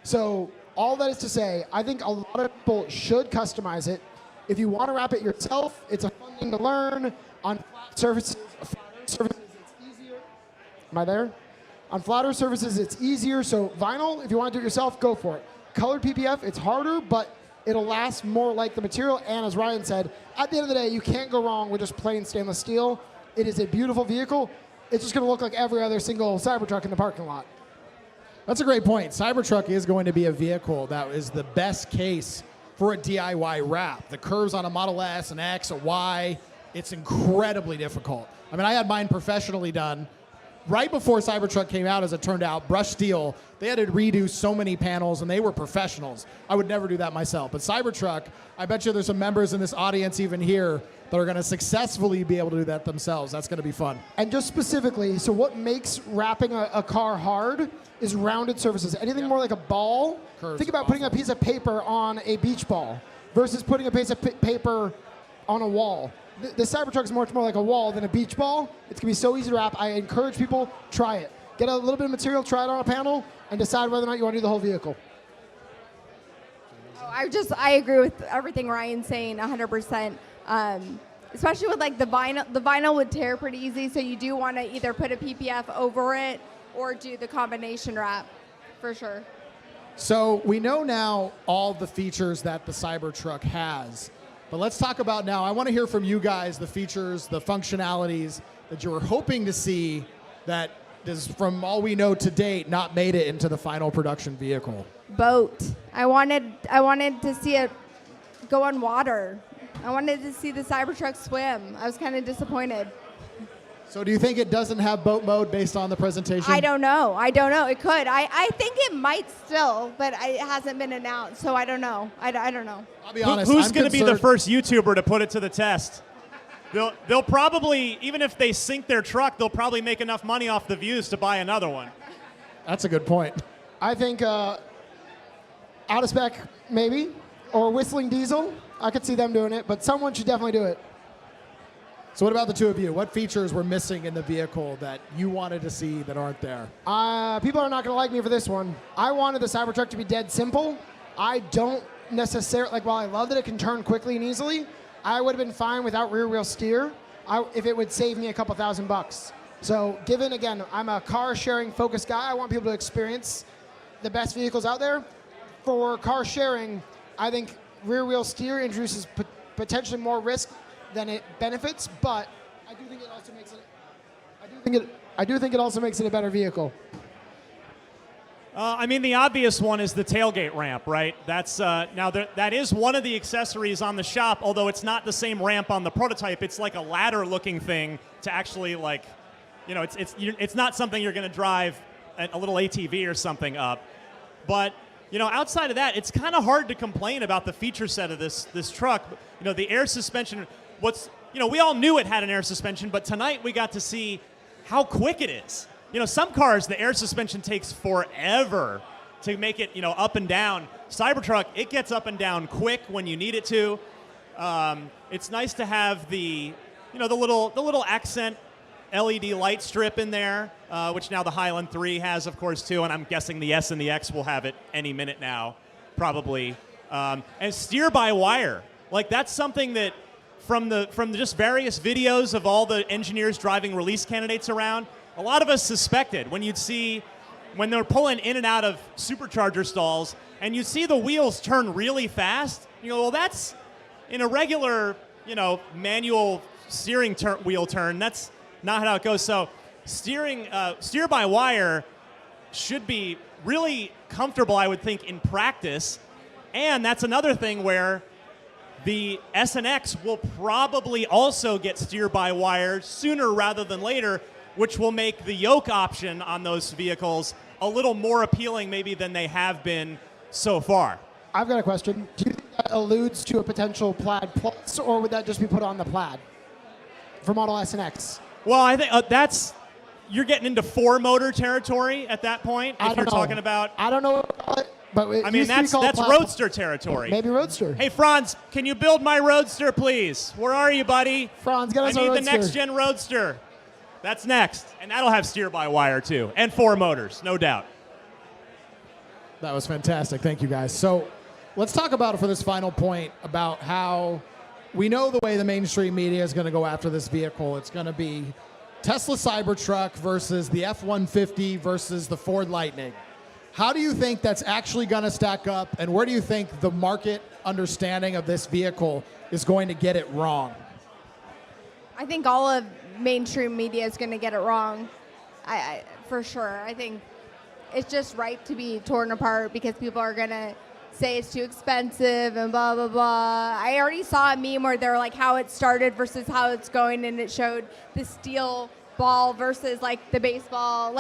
So all that is to say, I think a lot of people should customize it. If you want to wrap it yourself, it's a fun thing to learn. On flat surfaces, it's easier. Am I there? On flatter surfaces, it's easier. So vinyl, if you want to do it yourself, go for it. Colored PPF, it's harder, but it'll last more like the material. And as Ryan said, at the end of the day, you can't go wrong with just plain stainless steel. It is a beautiful vehicle. It's just going to look like every other single Cybertruck in the parking lot. That's a great point. Cybertruck is going to be a vehicle that is the best case for a DIY wrap. The curves on a Model S, an X, a Y, it's incredibly difficult. I mean, I had mine professionally done right before Cybertruck came out, as it turned out. Brushed steel, they had to redo so many panels, and they were professionals. I would never do that myself. But Cybertruck, I bet you there's some members in this audience even here that are going to successfully be able to do that themselves. That's going to be fun. And just specifically, so what makes wrapping a car hard is rounded surfaces. Anything more like a ball, think about putting a piece of paper on a beach ball versus putting a piece of paper on a wall. the Cybertruck is much more like a wall than a beach ball. It's going to be so easy to wrap. I encourage people, try it. Get a little bit of material, try it on a panel, and decide whether or not you want to do the whole vehicle. I agree with everything Ryan's saying 100%. Especially with like the vinyl would tear pretty easy, so you do want to either put a PPF over it or do the combination wrap, for sure. So we know now all the features that the Cybertruck has, but let's talk about now. I want to hear from you guys the features, the functionalities that you were hoping to see that is, from all we know to date, not made it into the final production vehicle. Boat. I wanted to see it go on water. I wanted to see the Cybertruck swim. I was kind of disappointed. So do you think it doesn't have boat mode based on the presentation? I don't know. It could. I think it might still, but it hasn't been announced, so I don't know. I don't know. I'll be honest. Who's going to be the first YouTuber to put it to the test? They'll probably, even if they sink their truck, they'll probably make enough money off the views to buy another one. That's a good point. I think out of spec, maybe, or whistling diesel. I could see them doing it, but someone should definitely do it. So what about the two of you? What features were missing in the vehicle that you wanted to see that aren't there? People are not going to like me for this one. I wanted the Cybertruck to be dead simple. I don't necessarily, while I love that it can turn quickly and easily, I would have been fine without rear wheel steer if it would save me a couple $1,000. So given, again, I'm a car sharing focused guy, I want people to experience the best vehicles out there. For car sharing, I think rear wheel steer introduces potentially more risk than it benefits, but I do think it also makes it. I do think it also makes it a better vehicle. I mean, the obvious one is the tailgate ramp, right? That's that is one of the accessories on the shop, although it's not the same ramp on the prototype. It's like a ladder-looking thing to actually it's not something you're going to drive a little ATV or something up, but. Outside of that, it's kind of hard to complain about the feature set of this truck. The air suspension, we all knew it had an air suspension, but tonight we got to see how quick it is. Some cars, the air suspension takes forever to make it, up and down. Cybertruck, it gets up and down quick when you need it to. It's nice to have the little accent LED light strip in there, which now the Highland 3 has, of course, too, and I'm guessing the S and the X will have it any minute now, probably. And steer-by-wire, that's something that from the just various videos of all the engineers driving release candidates around, a lot of us suspected when they're pulling in and out of supercharger stalls, and you see the wheels turn really fast. You go, well, that's in a regular, manual steering wheel turn. That's not how it goes. So steer by wire should be really comfortable, I would think, in practice. And that's another thing where the S and X will probably also get steer by wire sooner rather than later, which will make the yoke option on those vehicles a little more appealing maybe than they have been so far. I've got a question. Do you think that alludes to a potential Plaid Plus, or would that just be put on the Plaid for Model S and X? Well, I think you're getting into four-motor territory at that point. If you're talking about, I don't know, but I mean that's Roadster territory. Maybe Roadster. Hey, Franz, can you build my Roadster, please? Where are you, buddy? Franz, get us a I need Roadster. the next-gen Roadster. That's next, and that'll have steer-by-wire too, and four motors, no doubt. That was fantastic. Thank you, guys. So let's talk about it for this final point about how we know the way the mainstream media is going to go after this vehicle. It's going to be Tesla Cybertruck versus the F-150 versus the Ford Lightning. How do you think that's actually going to stack up, and where do you think the market understanding of this vehicle is going to get it wrong? I think all of mainstream media is going to get it wrong, for sure. I think it's just right to be torn apart because people are going to say it's too expensive and blah, blah, blah. I already saw a meme where they're like how it started versus how it's going, and it showed the steel ball versus the baseball.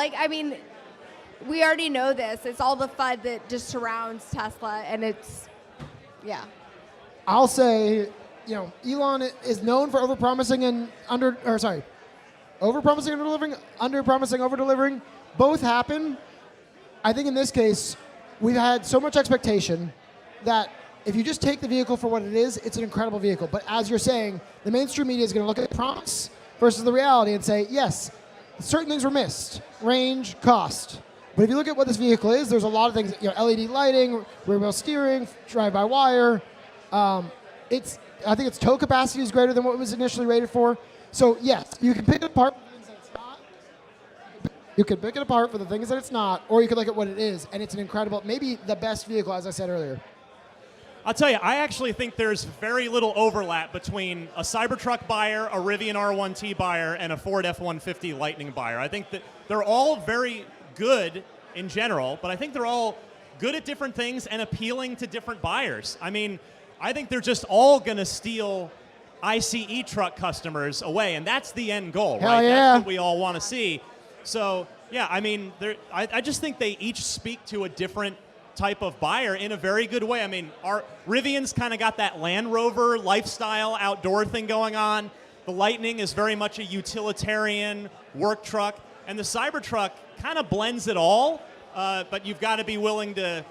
We already know this. It's all the FUD that just surrounds Tesla, and it's, yeah. I'll say, Elon is known for overpromising and over-delivering, under-promising, over-delivering. Both happen. I think in this case, we've had so much expectation that if you just take the vehicle for what it is, it's an incredible vehicle. But as you're saying, the mainstream media is going to look at the promise versus the reality and say, yes, certain things were missed, range, cost. But if you look at what this vehicle is, there's a lot of things, LED lighting, rear wheel steering, drive-by-wire. I think its tow capacity is greater than what it was initially rated for. So yes, you can pick it apart for the things that it's not. You could pick it apart for the things that it's not, or you could look at what it is, and it's an incredible, maybe the best vehicle, as I said earlier. I'll tell you, I actually think there's very little overlap between a Cybertruck buyer, a Rivian R1T buyer, and a Ford F-150 Lightning buyer. I think that they're all very good in general, but I think they're all good at different things and appealing to different buyers. I mean, I think they're just all going to steal ICE truck customers away, and that's the end goal, Hell right? yeah. That's what we all want to see. So, yeah, I mean, I just think they each speak to a different type of buyer in a very good way. I mean, our Rivian's kind of got that Land Rover lifestyle outdoor thing going on. The Lightning is very much a utilitarian work truck, and the Cybertruck kind of blends it all, but you've got to be willing to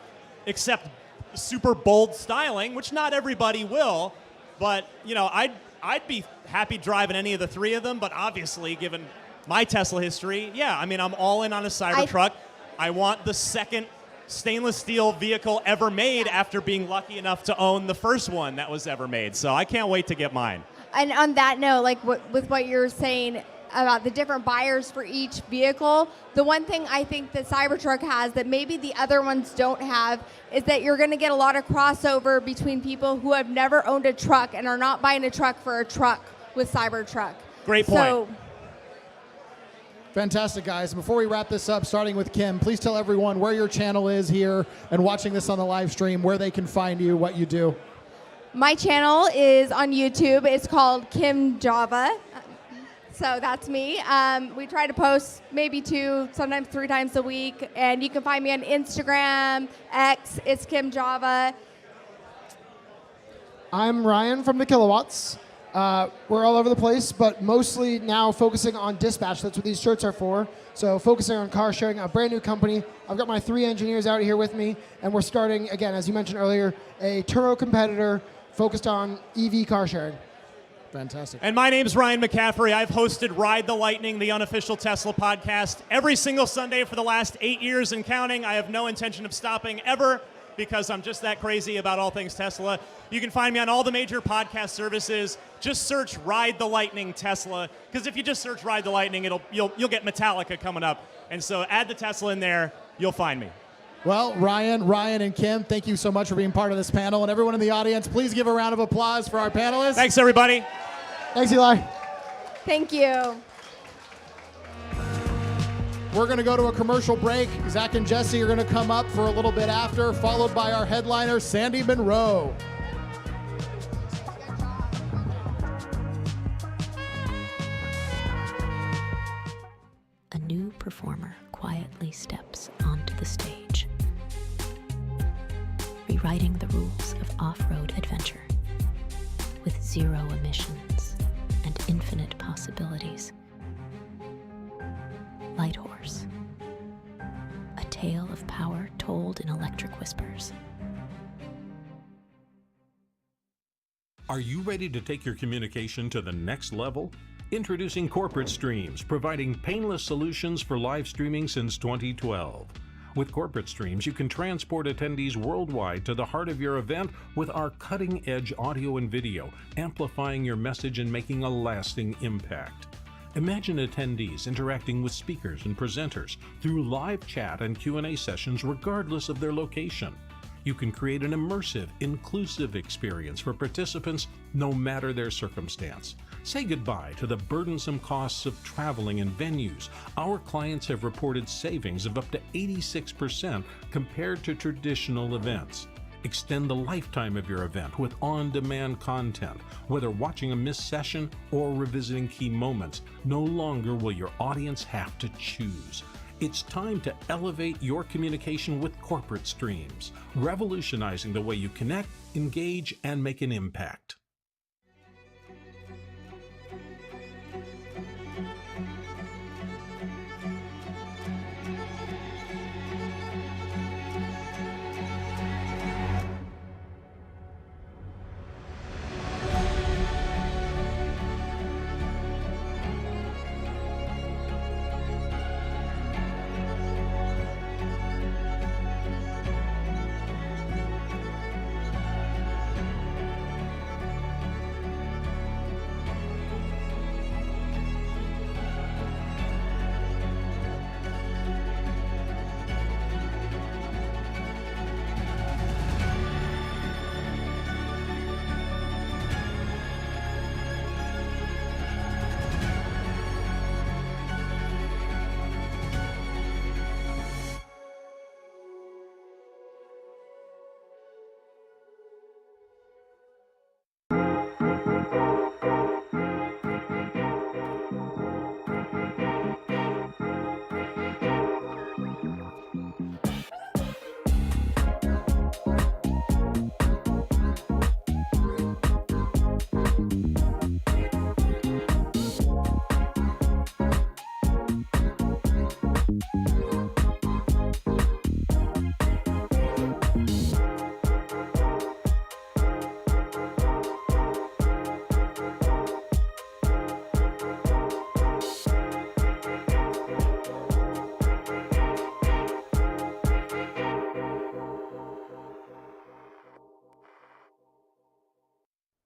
accept super bold styling, which not everybody will, but I'd be happy driving any of the three of them, but obviously given my Tesla history, yeah, I mean, I'm all in on a Cybertruck. I want the second stainless steel vehicle ever made after being lucky enough to own the first one that was ever made. So I can't wait to get mine. And on that note, like with what you're saying about the different buyers for each vehicle, the one thing I think that Cybertruck has that maybe the other ones don't have is that you're going to get a lot of crossover between people who have never owned a truck and are not buying a truck for a truck with Cybertruck. Great point. So, Fantastic, guys. Before we wrap this up, starting with Kim, please tell everyone where your channel is here and watching this on the live stream, where they can find you, what you do. my channel is on YouTube. It's called Kim Java. So that's me. We try to post maybe 2, sometimes 3 times a week. And you can find me on Instagram, X, it's Kim Java. I'm Ryan from the Kilowatts. We're all over the place, but mostly now focusing on dispatch. That's what these shirts are for. So focusing on car sharing, a brand new company. I've got my 3 engineers out here with me, and we're starting, again, as you mentioned earlier, a Turo competitor focused on EV car sharing. Fantastic. And my name's Ryan McCaffrey. I've hosted Ride the Lightning, the unofficial Tesla podcast, every single Sunday for the last 8 years and counting. I have no intention of stopping ever, because I'm just that crazy about all things Tesla. You can find me on all the major podcast services. Just search Ride the Lightning Tesla, because if you just search Ride the Lightning, you'll get Metallica coming up. And so add the Tesla in there, you'll find me. Well, Ryan, and Kim, thank you so much for being part of this panel. And everyone in the audience, please give a round of applause for our panelists. Thanks, everybody. Thanks, Eli. Thank you. We're going to go to a commercial break. Zac and Jesse are going to come up for a little bit after, followed by our headliner, Sandy Monroe. A new performer quietly steps onto the stage, rewriting the rules of off-road adventure with 0 emissions and infinite possibilities. Light Horse, a tale of power told in electric whispers. Are you ready to take your communication to the next level? Introducing Corporate Streams, providing painless solutions for live streaming since 2012. With Corporate Streams, you can transport attendees worldwide to the heart of your event with our cutting-edge audio and video, amplifying your message and making a lasting impact. Imagine attendees interacting with speakers and presenters through live chat and Q&A sessions regardless of their location. You can create an immersive, inclusive experience for participants no matter their circumstance. Say goodbye to the burdensome costs of traveling and venues. Our clients have reported savings of up to 86% compared to traditional events. Extend the lifetime of your event with on-demand content. Whether watching a missed session or revisiting key moments, no longer will your audience have to choose. It's time to elevate your communication with Corporate Streams, revolutionizing the way you connect, engage, and make an impact.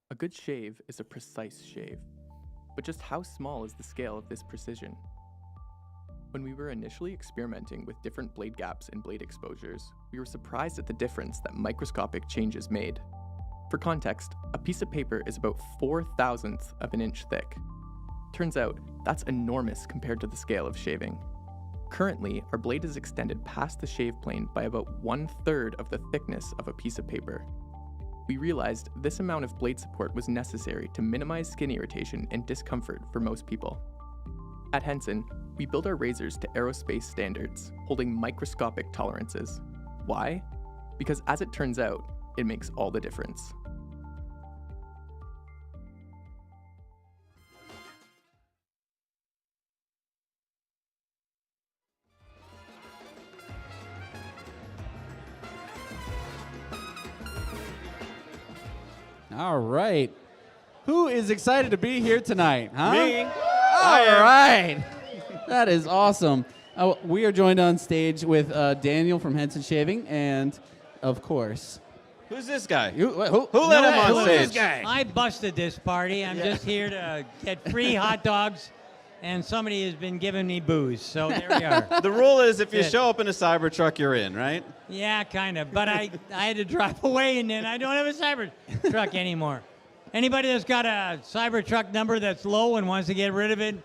A good shave is a precise shave. But just how small is the scale of this precision? When we were initially experimenting with different blade gaps and blade exposures, we were surprised at the difference that microscopic changes made. For context, a piece of paper is about 4/1000th of an inch thick. Turns out, that's enormous compared to the scale of shaving. Currently, our blade is extended past the shave plane by about 1/3 of the thickness of a piece of paper. We realized this amount of blade support was necessary to minimize skin irritation and discomfort for most people. At Henson, we build our razors to aerospace standards, holding microscopic tolerances. Why? Because as it turns out, it makes all the difference. All right. Who is excited to be here tonight, huh? Me. All right. That is awesome. We are joined on stage with Daniel from Henson Shaving and, of course... Who's this guy? Who let him on stage? I busted this party. I'm just here to get free hot dogs, and somebody has been giving me booze, so there we are. The rule is if you That's it. show up in a Cybertruck, you're in, right? Yeah, kind of. But I had to drive away, and then I don't have a Cybertruck anymore. Anybody that's got a Cybertruck number that's low and wants to get rid of it,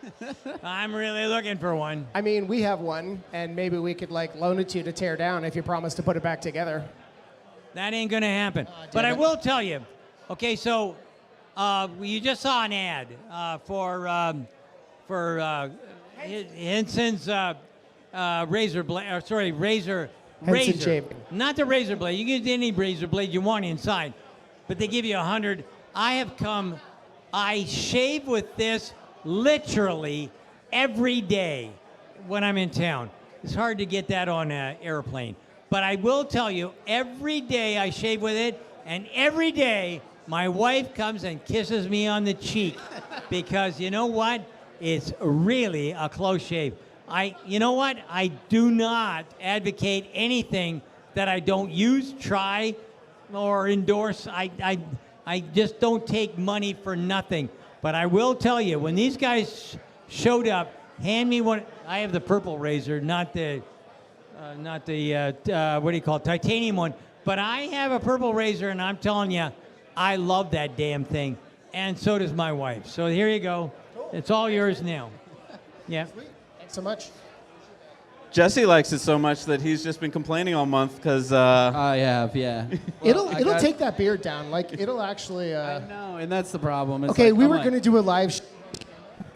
I'm really looking for one. I mean, we have one, and maybe we could like loan it to you to tear down if you promise to put it back together. That ain't gonna happen. But I will tell you. Okay, so you just saw an ad for Henson's razor blade. Razor. Henson Shaving. Not the razor blade. You can use any razor blade you want inside, but they give you 100. I shave with this literally every day when I'm in town. It's hard to get that on an airplane. But I will tell you, every day I shave with it, and every day my wife comes and kisses me on the cheek because you know what? It's really a close shave. You know what? I do not advocate anything that I don't use, try, or endorse. I just don't take money for nothing. But I will tell you, when these guys showed up, hand me one. I have the purple razor, not the what do you call it, titanium one. But I have a purple razor, and I'm telling you, I love that damn thing. And so does my wife. So here you go. It's all yours now. Yeah. Thanks so much. Jesse likes it so much that he's just been complaining all month because... I have, yeah. It'll take that beard down. Like, it'll actually... I know, and that's the problem. It's okay, like, we I'm were like- going to do a live...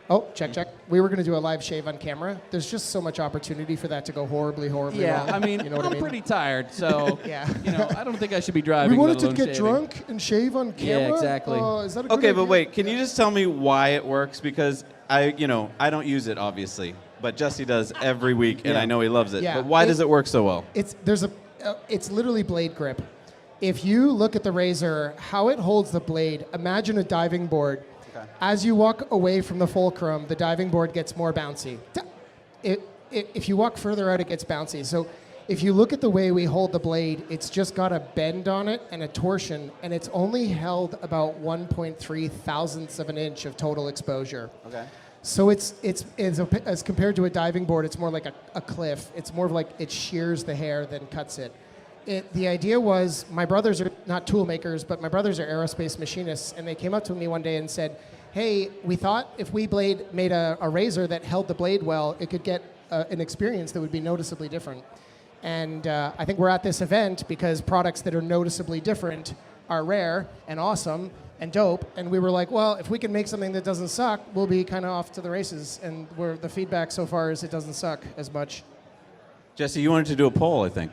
Oh, check. We were going to do a live shave on camera. There's just so much opportunity for that to go horribly Yeah, wrong. I mean, you know what I mean? pretty tired, so Yeah. I don't think I should be driving. We wanted let to alone get shaving. drunk and shave on camera? Yeah, exactly. Is that a good Okay, but idea? wait, can you just tell me why it works? Because I don't use it, obviously, but Jesse does every week, and Yeah. I know he loves it. Yeah, But why does it work so well? It's literally blade grip. If you look at the razor, how it holds the blade, imagine a diving board. Okay. As you walk away from the fulcrum, the diving board gets more bouncy. If you walk further out, it gets bouncy. So if you look at the way we hold the blade, it's just got a bend on it and a torsion, and it's only held about 1.3 thousandths of an inch of total exposure. Okay. So it's as compared to a diving board, it's more like a cliff. It's more of like it shears the hair than cuts it. The idea was, my brothers are not tool makers, but my brothers are aerospace machinists, and they came up to me one day and said, hey, we thought if we made a razor that held the blade well, it could get an experience that would be noticeably different. And I think we're at this event because products that are noticeably different are rare and awesome and dope. And we were like, well, if we can make something that doesn't suck, we'll be kind of off to the races. And the feedback so far is it doesn't suck as much. Jesse, you wanted to do a poll, I think.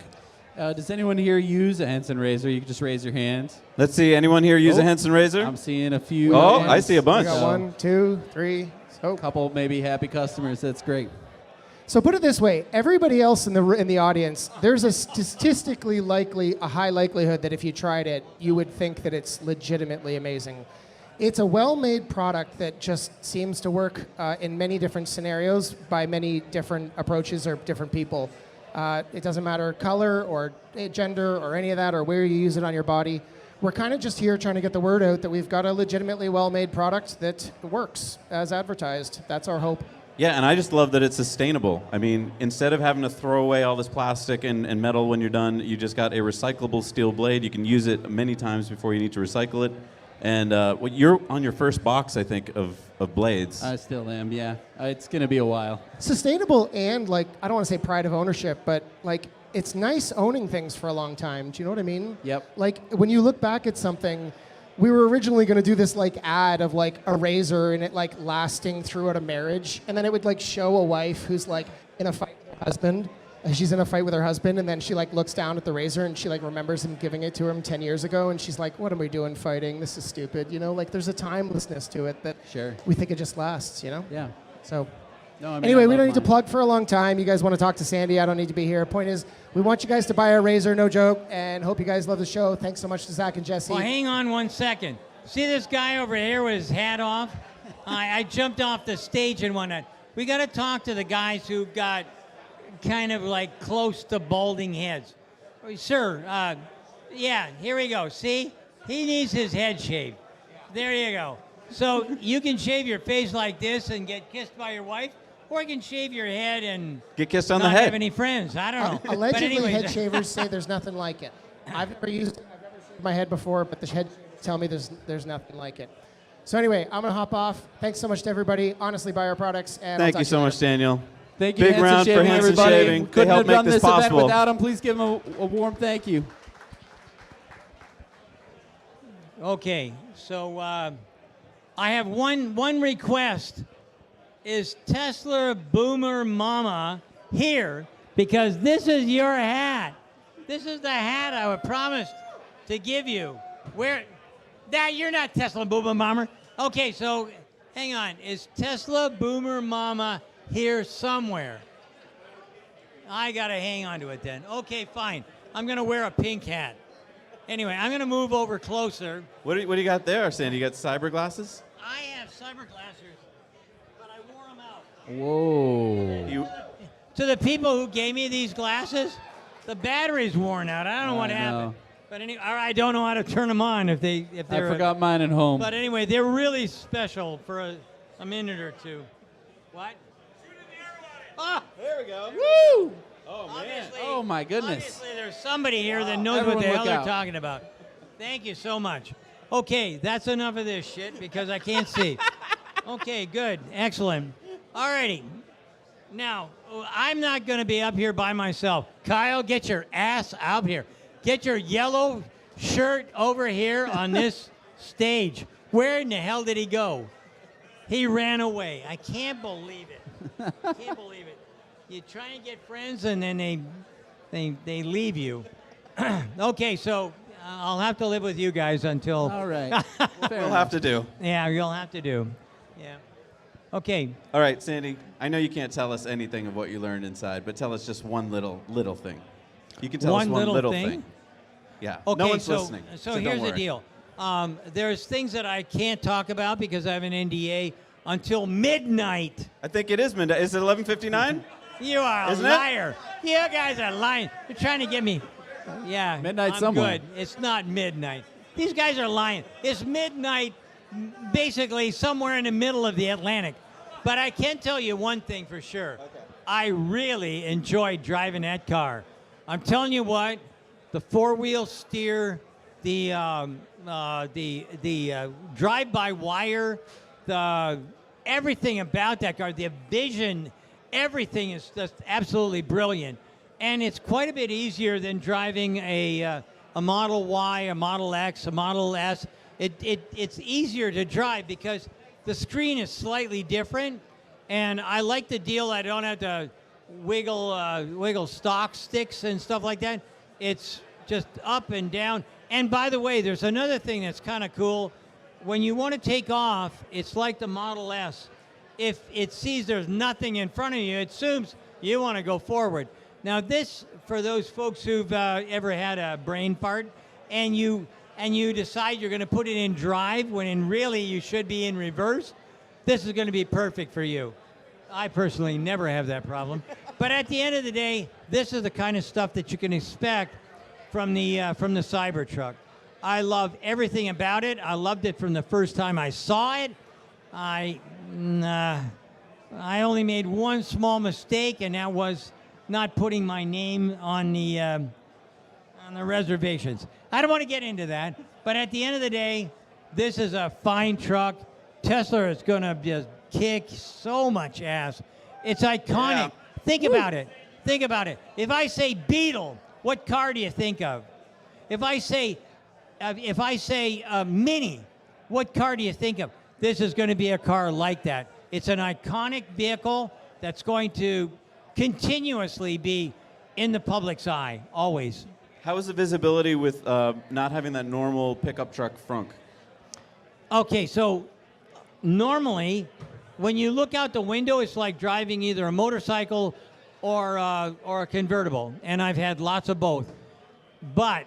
Does anyone here use a Henson razor? You can just raise your hand. Let's see, anyone here use a Henson razor? I'm seeing a few. Oh, hands. I see a bunch. We got 1, 2, 3. A couple maybe happy customers. That's great. So put it this way, everybody else in the audience, there's a statistically a high likelihood that if you tried it, you would think that it's legitimately amazing. It's a well-made product that just seems to work in many different scenarios by many different approaches or different people. It doesn't matter color or gender or any of that or where you use it on your body. we're kind of just here trying to get the word out that we've got a legitimately well-made product that works as advertised. That's our hope. Yeah, and I just love that it's sustainable. I mean, instead of having to throw away all this plastic and metal when you're done, you just got a recyclable steel blade. You can use it many times before you need to recycle it. And you're on your first box, I think, of blades. I still am, yeah. It's going to be a while. Sustainable and, like, I don't want to say pride of ownership, but, like, it's nice owning things for a long time. Do you know what I mean? Yep. Like, when you look back at something, we were originally going to do this, like, ad of, like, a razor and it, like, lasting throughout a marriage. And then it would, like, show a wife who's, like, in a fight with her husband. And she's in a fight with her husband, and then she, like, looks down at the razor, and she, like, remembers him giving it to her 10 years ago, and she's like, what am we doing fighting? This is stupid. You know, like, there's a timelessness to it that we think it just lasts, you know? Yeah. So, no, I mean, anyway, I we love don't need to mine. plug for a long time. You guys want to talk to Sandy, I don't need to be here. Point is, we want you guys to buy our razor, no joke, and hope you guys love the show. Thanks so much to Zac and Jesse. Well, hang on 1 second. See this guy over here with his hat off? I jumped off the stage and whatnot. We got to talk to the guys who got kind of like close to balding heads. Sir, yeah, here we go. See? He needs his head shaved. There you go. So you can shave your face like this and get kissed by your wife, or you can shave your head and Get kissed on not the head. have any friends. I don't know. But Allegedly, anyways, head shavers say there's nothing like it. I've never shaved my head before, but the head shavers tell me there's nothing like it. So anyway, I'm gonna hop off. Thanks so much to everybody. Honestly, buy our products. And I'll Thank talk you to so later. much, Daniel. Thank you, Big Hanson round for Shaving, Hanson everybody. Shaving. They Couldn't helped have make done this this event possible. without him. Please give him a warm thank you. okay, so I have one request. Is Tesla Boomer Mama here? Because this is your hat. This is the hat I promised to give you. Where? That you're not Tesla Boomer Mama. Okay, so hang on. Is Tesla Boomer Mama here somewhere? I gotta hang on to it then. Okay, fine. I'm gonna wear a pink hat. Anyway, I'm gonna move over closer. What do you got there, Sandy? You got cyber glasses? I have cyber glasses, but I wore them out. Whoa. To the people who gave me these glasses, the battery's worn out. I don't know what happened. But anyway, I don't know how to turn them on if they're. I forgot mine at home. But anyway, they're really special for a minute or two. What? Oh, there we go. Woo! Oh man. Oh my goodness. Obviously, there's somebody here that knows Everyone what the hell look they're out. talking about. Thank you so much. Okay, that's enough of this shit because I can't see. Okay, good. Excellent. All righty. Now, I'm not going to be up here by myself. Kyle, get your ass out here. Get your yellow shirt over here on this stage. Where in the hell did he go? He ran away. I can't believe it. Can't believe it. You try and get friends and then they leave you. Okay, so I'll have to live with you guys until. All right. We'll have to do. Yeah, you'll have to do. Yeah. Okay. All right, Sandy. I know you can't tell us anything of what you learned inside, but tell us just one little thing. You can tell us one little thing. Yeah. Okay, no one's so, listening. So don't here's the worry. deal. There's things that I can't talk about because I have an NDA until midnight. I think it is midnight. Is it 11:59? You are Isn't a it? liar. You guys are lying. You're trying to get me. Yeah. Midnight I'm somewhere. good. It's not midnight. These guys are lying. It's midnight, basically somewhere in the middle of the Atlantic. But I can tell you one thing for sure. Okay. I really enjoyed driving that car. I'm telling you what, the four-wheel steer, the drive-by-wire, everything about that car, the vision, everything is just absolutely brilliant. And it's quite a bit easier than driving a Model Y, a Model X, a Model S. It's easier to drive because the screen is slightly different. And I like the deal. I don't have to wiggle stock sticks and stuff like that. It's just up and down. And by the way, there's another thing that's kind of cool. When you want to take off, it's like the Model S. If it sees there's nothing in front of you, it assumes you want to go forward. Now this, for those folks who've ever had a brain fart, and you decide you're going to put it in drive when really you should be in reverse, this is going to be perfect for you. I personally never have that problem. But at the end of the day, this is the kind of stuff that you can expect from the Cybertruck. I love everything about it. I loved it from the first time I saw it. I only made one small mistake, and that was not putting my name on the reservations. I don't want to get into that, but at the end of the day, this is a fine truck. Tesla is going to just kick so much ass. It's iconic. Yeah. Think about it. Think about it. If I say Beetle, what car do you think of? If I say Mini, what car do you think of? This is going to be a car like that. It's an iconic vehicle that's going to continuously be in the public's eye, always. How is the visibility with not having that normal pickup truck frunk? Okay, so normally when you look out the window, it's like driving either a motorcycle or a convertible, and I've had lots of both. But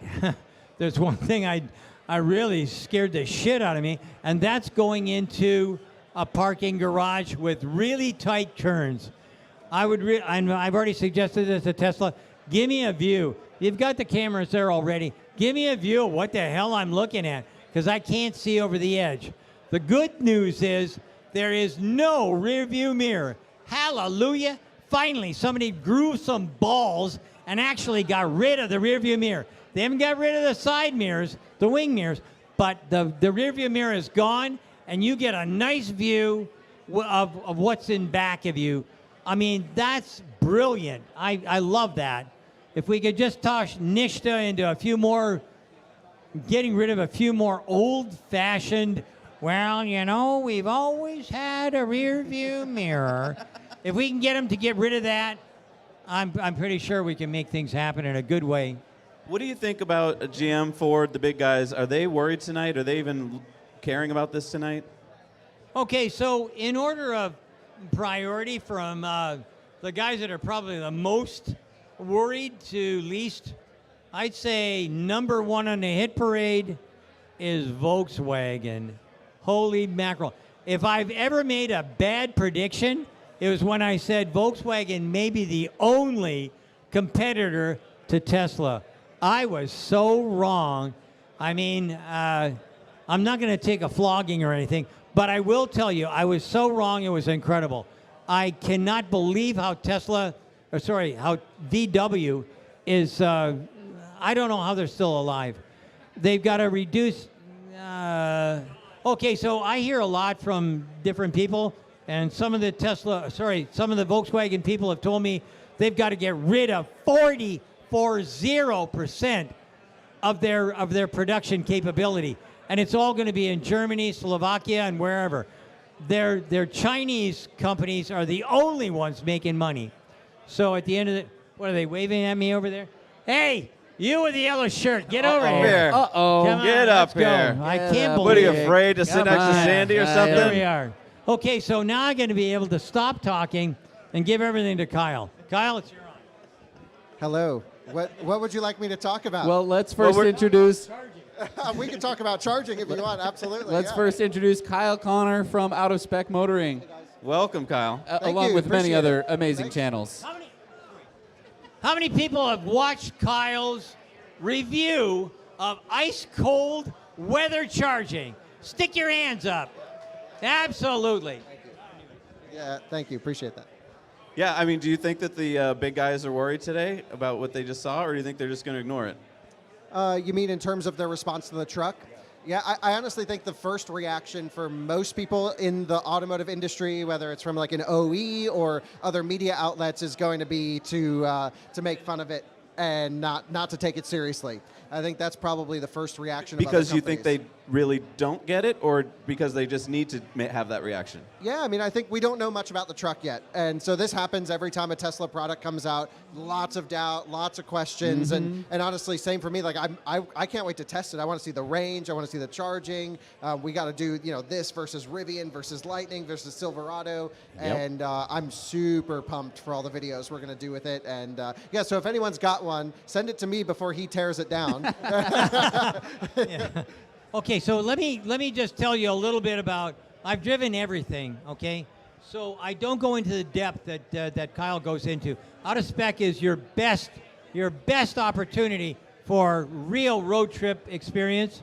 there's one thing I really scared the shit out of me, and that's going into a parking garage with really tight turns. I've already suggested this to Tesla. Give me a view. You've got the cameras there already. Give me a view of what the hell I'm looking at, because I can't see over the edge. The good news is there is no rear view mirror. Hallelujah. Finally, somebody grew some balls and actually got rid of the rear view mirror. They haven't got rid of the side mirrors, the wing mirrors, but the rear view mirror is gone, and you get a nice view of what's in back of you. I mean, that's brilliant. I love that. If we could just toss Nishta into a few more, getting rid of a few more old-fashioned, well, you know, we've always had a rear view mirror. If we can get them to get rid of that, I'm pretty sure we can make things happen in a good way. What do you think about GM, Ford, the big guys? Are they worried tonight? Are they even caring about this tonight? Okay, so in order of priority from the guys that are probably the most worried to least, I'd say number one on the hit parade is Volkswagen. Holy mackerel. If I've ever made a bad prediction, it was when I said Volkswagen may be the only competitor to Tesla. I was so wrong. I mean, I'm not going to take a flogging or anything, but I will tell you, I was so wrong, it was incredible. I cannot believe how how VW is, I don't know how they're still alive. They've got to reduce, okay, so I hear a lot from different people, and some of the Volkswagen people have told me they've got to get rid of 40% of their production capability. And it's all going to be in Germany, Slovakia, and wherever. Their Chinese companies are the only ones making money. So at the end of the, what are they waving at me over there? Hey, you with the yellow shirt, get over here. Uh-oh. Come on, Get up let's go. here. I can't believe What are you, it. afraid to sit next to Sandy or something? There we are. Okay, so now I'm going to be able to stop talking and give everything to Kyle. Kyle, it's your on. Hello. What would you like me to talk about? Well, let's first introduce. We can talk about charging if you want. Absolutely. Let's first introduce Kyle Connor from Out of Spec Motoring. Welcome, Kyle. Along with many other amazing channels. How many people have watched Kyle's review of ice-cold weather charging? Stick your hands up. Absolutely. Yeah, thank you. Appreciate that. Yeah, I mean, do you think that the big guys are worried today about what they just saw, or do you think they're just going to ignore it? You mean in terms of their response to the truck? Yeah, I honestly think the first reaction for most people in the automotive industry, whether it's from like an OE or other media outlets, is going to be to make fun of it and not to take it seriously. I think that's probably the first reaction. Because of you think they really don't get it, or because they just need to have that reaction? Yeah, I mean, I think we don't know much about the truck yet. And so this happens every time a Tesla product comes out. Lots of doubt, lots of questions. And honestly, same for me. Like, I can't wait to test it. I want to see the range. I want to see the charging. We got to do, this versus Rivian versus Lightning versus Silverado. Yep. And I'm super pumped for all the videos we're going to do with it. And yeah, so if anyone's got one, send it to me before he tears it down. Yeah. Okay, so let me just tell you a little bit about. I've driven everything. Okay, so I don't go into the depth that Kyle goes into. Out of Spec is your best opportunity for real road trip experience.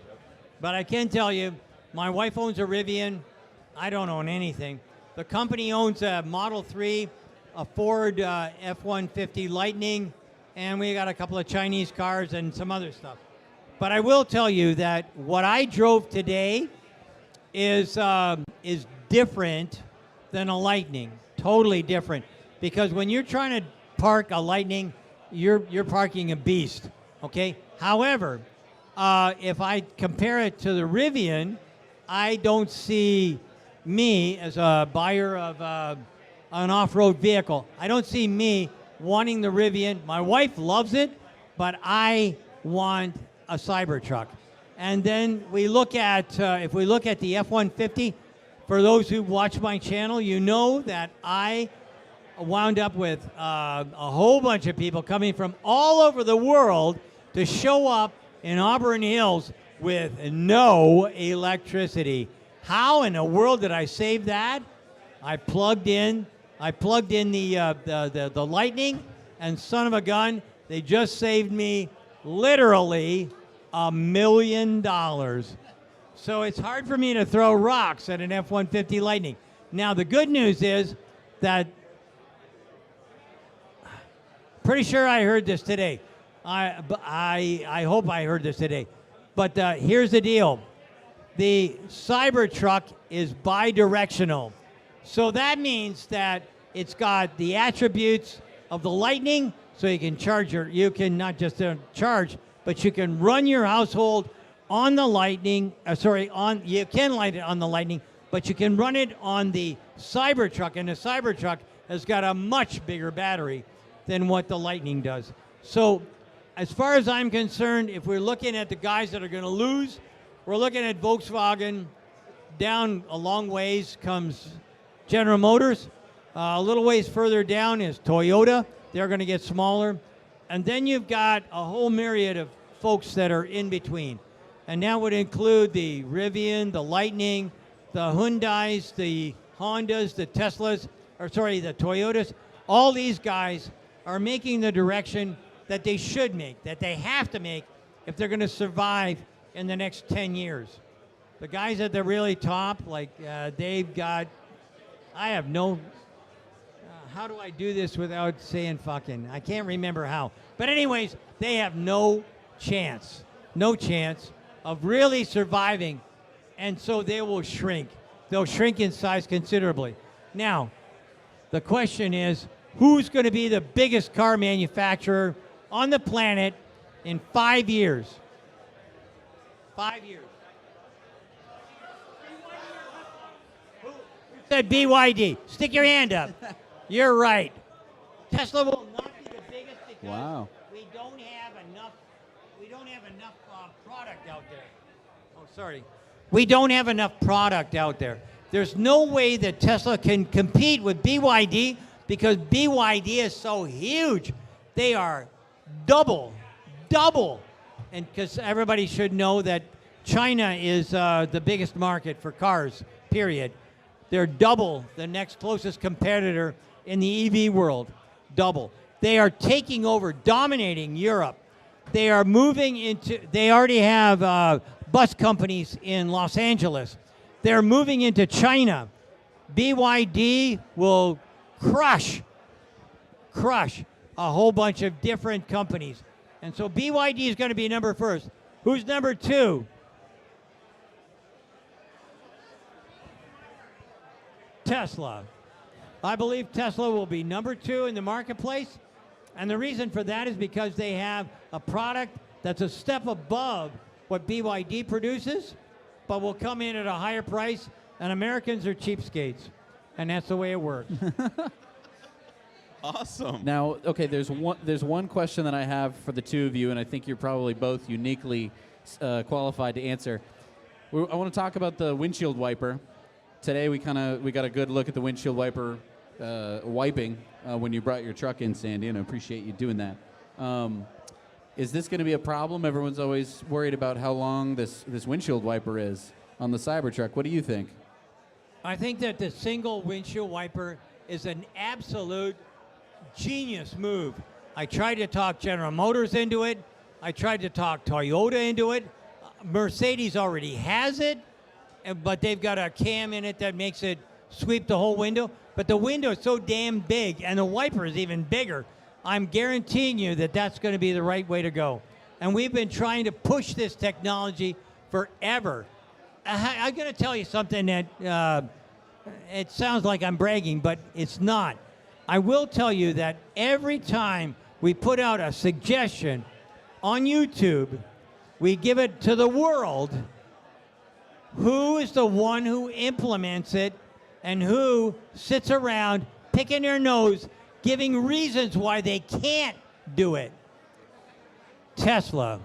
But I can tell you, my wife owns a Rivian. I don't own anything. The company owns a Model 3, a Ford F-150 Lightning, and we got a couple of Chinese cars and some other stuff. But I will tell you that what I drove today is different than a Lightning. Totally different. Because when you're trying to park a Lightning, you're parking a beast. Okay. However, if I compare it to the Rivian, I don't see me as a buyer of an off-road vehicle. I don't see me wanting the Rivian. My wife loves it, but I want a Cybertruck. And then we look at, if we look at the F-150, for those who watch my channel, you know that I wound up with a whole bunch of people coming from all over the world to show up in Auburn Hills with no electricity. How in the world did I save that? I plugged in the Lightning, and son of a gun, they just saved me literally $1 million. So it's hard for me to throw rocks at an F-150 Lightning. Now the good news is that, pretty sure I heard this today. I hope I heard this today. But here's the deal. The Cybertruck is bi-directional. So that means that it's got the attributes of the Lightning, so you can charge you can not just charge, but you can run your household on the Lightning, you can light it on the Lightning, but you can run it on the Cybertruck, and the Cybertruck has got a much bigger battery than what the Lightning does. So as far as I'm concerned, if we're looking at the guys that are going to lose, we're looking at Volkswagen. Down a long ways comes General Motors. A little ways further down is Toyota. They're going to get smaller. And then you've got a whole myriad of folks that are in between. And that would include the Rivian, the Lightning, the Hyundais, the Hondas, the Teslas, the Toyotas. All these guys are making the direction that they should make, that they have to make if they're going to survive in the next 10 years. The guys at the really top, like they've got, I have no, how do I do this without saying fucking? I can't remember how. But anyways, they have no chance of really surviving. And so they will shrink. They'll shrink in size considerably. Now, the question is, who's going to be the biggest car manufacturer on the planet in 5 years? 5 years. Who said BYD? Stick your hand up. You're right. Tesla will not be the biggest because we don't have enough product out there. Oh, sorry. We don't have enough product out there. There's no way that Tesla can compete with BYD because BYD is so huge. They are double. And because everybody should know that China is the biggest market for cars, period. They're double the next closest competitor in the EV world. Double. They are taking over, dominating Europe. They are moving into, they already have bus companies in Los Angeles. They're moving into China. BYD will crush a whole bunch of different companies. And so BYD is going to be number first. Who's number two? Tesla. I believe Tesla will be number two in the marketplace. And the reason for that is because they have a product that's a step above what BYD produces, but will come in at a higher price. And Americans are cheapskates. And that's the way it works. Awesome. Now, okay, there's one question that I have for the two of you, and I think you're probably both uniquely qualified to answer. I want to talk about the windshield wiper. Today we got a good look at the windshield wiper wiping when you brought your truck in, Sandy, and I appreciate you doing that. Is this going to be a problem? Everyone's always worried about how long this windshield wiper is on the Cybertruck. What do you think? I think that the single windshield wiper is an absolute genius move. I tried to talk General Motors into it. I tried to talk Toyota into it. Mercedes already has it, but they've got a cam in it that makes it sweep the whole window. But the window is so damn big, and the wiper is even bigger. I'm guaranteeing you that that's going to be the right way to go. And we've been trying to push this technology forever. I'm going to tell you something that it sounds like I'm bragging, but it's not. I will tell you that every time we put out a suggestion on YouTube, we give it to the world. Who is the one who implements it and who sits around picking their nose, giving reasons why they can't do it? Tesla.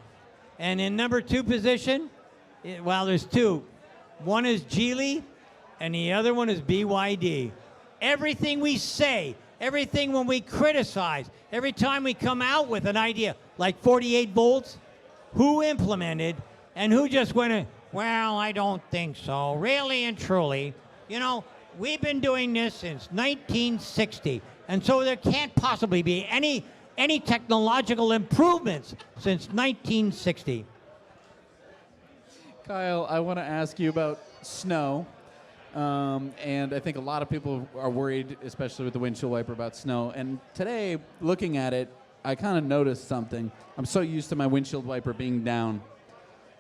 And in number 2 position, well, there's 2. One is Geely, and the other one is BYD. Everything we say, everything when we criticize, every time we come out with an idea, like 48 volts, who implemented and who just went, well, I don't think so, really and truly. You know, we've been doing this since 1960, and so there can't possibly be any technological improvements since 1960. Kyle, I want to ask you about snow. And I think a lot of people are worried, especially with the windshield wiper, about snow. And today, looking at it, I kind of noticed something. I'm so used to my windshield wiper being down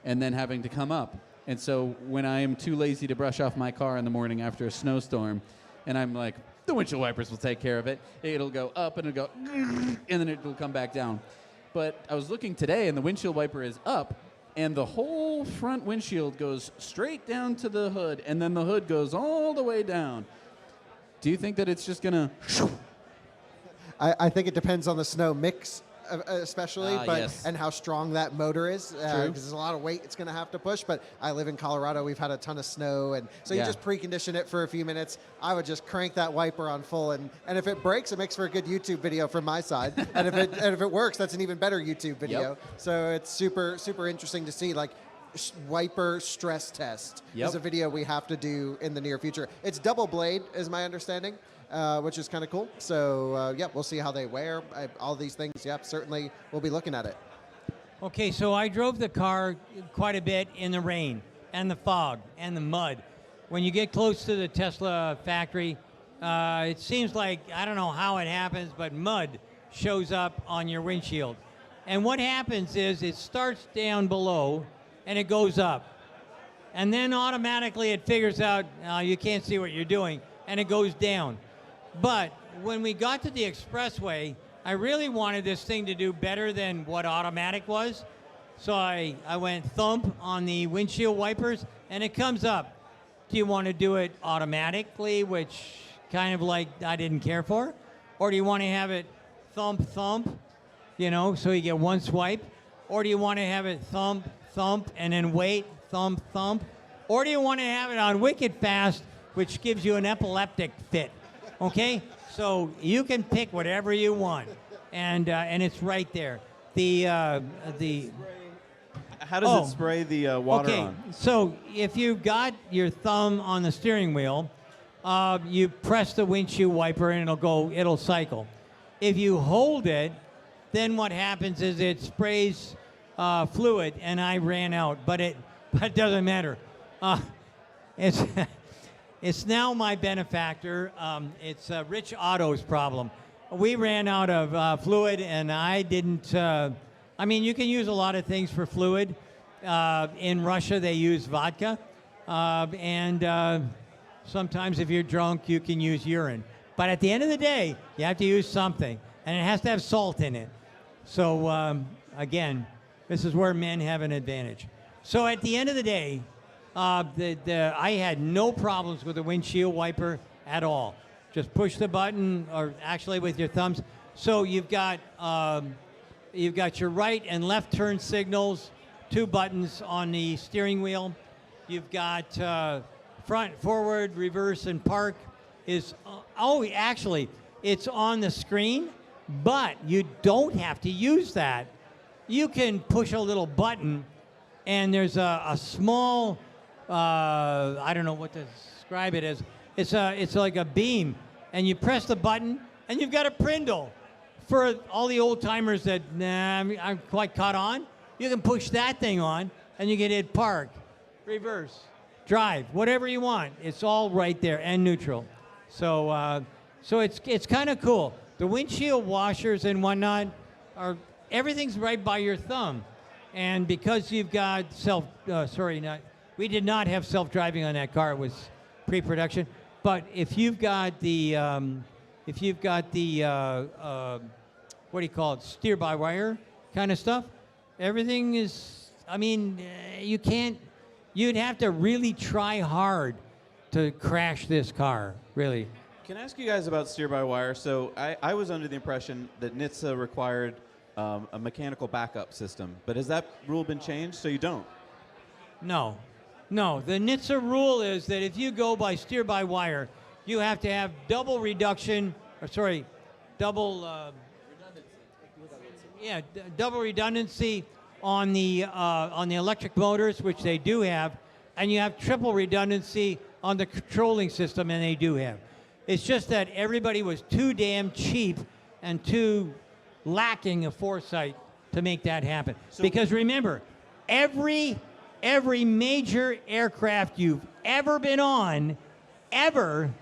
and then having to come up. And so when I am too lazy to brush off my car in the morning after a snowstorm, and I'm like, the windshield wipers will take care of it, it'll go up and it'll go, and then it'll come back down. But I was looking today, and the windshield wiper is up, and the whole front windshield goes straight down to the hood, and then the hood goes all the way down. Do you think that it's just going to... I think it depends on the snow mix, especially, yes. and how strong that motor is, True. because there's a lot of weight it's going to have to push. But I live in Colorado. We've had a ton of snow, and so you just precondition it for a few minutes. I would just crank that wiper on full, and if it breaks, it makes for a good YouTube video from my side. and if it works, that's an even better YouTube video. Yep. So it's super interesting to see, like, wiper stress test is a video we have to do in the near future. It's double blade, is my understanding. Which is kind of cool. So, we'll see how they wear. All these things, certainly we'll be looking at it. Okay, so I drove the car quite a bit in the rain and the fog and the mud. When you get close to the Tesla factory, it seems like, I don't know how it happens, but mud shows up on your windshield. And what happens is it starts down below and it goes up. And then automatically it figures out, you can't see what you're doing, and it goes down. But when we got to the expressway, I really wanted this thing to do better than what automatic was. So I went thump on the windshield wipers, and it comes up. Do you want to do it automatically, which kind of like I didn't care for? Or do you want to have it thump, thump, so you get one swipe? Or do you want to have it thump, thump, and then wait, thump, thump? Or do you want to have it on wicked fast, which gives you an epileptic fit? Okay, so you can pick whatever you want, and it's right there. How does it spray the water on? Okay, so if you've got your thumb on the steering wheel, you press the windshield wiper and it'll cycle. If you hold it, then what happens is it sprays fluid, and I ran out, but it doesn't matter. It's now my benefactor. It's Rich Otto's problem. We ran out of fluid, and I didn't. You can use a lot of things for fluid. In Russia, they use vodka, and sometimes if you're drunk, you can use urine. But at the end of the day, you have to use something, and it has to have salt in it. So again, this is where men have an advantage. So at the end of the day, I had no problems with the windshield wiper at all. Just push the button, or actually with your thumbs. So you've got your right and left turn signals, 2 buttons on the steering wheel. You've got front, forward, reverse, and park. Actually, it's on the screen, but you don't have to use that. You can push a little button, and there's a small. I don't know what to describe it as. It's like a beam, and you press the button, and you've got a Prindle for all the old timers that I'm quite caught on, you can push that thing on and you can hit park, reverse, drive, whatever you want. It's all right there, and neutral. So it's kind of cool. The windshield washers and whatnot everything's right by your thumb. And because you've got we did not have self-driving on that car. It was pre-production. But if you've got the what do you call it, steer-by-wire kind of stuff, everything is, you'd have to really try hard to crash this car, really. Can I ask you guys about steer-by-wire? So I was under the impression that NHTSA required a mechanical backup system, but has that rule been changed so you don't? No. The NHTSA rule is that if you go by steer-by-wire, you have to have double redundancy on the electric motors, which they do have, and you have triple redundancy on the controlling system, and they do have. It's just that everybody was too damn cheap and too lacking of foresight to make that happen. Because remember, every major aircraft you've ever been on, ever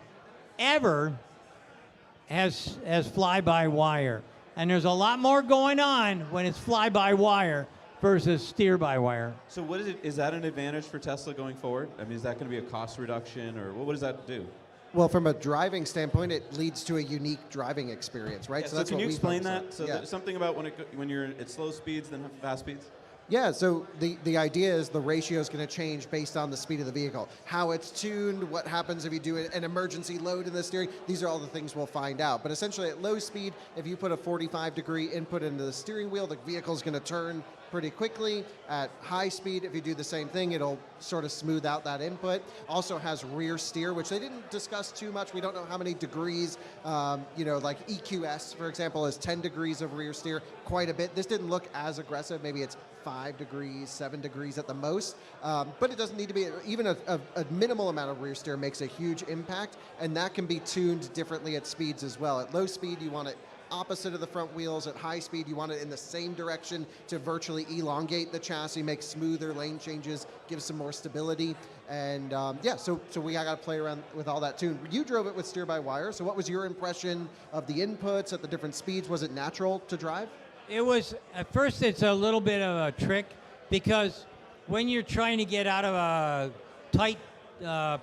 has fly-by-wire. And there's a lot more going on when it's fly-by-wire versus steer-by-wire. So what is it? Is that an advantage for Tesla going forward? I mean, is that going to be a cost reduction, or what does that do? Well, from a driving standpoint, it leads to a unique driving experience, right? Yeah, so that's can what you we explain focus on. that? So there's something about when you're at slow speeds than fast speeds? Yeah, so the idea is the ratio is going to change based on the speed of the vehicle. How it's tuned, what happens if you do an emergency load in the steering, these are all the things we'll find out. But essentially at low speed, if you put a 45-degree input into the steering wheel, the vehicle's going to turn pretty quickly. At high speed, if you do the same thing, it'll sort of smooth out that input. Also has rear steer, which they didn't discuss too much. We don't know how many degrees, like EQS, for example, is 10 degrees of rear steer, quite a bit. This didn't look as aggressive. Maybe it's 5 degrees, 7 degrees at the most. But it doesn't need to be, even a minimal amount of rear steer makes a huge impact, and that can be tuned differently at speeds as well. At low speed, you want it opposite of the front wheels. At high speed, you want it in the same direction to virtually elongate the chassis, make smoother lane changes, give some more stability. And so we got to play around with all that too. You drove it with steer-by-wire, so what was your impression of the inputs at the different speeds? Was it natural to drive? It was, at first it's a little bit of a trick, because when you're trying to get out of a tight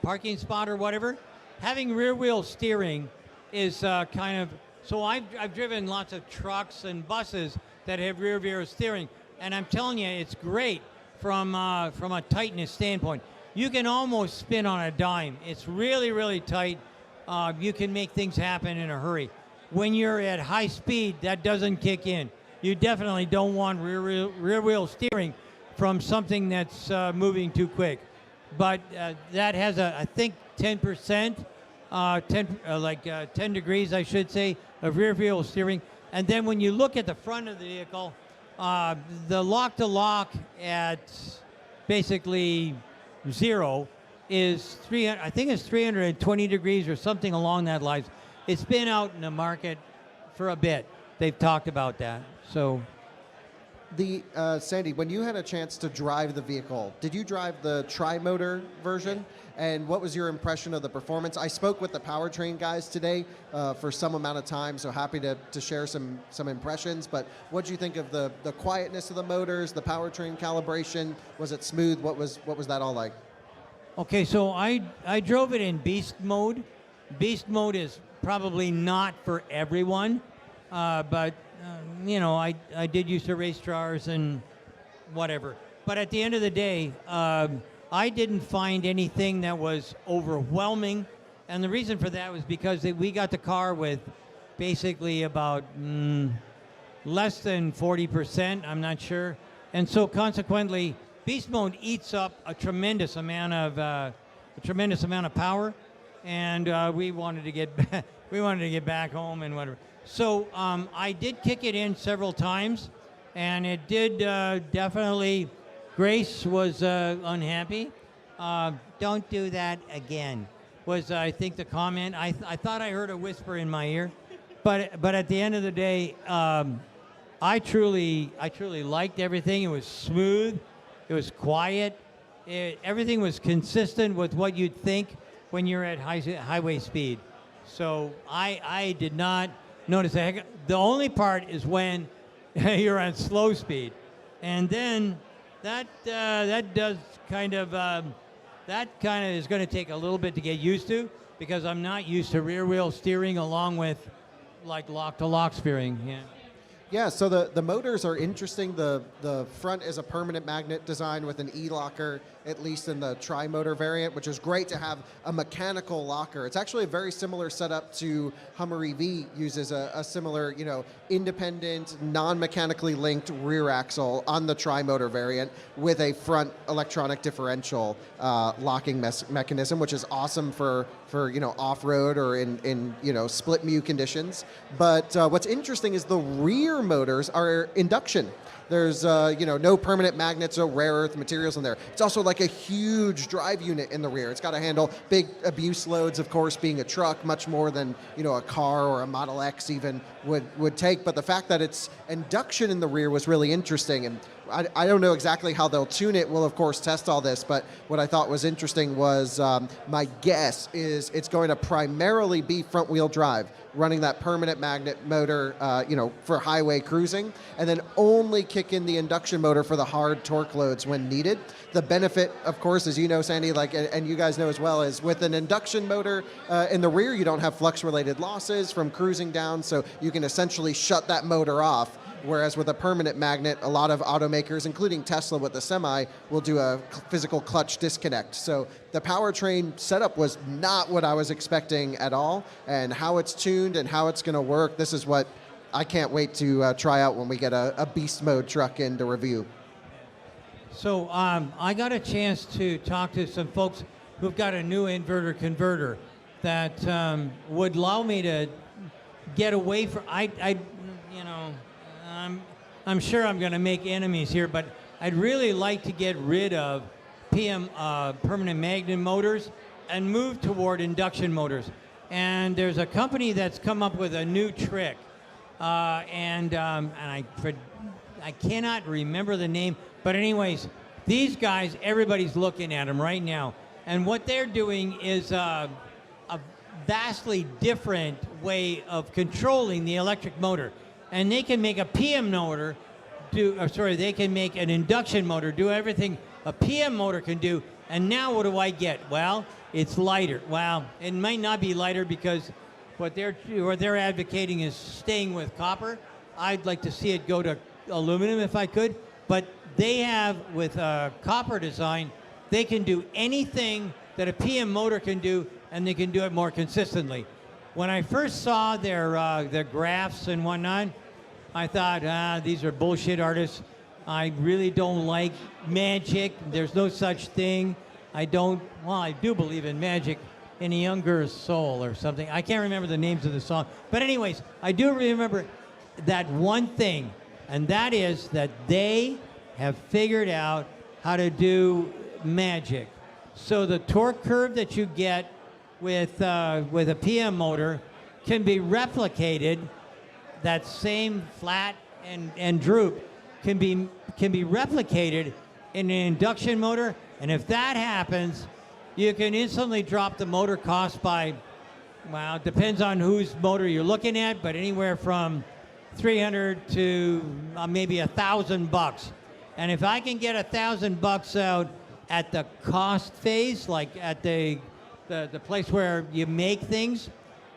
parking spot or whatever, having rear wheel steering is kind of, so I've driven lots of trucks and buses that have rear wheel steering, and I'm telling you, it's great from a tightness standpoint. You can almost spin on a dime. It's really, really tight. You can make things happen in a hurry. When you're at high speed, that doesn't kick in. You definitely don't want rear wheel steering from something that's moving too quick. But that has I think 10%, 10 degrees, I should say, of rear wheel steering. And then when you look at the front of the vehicle, the lock-to-lock at basically 0 is 300. I think it's 320 degrees or something along that lines. It's been out in the market for a bit. They've talked about that. So, Sandy, when you had a chance to drive the vehicle, did you drive the tri-motor version? And what was your impression of the performance? I spoke with the powertrain guys today for some amount of time, so happy to share some impressions. But what did you think of the quietness of the motors, the powertrain calibration? Was it smooth? What was that all like? Okay, so I drove it in beast mode. Beast mode is probably not for everyone, but I did use to race cars and whatever. But at the end of the day, I didn't find anything that was overwhelming. And the reason for that was because we got the car with basically about less than 40%, I'm not sure. And so consequently, beast mode eats up a tremendous amount of power. And we wanted to get back home and whatever. So I did kick it in several times, and it did definitely. Grace was unhappy. Don't do that again, was I think the comment. I thought I heard a whisper in my ear. but at the end of the day, I truly liked everything. It was smooth, it was quiet, everything was consistent with what you'd think when you're at highway speed. So I did not notice a heck. The only part is when you're on slow speed, and then that does kind of is going to take a little bit to get used to, because I'm not used to rear wheel steering along with like lock to lock steering. Yeah. Yeah, so the motors are interesting. The front is a permanent magnet design with an E-locker, at least in the tri-motor variant, which is great to have a mechanical locker. It's actually a very similar setup to Hummer EV, uses a similar, independent, non-mechanically linked rear axle on the tri-motor variant with a front electronic differential locking mechanism, which is awesome for off-road or in split mu conditions. But what's interesting is the rear motors are induction. There's no permanent magnets or rare earth materials in there. It's also like a huge drive unit in the rear. It's got to handle big abuse loads, of course, being a truck, much more than a car or a Model X even would take. But the fact that it's induction in the rear was really interesting. And I don't know exactly how they'll tune it. We'll, of course, test all this. But what I thought was interesting was my guess is it's going to primarily be front-wheel drive, running that permanent magnet motor, for highway cruising, and then only kick in the induction motor for the hard torque loads when needed. The benefit, of course, as you know, Sandy, and you guys know as well, is with an induction motor in the rear, you don't have flux-related losses from cruising down, so you can essentially shut that motor off. Whereas with a permanent magnet, a lot of automakers, including Tesla with the Semi, will do a physical clutch disconnect. So the powertrain setup was not what I was expecting at all. And how it's tuned and how it's going to work, this is what I can't wait to try out when we get a beast mode truck in to review. So I got a chance to talk to some folks who've got a new inverter converter that would allow me to get away from, I'm sure I'm going to make enemies here, but I'd really like to get rid of permanent magnet motors and move toward induction motors. And there's a company that's come up with a new trick, and I cannot remember the name, but anyways, these guys, everybody's looking at them right now, and what they're doing is a vastly different way of controlling the electric motor. And they can make a PM motor they can make an induction motor do everything a PM motor can do. And now what do I get? Well, it's lighter. Well, it might not be lighter because what they're advocating is staying with copper. I'd like to see it go to aluminum if I could. But they have, with copper design, they can do anything that a PM motor can do, and they can do it more consistently. When I first saw their graphs and whatnot, I thought, these are bullshit artists. I really don't like magic. There's no such thing. I do believe in magic in a younger soul or something. I can't remember the names of the song. But anyways, I do remember that one thing, and that is that they have figured out how to do magic. So the torque curve that you get with a PM motor can be replicated. That same flat and droop can be replicated in an induction motor, and if that happens, you can instantly drop the motor cost by, well, it depends on whose motor you're looking at, but anywhere from $300 to maybe $1,000. And if I can get $1,000 out at the cost phase, like at the place where you make things,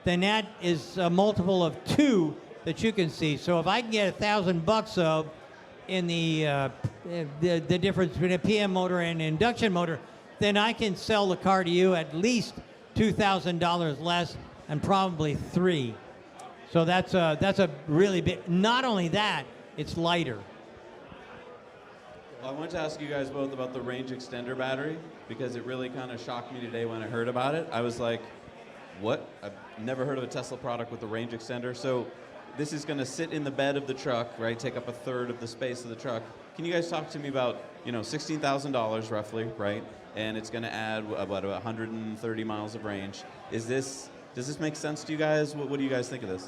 then that is a multiple of 2 that you can see. So if I can get $1,000 of in the difference between a PM motor and an induction motor, then I can sell the car to you at least $2,000 less, and probably 3. So that's a really big. Not only that, it's lighter. Well, I wanted to ask you guys both about the range extender battery, because it really kind of shocked me today when I heard about it. I was like, what? I've never heard of a Tesla product with a range extender. So this is going to sit in the bed of the truck, right? Take up a third of the space of the truck. Can you guys talk to me about, $16,000 roughly, right? And it's going to add about 130 miles of range. Does this make sense to you guys? What do you guys think of this?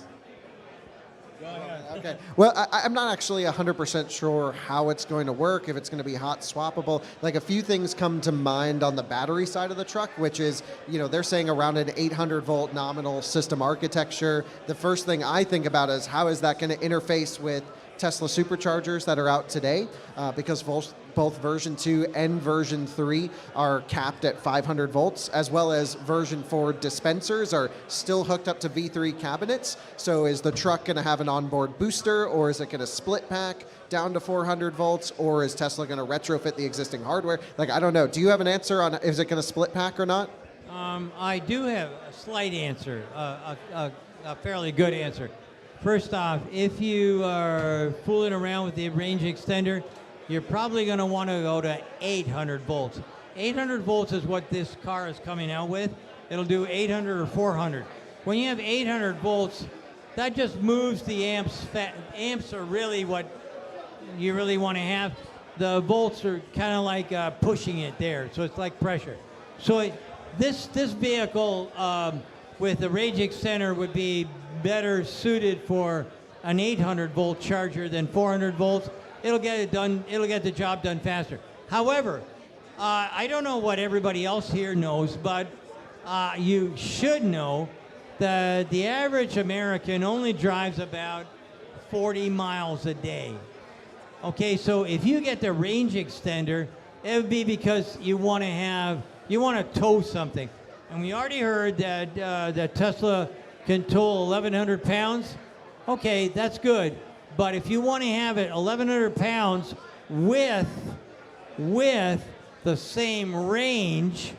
Okay. Well, I'm not actually 100% sure how it's going to work, if it's going to be hot swappable. Like, a few things come to mind on the battery side of the truck, which is, they're saying around an 800 volt nominal system architecture. The first thing I think about is how is that going to interface with Tesla superchargers that are out today, because both version 2 and version 3 are capped at 500 volts, as well as version 4 dispensers are still hooked up to V3 cabinets. So is the truck going to have an onboard booster, or is it going to split pack down to 400 volts, or is Tesla going to retrofit the existing hardware? Like, I don't know. Do you have an answer on is it going to split pack or not? I do have a slight answer, a fairly good answer. First off, if you are fooling around with the range extender, you're probably going to want to go to 800 volts. 800 volts is what this car is coming out with. It'll do 800 or 400. When you have 800 volts, that just moves the amps. Amps are really what you really want to have. The volts are kind of like pushing it there, so it's like pressure. So this vehicle with the range extender would be better suited for an 800 volt charger than 400 volts. It'll get it done. It'll get the job done faster. However, I don't know what everybody else here knows, but you should know that the average American only drives about 40 miles a day. Okay, so if you get the range extender, it would be because you want to tow something. And we already heard that that Tesla can tow 1,100 pounds. Okay, that's good. But if you want to have it 1,100 pounds with the same range,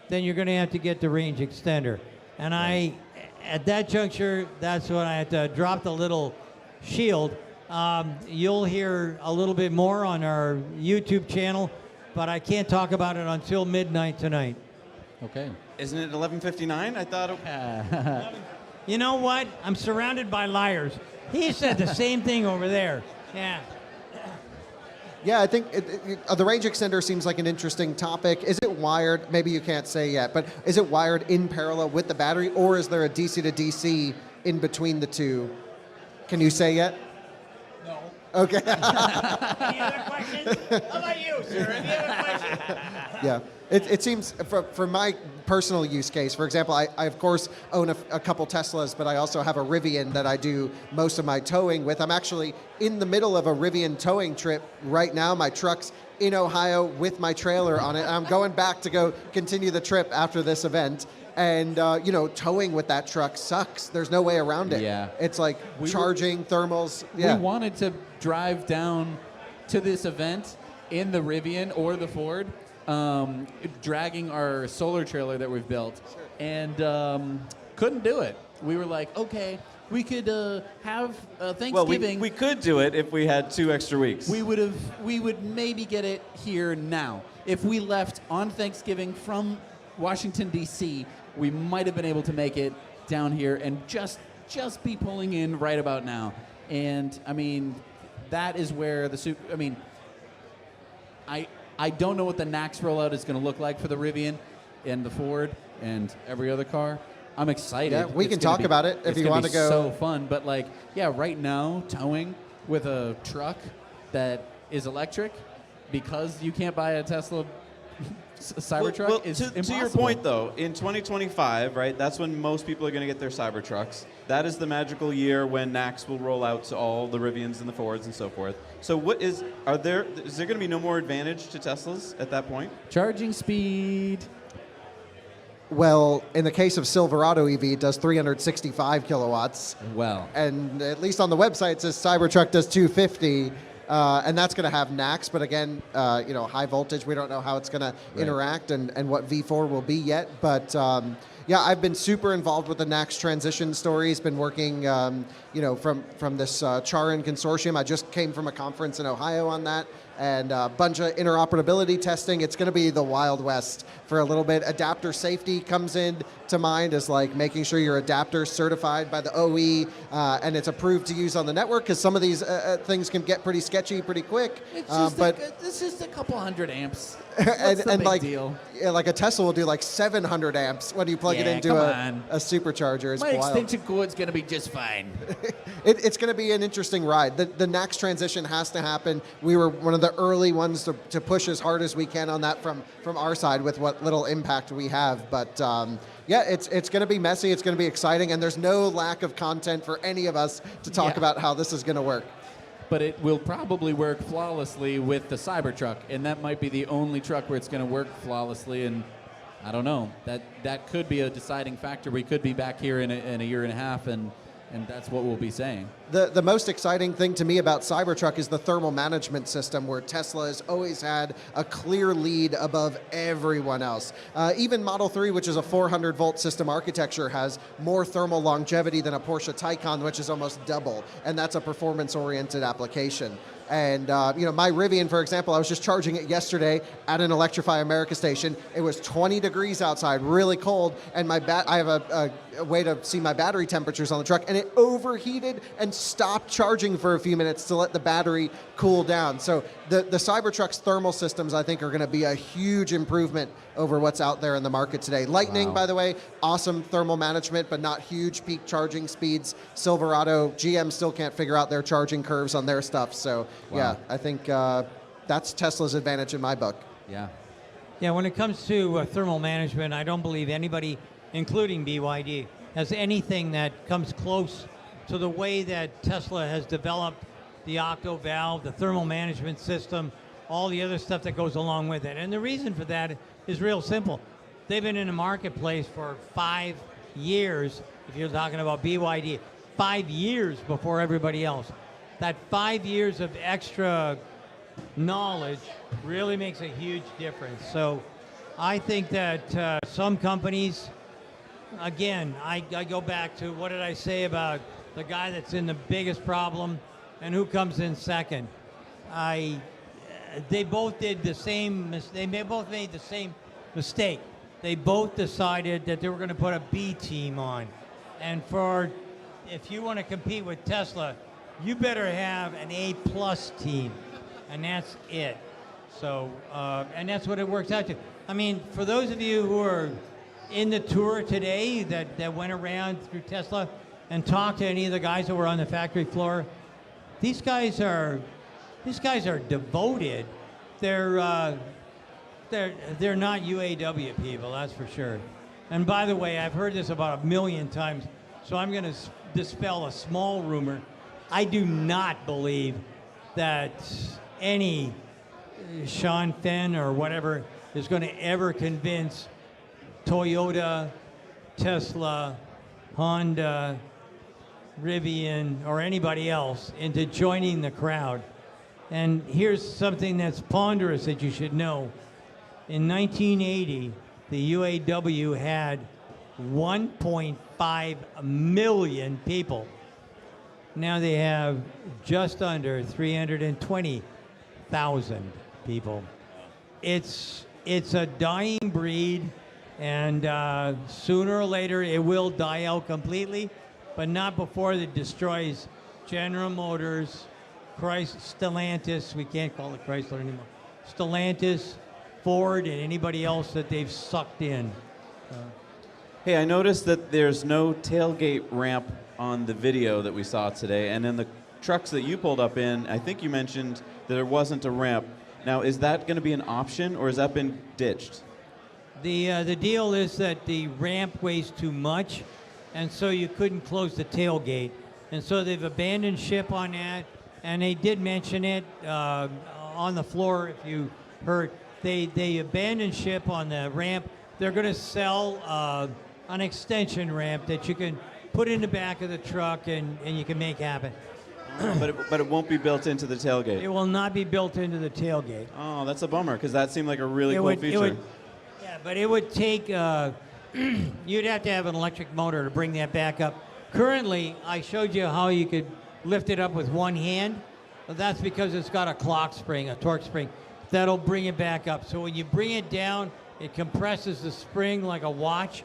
then you're going to have to get the range extender. And at that juncture, that's when I had to drop the little shield. You'll hear a little bit more on our YouTube channel, but I can't talk about it until midnight tonight. Okay. Isn't it 11:59? I thought it... You know what? I'm surrounded by liars. He said the same thing over there. Yeah. Yeah, I think the range extender seems like an interesting topic. Is it wired? Maybe you can't say yet, but is it wired in parallel with the battery, or is there a DC to DC in between the two? Can you say yet? No. Okay. Any other questions? How about you, sir? Any other questions? Yeah. It seems, for my personal use case, for example, I of course own a couple Teslas, but I also have a Rivian that I do most of my towing with. I'm actually in the middle of a Rivian towing trip right now. My truck's in Ohio with my trailer on it. I'm going back to go continue the trip after this event. And, towing with that truck sucks. There's no way around it. Yeah. It's like charging, thermals. Yeah. We wanted to drive down to this event in the Rivian or the Ford, dragging our solar trailer that we've built, and couldn't do it. We were like, okay, we could have Thanksgiving. Well, we could do it if we had 2 extra weeks. We would maybe get it here now. If we left on Thanksgiving from Washington, D.C., we might have been able to make it down here and just be pulling in right about now. And, I mean, that is where I don't know what the NACS rollout is going to look like for the Rivian and the Ford and every other car. I'm excited. Yeah, we can talk about it if you want to go. It's so fun, but right now, towing with a truck that is electric because you can't buy a Tesla Cybertruck is impossible. To your point, though, in 2025, right, that's when most people are going to get their Cybertrucks. That is the magical year when NACS will roll out to all the Rivians and the Fords and so forth. So is there going to be no more advantage to Teslas at that point? Charging speed. Well, in the case of Silverado EV, it does 365 kilowatts. Well. And at least on the website, it says Cybertruck does 250. And that's going to have NACS, but again, high voltage. We don't know how it's going to interact and what V4 will be yet. But I've been super involved with the NACS transition stories. Been working, from this Charin consortium. I just came from a conference in Ohio on that. and a bunch of interoperability testing. It's going to be the Wild West for a little bit. Adapter safety comes in to mind as like making sure your adapter certified by the OE and it's approved to use on the network, because some of these things can get pretty sketchy pretty quick. It's just it's just a couple hundred amps. and What's the big like deal? Yeah, like a Tesla will do like 700 amps when you plug it Yeah, into come a on. supercharger. It's My wild. extension cord's going to be just fine. It's going to be an interesting ride. The NACS transition has to happen. We were one of the early ones to push as hard as we can on that from our side with what little impact we have. But yeah, it's going to be messy. It's going to be exciting, and there's no lack of content for any of us to talk about how this is going to work. But it will probably work flawlessly with the Cybertruck, and that might be the only truck where it's going to work flawlessly. And I don't know. That could be a deciding factor. We could be back here in a year and a half, and that's what we'll be saying. The most exciting thing to me about Cybertruck is the thermal management system, where Tesla has always had a clear lead above everyone else. Even Model 3, which is a 400-volt system architecture, has more thermal longevity than a Porsche Taycan, which is almost double, and that's a performance-oriented application. And my Rivian, for example, I was just charging it yesterday at an Electrify America station. It was 20 degrees outside, really cold, and I have a way to see my battery temperatures on the truck, and it overheated and stopped charging for a few minutes to let the battery cool down. So the Cybertruck's thermal systems, I think, are going to be a huge improvement over what's out there in the market today. Lightning, by the way, awesome thermal management, but not huge peak charging speeds. Silverado, GM still can't figure out their charging curves on their stuff. So yeah, I think that's Tesla's advantage in my book. Yeah. Yeah, when it comes to thermal management, I don't believe anybody, including BYD, has anything that comes close to the way that Tesla has developed the octo valve, the thermal management system, all the other stuff that goes along with it. And the reason for that is real simple. They've been in the marketplace for 5 years, if you're talking about BYD, 5 years before everybody else. That 5 years of extra knowledge really makes a huge difference. So I think that some companies, again, I go back to what did I say about the guy that's in the biggest problem and who comes in second. They both did the same. They both made the same mistake. They both decided that they were going to put a B team on, and if you want to compete with Tesla, you better have an A+ team, and that's it. So, and that's what it works out to. I mean, for those of you who are in the tour today that went around through Tesla and talked to any of the guys that were on the factory floor, these guys are devoted. They're not UAW people, that's for sure. And by the way, I've heard this about 1 million times, so I'm going to dispel a small rumor. I do not believe that any Sean Fenn or whatever is going to ever convince Toyota, Tesla, Honda, Rivian, or anybody else into joining the crowd. And here's something that's ponderous that you should know. In 1980, the UAW had 1.5 million people. Now they have just under 320,000 people. It's a dying breed, and sooner or later it will die out completely, but not before it destroys General Motors, Stellantis, we can't call it Chrysler anymore, Stellantis, Ford, and anybody else that they've sucked in. Hey, I noticed that there's no tailgate ramp on the video that we saw today, and in the trucks that you pulled up in, I think you mentioned that there wasn't a ramp. Now, is that going to be an option, or has that been ditched? The deal is that the ramp weighs too much, and so you couldn't close the tailgate. And so they've abandoned ship on that, and they did mention it on the floor, if you heard. They abandoned ship on the ramp. They're going to sell an extension ramp that you can put in the back of the truck and you can make happen. But it won't be built into the tailgate. It will not be built into the tailgate. Oh, that's a bummer, because that seemed like a really cool feature. Yeah, but it would take, you'd have to have an electric motor to bring that back up. Currently, I showed you how you could lift it up with one hand. That's because it's got a clock spring, a torque spring, that'll bring it back up. So when you bring it down, it compresses the spring like a watch,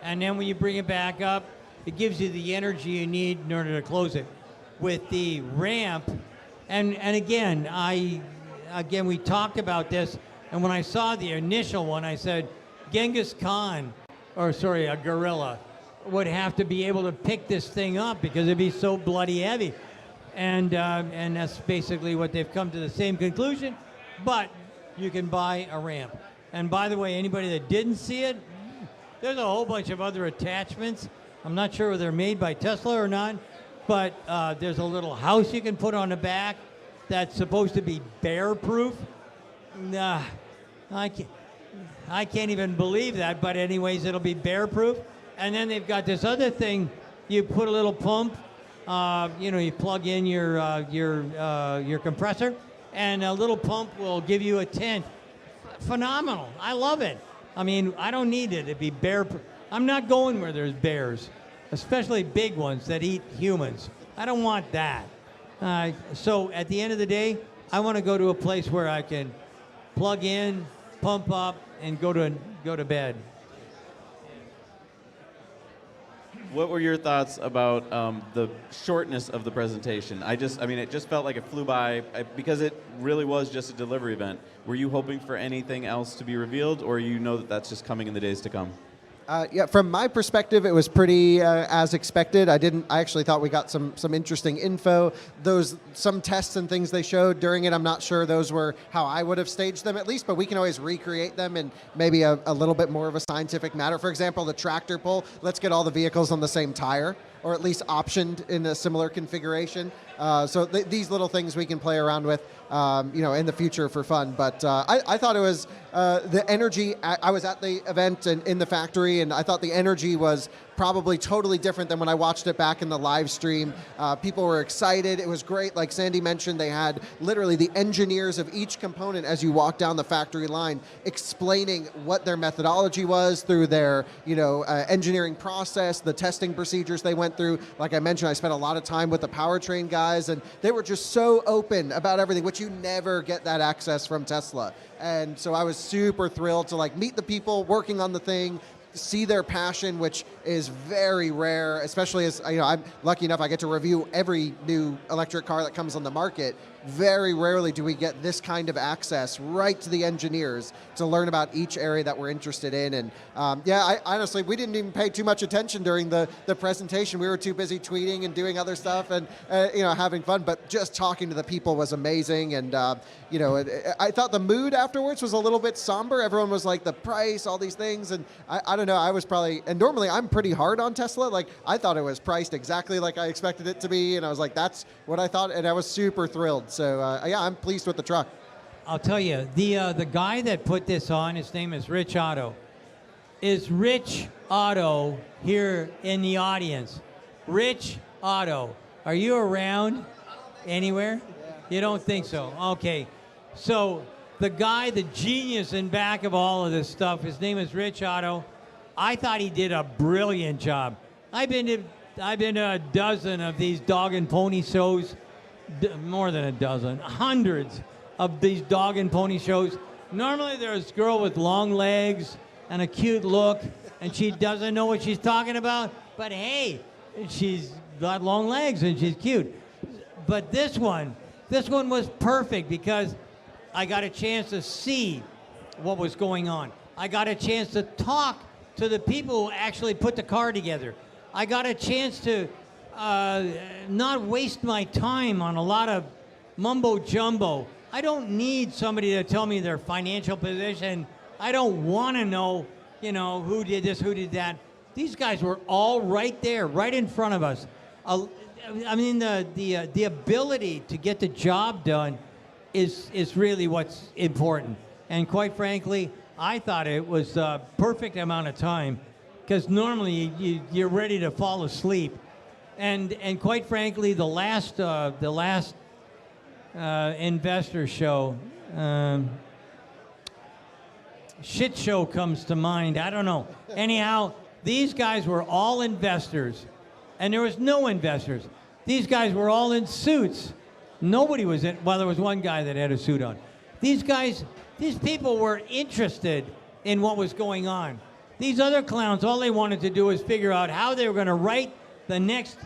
and then when you bring it back up, it gives you the energy you need in order to close it. With the ramp, and again, we talked about this, and when I saw the initial one, I said, Genghis Khan, a gorilla, would have to be able to pick this thing up because it'd be so bloody heavy. And that's basically what they've come to the same conclusion, but you can buy a ramp. And by the way, anybody that didn't see it, there's a whole bunch of other attachments. I'm not sure whether they're made by Tesla or not, but there's a little house you can put on the back that's supposed to be bear-proof. Nah, I can't even believe that, but anyways, it'll be bear-proof. And then they've got this other thing, you put a little pump, you plug in your compressor, and a little pump will give you a tent. Phenomenal. I love it. I mean, I don't need it to be bear. I'm not going where there's bears, especially big ones that eat humans. I don't want that. So at the end of the day, I want to go to a place where I can plug in, pump up, and go to bed. What were your thoughts about the shortness of the presentation? It just felt like it flew by because it really was just a delivery event. Were you hoping for anything else to be revealed, or you know that that's just coming in the days to come? Yeah, from my perspective, it was pretty as expected. I actually thought we got some interesting info. Some tests and things they showed during it, I'm not sure those were how I would have staged them at least, but we can always recreate them in maybe a little bit more of a scientific manner. For example, the tractor pull, let's get all the vehicles on the same tire, or at least optioned in a similar configuration. So these little things we can play around with, in the future for fun. But I thought it was the energy. I was at the event and in the factory, and I thought the energy was probably totally different than when I watched it back in the live stream. People were excited. It was great. Like Sandy mentioned, they had literally the engineers of each component as you walk down the factory line explaining what their methodology was through their engineering process, the testing procedures they went through. Like I mentioned, I spent a lot of time with the powertrain guys, and they were just so open about everything, which you never get that access from Tesla. And so I was super thrilled to meet the people working on the thing, see their passion, which is very rare, especially as I'm lucky enough I get to review every new electric car that comes on the market. Very rarely do we get this kind of access right to the engineers to learn about each area that we're interested in. And honestly, we didn't even pay too much attention during the presentation. We were too busy tweeting and doing other stuff and having fun, but just talking to the people was amazing. And I thought the mood afterwards was a little bit somber. Everyone was like, the price, all these things, and I don't know, I was probably, and normally I'm pretty hard on Tesla, I thought it was priced exactly like I expected it to be, and I was like, that's what I thought, and I was super thrilled. So I'm pleased with the truck. I'll tell you, the guy that put this on, his name is Rich Otto. Is Rich Otto here in the audience? Rich Otto, are you around anywhere? You don't think so? Okay. So the guy, the genius in back of all of this stuff, his name is Rich Otto. I thought he did a brilliant job. I've been to a dozen of these dog and pony shows. More than a dozen, hundreds of these dog and pony shows. Normally there's a girl with long legs and a cute look, and she doesn't know what she's talking about, but hey, she's got long legs and she's cute. But this one was perfect because I got a chance to see what was going on. I got a chance to talk to the people who actually put the car together. I got a chance to not waste my time on a lot of mumbo jumbo. I don't need somebody to tell me their financial position. I don't want to know, who did this, who did that. These guys were all right there, right in front of us. The ability to get the job done is really what's important. And quite frankly, I thought it was the perfect amount of time because normally you're ready to fall asleep. And quite frankly, the last investor show, shit show comes to mind. I don't know. Anyhow, these guys were all investors, and there was no investors. These guys were all in suits, Nobody was in. Well, there was one guy that had a suit on. These people were interested in what was going on. These other clowns, all they wanted to do was figure out how they were going to write the next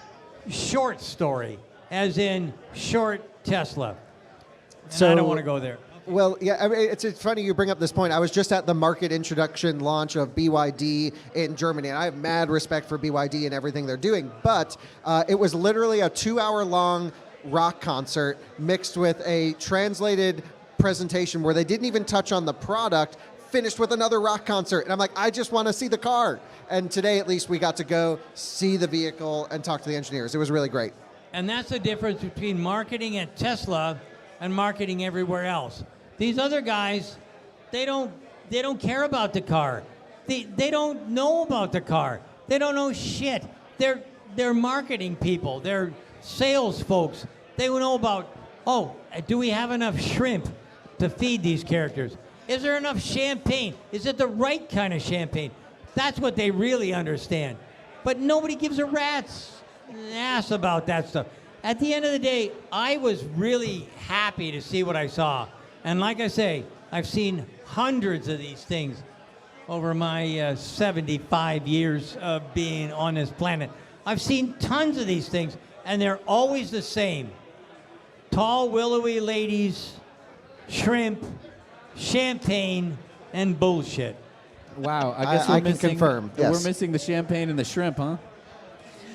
short story, as in short Tesla. And I don't want to go there. Well, yeah, I mean, it's funny you bring up this point. I was just at the market introduction launch of BYD in Germany, and I have mad respect for BYD and everything they're doing, but it was literally a 2-hour-long rock concert mixed with a translated presentation where they didn't even touch on the product, finished with another rock concert. And I'm like, I just want to see the car. And today, at least, we got to go see the vehicle and talk to the engineers. It was really great. And that's the difference between marketing at Tesla and marketing everywhere else. These other guys, they don't care about the car. They don't know about the car. They don't know shit. They're marketing people. They're sales folks. They will know about, oh, do we have enough shrimp to feed these characters? Is there enough champagne? Is it the right kind of champagne? That's what they really understand. But nobody gives a rat's ass about that stuff. At the end of the day, I was really happy to see what I saw. And like I say, I've seen hundreds of these things over my 75 years of being on this planet. I've seen tons of these things, and they're always the same. Tall, willowy ladies, shrimp, champagne, and bullshit. Wow, I guess we're can missing, confirm. We're Yes. missing the champagne and the shrimp, huh?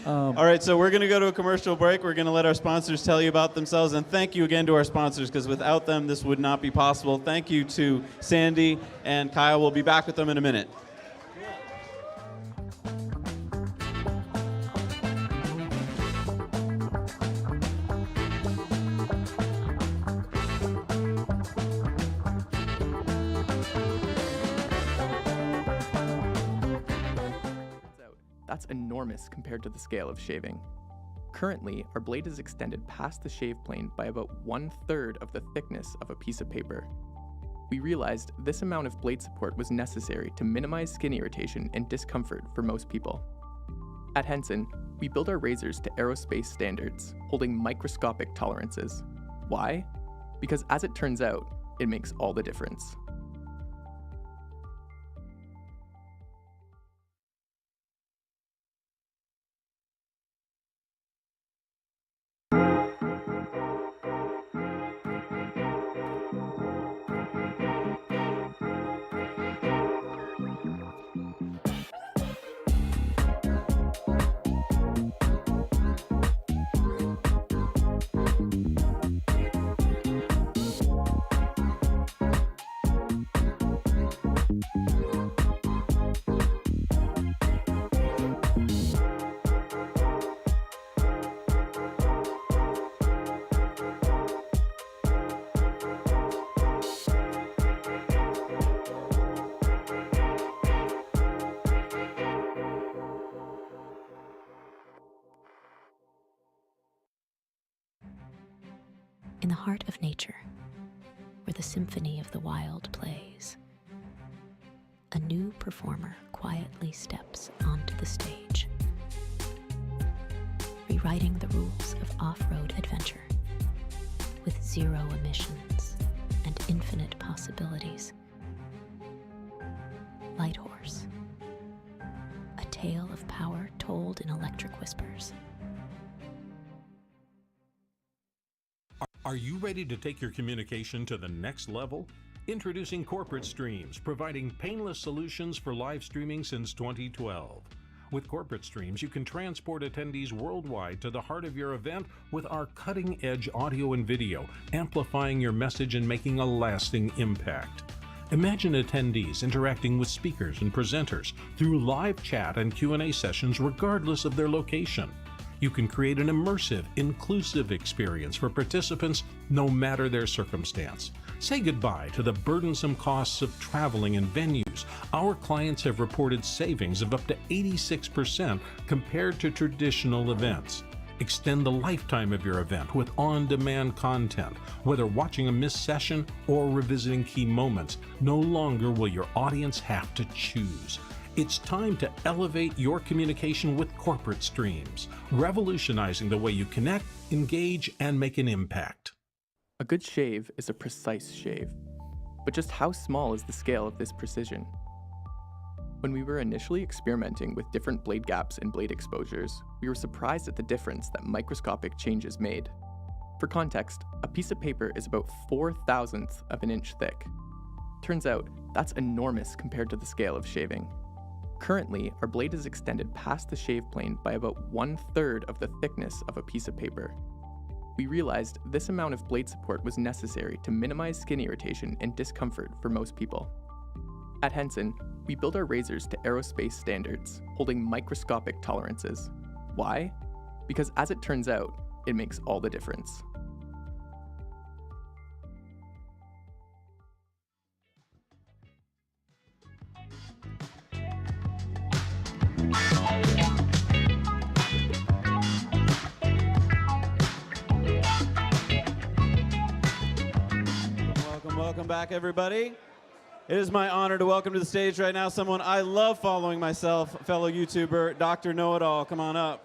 All right, so we're going to go to a commercial break. We're going to let our sponsors tell you about themselves. And thank you again to our sponsors, because without them, this would not be possible. Thank you to Sandy and Kyle. We'll be back with them in a minute. That's enormous compared to the scale of shaving. Currently, our blade is extended past the shave plane by about 1/3 of the thickness of a piece of paper. We realized this amount of blade support was necessary to minimize skin irritation and discomfort for most people. At Henson, we build our razors to aerospace standards, holding microscopic tolerances. Why? Because as it turns out, it makes all the difference. In the heart of nature, where the symphony of the wild plays, a new performer quietly steps onto the stage, rewriting the rules of off-road adventure with zero emissions and infinite possibilities. Light Horse, a tale of power told in electric whispers. Are you ready to take your communication to the next level? Introducing Corporate Streams, providing painless solutions for live streaming since 2012. With Corporate Streams, you can transport attendees worldwide to the heart of your event with our cutting-edge audio and video, amplifying your message and making a lasting impact. Imagine attendees interacting with speakers and presenters through live chat and Q&A sessions regardless of their location. You can create an immersive, inclusive experience for participants no matter their circumstance. Say goodbye to the burdensome costs of traveling and venues. Our clients have reported savings of up to 86% compared to traditional events. Extend the lifetime of your event with on-demand content. Whether watching a missed session or revisiting key moments, no longer will your audience have to choose. It's time to elevate your communication with corporate streams, revolutionizing the way you connect, engage, and make an impact. A good shave is a precise shave. But just how small is the scale of this precision? When we were initially experimenting with different blade gaps and blade exposures, we were surprised at the difference that microscopic changes made. For context, a piece of paper is about 4/1000th of an inch thick. Turns out, that's enormous compared to the scale of shaving. Currently, our blade is extended past the shave plane by about 1/3 of the thickness of a piece of paper. We realized this amount of blade support was necessary to minimize skin irritation and discomfort for most people. At Henson, we build our razors to aerospace standards, holding microscopic tolerances. Why? Because as it turns out, it makes all the difference. Welcome back, everybody. It is my honor to welcome to the stage right now someone I love following myself, fellow YouTuber, Dr. Know-It-All. Come on up.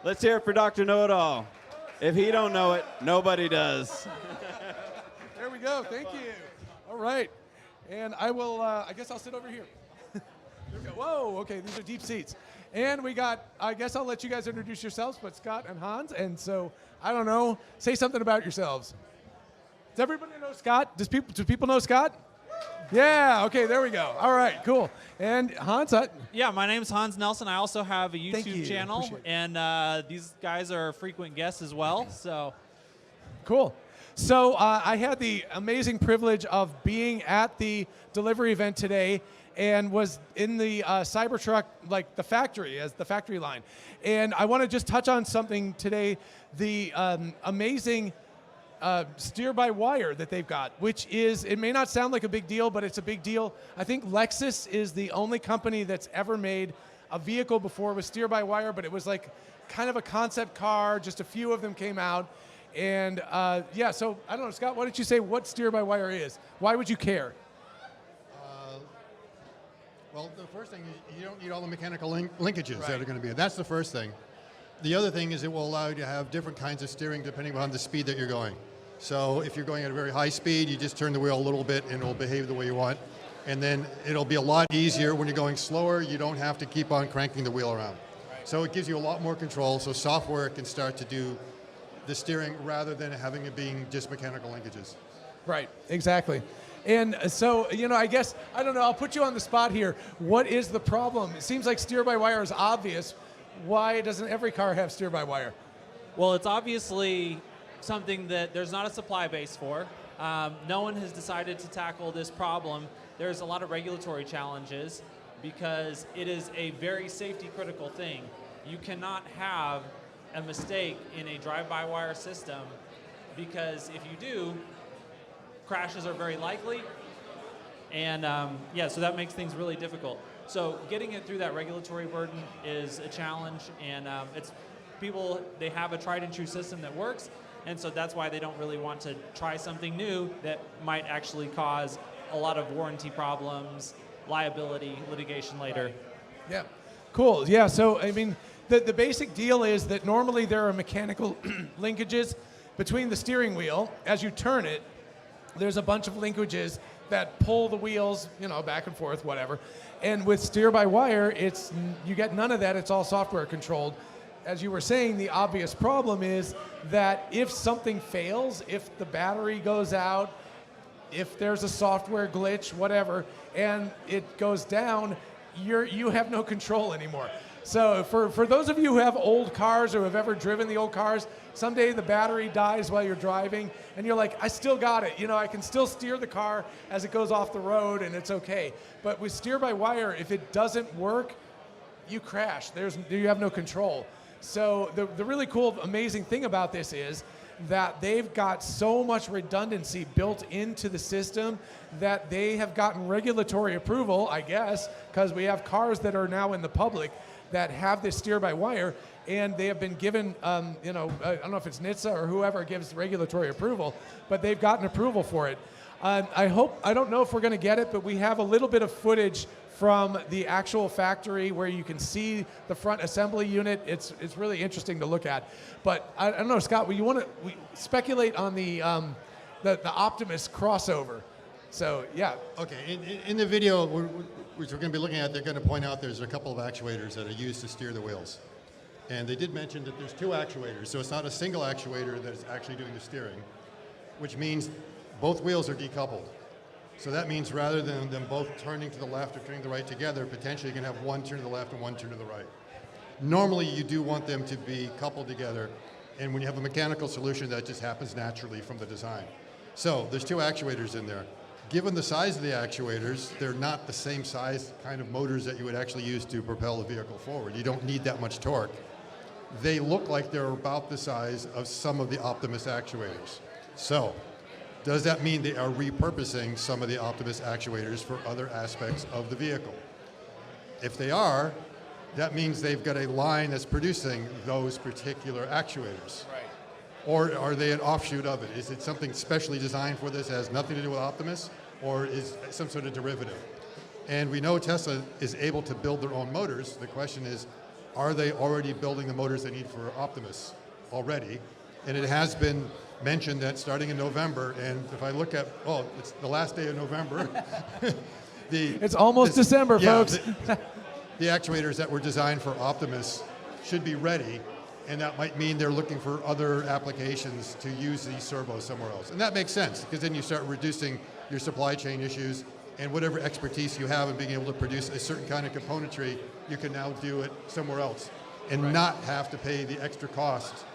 Let's hear it for Dr. Know-It-All. If he don't know it, nobody does. There we go. Thank you. All right. And I will, I guess I'll sit over here. There we go. Whoa, okay, these are deep seats. And we got, I guess I'll let you guys introduce yourselves, but Scott and Hans. And so, I don't know, say something about yourselves. Does everybody know Scott? Do people know Scott? Yeah, okay, there we go. All right, cool. And Hans? Yeah, my name's Hans Nelson. I also have a YouTube channel, Appreciate it. and these guys are frequent guests as well. So, Cool. So I had the amazing privilege of being at the delivery event today and was in the Cybertruck, like the factory, as the factory line. And I want to just touch on something today, the amazing steer-by-wire that they've got, which is, it may not sound like a big deal, but it's a big deal. I think Lexus is the only company that's ever made a vehicle before with steer-by-wire, but it was like kind of a concept car, just a few of them came out. And yeah, so I don't know, Scott, why don't you say what steer-by-wire is? Why would you care? Well, the first thing is you don't need all the mechanical linkages that are going to be. That's the first thing. The other thing is it will allow you to have different kinds of steering depending on the speed that you're going. So if you're going at a very high speed, you just turn the wheel a little bit and it will behave the way you want. And then it'll be a lot easier when you're going slower. You don't have to keep on cranking the wheel around. So it gives you a lot more control. So software can start to do the steering rather than having it being just mechanical linkages. Right, exactly. And so, you know, I guess, I don't know, I'll put you on the spot here. What is the problem? It seems like steer-by-wire is obvious. Why doesn't every car have steer-by-wire? well, it's obviously something that there's not a supply base for. No one has decided to tackle this problem. There's a lot of regulatory challenges because it is a very safety critical thing. You cannot have a mistake in a drive-by-wire system because if you do, crashes are very likely. And yeah, so that makes things really difficult. So getting it through that regulatory burden is a challenge, and it's people, they have a tried and true system that works, and so that's why they don't really want to try something new that might actually cause a lot of warranty problems, liability, litigation later. Yeah, cool. Yeah, so I mean, the basic deal is that normally there are mechanical linkages between the steering wheel. As you turn it, there's a bunch of linkages that pull the wheels, you know, back and forth, whatever. And with steer-by-wire, you get none of that. It's all software controlled. As you were saying, the obvious problem is that if something fails, if the battery goes out, if there's a software glitch, whatever, and it goes down, you have no control anymore. So for those of you who have old cars or have ever driven the old cars, someday the battery dies while you're driving, and you're like, I still got it. You know, I can still steer the car as it goes off the road, and it's okay. But with steer-by-wire, if it doesn't work, you crash. You have no control. So the really cool, amazing thing about this is that they've got so much redundancy built into the system that they have gotten regulatory approval, I guess, because we have cars that are now in the public that have this steer-by-wire, and they have been given, you know, I don't know if it's NHTSA or whoever gives regulatory approval, but they've gotten approval for it. I don't know if we're going to get it, but we have a little bit of footage from the actual factory where you can see the front assembly unit. It's really interesting to look at. But I don't know, Scott, you want to speculate on the Optimus crossover. So, yeah. Okay, in the video, which we're going to be looking at, they're going to point out there's a couple of actuators that are used to steer the wheels. And they did mention that there's 2 actuators, so it's not a single actuator that's actually doing the steering, which means both wheels are decoupled. So that means rather than them both turning to the left or turning to the right together, potentially you can have one turn to the left and one turn to the right. Normally you do want them to be coupled together, and when you have a mechanical solution, that just happens naturally from the design. So there's 2 actuators in there. Given the size of the actuators, they're not the same size kind of motors that you would actually use to propel the vehicle forward. You don't need that much torque. They look like they're about the size of some of the Optimus actuators. So, does that mean they are repurposing some of the Optimus actuators for other aspects of the vehicle? If they are, that means they've got a line that's producing those particular actuators. Right. Or are they an offshoot of it? Is it something specially designed for this that has nothing to do with Optimus, or is it some sort of derivative? And we know Tesla is able to build their own motors. The question is, are they already building the motors they need for Optimus already? And it has been mentioned that starting in November, and if I look at, it's the last day of November. It's almost December, folks. The actuators that were designed for Optimus should be ready, and that might mean they're looking for other applications to use these servos somewhere else. And that makes sense, because then you start reducing your supply chain issues, and whatever expertise you have in being able to produce a certain kind of componentry, you can now do it somewhere else and not have to pay the extra cost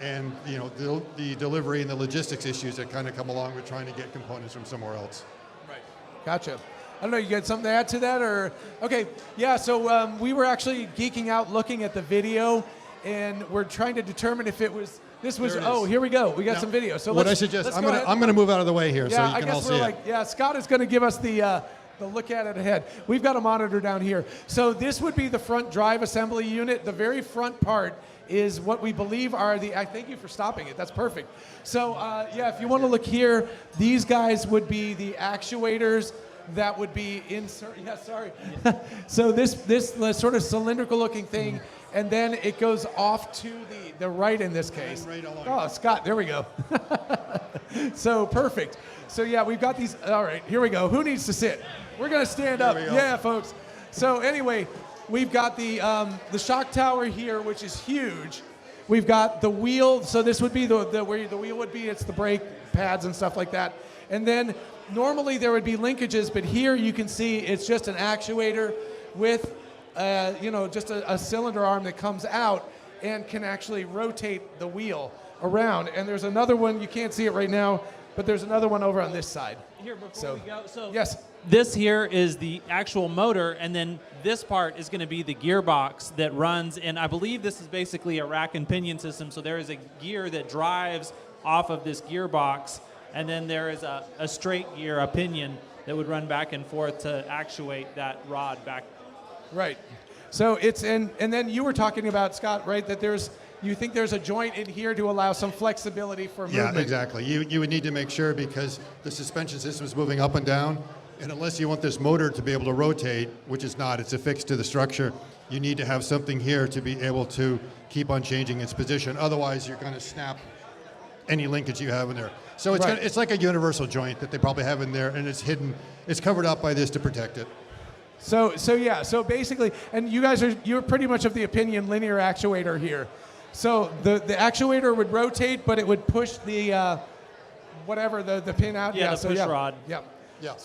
and the delivery and the logistics issues that kind of come along with trying to get components from somewhere else. Right. Gotcha. I don't know, you got something to add to that? Or okay, yeah, so we were actually geeking out looking at the video, and we're trying to determine if it was, here we go. We got some video. So what I suggest, I'm going to move out of the way here so you can all see it. Yeah, Scott is going to give us the look at it ahead. We've got a monitor down here. So this would be the front drive assembly unit. The very front part is what we believe are I thank you for stopping it. That's perfect. So if you want to look here, these guys would be the actuators that would be So this sort of cylindrical looking thing, and then it goes off to the right in this case. Oh, Scott, there we go. So perfect. So yeah, we've got these. All right, here we go. Who needs to sit? We're gonna stand up. Yeah, folks. So anyway, we've got the shock tower here, which is huge. We've got the wheel. So this would be where the wheel would be. It's the brake pads and stuff like that. And then normally there would be linkages, but here you can see it's just an actuator with just a cylinder arm that comes out and can actually rotate the wheel around. And there's another one, you can't see it right now, but there's another one over on this side. Here, before we go, yes. This here is the actual motor, and then this part is going to be the gearbox that runs, and I believe this is basically a rack and pinion system, so there is a gear that drives off of this gearbox, and then there is a straight gear, a pinion, that would run back and forth to actuate that rod back. Right. So it's and then you were talking about, Scott, right, that you think there's a joint in here to allow some flexibility for movement. Yeah, exactly. You would need to make sure, because the suspension system is moving up and down, and unless you want this motor to be able to rotate, which is not, it's affixed to the structure, you need to have something here to be able to keep on changing its position. Otherwise, you're going to snap any linkage you have in there. So it's like a universal joint that they probably have in there, and it's hidden. It's covered up by this to protect it. So basically, and you're pretty much of the opinion linear actuator here. So the actuator would rotate, but it would push the the pin out. Yeah, the push rod. Yeah. Yeah.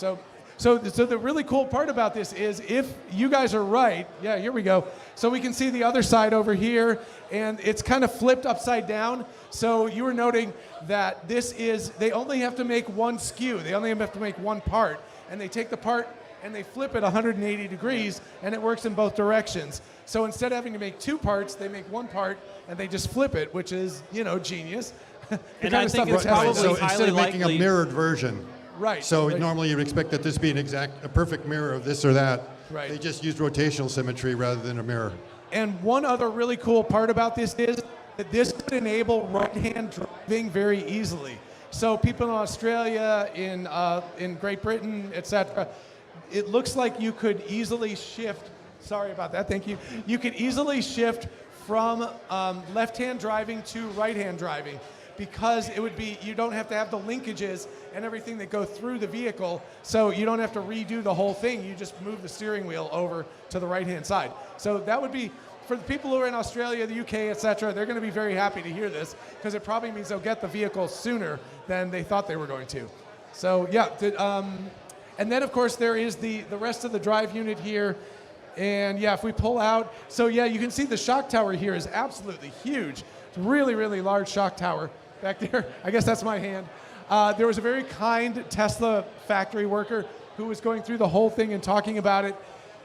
So the really cool part about this is if you guys are right, here we go. So we can see the other side over here, and it's kind of flipped upside down. So you were noting that they only have to make one skew. They only have to make one part, and they take the part and they flip it 180 degrees, and it works in both directions. So instead of having to make two parts, they make one part, and they just flip it, which is, genius. And I think it's probably so instead of making a mirrored version. Right. So normally you'd expect that this be a perfect mirror of this or that. Right. They just used rotational symmetry rather than a mirror. And one other really cool part about this is that this could enable right-hand driving very easily. So people in Australia, in Great Britain, etc., it looks like you could easily shift. Sorry about that. Thank you. You could easily shift from left-hand driving to right-hand driving, because it would be, you don't have to have the linkages and everything that go through the vehicle, so you don't have to redo the whole thing. You just move the steering wheel over to the right-hand side. So that would be, for the people who are in Australia, the UK, etc., they're going to be very happy to hear this, because it probably means they'll get the vehicle sooner than they thought they were going to. So yeah, and then of course there is the rest of the drive unit here. And yeah, if we pull out, so yeah, you can see the shock tower here is absolutely huge. It's a really, really large shock tower back there. I guess that's my hand. There was a very kind Tesla factory worker who was going through the whole thing and talking about it.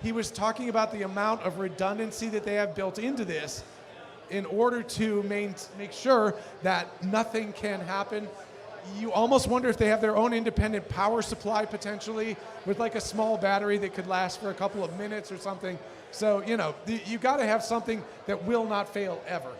He was talking about the amount of redundancy that they have built into this in order to make sure that nothing can happen. You almost wonder if they have their own independent power supply potentially, with like a small battery that could last for a couple of minutes or something. So, you know, you got to have something that will not fail ever.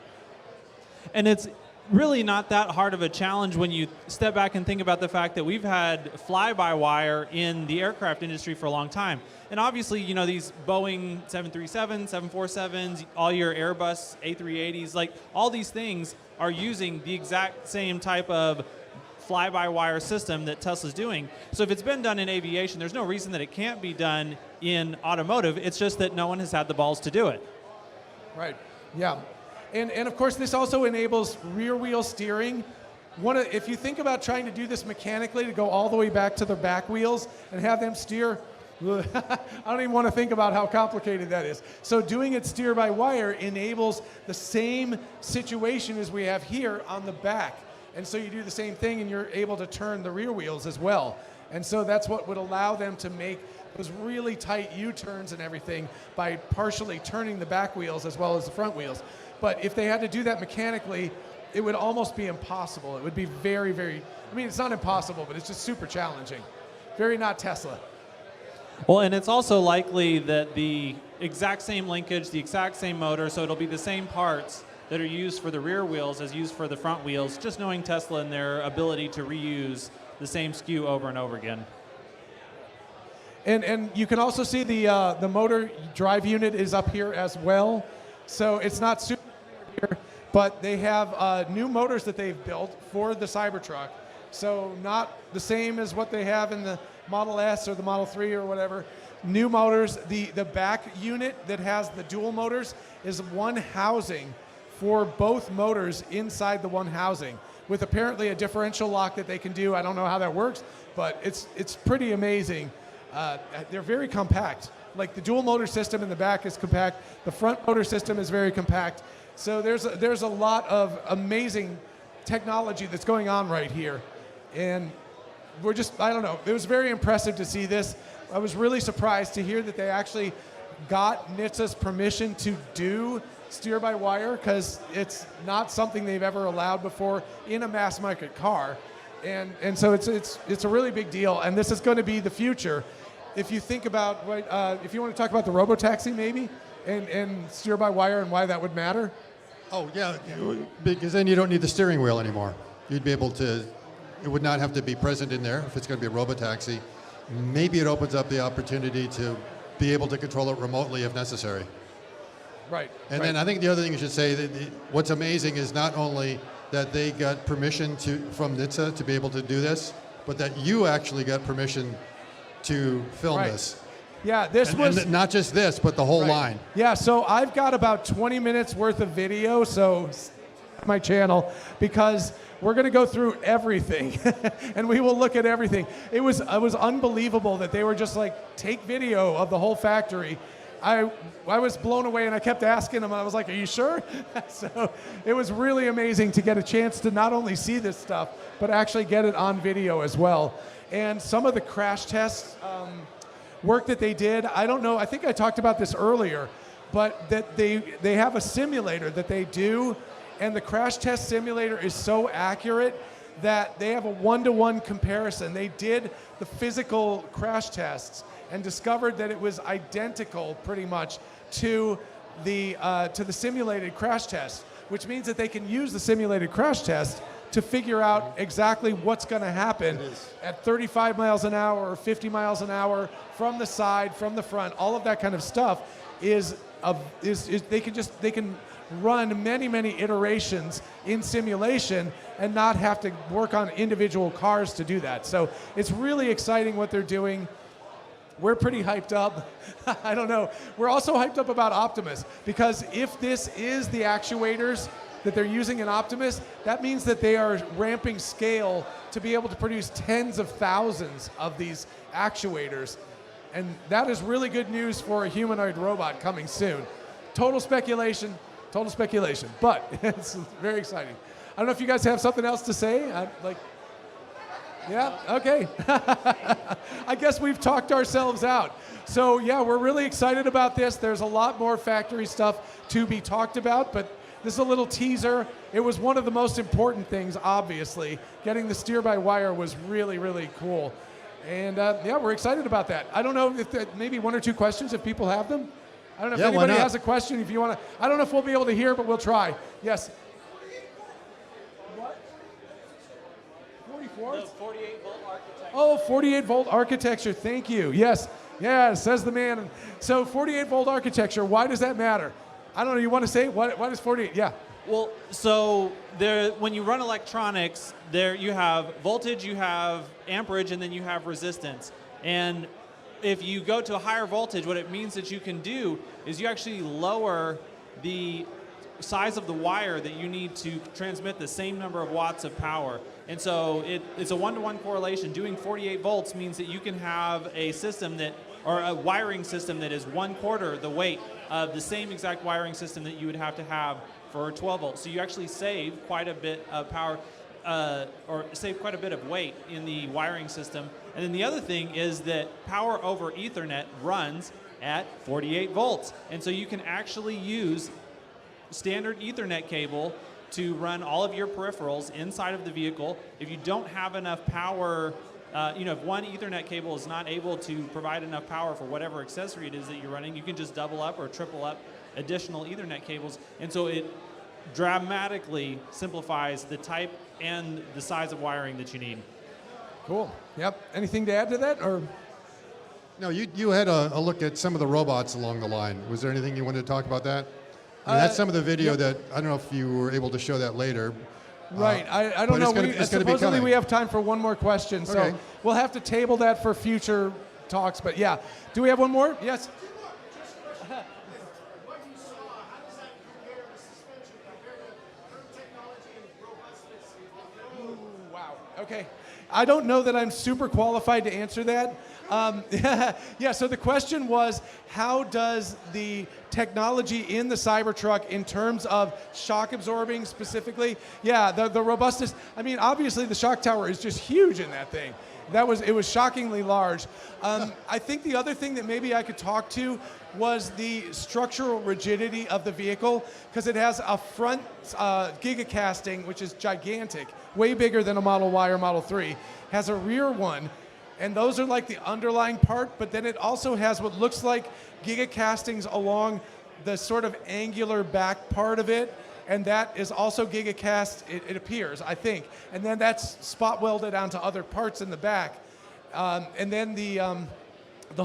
And it's really not that hard of a challenge when you step back and think about the fact that we've had fly-by-wire in the aircraft industry for a long time. And obviously, you know, these Boeing 737s, 747s, all your Airbus A380s, like all these things are using the exact same type of fly-by-wire system that Tesla's doing. So if it's been done in aviation, there's no reason that it can't be done in automotive. It's just that no one has had the balls to do it. Right, yeah. And of course, this also enables rear wheel steering. If you think about trying to do this mechanically, to go all the way back to the back wheels and have them steer, I don't even want to think about how complicated that is. So doing it steer by wire enables the same situation as we have here on the back. And so you do the same thing and you're able to turn the rear wheels as well. And so that's what would allow them to make those really tight U-turns and everything by partially turning the back wheels as well as the front wheels. But if they had to do that mechanically, it would almost be impossible. It would be very, very, I mean, it's not impossible, but it's just super challenging. Very not Tesla. Well, and it's also likely that the exact same linkage, the exact same motor, so it'll be the same parts that are used for the rear wheels as used for the front wheels, just knowing Tesla and their ability to reuse the same SKU over and over again. And you can also see the motor drive unit is up here as well. So it's not super here, but they have new motors that they've built for the Cybertruck. So not the same as what they have in the Model S or the Model 3 or whatever. New motors. The back unit that has the dual motors is one housing for both motors inside the one housing, with apparently a differential lock that they can do. I don't know how that works, but it's pretty amazing. They're very compact. Like the dual motor system in the back is compact. The front motor system is very compact. So there's a lot of amazing technology that's going on right here. And we're just, I don't know, it was very impressive to see this. I was really surprised to hear that they actually got NHTSA's permission to do steer-by-wire, because it's not something they've ever allowed before in a mass market car. And so it's a really big deal, and this is going to be the future. If you think about, if you want to talk about the robotaxi maybe, and steer-by-wire and why that would matter. Oh yeah, because then you don't need the steering wheel anymore. You'd be able to, it would not have to be present in there if it's going to be a robotaxi. Maybe it opens up the opportunity to be able to control it remotely if necessary. Right. And then I think the other thing you should say, that what's amazing is not only that they got permission from NHTSA to be able to do this, but that you actually got permission to film this. Yeah, and not just this, but the whole line. Yeah, so I've got about 20 minutes worth of video, so my channel, because we're going to go through everything, and we will look at everything. It was unbelievable that they were just like, take video of the whole factory. I was blown away, and I kept asking them. I was like, "Are you sure?" So it was really amazing to get a chance to not only see this stuff, but actually get it on video as well. And some of the crash test work that they did, I don't know. I think I talked about this earlier, but that they have a simulator that they do, and the crash test simulator is so accurate that they have a one-to-one comparison. They did the physical crash tests and discovered that it was identical pretty much to the simulated crash test, which means that they can use the simulated crash test to figure out exactly what's going to happen at 35 miles an hour or 50 miles an hour from the side, from the front. All of that kind of stuff is they can run many iterations in simulation and not have to work on individual cars to do that. So it's really exciting what they're doing. We're pretty hyped up. I don't know. We're also hyped up about Optimus, because if this is the actuators that they're using in Optimus, that means that they are ramping scale to be able to produce tens of thousands of these actuators. And that is really good news for a humanoid robot coming soon. Total speculation, but it's very exciting. I don't know if you guys have something else to say. Yeah, okay. I guess we've talked ourselves out. So yeah, we're really excited about this. There's a lot more factory stuff to be talked about, but this is a little teaser. It was one of the most important things, obviously. Getting the steer-by-wire was really cool. And yeah, we're excited about that. I don't know if maybe one or two questions if people have them. I don't know if anybody has a question. If you want to, I don't know if we'll be able to hear, but we'll try. Yes. What? 44? The 48-volt architecture. Oh, 48-volt architecture. Thank you. Yes. Yeah, says the man. So 48-volt architecture. Why does that matter? I don't know. You want to say what is 48? Yeah. Well, so when you run electronics, there you have voltage, you have amperage, and then you have resistance. And if you go to a higher voltage, what it means that you can do is you actually lower the size of the wire that you need to transmit the same number of watts of power. And so it's a 1-to-1 correlation. Doing 48 volts means that you can have a system or a wiring system that is 1/4 the weight of the same exact wiring system that you would have to have for 12 volts. So you actually save quite a bit of power, or save quite a bit of weight in the wiring system. And then the other thing is that power over Ethernet runs at 48 volts. And so you can actually use standard Ethernet cable to run all of your peripherals inside of the vehicle. If you don't have enough power, if one Ethernet cable is not able to provide enough power for whatever accessory it is that you're running, you can just double up or triple up additional Ethernet cables. And so it dramatically simplifies the type and the size of wiring that you need. Cool. Yep. Anything to add to that? Or no, you had a look at some of the robots along the line. Was there anything you wanted to talk about that? I mean, that's some of the video that, I don't know if you were able to show that later. Right. I don't know. Supposedly we have time for one more question, so Okay. we'll have to table that for future talks. But yeah, do we have one more? Yes. Wow. Okay. I don't know that I'm super qualified to answer that. Yeah, so the question was, how does the technology in the Cybertruck in terms of shock absorbing specifically? Yeah, the robustness. I mean, obviously the shock tower is just huge in that thing. It was shockingly large. I think the other thing that maybe I could talk to was the structural rigidity of the vehicle, because it has a front gigacasting, which is gigantic, way bigger than a Model Y or Model 3, has a rear one, and those are like the underlying part, but then it also has what looks like gigacastings along the sort of angular back part of it, and that is also gigacast, it appears, I think. And then that's spot welded onto other parts in the back. And then the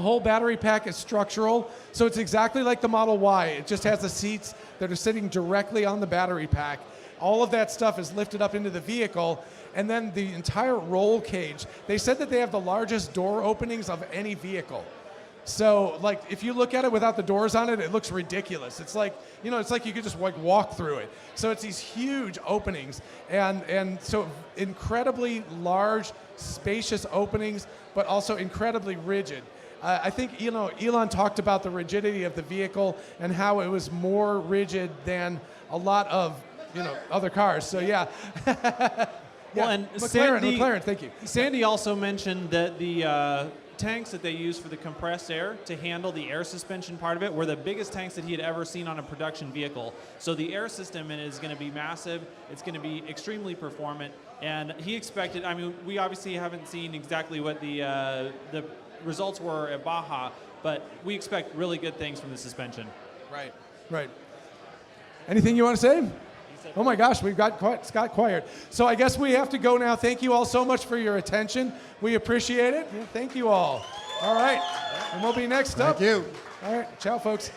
whole battery pack is structural, so it's exactly like the Model Y. It just has the seats that are sitting directly on the battery pack. All of that stuff is lifted up into the vehicle, and then the entire roll cage. They said that they have the largest door openings of any vehicle. So, like, if you look at it without the doors on it, it looks ridiculous. It's like, it's like you could just like walk through it. So it's these huge openings, and so incredibly large, spacious openings, but also incredibly rigid. I think Elon talked about the rigidity of the vehicle and how it was more rigid than a lot of other cars. So yeah. Well, and McLaren, thank you. Sandy also mentioned that the tanks that they use for the compressed air to handle the air suspension part of it were the biggest tanks that he had ever seen on a production vehicle. So the air system is going to be massive. It's going to be extremely performant. And he expected, I mean, we obviously haven't seen exactly what the results were at Baja, but we expect really good things from the suspension. Right. Anything you want to say? He Oh my gosh, we've got Scott quiet. So I guess we have to go now. Thank you all so much for your attention. We appreciate it. Yeah, thank you all. All right, and we'll be next up. Thank you. All right, ciao, folks.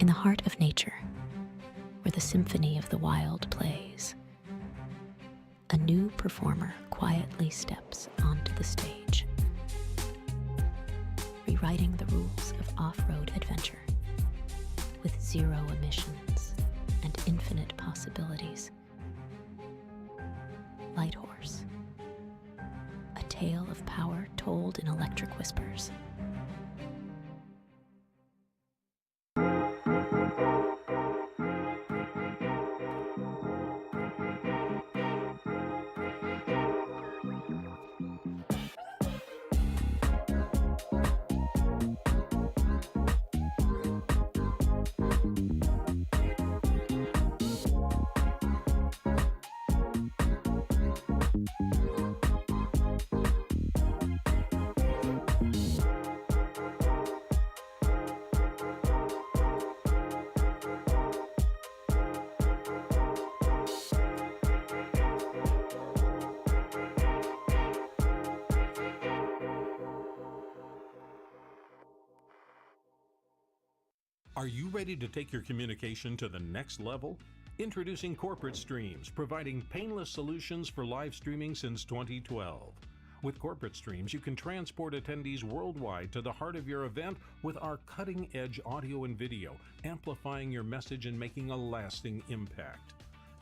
In the heart of nature, where the symphony of the wild plays, a new performer quietly steps onto the stage, rewriting the rules of off-road adventure with zero emissions and infinite possibilities. Light Horse, a tale of power told in electric whispers. Are you ready to take your communication to the next level? Introducing Corporate Streams, providing painless solutions for live streaming since 2012. With Corporate Streams, you can transport attendees worldwide to the heart of your event with our cutting-edge audio and video, amplifying your message and making a lasting impact.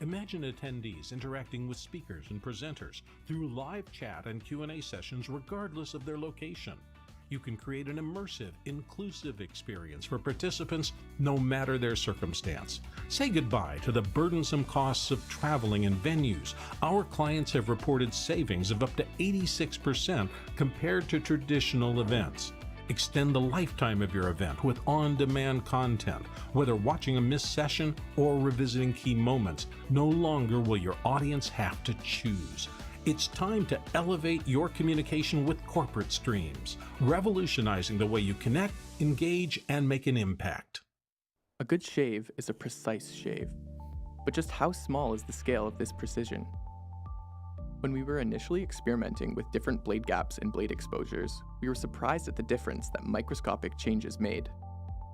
Imagine attendees interacting with speakers and presenters through live chat and Q&A sessions regardless of their location. You can create an immersive, inclusive experience for participants no matter their circumstance. Say goodbye to the burdensome costs of traveling and venues. Our clients have reported savings of up to 86% compared to traditional events. Extend the lifetime of your event with on-demand content. Whether watching a missed session or revisiting key moments, no longer will your audience have to choose. It's time to elevate your communication with Corporate Streams, revolutionizing the way you connect, engage, and make an impact. A good shave is a precise shave. But just how small is the scale of this precision? When we were initially experimenting with different blade gaps and blade exposures, we were surprised at the difference that microscopic changes made.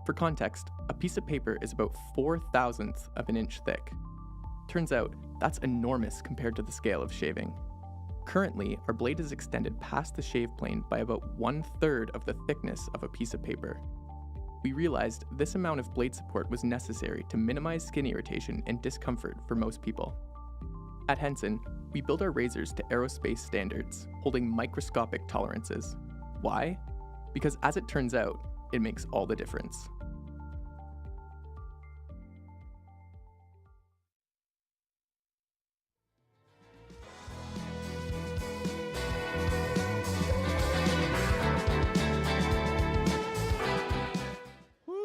For context, a piece of paper is about 4/1000th of an inch thick. Turns out, that's enormous compared to the scale of shaving. Currently, our blade is extended past the shave plane by about 1/3 of the thickness of a piece of paper. We realized this amount of blade support was necessary to minimize skin irritation and discomfort for most people. At Henson, we build our razors to aerospace standards, holding microscopic tolerances. Why? Because as it turns out, it makes all the difference.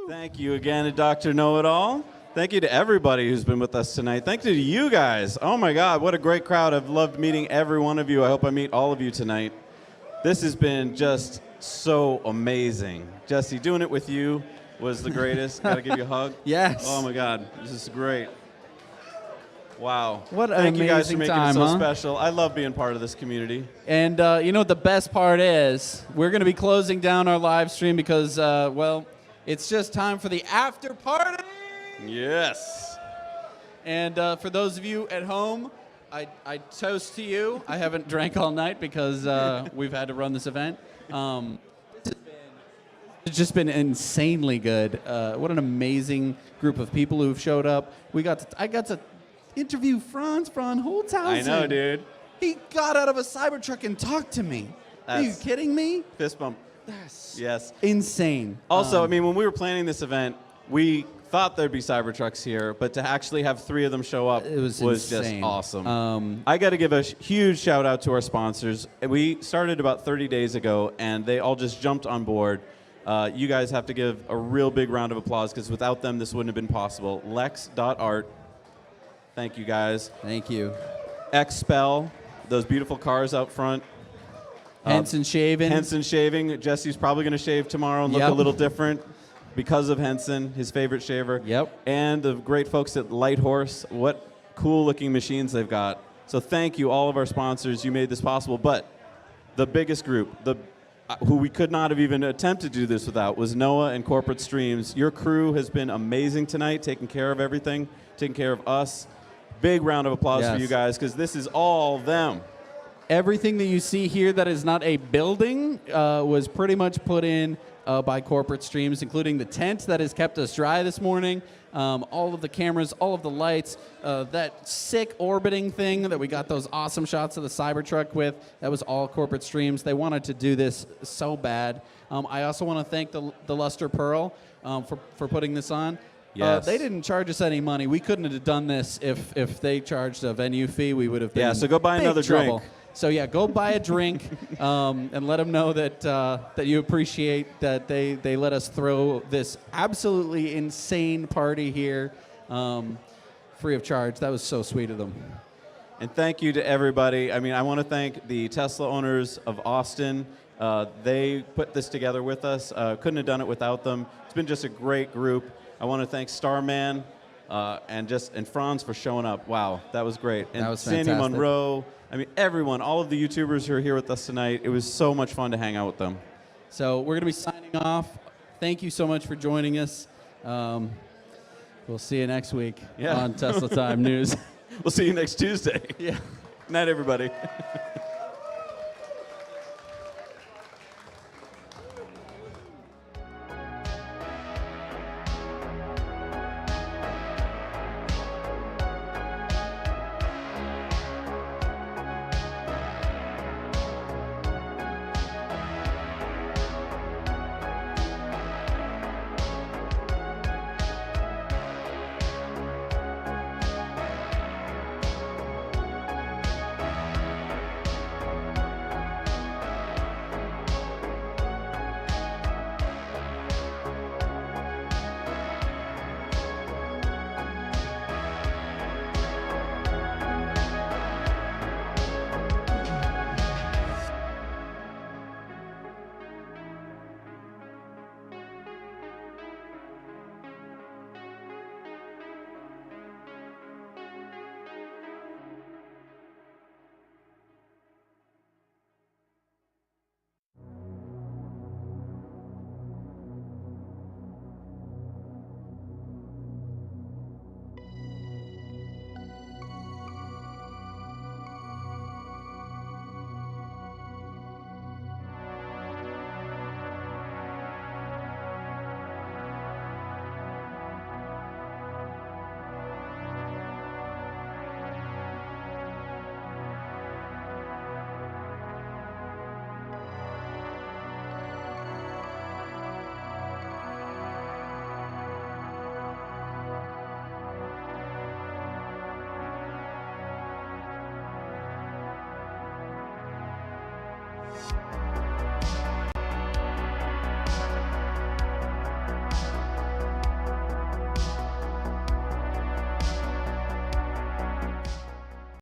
Thank you again to Dr. Know-It-All. Thank you to everybody who's been with us tonight. Thank you to you guys. Oh my God, what a great crowd. I've loved meeting every one of you. I hope I meet all of you tonight. This has been just so amazing. Jesse, doing it with you was the greatest. Gotta give you a hug. Yes. Oh my God, this is great. Wow. What an Thank you guys for amazing making time, it so huh? special. I love being part of this community. And you know what the best part is? We're going to be closing down our live stream because, well, it's just time for the after party. Yes. And for those of you at home, I toast to you. I haven't drank all night because we've had to run this event. It's just been insanely good. What an amazing group of people who've showed up. I got to interview Franz von Holzhausen. I know, dude. He got out of a Cybertruck and talked to me. Are you kidding me? Fist bump. Yes. Insane. Also, I mean, when we were planning this event, we thought there'd be Cybertrucks here, but to actually have 3 of them show up was just insane. awesome. I got to give a huge shout out to our sponsors. We started about 30 days ago, and they all just jumped on board. You guys have to give a real big round of applause because without them, this wouldn't have been possible. Lex.art. Thank you, guys. Thank you. Expel, those beautiful cars out front. Henson Shaving. Henson Shaving. Jesse's probably going to shave tomorrow and look a little different because of Henson, his favorite shaver. Yep. And the great folks at Light Horse. What cool-looking machines they've got. So thank you, all of our sponsors. You made this possible. But the biggest group, who we could not have even attempted to do this without, was Noah and Corporate Streams. Your crew has been amazing tonight, taking care of everything, taking care of us. Big round of applause for you guys, because this is all them. Everything that you see here that is not a building was pretty much put in by Corporate Streams, including the tent that has kept us dry this morning, all of the cameras, all of the lights, that sick orbiting thing that we got those awesome shots of the Cybertruck with, that was all Corporate Streams. They wanted to do this so bad. I also want to thank the Luster Pearl for putting this on. Yes. They didn't charge us any money. We couldn't have done this if they charged a venue fee. We would have been So go buy in big another trouble. drink. So yeah, go buy a drink and let them know that you appreciate that they let us throw this absolutely insane party here free of charge. That was so sweet of them. And thank you to everybody. I mean, I want to thank the Tesla owners of Austin. They put this together with us. Couldn't have done it without them. It's been just a great group. I want to thank Starman and Franz for showing up. Wow, that was great. And that was Sandy fantastic. Monroe. I mean, everyone, all of the YouTubers who are here with us tonight. It was so much fun to hang out with them. So we're going to be signing off. Thank you so much for joining us. We'll see you next week on Tesla Time News. We'll see you next Tuesday. Yeah. Night, everybody.